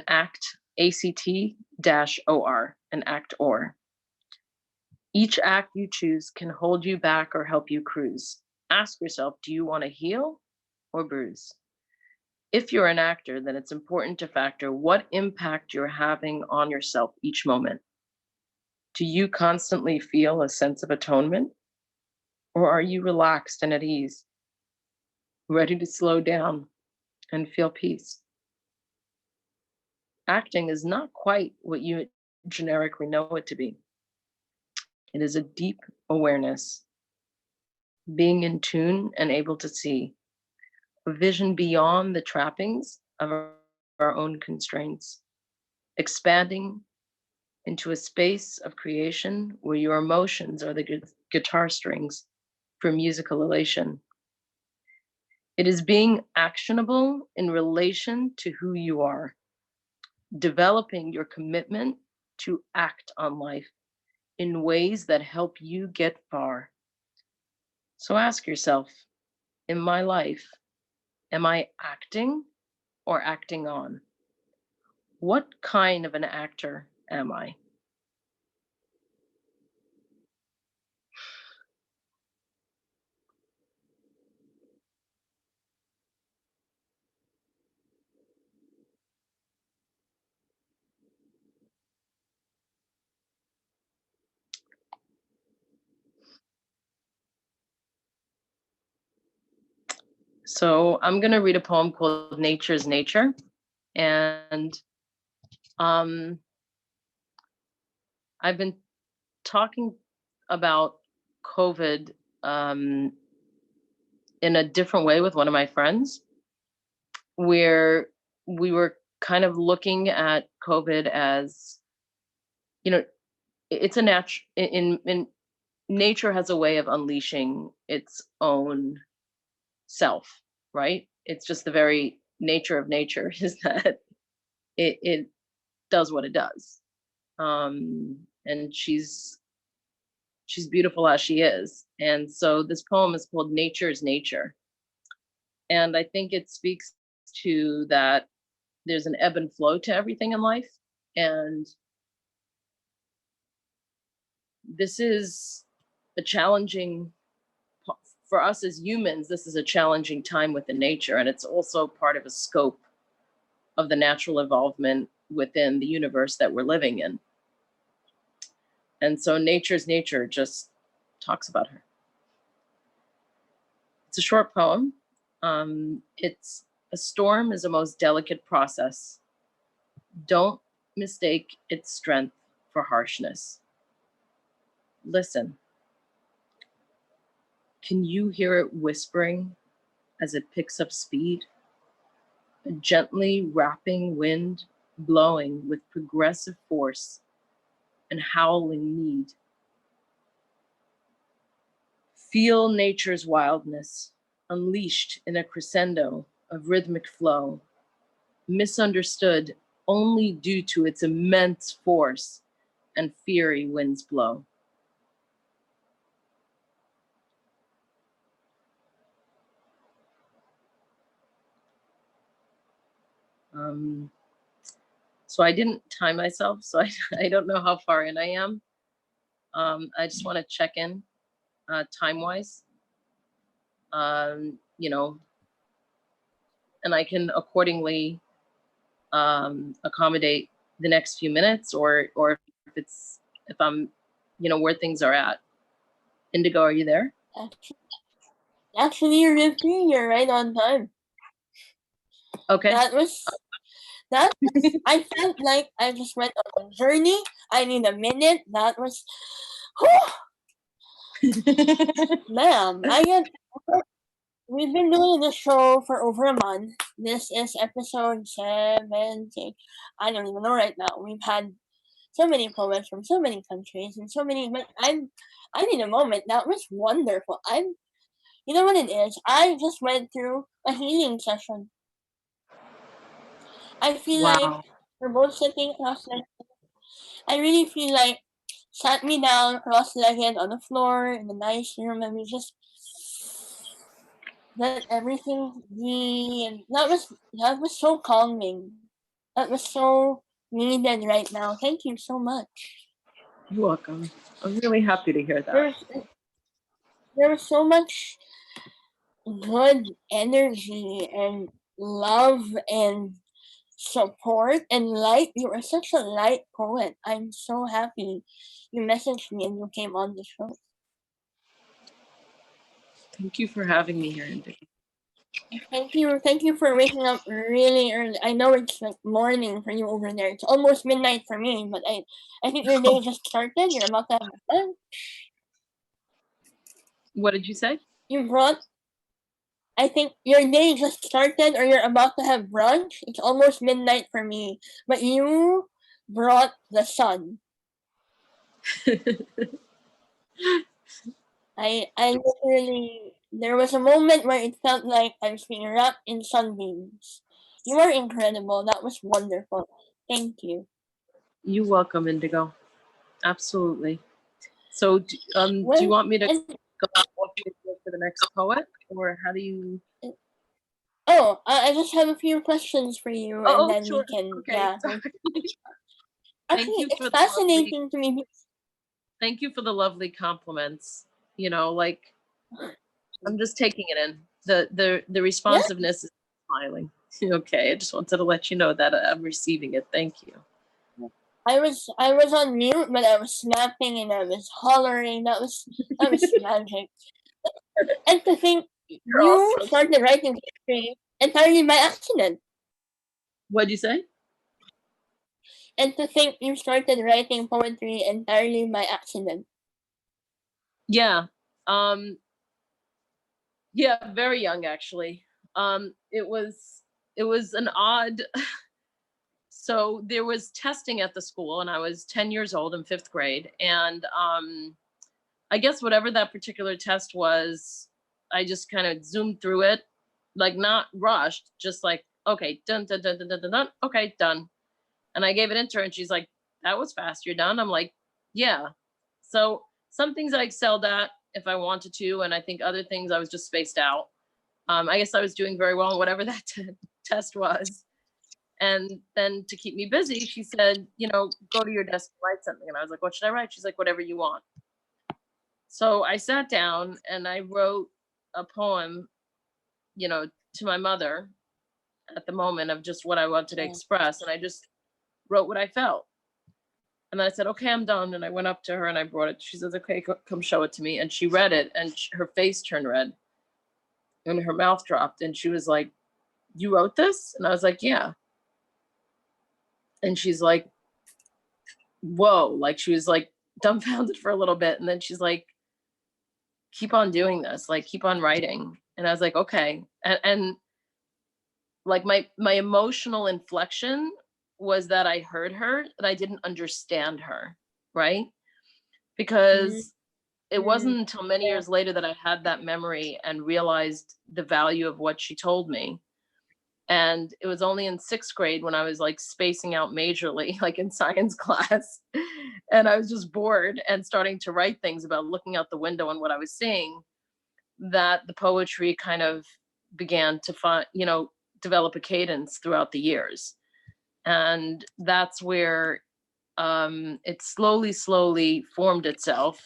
act, ACT-OR, an act-or. Each act you choose can hold you back or help you cruise. Ask yourself, do you want to heal or bruise? If you're an actor, then it's important to factor what impact you're having on yourself each moment. Do you constantly feel a sense of atonement? Or are you relaxed and at ease, ready to slow down and feel peace? Acting is not quite what you generically know it to be. It is a deep awareness, being in tune and able to see, a vision beyond the trappings of our own constraints, expanding into a space of creation where your emotions are the guitar strings for musical elation. It is being actionable in relation to who you are, developing your commitment to act on life in ways that help you get far. So ask yourself, in my life, am I acting or acting on? What kind of an actor am I? So I'm going to read a poem called Nature's Nature. And I've been talking about COVID in a different way with one of my friends, where we were kind of looking at COVID as, it's a natural, in nature has a way of unleashing its own self, right? It's just the very nature of nature is that it does what it does. And she's beautiful as she is. And so this poem is called Nature's Nature. And I think it speaks to that there's an ebb and flow to everything in life. And this is a challenging, for us as humans, this is a challenging time within nature. And it's also part of a scope of the natural involvement within the universe that we're living in. And so nature's nature just talks about her. It's a short poem. It's a storm is a most delicate process. Don't mistake its strength for harshness. Listen. Can you hear it whispering as it picks up speed? A gently wrapping wind blowing with progressive force and howling need. Feel nature's wildness unleashed in a crescendo of rhythmic flow, misunderstood only due to its immense force and fiery winds blow. So I didn't time myself, so I don't know how far in I am. I just want to check in time-wise, you know, and I can accordingly accommodate the next few minutes, or if I'm, you know, where things are at. Indigo, are you there? Actually, you're right on time. Okay. I felt like I just went on a journey. I need a minute. That was, ma'am, we've been doing the show for over a month. This is episode 17. I don't even know right now. We've had so many poets from so many countries and so many, but I need a moment. That was wonderful. You know what it is? I just went through a healing session. I feel like we're both sitting cross-legged. I really feel like sat me down cross-legged on the floor in a nice room, and we just let everything be. And that was so calming. That was so needed right now. Thank you so much. You're welcome. I'm really happy to hear that. There was so much good energy and love and support and light. You are such a light poet. I'm so happy you messaged me and you came on the show. Thank you for having me here, Indigo. Thank you for waking up really early. I know it's like morning for you over there. It's almost midnight for me, but I think your day just started. You're about to have lunch. What did you say? I think your day just started or you're about to have brunch. It's almost midnight for me, but you brought the sun. I literally, there was a moment where it felt like I was being wrapped in sunbeams. You are incredible. That was wonderful. Thank you. You're welcome, Indigo. Absolutely. So, do you want me to go for the next poet, or how do you? Oh, I just have a few questions for you, and then sure. we can. Okay. Yeah. Actually, it's fascinating to me. Thank you for the lovely compliments. You know, like I'm just taking it in. The responsiveness is smiling. Okay, I just wanted to let you know that I'm receiving it. Thank you. I was on mute, but I was snapping and I was hollering. That was magic. And to think you started writing poetry entirely by accident. What'd you say? And to think you started writing poetry entirely by accident. Yeah. Yeah, very young actually. It was an odd so there was testing at the school and I was 10 years old in 5th grade, and I guess whatever that particular test was, I just kind of zoomed through it, like not rushed, just like, okay, done, done, done, done, done, done, okay, done. And I gave it to her and she's like, that was fast, you're done. I'm like, yeah. So some things I excelled at if I wanted to, and I think other things I was just spaced out. I guess I was doing very well in whatever that test was. And then to keep me busy, she said, you know, go to your desk and write something. And I was like, what should I write? She's like, whatever you want. So I sat down and I wrote a poem, you know, to my mother at the moment of just what I wanted to express. And I just wrote what I felt. And then I said, okay, I'm done. And I went up to her and I brought it. She says, okay, come show it to me. And she read it and her face turned red and her mouth dropped. And she was like, you wrote this? And I was like, yeah. And she's like, whoa, like she was like dumbfounded for a little bit. And then she's like, keep on doing this, like keep on writing. And I was like, okay. And like my emotional inflection was that I heard her, and I didn't understand her, right? Because it wasn't until many years later that I had that memory and realized the value of what she told me. And it was only in 6th grade when I was like spacing out majorly, like in science class. And I was just bored and starting to write things about looking out the window and what I was seeing, that the poetry kind of began to find, you know, develop a cadence throughout the years. And that's where it slowly formed itself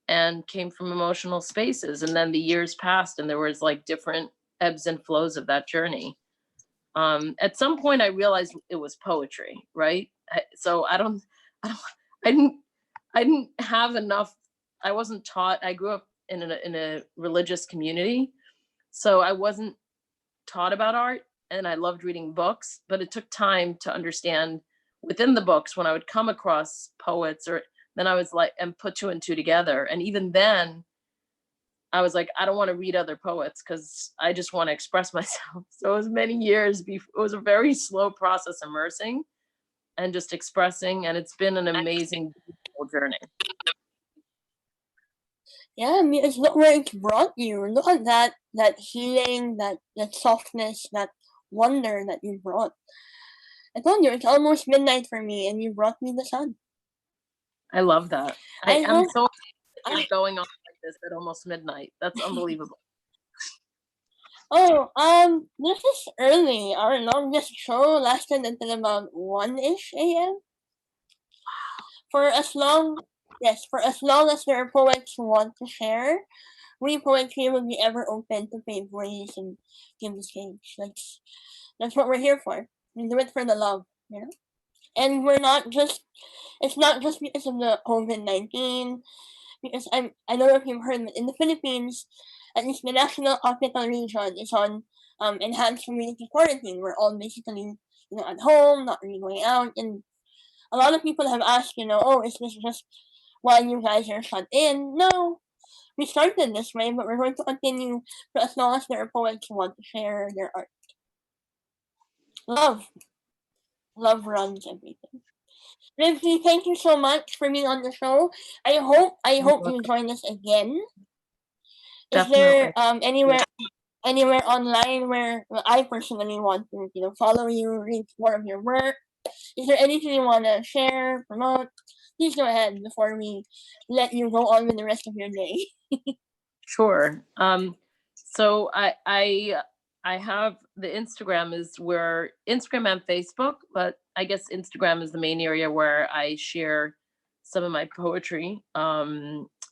and came from emotional spaces. And then the years passed and there was like different ebbs and flows of that journey. At some point I realized it was poetry, right? So I didn't have enough. I wasn't taught. I grew up in a religious community, so I wasn't taught about art, and I loved reading books, but it took time to understand within the books when I would come across poets, or then I was like, and put 2 and 2 together. And even then I was like, I don't want to read other poets because I just want to express myself. So it was many years before. It was a very slow process, immersing and just expressing. And it's been an amazing, beautiful journey. Yeah, I mean, it's look where it's brought you. Look at that healing, that softness, that wonder that you brought. I told you, it's almost midnight for me, and you brought me the sun. I love that. I'm so going on like this at almost midnight. That's unbelievable. Oh, this is early. Our longest show lasted until about 1-ish a.m. For as long as there are poets who want to share, we poetry will be ever open to pave ways and give the stage. That's what we're here for. We do it for the love, you know? And it's not just because of the COVID-19, because I don't know if you've heard, but in the Philippines, at least the National Capital Region is on enhanced community quarantine. We're all basically, you know, at home, not really going out, and a lot of people have asked, you know, oh, is this just while you guys are shut in? No, we started this way, but we're going to continue for as long as there are poets who want to share their art. Love runs everything. Livsy, thank you so much for being on the show. I hope you join us again. Definitely. Is there anywhere online where I personally want to, you know, follow you, read more of your work? Is there anything you want to share, promote? Please go ahead before we let you go on with the rest of your day. Sure. So I have the Instagram is where Instagram and Facebook, but I guess Instagram is the main area where I share some of my poetry.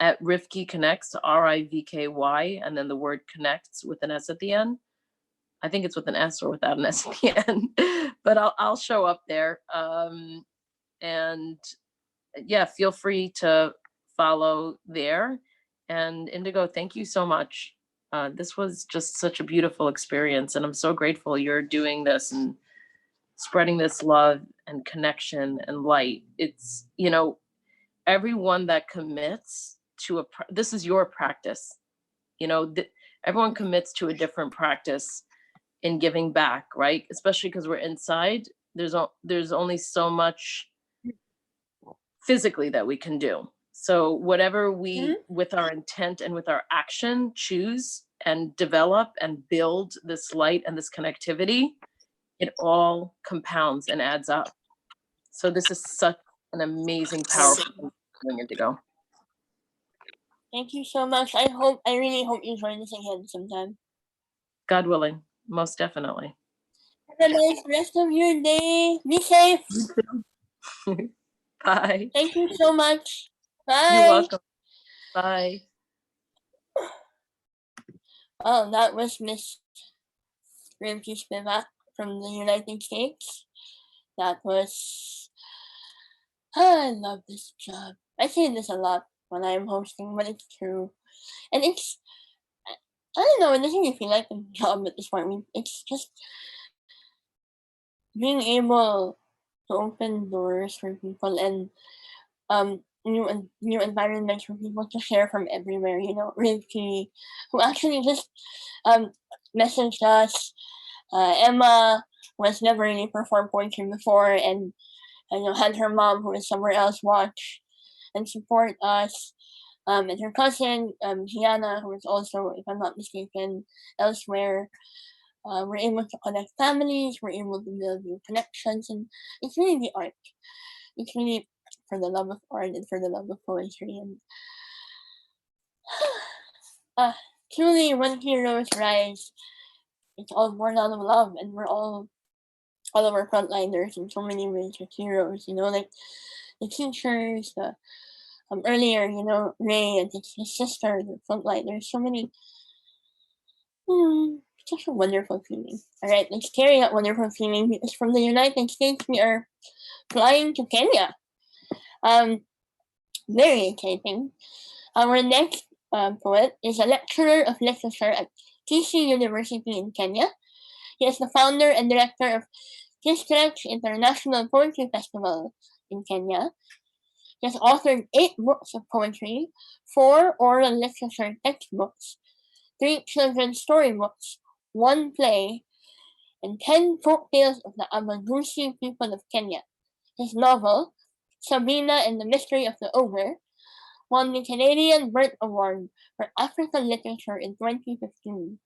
At Rivky Connects, RIVKY, and then the word connects with an S at the end. I think it's with an S or without an S at the end, but I'll show up there. And yeah, feel free to follow there. And Indigo, thank you so much. This was just such a beautiful experience, and I'm so grateful you're doing this and spreading this love and connection and light. It's, you know, everyone that commits to this is your practice. You know, everyone commits to a different practice in giving back, right? Especially because we're inside. There's only so much physically that we can do. So whatever we, with our intent and with our action, choose and develop and build this light and this connectivity, it all compounds and adds up. So this is such an amazing, powerful thing, Indigo. Thank you so much. I really hope you join us again sometime. God willing, most definitely. Have a nice rest of your day. Be safe. Bye. Thank you so much. Bye. You're welcome. Bye. Oh, that was Miss Rimke Spivak from the United States. That was. I love this job. I say this a lot when I'm hosting, but it's true. And it's. I don't know, it doesn't really feel like a job at this point. I mean, it's just being able to open doors for people and new environments for people to share from everywhere. You know, Rimke, who actually just messaged us. Emma was never really performed poetry before, and had her mom who is somewhere else watch and support us. And her cousin Gianna, who is also, if I'm not mistaken, elsewhere. We're able to connect families. We're able to build new connections, and it's really the art. It's really for the love of art and for the love of poetry. And truly, when heroes rise, it's all born out of love, and we're all of our frontliners in so many ways are heroes. Like the teachers, earlier, Ray and his sister, the frontliners. So many. Such a wonderful feeling. All right, let's carry that wonderful feeling because from the United States we are flying to Kenya. Very exciting. Our next poet is a lecturer of literature at TC University in Kenya. He is the founder and director of Kistretch International Poetry Festival in Kenya. He has authored 8 books of poetry, 4 oral literature textbooks, 3 children's storybooks, 1 play, and 10 folk tales of the Abagusi people of Kenya. His novel, Sabrina and the Mystery of the Ogre, won the Canadian Burt Award for African Literature in 2015.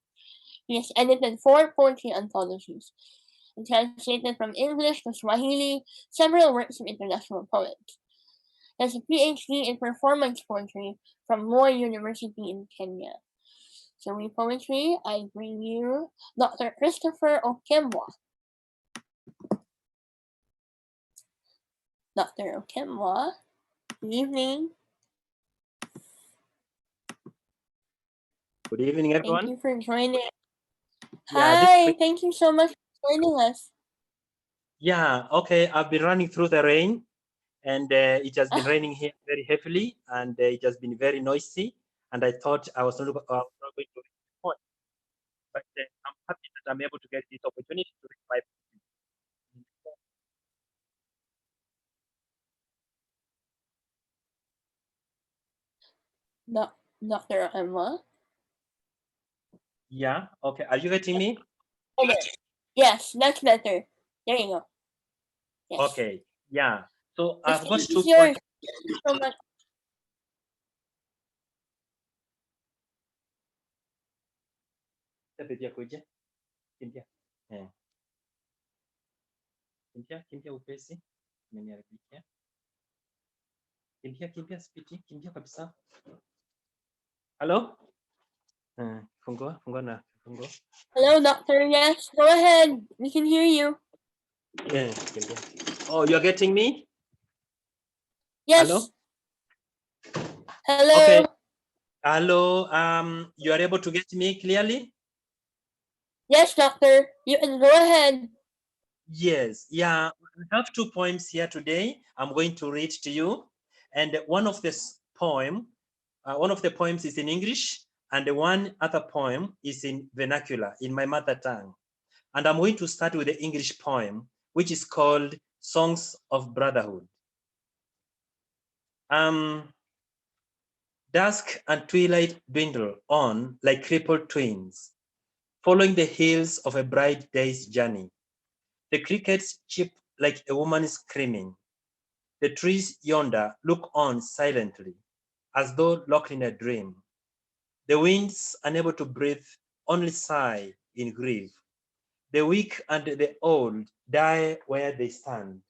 He has edited 4 poetry anthologies and translated from English to Swahili several works of international poets. He has a PhD in performance poetry from Moi University in Kenya. So with poetry, I bring you Dr. Christopher Okemwa. Dr. Okemwa, good evening. Good evening, everyone. Thank you for joining. Yeah, Hi, thank you so much for joining us. Yeah, okay. I've been running through the rain, and it has been raining here very heavily, and it has been very noisy. And I thought I was not going to reach the point, but I'm happy that I'm able to get this opportunity to reach my. No, Dr. Okemwa. Yeah. Okay. Are you getting me? Okay. Yes, that's better. There you go. Yes. Okay. Yeah. So The I've got stage 2 is yours. points. Thank you so much. Kimbia kuja. Kimbia. Kimbia upesi. Umeniharibia. Kimbia spiti. Kimbia kabisa. Hello? Fungua na fungua. Hello, Doctor. Yes, go ahead. We can hear you. Yeah. Oh, you're getting me? Yes. Hello? Hello. Okay. Hello. You are able to get me clearly? Yes, Doctor. You can go ahead. Yes. Yeah. We have 2 poems here today. I'm going to read to you. And one of the poems is in English, and the one other poem is in vernacular, in my mother tongue. And I'm going to start with the English poem, which is called Songs of Brotherhood. Dusk and twilight dwindle on like crippled twins, following the heels of a bright day's journey. The crickets chirp like a woman screaming. The trees yonder look on silently, as though locked in a dream. The winds, unable to breathe, only sigh in grief. The weak and the old die where they stand.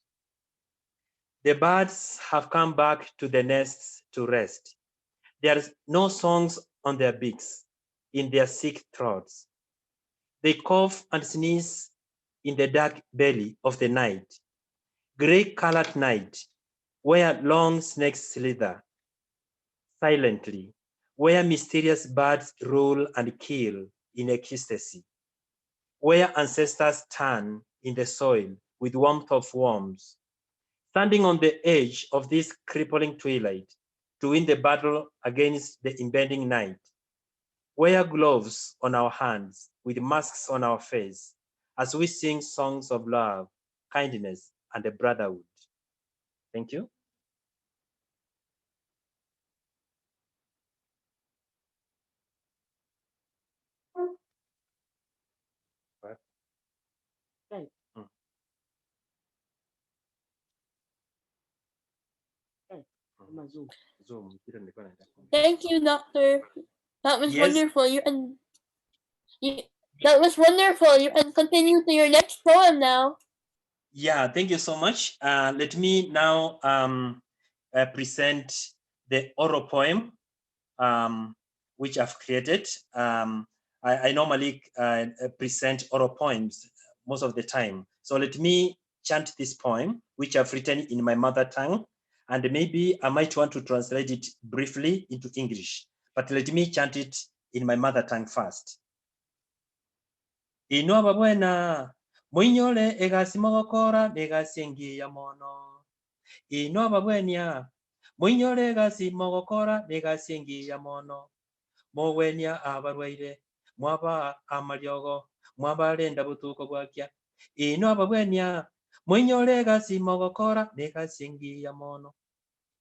The birds have come back to the nests to rest. There is no songs on their beaks, in their sick throats. They cough and sneeze in the dark belly of the night, gray-colored night, where long snakes slither silently, where mysterious birds roll and kill in ecstasy, where ancestors turn in the soil with warmth of worms, standing on the edge of this crippling twilight to win the battle against the impending night. Wear gloves on our hands with masks on our face as we sing songs of love, kindness, and brotherhood. Thank you. Thank you, Doctor. That was Yes. wonderful. That was wonderful. You can continue to your next poem now. Yeah, thank you so much. Let me now present the oral poem which I've created. I normally present oral poems most of the time. So let me chant this poem, which I've written in my mother tongue, and maybe I might want to translate it briefly into English, but let me chant it in my mother tongue first. Ino babwena, muinyole egasi mogokora negasi engia mono. Ino babwenya, muinyole egasi mogokora negasi engia mono. Mowenya abarwaire, mwaba amalyogo, mwabalenda butuko bwakya. Ino ababwenya, muinyole egasi mogokora negasi engia mono.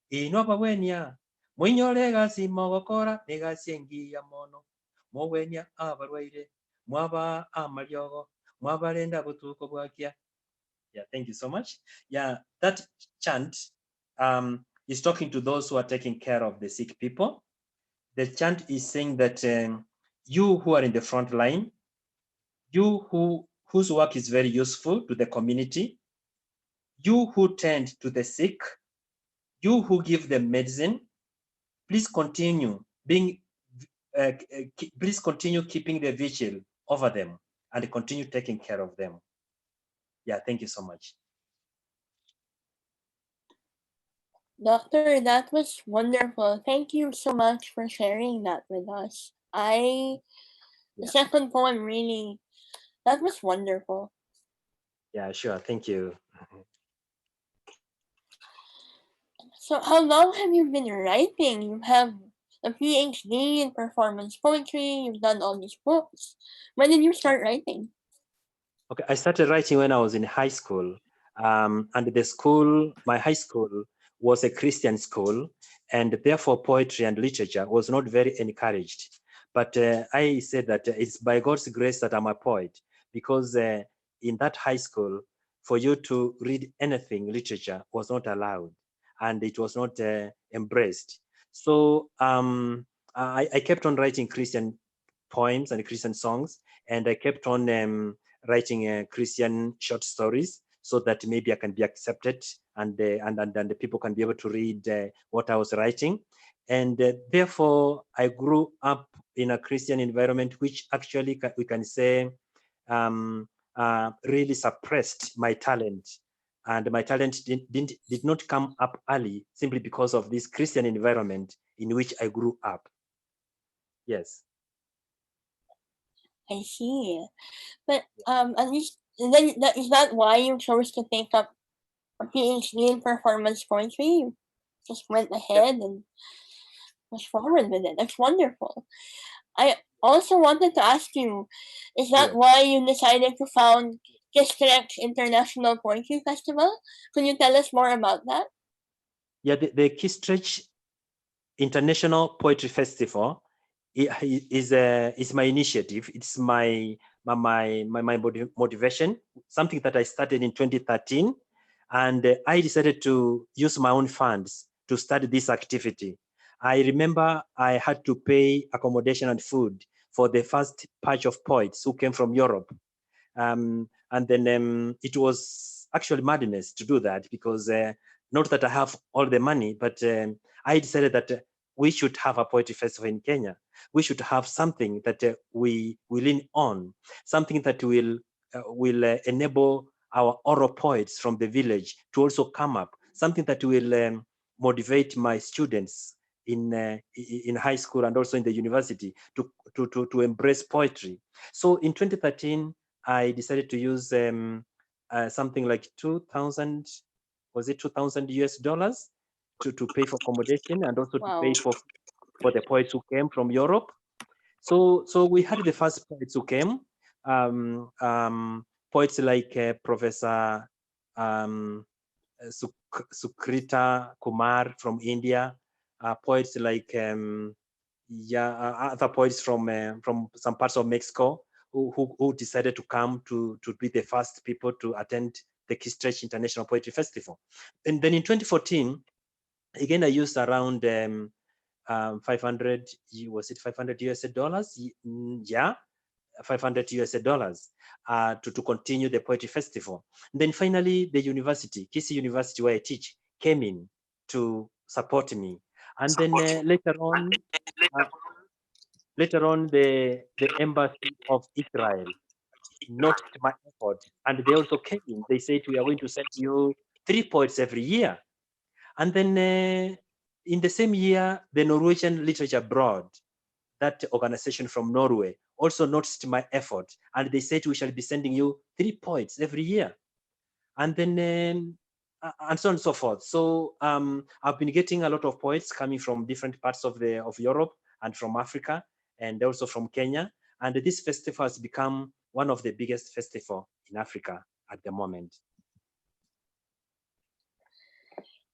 Ino ababwenya, muinyole egasi mogokora negasi engia mono. Mowenya abarwaire, mwaba amalyogo, mwabalenda butuko bwakya. Yeah, thank you so much. Yeah, that chant is talking to those who are taking care of the sick people. The chant is saying that you who are in the front line, you whose work is very useful to the community, you who tend to the sick, you who give them medicine, please continue please continue keeping the vigil over them and continue taking care of them. Yeah, thank you so much. Doctor, that was wonderful. Thank you so much for sharing that with us. The second poem really, that was wonderful. Yeah, sure. Thank you. So how long have you been writing? You have a PhD in performance poetry. You've done all these books. When did you start writing? Okay, I started writing when I was in high school. And the school, my high school, was a Christian school, and therefore poetry and literature was not very encouraged. But I said that it's by God's grace that I'm a poet, because in that high school, for you to read anything literature was not allowed, and it was not embraced. So I kept on writing Christian poems and Christian songs, and I kept on writing Christian short stories, so that maybe I can be accepted and the people can be able to read what I was writing. And therefore, I grew up in a Christian environment, which actually we can say really suppressed my talent. And my talent did not come up early simply because of this Christian environment in which I grew up. Yes. I see. But at least then is that why you chose to take up a PhD in performance poetry? You just went ahead and was forward with it. That's wonderful. I also wanted to ask you, is that why you decided to found Kistrex International Poetry Festival? Could you tell us more about that? Yeah, the Kistrex International Poetry Festival is my initiative. It's my motivation, something that I started in 2013. And I decided to use my own funds to start this activity. I remember I had to pay accommodation and food for the first batch of poets who came from Europe. And then it was actually madness to do that, because not that I have all the money, but I decided that we should have a poetry festival in Kenya. We should have something that we lean on, something that will enable our oral poets from the village to also come up, something that will motivate my students in high school and also in the university to embrace poetry. So in 2013, I decided to use something like 2,000, was it 2,000 US dollars to pay for accommodation and also to pay for the poets who came from Europe. So we had the first poets who came, poets like Professor Sukrita Kumar from India, poets like other poets from some parts of Mexico who decided to come to be the first people to attend the Key Stretch International Poetry Festival. And then in 2014, again, I used around 500, was it 500 US dollars? Yeah, 500 US dollars to continue the poetry festival. And then finally, the university, Kisii University, where I teach, came in to support me. And then later on, the embassy of Israel noticed my effort, and they also came in. They said, we are going to send you 3 poets every year. And then in the same year, the Norwegian Literature Abroad, that organization from Norway, also noticed my effort, and they said, we shall be sending you 3 poets every year. And then and so on and so forth. So I've been getting a lot of poets coming from different parts of Europe and from Africa and also from Kenya. And this festival has become one of the biggest festivals in Africa at the moment.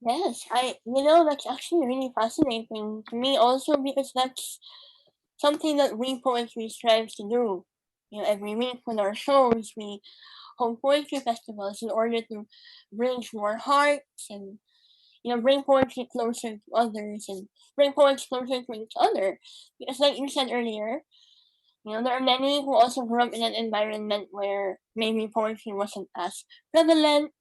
Yes, that's actually really fascinating to me also, because that's something that we poetry strives to do. Every week with our shows, we hold poetry festivals in order to bring more hearts and bring poetry closer to others and bring poets closer to each other. Because like you said earlier, there are many who also grew up in an environment where maybe poetry wasn't as prevalent,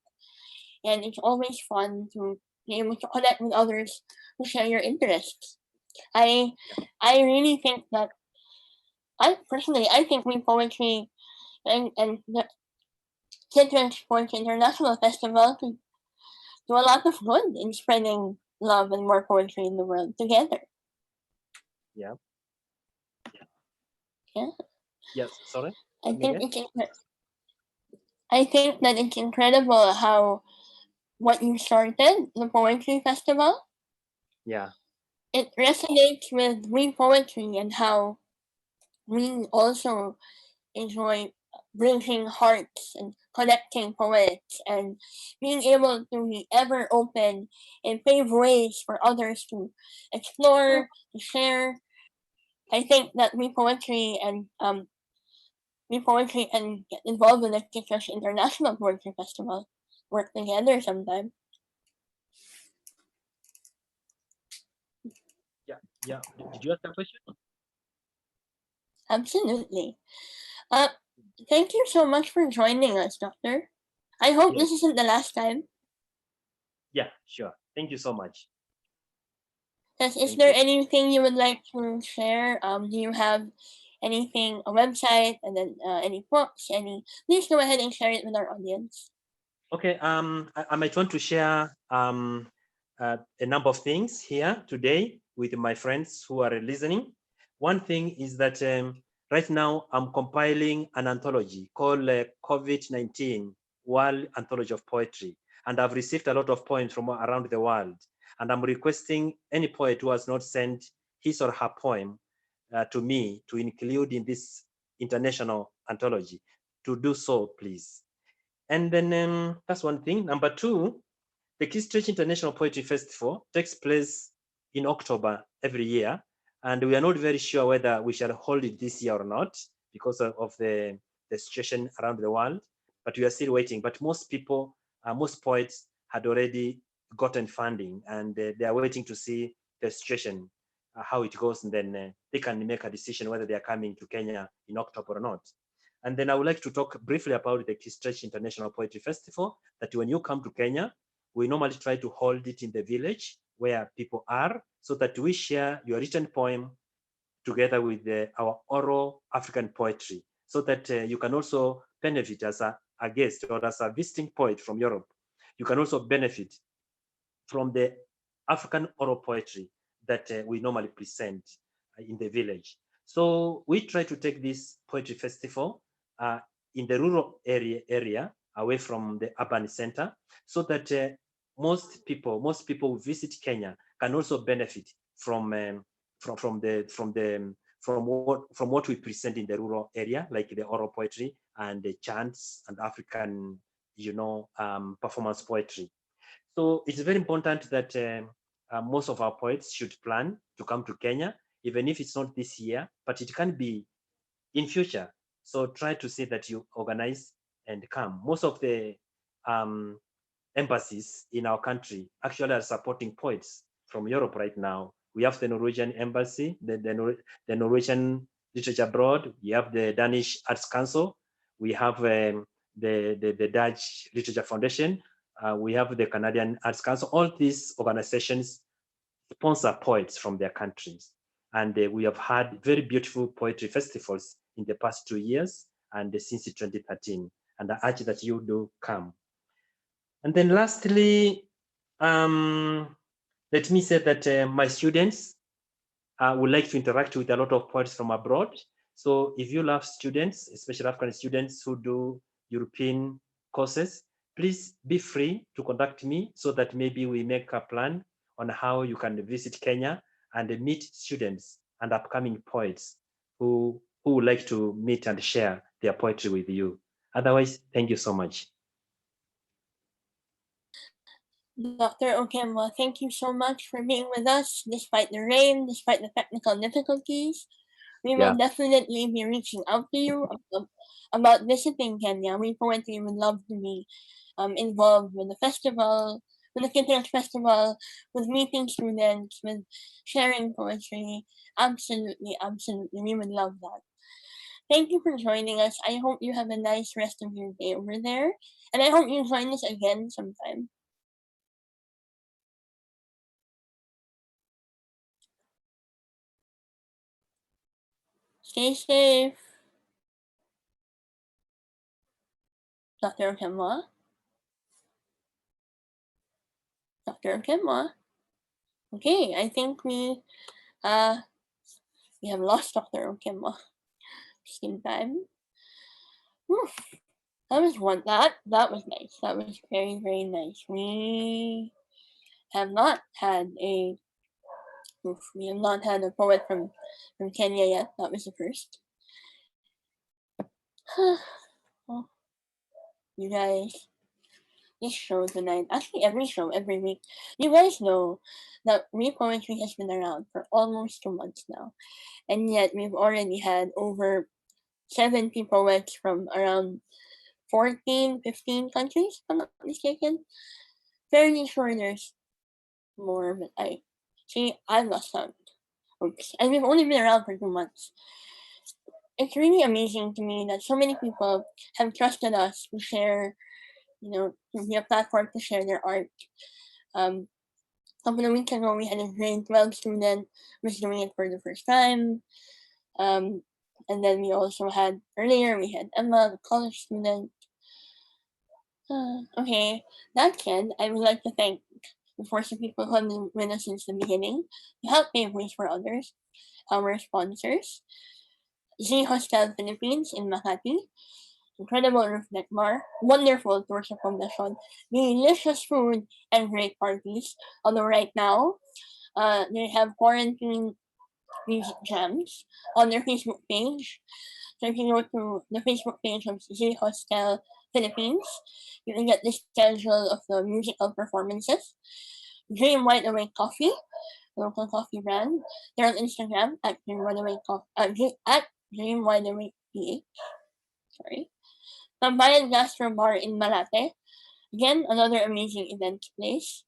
and it's always fun to be able to connect with others who share your interests. I really think that I think we poetry and the Children's Poetry International Festival to do a lot of good in spreading love and more poetry in the world together. Yeah. Yeah. Yes, sorry? I think that it's incredible how what you started, the poetry festival, Yeah. it resonates with we poetry and how we also enjoy bringing hearts and connecting poets and being able to be ever open and pave ways for others to explore, to share. I think that we poetry and get involved in the Kitrush International Poetry Festival work together sometime. Yeah. Did you ask a question? Absolutely. Thank you so much for joining us, Doctor. I hope this isn't the last time. Yeah, sure. Thank you so much. Is there anything you would like to share? Do you have anything, a website, and then any books, please go ahead and share it with our audience. Okay, I might want to share a number of things here today with my friends who are listening. One thing is that right now I'm compiling an anthology called COVID-19 World Anthology of Poetry, and I've received a lot of poems from around the world, and I'm requesting any poet who has not sent his or her poem to me to include in this international anthology to do so, please. And then that's one thing. Number two, the Key Stretch International Poetry Festival takes place in October every year, and we are not very sure whether we shall hold it this year or not because of the situation around the world, but we are still waiting. But most people, most poets had already gotten funding, and they are waiting to see the situation, how it goes, and then they can make a decision whether they are coming to Kenya in October or not. And then I would like to talk briefly about the Key Stretch International Poetry Festival, that when you come to Kenya, we normally try to hold it in the village where people are, so that we share your written poem together with our oral African poetry, so that you can also benefit as a guest or as a visiting poet from Europe. You can also benefit from the African oral poetry that we normally present in the village. So we try to take this poetry festival in the rural area away from the urban center, so that most people who visit Kenya can also benefit from what we present in the rural area, like the oral poetry and the chants and African, performance poetry. So it's very important that most of our poets should plan to come to Kenya, even if it's not this year, but it can be in future. So try to see that you organize and come. Most of the embassies in our country actually are supporting poets from Europe right now. We have the Norwegian embassy, the Norwegian Literature Abroad. We have the Danish Arts Council. We have the Dutch Literature Foundation. We have the Canadian Arts Council. All these organizations sponsor poets from their countries. And we have had very beautiful poetry festivals in the past 2 years and since 2013. And I urge that you do come. And then lastly, let me say that my students would like to interact with a lot of poets from abroad. So if you love students, especially African students who do European courses, please be free to contact me so that maybe we make a plan on how you can visit Kenya and meet students and upcoming poets who would like to meet and share their poetry with you. Otherwise, thank you so much. Dr. Okemwa, thank you so much for being with us despite the rain, despite the technical difficulties. We will definitely be reaching out to you about visiting Kenya. We poetry would love to be involved with the festival, with the Kittish Festival, with meeting students, with sharing poetry. Absolutely, absolutely. We would love that. Thank you for joining us. I hope you have a nice rest of your day over there. And I hope you join us again sometime. Stay safe. Dr. Okemwa? Dr. Okemwa? Okay, I think we have lost Dr. Okemwa. Same time. Whew. That was nice. That was very, very nice. We have not had a poet from Kenya yet. That was the first. Well, you guys, this show tonight, actually every show, every week, you guys know that Poetry has been around for almost 2 months now. And yet we've already had over 70 poets from around 14, 15 countries, if I'm not mistaken. Fairly sure there's more, but I've lost count. Oops. And we've only been around for 2 months. It's really amazing to me that so many people have trusted us to share, to be a platform to share their art. A couple of weeks ago, we had a grade 12 student who was doing it for the first time. And then we also had, earlier, we had Emma, the college student. Okay, that said, I would like to thank the 40 people who have been with us since the beginning to help pave ways for others, our sponsors, Z Hostel Philippines in Makati, incredible roof deck bar, wonderful tours accommodation, delicious food, and great parties. Although right now, they have quarantine music jams on their Facebook page. So if you go to the Facebook page of Z Hostel Philippines, you can get the schedule of the musical performances. Dream Wide Awake Coffee, local coffee brand. They're on Instagram at Dream Wide Awake at Dream Wide Awake PH. Sorry. Tambayan Gastro Bar in Malate. Again, another amazing event place.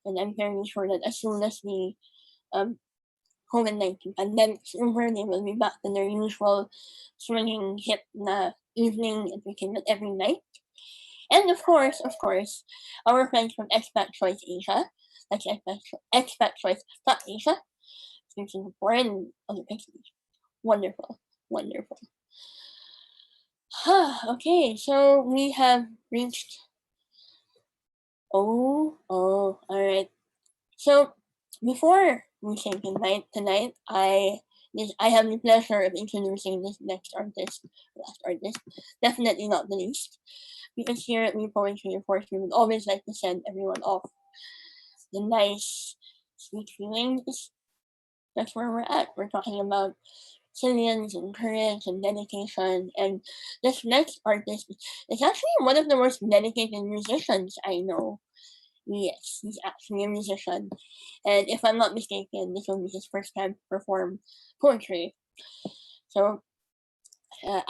And I'm very sure that as soon as the COVID-19 pandemic is over, they will be back to their usual swinging hip na evening entertainment every night. And of course, our friends from Expat Choice Asia, expat choice, not Asia, to Singapore and other places. Wonderful, wonderful. Okay, so we have reached. All right. So before we say goodnight tonight, I have the pleasure of introducing this next artist, last artist, definitely not the least, because here at We Poetry, of course, we would always like to send everyone off the nice, sweet feelings. That's where we're at. We're talking about resilience and courage and dedication. And this next artist is actually one of the most dedicated musicians I know. Yes, he's actually a musician. And if I'm not mistaken, this will be his first time to perform poetry. So,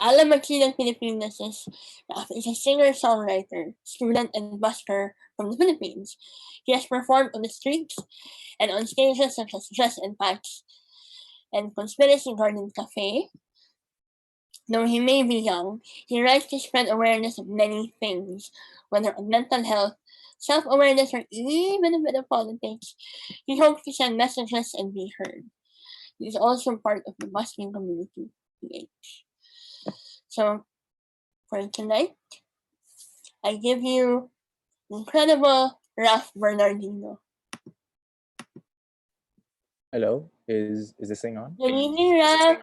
Alan Makilang Pilipinas is a singer-songwriter, student, and busker from the Philippines. He has performed on the streets and on stages such as Jazz and Patch and Conspiracy Garden Cafe. Though he may be young, he writes to spread awareness of many things, whether on mental health, self-awareness, or even a bit of politics. He hopes to send messages and be heard. He is also part of the busking community, PH. So, for tonight, I give you incredible Ralph Bernardino. Hello, is this thing on? Good evening, Ralph.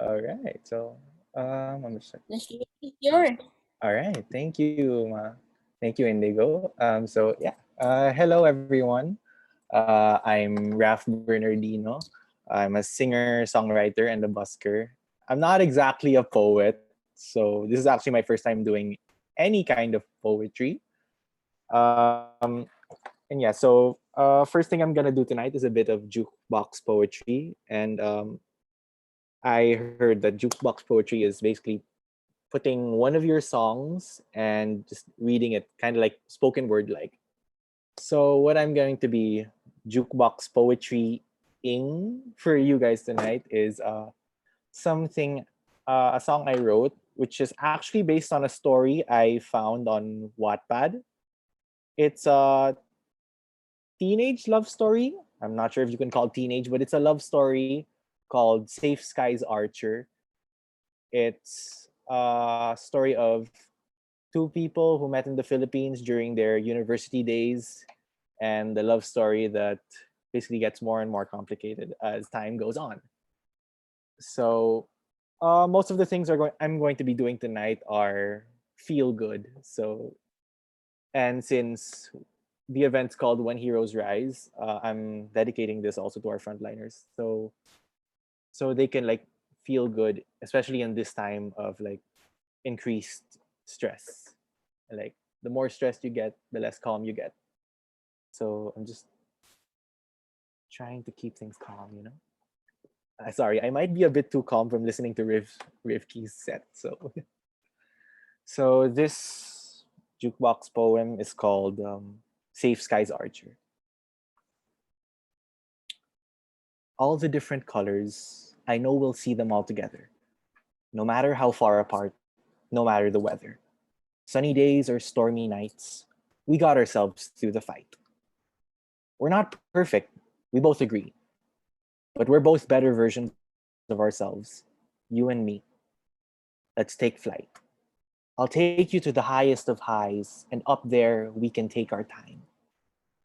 All right, so I'm just The stage is yours. all right. Thank you, thank you, Indigo. So yeah, hello everyone. I'm Raf Bernardino. I'm a singer, songwriter, and a busker. I'm not exactly a poet, so this is actually my first time doing any kind of poetry. Um, and yeah, so first thing I'm gonna do tonight is a bit of jukebox poetry, and I heard that jukebox poetry is basically putting one of your songs and just reading it kind of like spoken word like. So what I'm going to be jukebox poetry ing for you guys tonight is something a song I wrote which is actually based on a story I found on Wattpad. It's a teenage love story. I'm not sure if you can call it teenage, but it's a love story called Safe Skies Archer. It's a story of two people who met in the Philippines during their university days and the love story that basically gets more and more complicated as time goes on. So most of the things I'm going to be doing tonight are feel good. So and since the event's called When Heroes Rise, I'm dedicating this also to our frontliners. So they can like feel good, especially in this time of like increased stress. Like the more stressed you get, the less calm you get. So I'm just trying to keep things calm, you know. Sorry, I might be a bit too calm from listening to Rivki's set. So this jukebox poem is called Safe Skies Archer. All the different colors, I know we'll see them all together. No matter how far apart, no matter the weather. Sunny days or stormy nights, we got ourselves through the fight. We're not perfect, we both agree. But we're both better versions of ourselves, you and me. Let's take flight. I'll take you to the highest of highs, and up there we can take our time.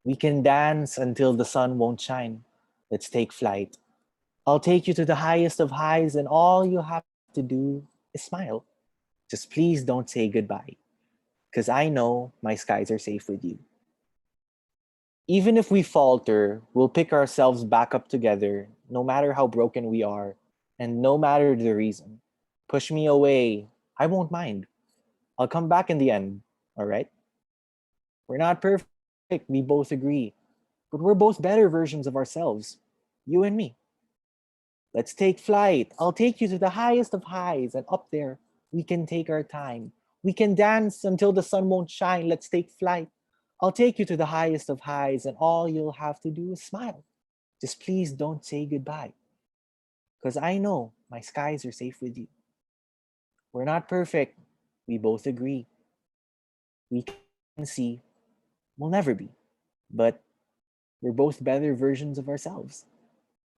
We can dance until the sun won't shine. Let's take flight. I'll take you to the highest of highs, and all you have to do is smile. Just please don't say goodbye, because I know my skies are safe with you. Even if we falter, we'll pick ourselves back up together, no matter how broken we are, and no matter the reason. Push me away, I won't mind. I'll come back in the end, all right? We're not perfect, we both agree, but we're both better versions of ourselves, you and me. Let's take flight. I'll take you to the highest of highs, and up there, we can take our time. We can dance until the sun won't shine. Let's take flight. I'll take you to the highest of highs, and all you'll have to do is smile. Just please don't say goodbye, because I know my skies are safe with you. We're not perfect, we both agree. We can see, we'll never be, but we're both better versions of ourselves.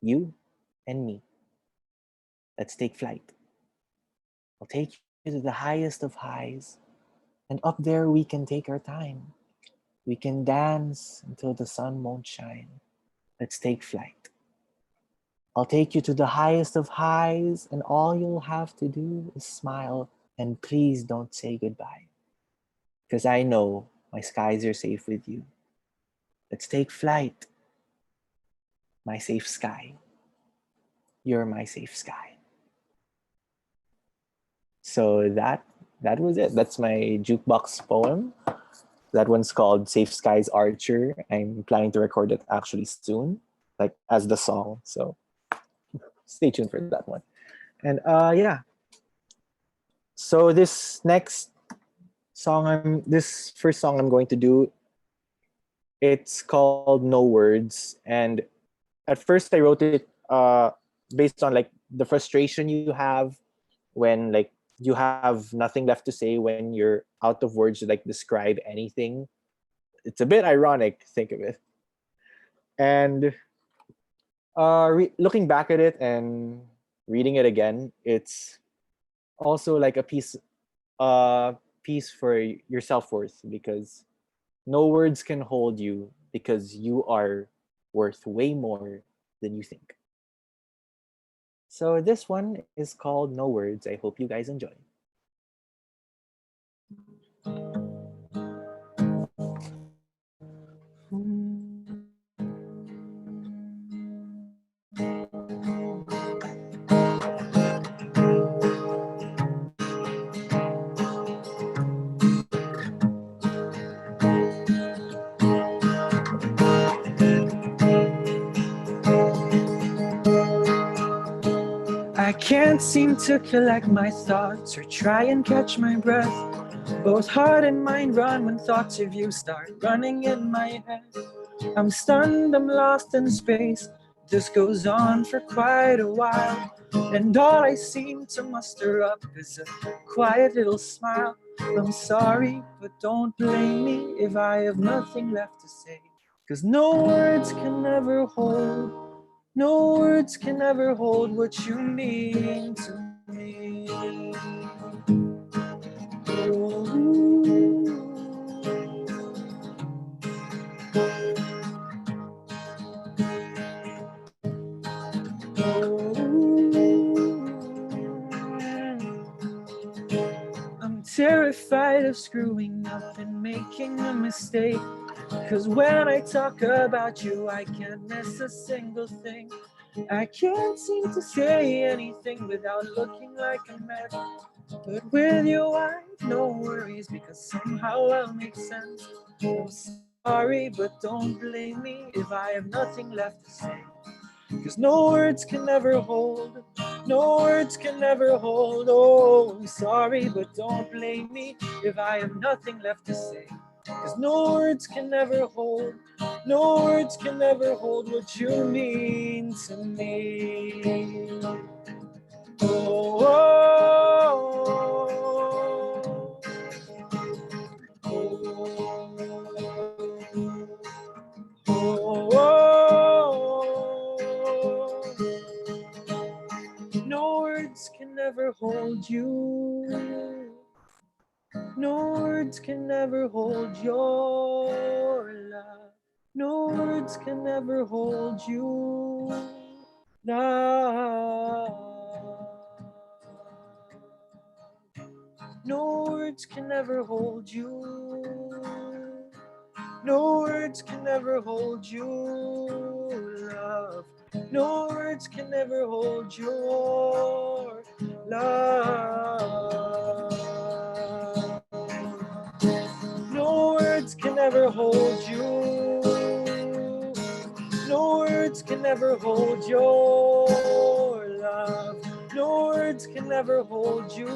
You and me. Let's take flight. I'll take you to the highest of highs, and up there we can take our time. We can dance until the sun won't shine. Let's take flight. I'll take you to the highest of highs, and all you'll have to do is smile, and please don't say goodbye. Because I know my skies are safe with you. Let's take flight. My safe sky. You're my safe sky. So that was it. That's my jukebox poem. That one's called Safe Skies Archer. I'm planning to record it actually soon, like as the song. So stay tuned for that one. And yeah. So this first song I'm going to do, it's called No Words. And at first I wrote it based on like the frustration you have when like you have nothing left to say, when you're out of words to like describe anything. It's a bit ironic, think of it. And looking back at it and reading it again, it's also like a piece for your self-worth, because no words can hold you because you are worth way more than you think. So this one is called No Words. I hope you guys enjoy. I can't seem to collect my thoughts or try and catch my breath. Both heart and mind run when thoughts of you start running in my head. I'm stunned, I'm lost in space. This goes on for quite a while, and all I seem to muster up is a quiet little smile. I'm sorry, but don't blame me if I have nothing left to say. 'Cause no words can ever hold, no words can ever hold what you mean to me. I'm terrified of screwing up and making a mistake. 'Cause when I talk about you, I can't miss a single thing. I can't seem to say anything without looking like a mess. But with you, I have no worries, because somehow I'll make sense. I'm sorry, but don't blame me if I have nothing left to say. 'Cause no words can never hold, no words can never hold. Oh, I'm sorry, but don't blame me if I have nothing left to say. 'Cause no words can never hold, no words can never hold what you mean to me. Oh, no words can never hold you. No words can never hold your love. No words can never hold you. Love. No words can never hold you. No words can never hold you, love. No words can never hold your love. No words can never hold you. No words can never hold your love. No words can never hold you,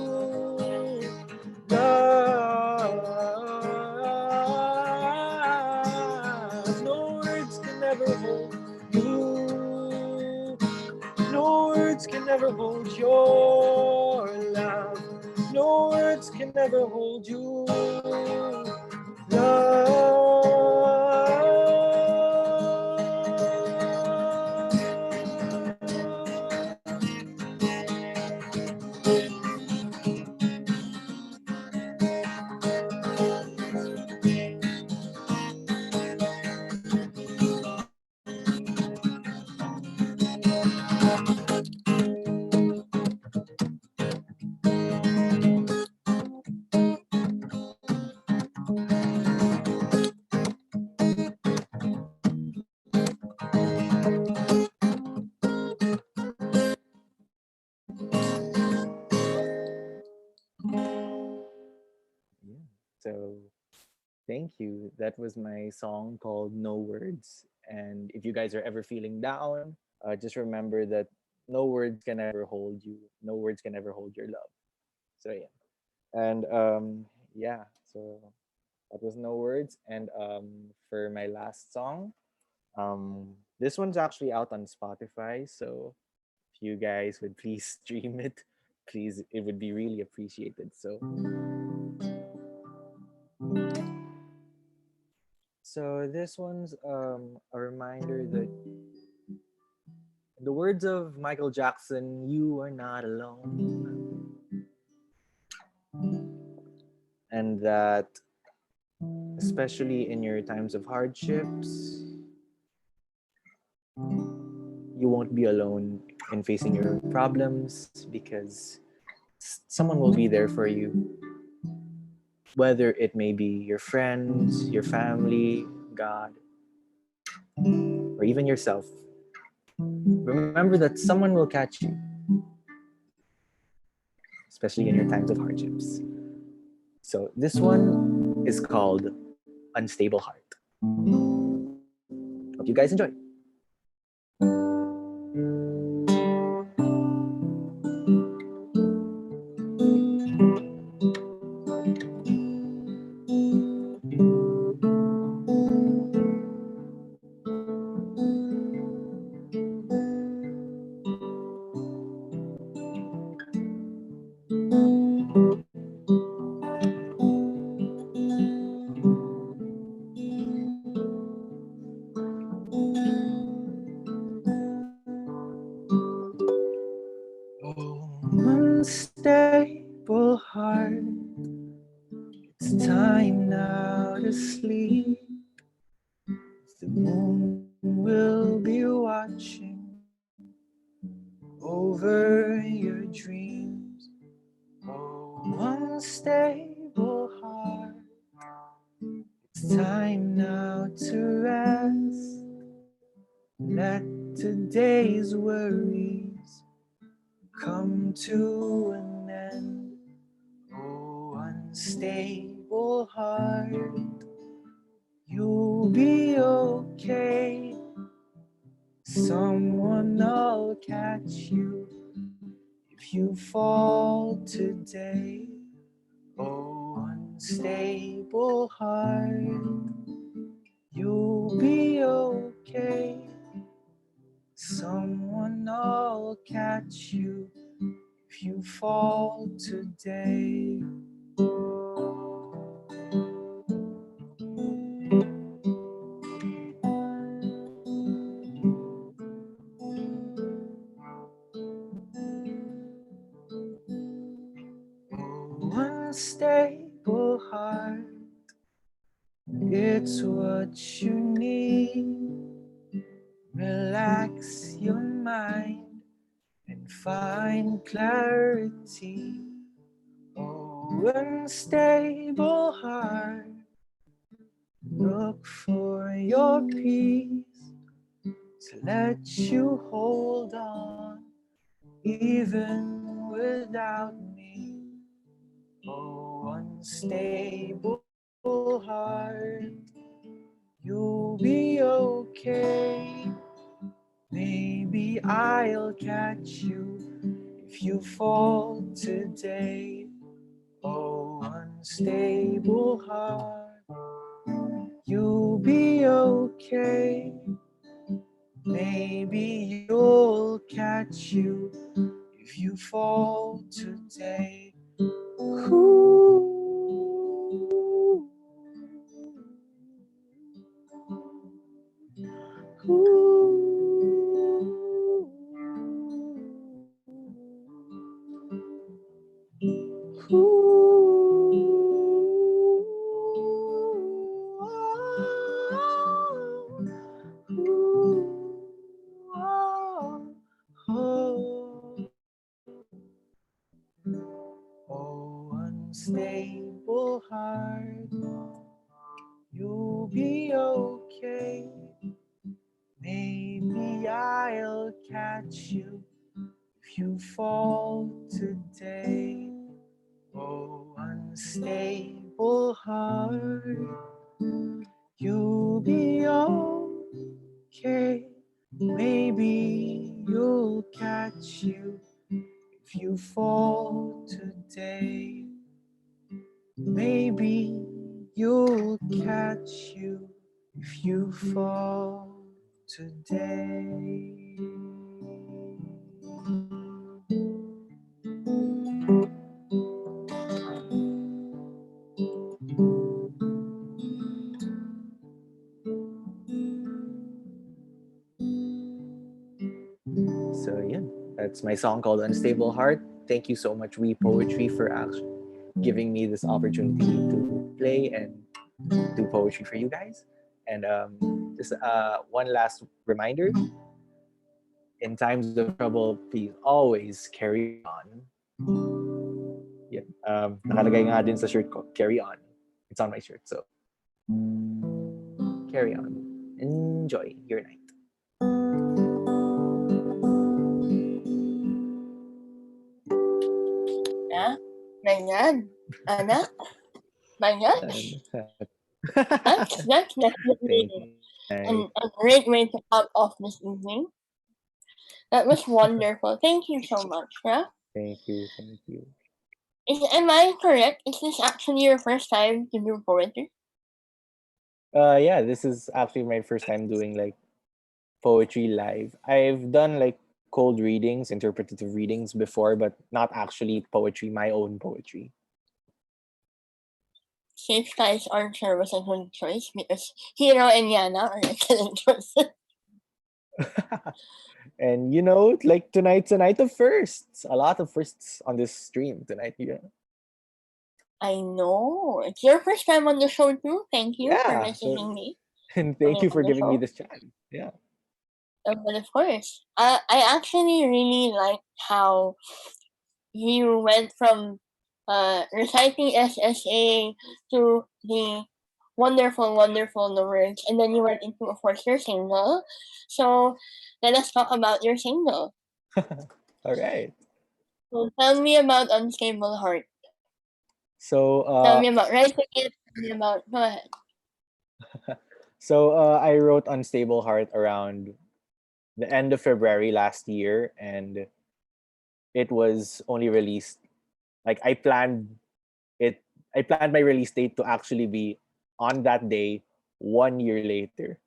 love. No words can never hold you. No words can never hold your love. No words can never hold you, love. Thank you. That was my song called No Words. And if you guys are ever feeling down, just remember that no words can ever hold you. No words can ever hold your love. So yeah. And yeah, so that was No Words. And for my last song, this one's actually out on Spotify. So if you guys would please stream it, please, it would be really appreciated. So this one's a reminder that in the words of Michael Jackson, you are not alone. And that especially in your times of hardships, you won't be alone in facing your problems because someone will be there for you. Whether it may be your friends, your family, God, or even yourself. Remember that someone will catch you, especially in your times of hardships. So this one is called Unstable Heart. Hope you guys enjoy. Unstable heart, it's time now to sleep. The moon will be watching over your dreams. Oh, unstable heart, it's time now to rest. Let today's worries come to an end. Oh, unstable heart, you'll be okay. Someone will catch you if you fall today. Oh, unstable heart, you'll be okay. Someone will catch you if you fall today. Oh, unstable heart, it's what you need. Relax your mind and find clarity. Oh, unstable heart, look for your peace to let you hold on even without me. Oh, unstable heart, you'll be okay. Maybe I'll catch you if you fall today. Oh, unstable heart, you'll be okay. Maybe you'll catch you if you fall today. Ooh. Oh, unstable heart, you'll be okay. Maybe I'll catch you if you fall today. Oh, unstable heart, You'll be okay. Maybe you'll catch you if you fall today. Maybe you'll catch you if you fall today. So yeah, that's my song called Unstable Heart. Thank you so much, We Poetry, for actually giving me this opportunity to play and do poetry for you guys. And just one last reminder, in times of trouble, please always carry on. Yeah, nakalagay nga din sa shirt ko, carry on. It's on my shirt, so carry on. Enjoy your night. Yeah, ganyan. Anak, ganyan. That's definitely Thank you. a great way to top off this evening. That was wonderful. Thank you so much, yeah? Thank you, thank you. Am I correct? Is this actually your first time to do poetry? Yeah, this is actually my first time doing like poetry live. I've done like cold readings, interpretative readings before, but not actually poetry, my own poetry. Safe Skies Archer was a good choice because Hero and Yana are excellent choices. And you know, like tonight's a night of firsts. A lot of firsts on this stream tonight. Yeah. I know. It's your first time on the show too. Thank you for Yeah. messaging me. And thank you on for the giving me show. this chance. Yeah. But of course, I actually really like how you went from reciting SSA to the wonderful, wonderful the words, and then you went into, of course, your single. So let us talk about your single. All right. So tell me about Unstable Heart. So Tell me about writing it. Tell me about, go ahead. So I wrote Unstable Heart around the end of February last year, and it was only released like I planned my release date to actually be on that day 1 year later.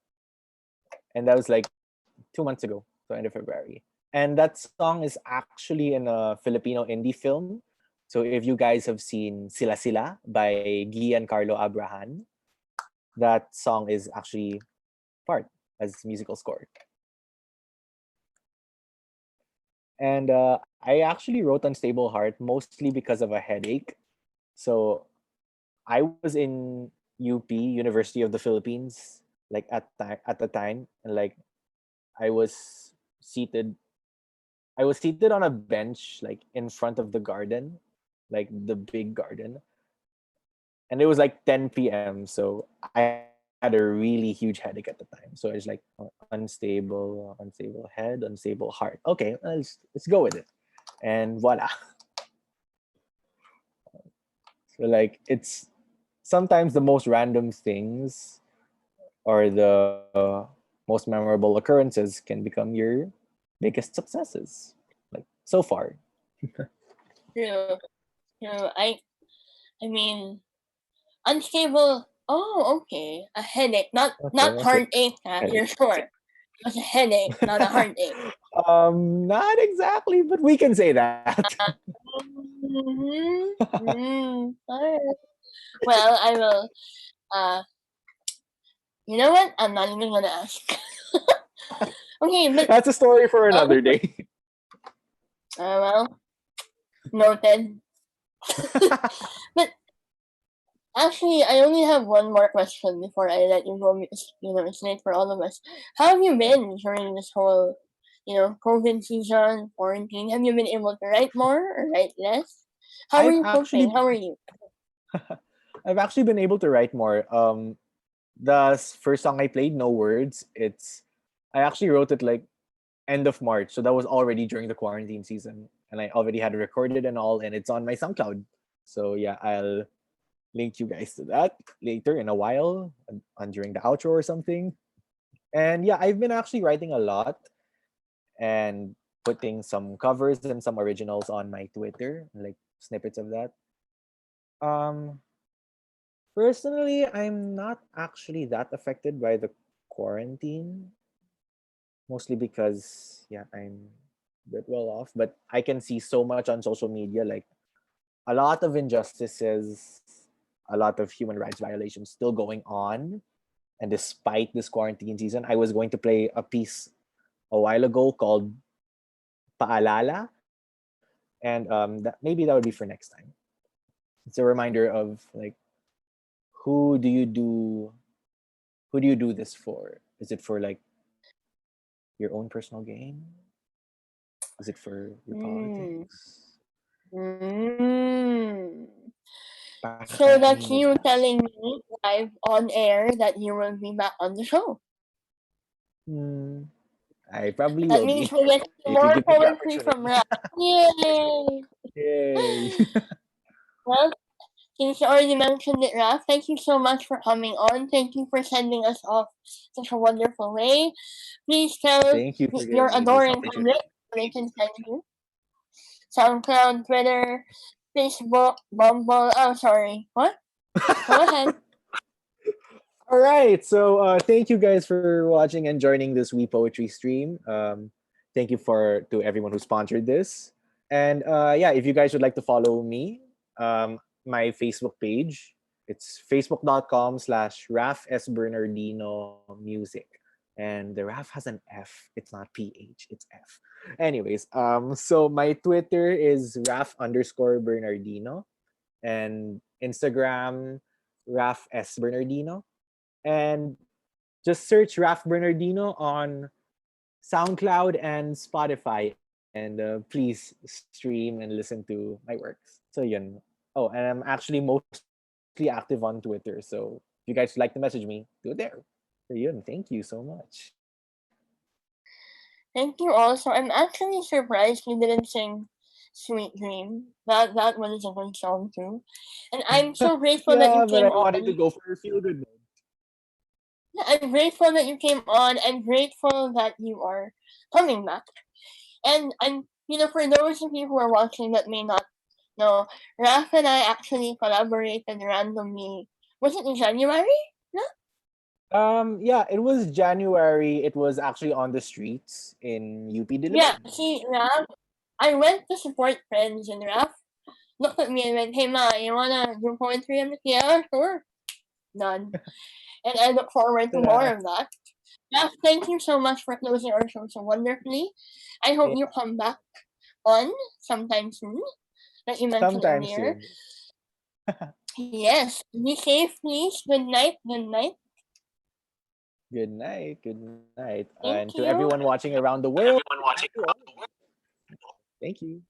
And that was like 2 months ago, so end of February. And that song is actually in a Filipino indie film. So if you guys have seen Sila Sila by Giancarlo Abrahan, that song is actually part as musical score. And I actually wrote Unstable Heart mostly because of a headache. So I was in UP, University of the Philippines, like at the time, and like I was seated on a bench like in front of the garden, like the big garden. And it was like 10 p.m. So I had a really huge headache at the time. So it's like unstable head, unstable heart. Okay, let's go with it. And voila. So like it's sometimes the most random things or the most memorable occurrences can become your biggest successes. Like so far. True. I mean, unstable. Oh, okay. A headache, not Okay. heartache. Headache. You're sure? It was a headache, not a heartache. Not exactly, but we can say that. Alright. Well, I will. You know what? I'm not even gonna ask. Okay, but That's a story for another day. well, noted. But actually, I only have one more question before I let you go. You know, it's late for all of us. How have you been during this whole, COVID season, quarantine? Have you been able to write more or write less? How are I've you actually coping? How are you? I've actually been able to write more. The first song I played, No Words, I actually wrote it like end of March. So that was already during the quarantine season. And I already had it recorded and all, and it's on my SoundCloud. So yeah, link you guys to that later in a while, during the outro or something. And yeah, I've been actually writing a lot and putting some covers and some originals on my Twitter, like snippets of that. Um, Personally, I'm not actually that affected by the quarantine, mostly because yeah, I'm a bit well off, but I can see so much on social media, like a lot of injustices, a lot of human rights violations still going on. And despite this quarantine season, I was going to play a piece a while ago called Paalala, and maybe that would be for next time. It's a reminder of like, who do you do this for? Is it for like your own personal gain? Is it for your politics? So that's you telling me live on air that you will be back on the show. I probably That will means be. we'll get If you more give me the poetry from Rap. Yay! Yay! Well, since you already mentioned it, Raf, thank you so much for coming on. Thank you for sending us off such a wonderful way. Please tell Thank you for your giving me this adoring opportunity. public where they can send you. SoundCloud, Twitter, Facebook, Bumble. Oh, sorry. What? Go ahead. All right. So thank you guys for watching and joining this We Poetry stream. Thank you to everyone who sponsored this. And yeah, if you guys would like to follow me, my Facebook page, it's facebook.com/RAF Music. And the RAF has an F. It's not PH, it's F. Anyways, so my Twitter is RAF_Bernardino, and Instagram Raf S Bernardino. And just search Raf Bernardino on SoundCloud and Spotify, and please stream and listen to my works. So yun. Oh, and I'm actually mostly active on Twitter, so if you guys would like to message me, do it there. So yun, thank you so much. Thank you also. I'm actually surprised you didn't sing Sweet Dream. That was a good song too. And I'm so grateful that you Yeah, but came I wanted to on. go for a feel good mode. Yeah, I'm grateful that you came on. I'm grateful that you are coming back. And I'm, for those of you who are watching that may not know, Raf and I actually collaborated randomly. Was it in January? No? Yeah, it was January. It was actually on the streets in UP Diliman. Yeah, see, Raf, I went to support friends, and Raf looked at me and went, "Hey, Ma, you wanna do poetry?" I'm like, "Yeah, sure." Done. And I look forward to more of that. Raf, thank you so much for closing our show so wonderfully. I hope you come back on sometime soon, like you mentioned Sometime earlier. soon. Yes. Be safe, please. Good night. Good night. Good night. Good night. Thank And to you. everyone watching around the world, thank you.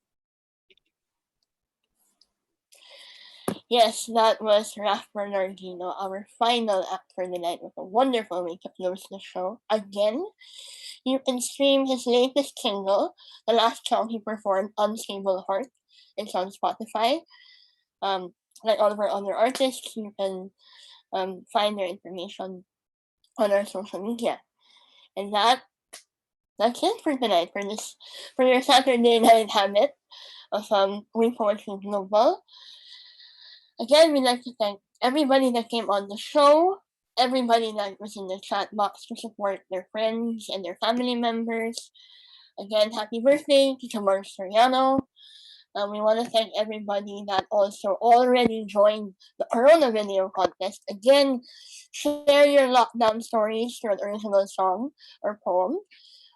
Yes, that was Raf Bernardino, our final act for the night, with a wonderful way to close the show. Again, you can stream his latest single, the last song he performed, Unstable Heart. It's on Spotify. Like all of our other artists, you can find their information on our social media. And that's it for tonight, for your Saturday night habit of We Poetry Global. Again, we'd like to thank everybody that came on the show, everybody that was in the chat box to support their friends and their family members. Again, happy birthday to Tamar Soriano. We want to thank everybody that also already joined the Corona video contest. Again, share your lockdown stories through an original song or poem.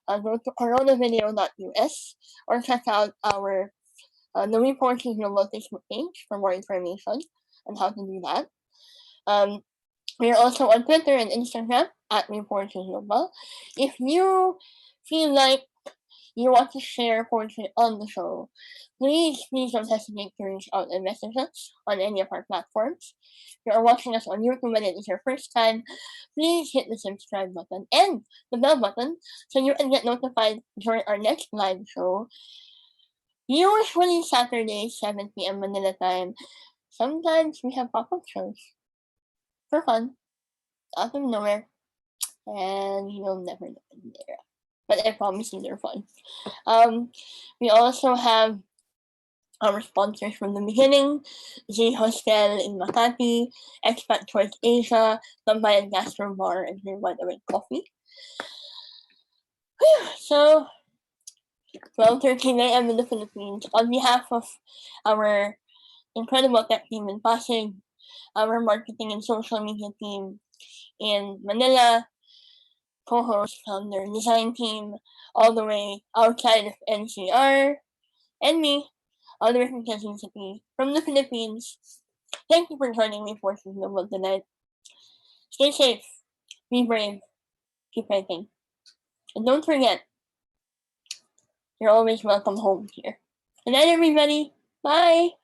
Go to coronavideo.us or check out our the We Poetry Global Facebook page for more information on how to do that. We are also on Twitter and Instagram at We Poetry Global. If you feel like you want to share poetry on the show, please don't hesitate to reach out and message us on any of our platforms. If you are watching us on YouTube and it is your first time, please hit the subscribe button and the bell button so you can get notified during our next live show. Usually Saturday, 7 p.m. Manila time. sometimes we have pop-up shows for fun, out of nowhere, and you'll never know when they're. But I promise you they're fun. We also have our sponsors from the beginning: Z Hostel in Makati, Expat Towards Asia, Tambayan Gastro Bar, and Here by the Red Coffee. So, 12:13 a.m. in the Philippines. On behalf of our incredible tech team in Pasig, our marketing and social media team in Manila, co-host, founder, design team, all the way outside of NCR, and me, all the way from Quezon City, from the Philippines. Thank you for joining me for the world tonight. Stay safe, be brave, keep fighting. And don't forget, you're always welcome home here. Good night, everybody. Bye.